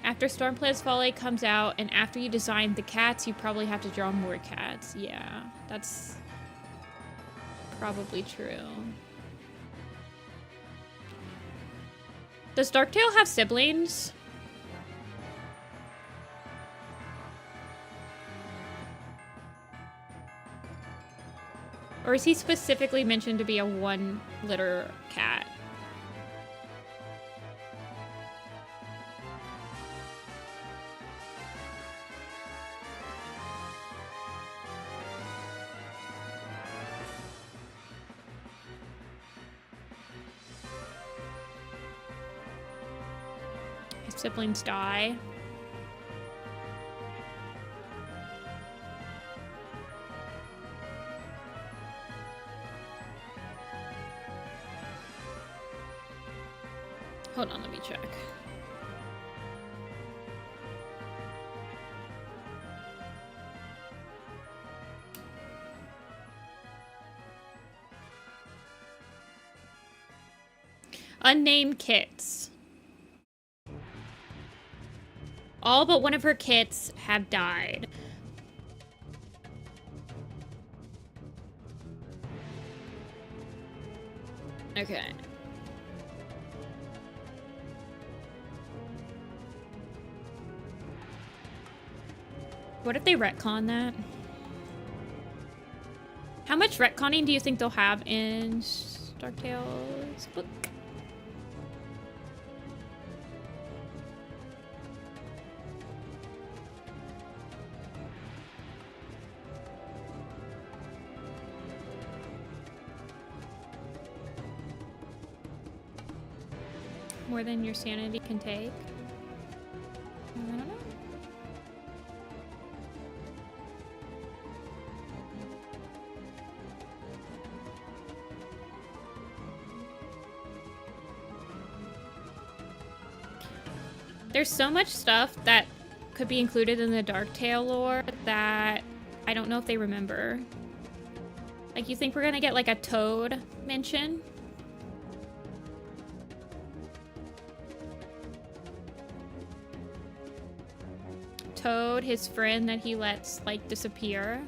A: After Stormplays Volley comes out, and after you design the cats, you probably have to draw more cats. Yeah, that's probably true. Does Darktail have siblings? Or is he specifically mentioned to be a one-litter cat? His siblings die. Hold on, let me check. Unnamed kits. All but one of her kits have died. Okay. What if they retcon that? How much retconning do you think they'll have in Darktail's book? More than your sanity can take? I don't know. There's so much stuff that could be included in the Darktail lore that I don't know if they remember. Like, you think we're gonna get like a Toad mention? Toad, his friend that he lets like disappear.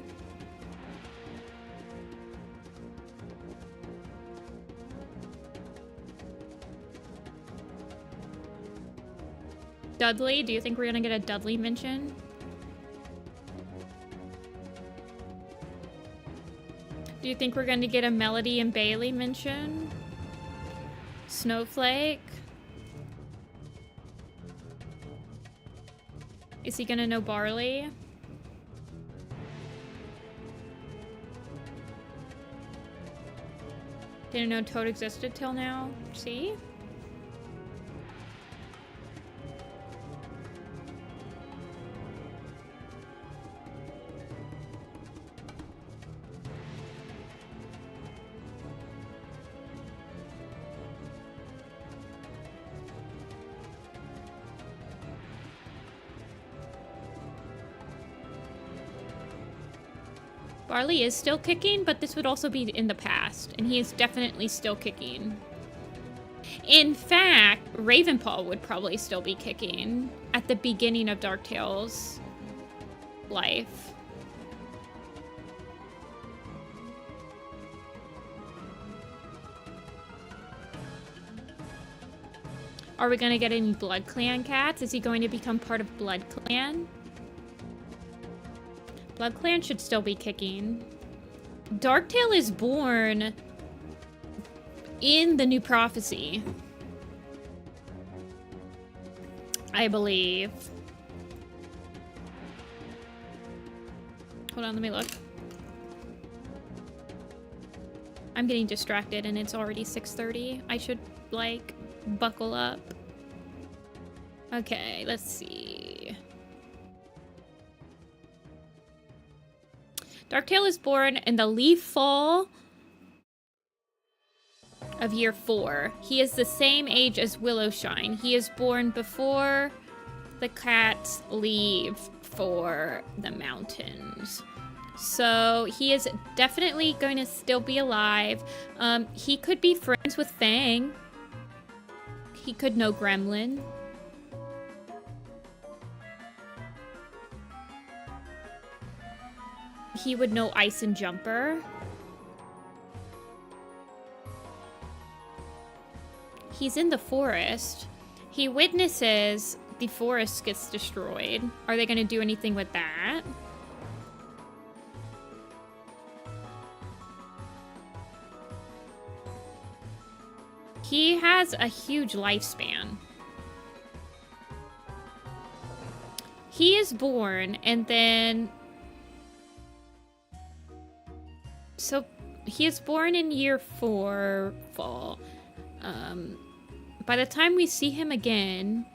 A: Dudley, do you think we're gonna get a Dudley mention? Do you think we're gonna get a Melody and Bailey mention? Snowflake? Is he gonna know Barley? Didn't know Toad existed till now. See? Barley is still kicking, but this would also be in the past, and he is definitely still kicking. In fact, Ravenpaw would probably still be kicking at the beginning of Darktail's life. Are we gonna get any Blood Clan cats? Is he going to become part of Blood Clan? Blood Clan should still be kicking. Darktail is born in the New Prophecy, I believe. Hold on, let me look. I'm getting distracted and it's already 6:30. I should, like, buckle up. Okay, let's see. Darktail is born in the leaf fall of year 4. He is the same age as Willowshine. He is born before the cats leave for the mountains. So he is definitely going to still be alive. He could be friends with Fang. He could know Gremlin. He would know Ice and Jumper. He's in the forest. He witnesses the forest gets destroyed. Are they going to do anything with that? He has a huge lifespan. He is born and then... So, he is born in year 4 fall. By the time we see him again...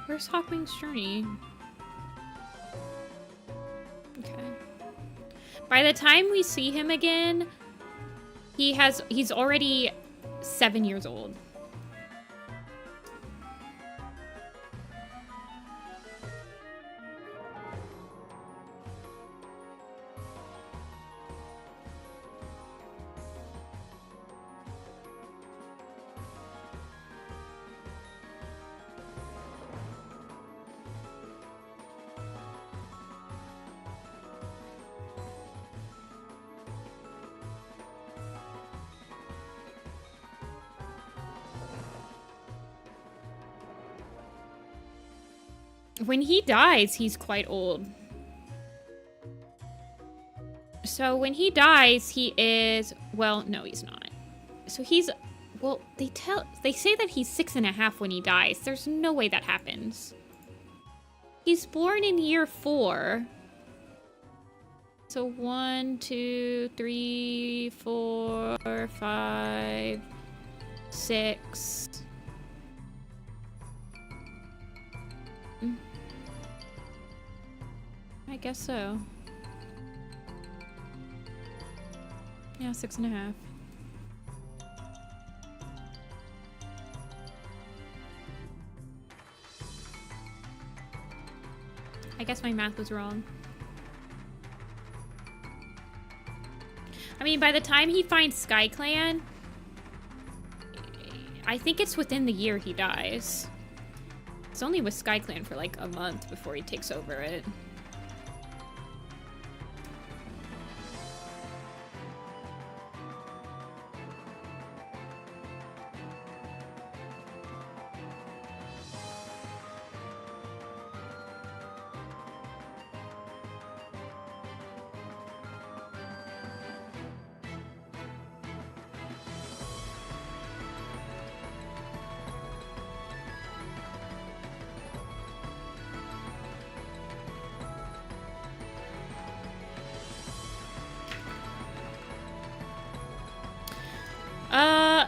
A: Where's Hawkwing's journey? Okay. By the time we see him again, he's already 7 years old. When he dies, he's quite old. So when he dies, he is... Well, no, he's not. So he's... Well, they say that he's 6.5 when he dies. There's no way that happens. He's born in year 4. So 1, 2, 3, 4, 5, 6... I guess so. Yeah, 6.5. I guess my math was wrong. I mean, by the time he finds Sky Clan, I think it's within the year he dies. It's only with Sky Clan for like a month before he takes over it.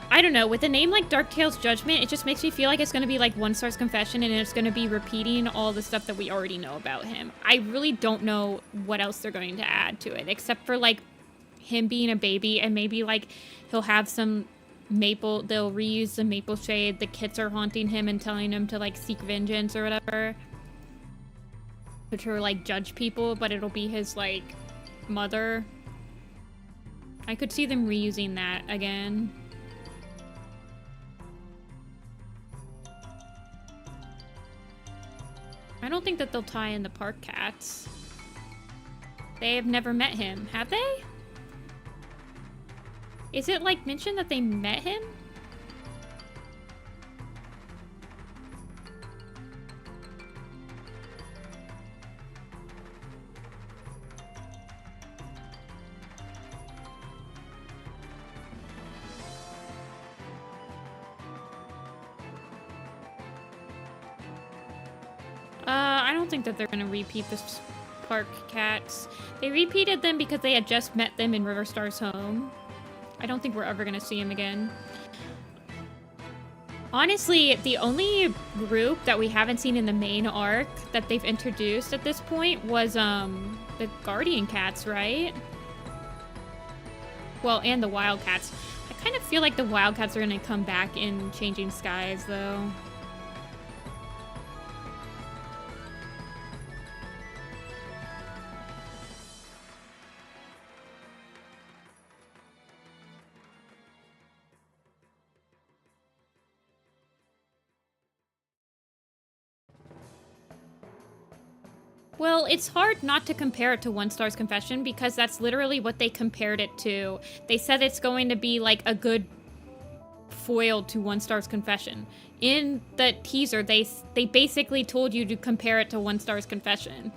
A: I don't know. With a name like Darktail's Judgment, it just makes me feel like it's going to be like One Star's Confession and it's going to be repeating all the stuff that we already know about him. I really don't know what else they're going to add to it, except for like him being a baby and maybe like he'll have some maple, they'll reuse the maple shade. The kids are haunting him and telling him to like seek vengeance or whatever. Which are like judge people, but it'll be his like mother. I could see them reusing that again. I don't think that they'll tie in the park cats. They have never met him, have they? Is it like mentioned that they met him? I don't think that they're gonna repeat this park cats. They repeated them because they had just met them in Riverstar's home. I don't think we're ever gonna see him again. Honestly, the only group that we haven't seen in the main arc that they've introduced at this point was the Guardian Cats, right? Well, and the Wildcats. I kind of feel like the Wildcats are gonna come back in Changing Skies, though. Well, it's hard not to compare it to One Star's Confession because that's literally what they compared it to. They said it's going to be like a good foil to One Star's Confession. In the teaser, they basically told you to compare it to One Star's Confession.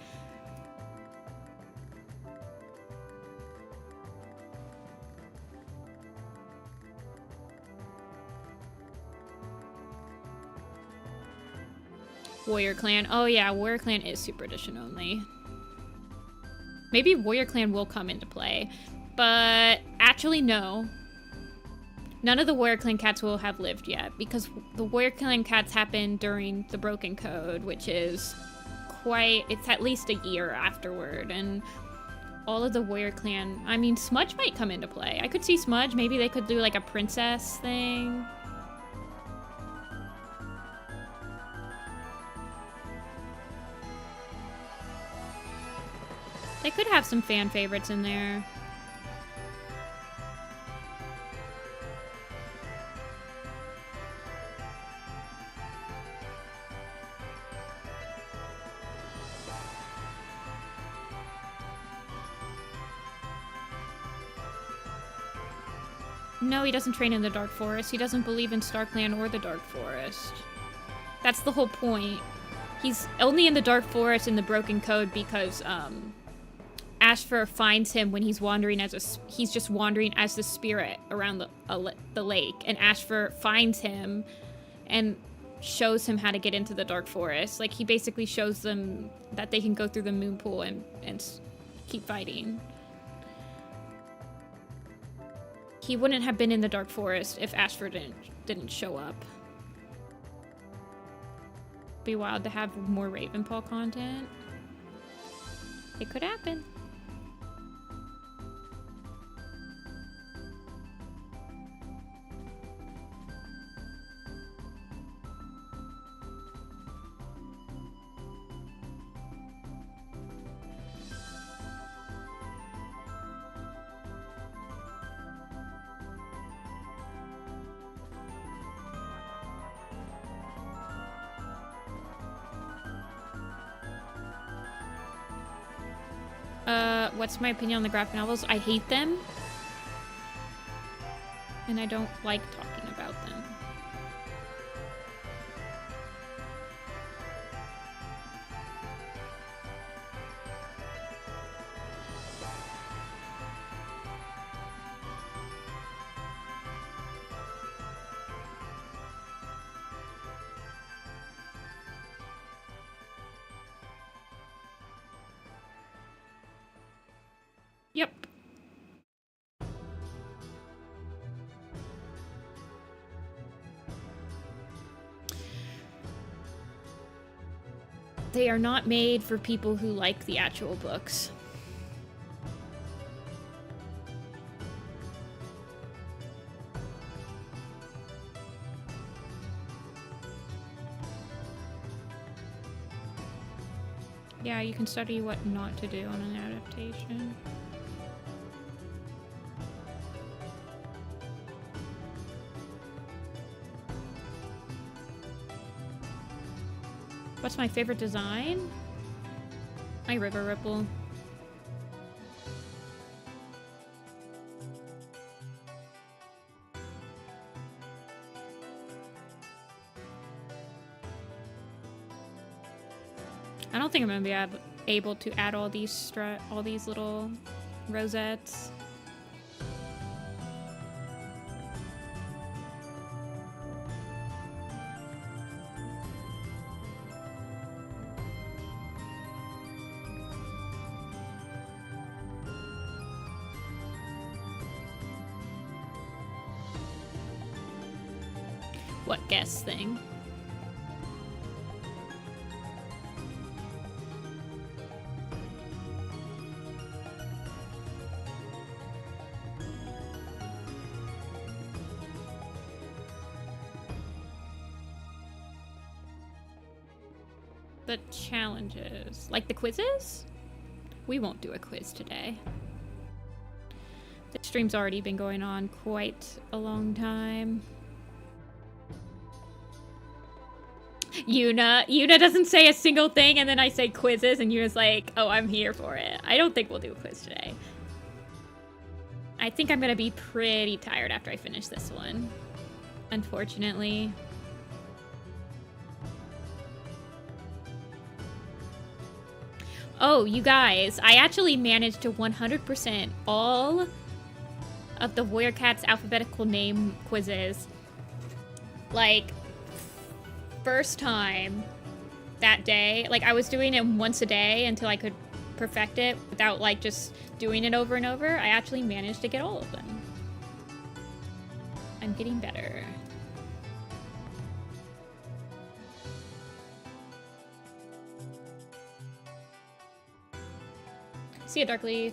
A: Warrior Clan. Oh yeah, Warrior Clan is Super Edition only. Maybe Warrior Clan will come into play. But actually, no. None of the Warrior Clan cats will have lived yet. Because the Warrior Clan cats happened during the Broken Code, which is it's at least a year afterward. And all of the Warrior Clan... I mean, Smudge might come into play. I could see Smudge. Maybe they could do like a princess thing. They could have some fan favorites in there. No, he doesn't train in the Dark Forest. He doesn't believe in StarClan or the Dark Forest. That's the whole point. He's only in the Dark Forest in the Broken Code because, Ashfur finds him when he's wandering he's just wandering as the spirit around the lake, and Ashfur finds him and shows him how to get into the Dark Forest. Like, he basically shows them that they can go through the moon pool and keep fighting. He wouldn't have been in the Dark Forest if Ashfur didn't show up. Be wild to have more Ravenpaw content. It could happen. What's my opinion on the graphic novels? I hate them. And I don't like talking about them. Yep. They are not made for people who like the actual books. Yeah, you can study what not to do on an adaptation. What's my favorite design? My river ripple. I don't think I'm gonna be able to add all these little rosettes. What guess thing? The challenges. Like the quizzes? We won't do a quiz today. The stream's already been going on quite a long time. Yuna doesn't say a single thing, and then I say quizzes, and Yuna's like, oh, I'm here for it. I don't think we'll do a quiz today. I think I'm gonna be pretty tired after I finish this one, unfortunately. Oh, you guys, I actually managed to 100% all of the Warrior Cat's alphabetical name quizzes. Like, first time that day. Like, I was doing it once a day until I could perfect it without, like, just doing it over and over. I actually managed to get all of them. I'm getting better. See ya, Darkleaf.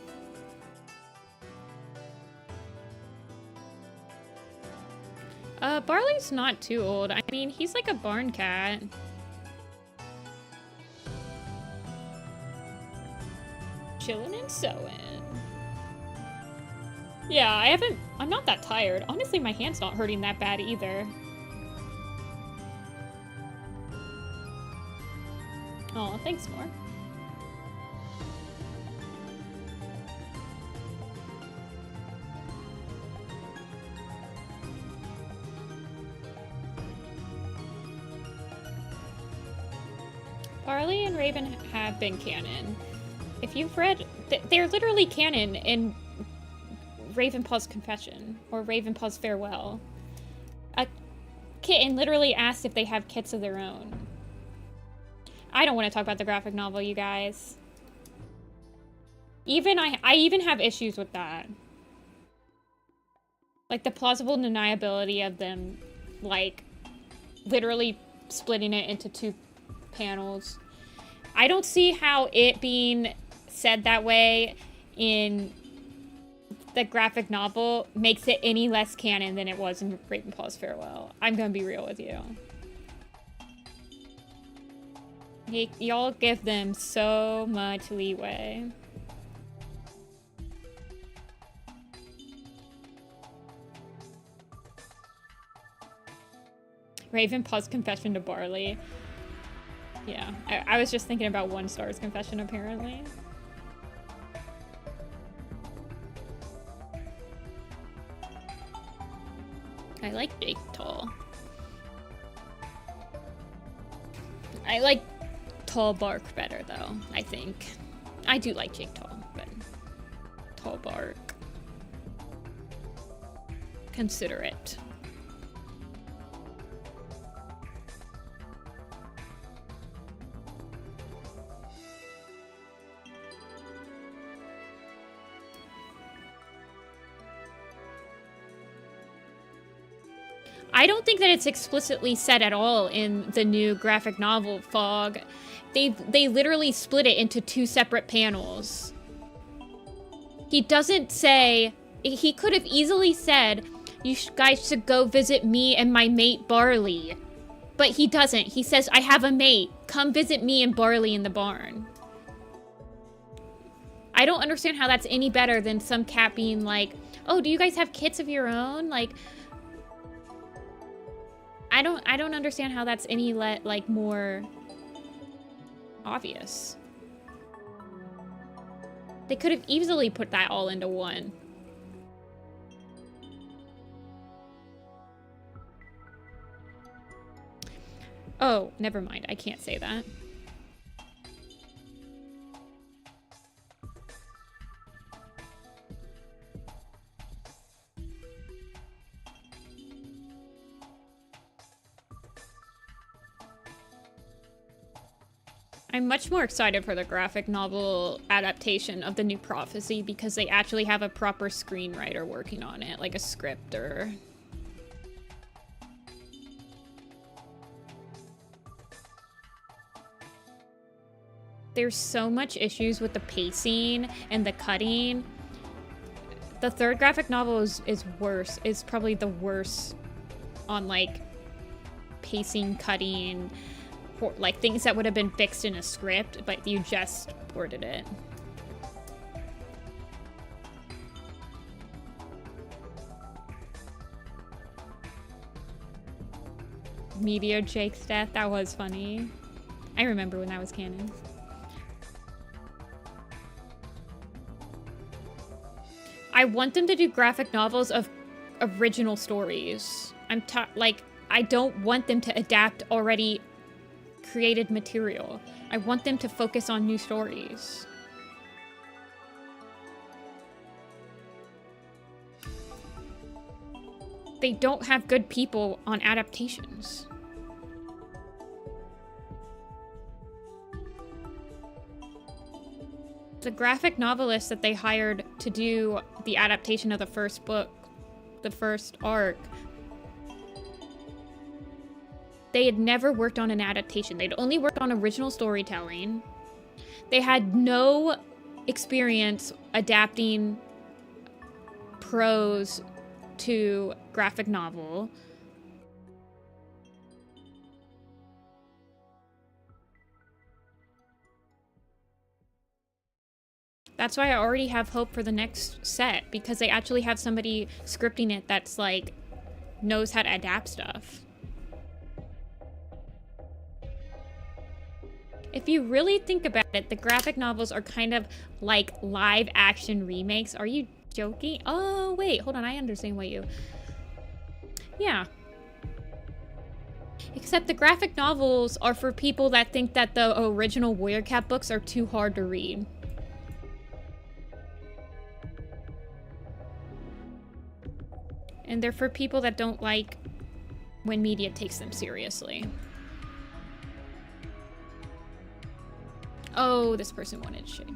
A: Barley's not too old. I mean, he's like a barn cat. Chilling and sewing. Yeah, I'm not that tired. Honestly, my hand's not hurting that bad either. Oh, thanks, More. Barley and Raven have been canon. If you've read, they're literally canon in Ravenpaw's Confession or Ravenpaw's Farewell. A kitten literally asked if they have kits of their own. I don't want to talk about the graphic novel, you guys. I even have issues with that. Like the plausible deniability of them, like literally splitting it into two panels. I don't see how it being said that way in the graphic novel makes it any less canon than it was in Ravenpaw's Farewell. I'm gonna be real with you. Y'all give them so much leeway. Ravenpaw's confession to Barley. Yeah, I was just thinking about One Star's confession, apparently. I like Jake Tall. I like Tall Bark better, though, I think. I do like Jake Tall, but Tall Bark. Consider it. I don't think that it's explicitly said at all in the new graphic novel, Fog. They literally split it into two separate panels. He doesn't say... He could have easily said, you guys should go visit me and my mate Barley. But he doesn't. He says, I have a mate. Come visit me and Barley in the barn. I don't understand how that's any better than some cat being like, oh, do you guys have kits of your own? Like... I don't understand how that's any more obvious. They could have easily put that all into one. Oh, never mind. I can't say that. I'm much more excited for the graphic novel adaptation of The New Prophecy because they actually have a proper screenwriter working on it, like a scripter. There's so much issues with the pacing and the cutting. The third graphic novel is worse. It's probably the worst on like pacing, cutting, like things that would have been fixed in a script, but you just ported it. Meteor Jake's death, that was funny. I remember when that was canon. I want them to do graphic novels of original stories. I don't want them to adapt already created material. I want them to focus on new stories. They don't have good people on adaptations. The graphic novelist that they hired to do the adaptation of the first book, the first arc, they had never worked on an adaptation. They'd only worked on original storytelling. They had no experience adapting prose to graphic novel. That's why I already have hope for the next set, because they actually have somebody scripting it that's like knows how to adapt stuff. If you really think about it, the graphic novels are kind of like live action remakes. Are you joking? Oh, wait, hold on. I understand what you... Yeah. Except the graphic novels are for people that think that the original Warrior Cat books are too hard to read. And they're for people that don't like when media takes them seriously. Oh, this person wanted shit.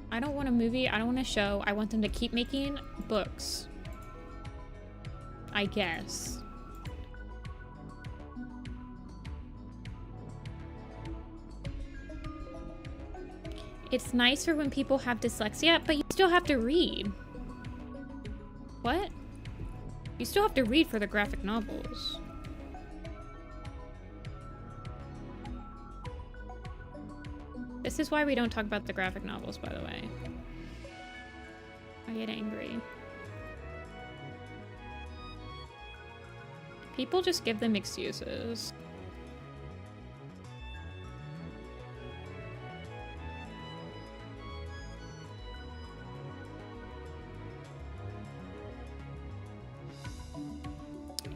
A: I don't want a movie. I don't want a show. I want them to keep making books. I guess. It's nicer when people have dyslexia, but you still have to read. What? You still have to read for the graphic novels. This is why we don't talk about the graphic novels, by the way. I get angry. People just give them excuses.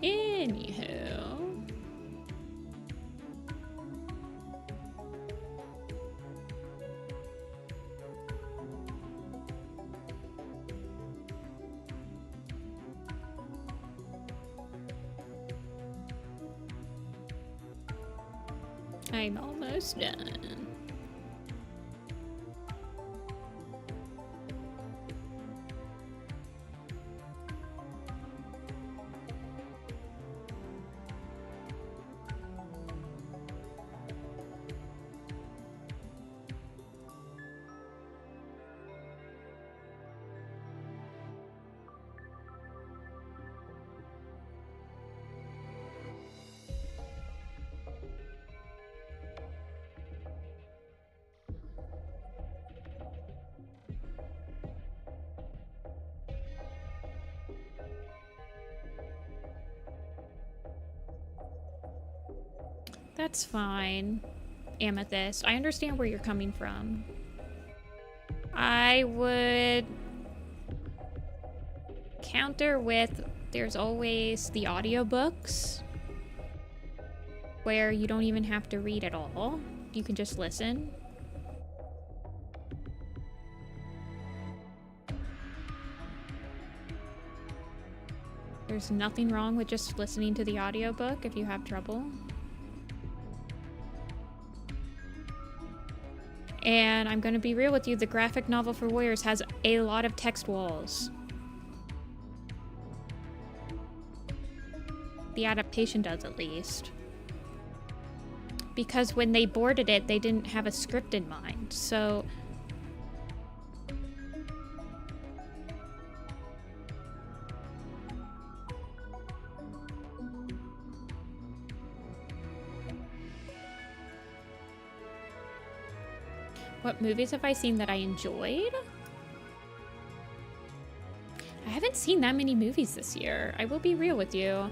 A: Anywho. I'm almost done. That's fine. Amethyst. I understand where you're coming from. I would counter with there's always the audiobooks where you don't even have to read at all. You can just listen. There's nothing wrong with just listening to the audiobook if you have trouble. And I'm gonna be real with you, the graphic novel for Warriors has a lot of text walls. The adaptation does, at least. Because when they boarded it, they didn't have a script in mind, so... What movies have I seen that I enjoyed? I haven't seen that many movies this year. I will be real with you.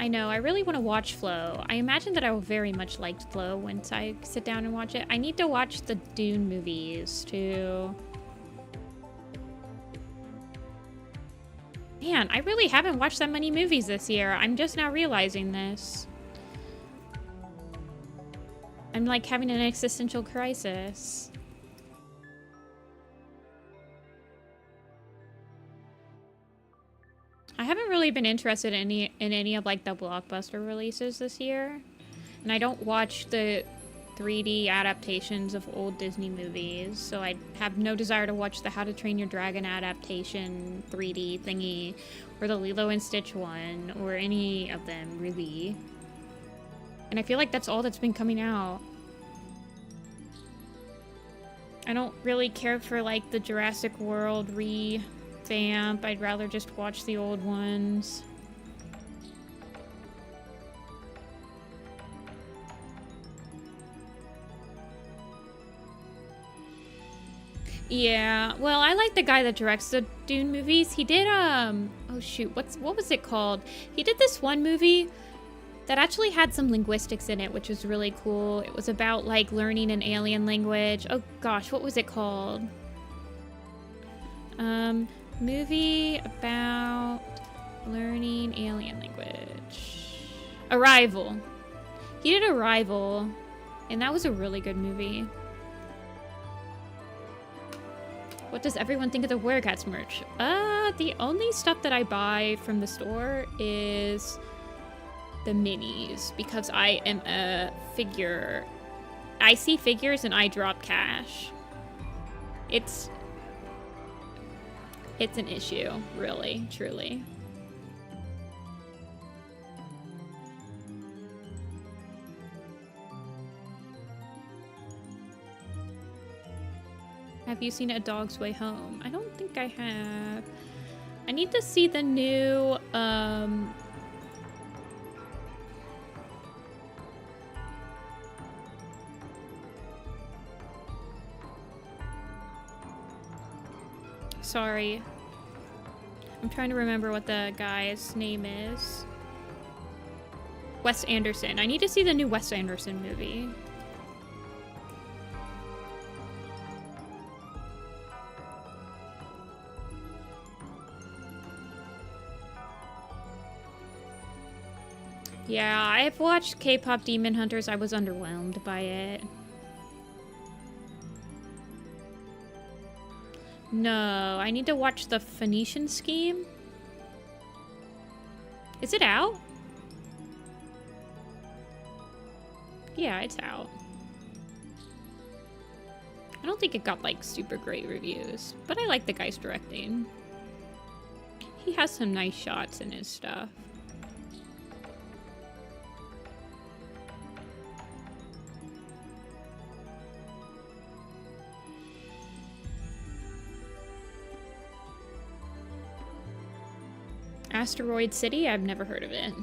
A: I know, I really want to watch Flow. I imagine that I will very much like Flow once I sit down and watch it. I need to watch the Dune movies, too. Man, I really haven't watched that many movies this year. I'm just now realizing this. I'm like having an existential crisis. I haven't really been interested in any of like the blockbuster releases this year. And I don't watch the 3D adaptations of old Disney movies, so I have no desire to watch the How to Train Your Dragon adaptation 3D thingy, or the Lilo and Stitch one, or any of them, really. And I feel like that's all that's been coming out. I don't really care for like the Jurassic World revamp. I'd rather just watch the old ones. Yeah, well, I like the guy that directs the Dune movies. He did, oh shoot, what was it called? He did this one movie that actually had some linguistics in it, which was really cool. It was about, like, learning an alien language. Oh gosh, what was it called? Movie about learning alien language. Arrival. He did Arrival, and that was a really good movie. What does everyone think of the Werecats merch? The only stuff that I buy from the store is the minis, because I am a figure. I see figures and I drop cash. It's an issue, really, truly. Have you seen A Dog's Way Home? I don't think I have. I need to see the new, sorry. I'm trying to remember what the guy's name is. Wes Anderson. I need to see the new Wes Anderson movie. Yeah, I've watched K-pop Demon Hunters. I was underwhelmed by it. No, I need to watch the Phoenician Scheme. Is it out? Yeah, it's out. I don't think it got, like, super great reviews, but I like the guy's directing. He has some nice shots in his stuff. Asteroid City? I've never heard of it.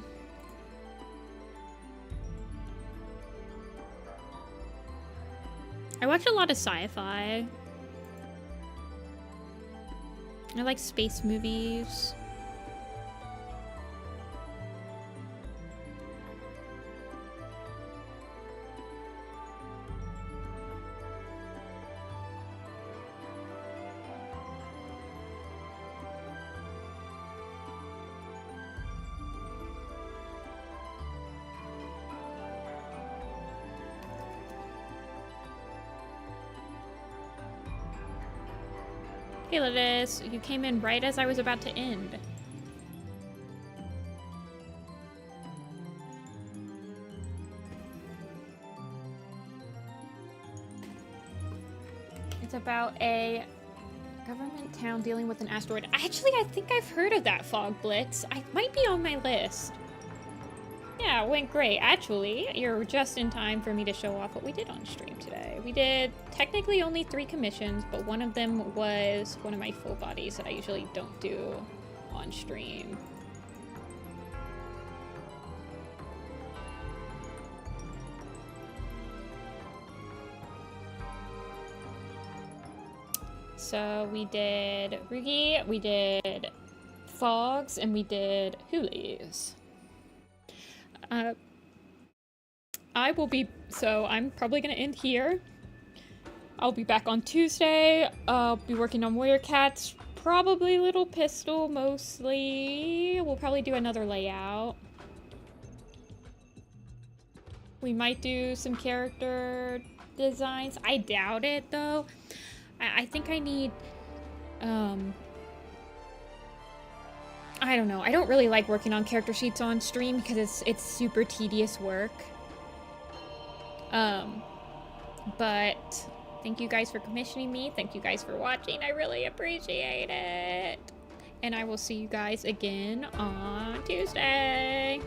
A: I watch a lot of sci-fi. I like space movies. Hey Livis, you came in right as I was about to end. It's about a government town dealing with an asteroid. Actually, I think I've heard of that, Fog Blitz. I might be on my list. Yeah, it went great. Actually, you're just in time for me to show off what we did on stream today. We did technically only 3 commissions, but one of them was one of my full bodies that I usually don't do on stream. So we did Rugi, we did Fogs, and we did Hoolies. I'm probably gonna end here. I'll be back on Tuesday. I'll be working on Warrior Cats, probably Little Pistol mostly. We'll probably do another layout. We might do some character designs. I doubt it though. I think I need, I don't know. I don't really like working on character sheets on stream because it's super tedious work. But thank you guys for commissioning me. Thank you guys for watching. I really appreciate it. And I will see you guys again on Tuesday.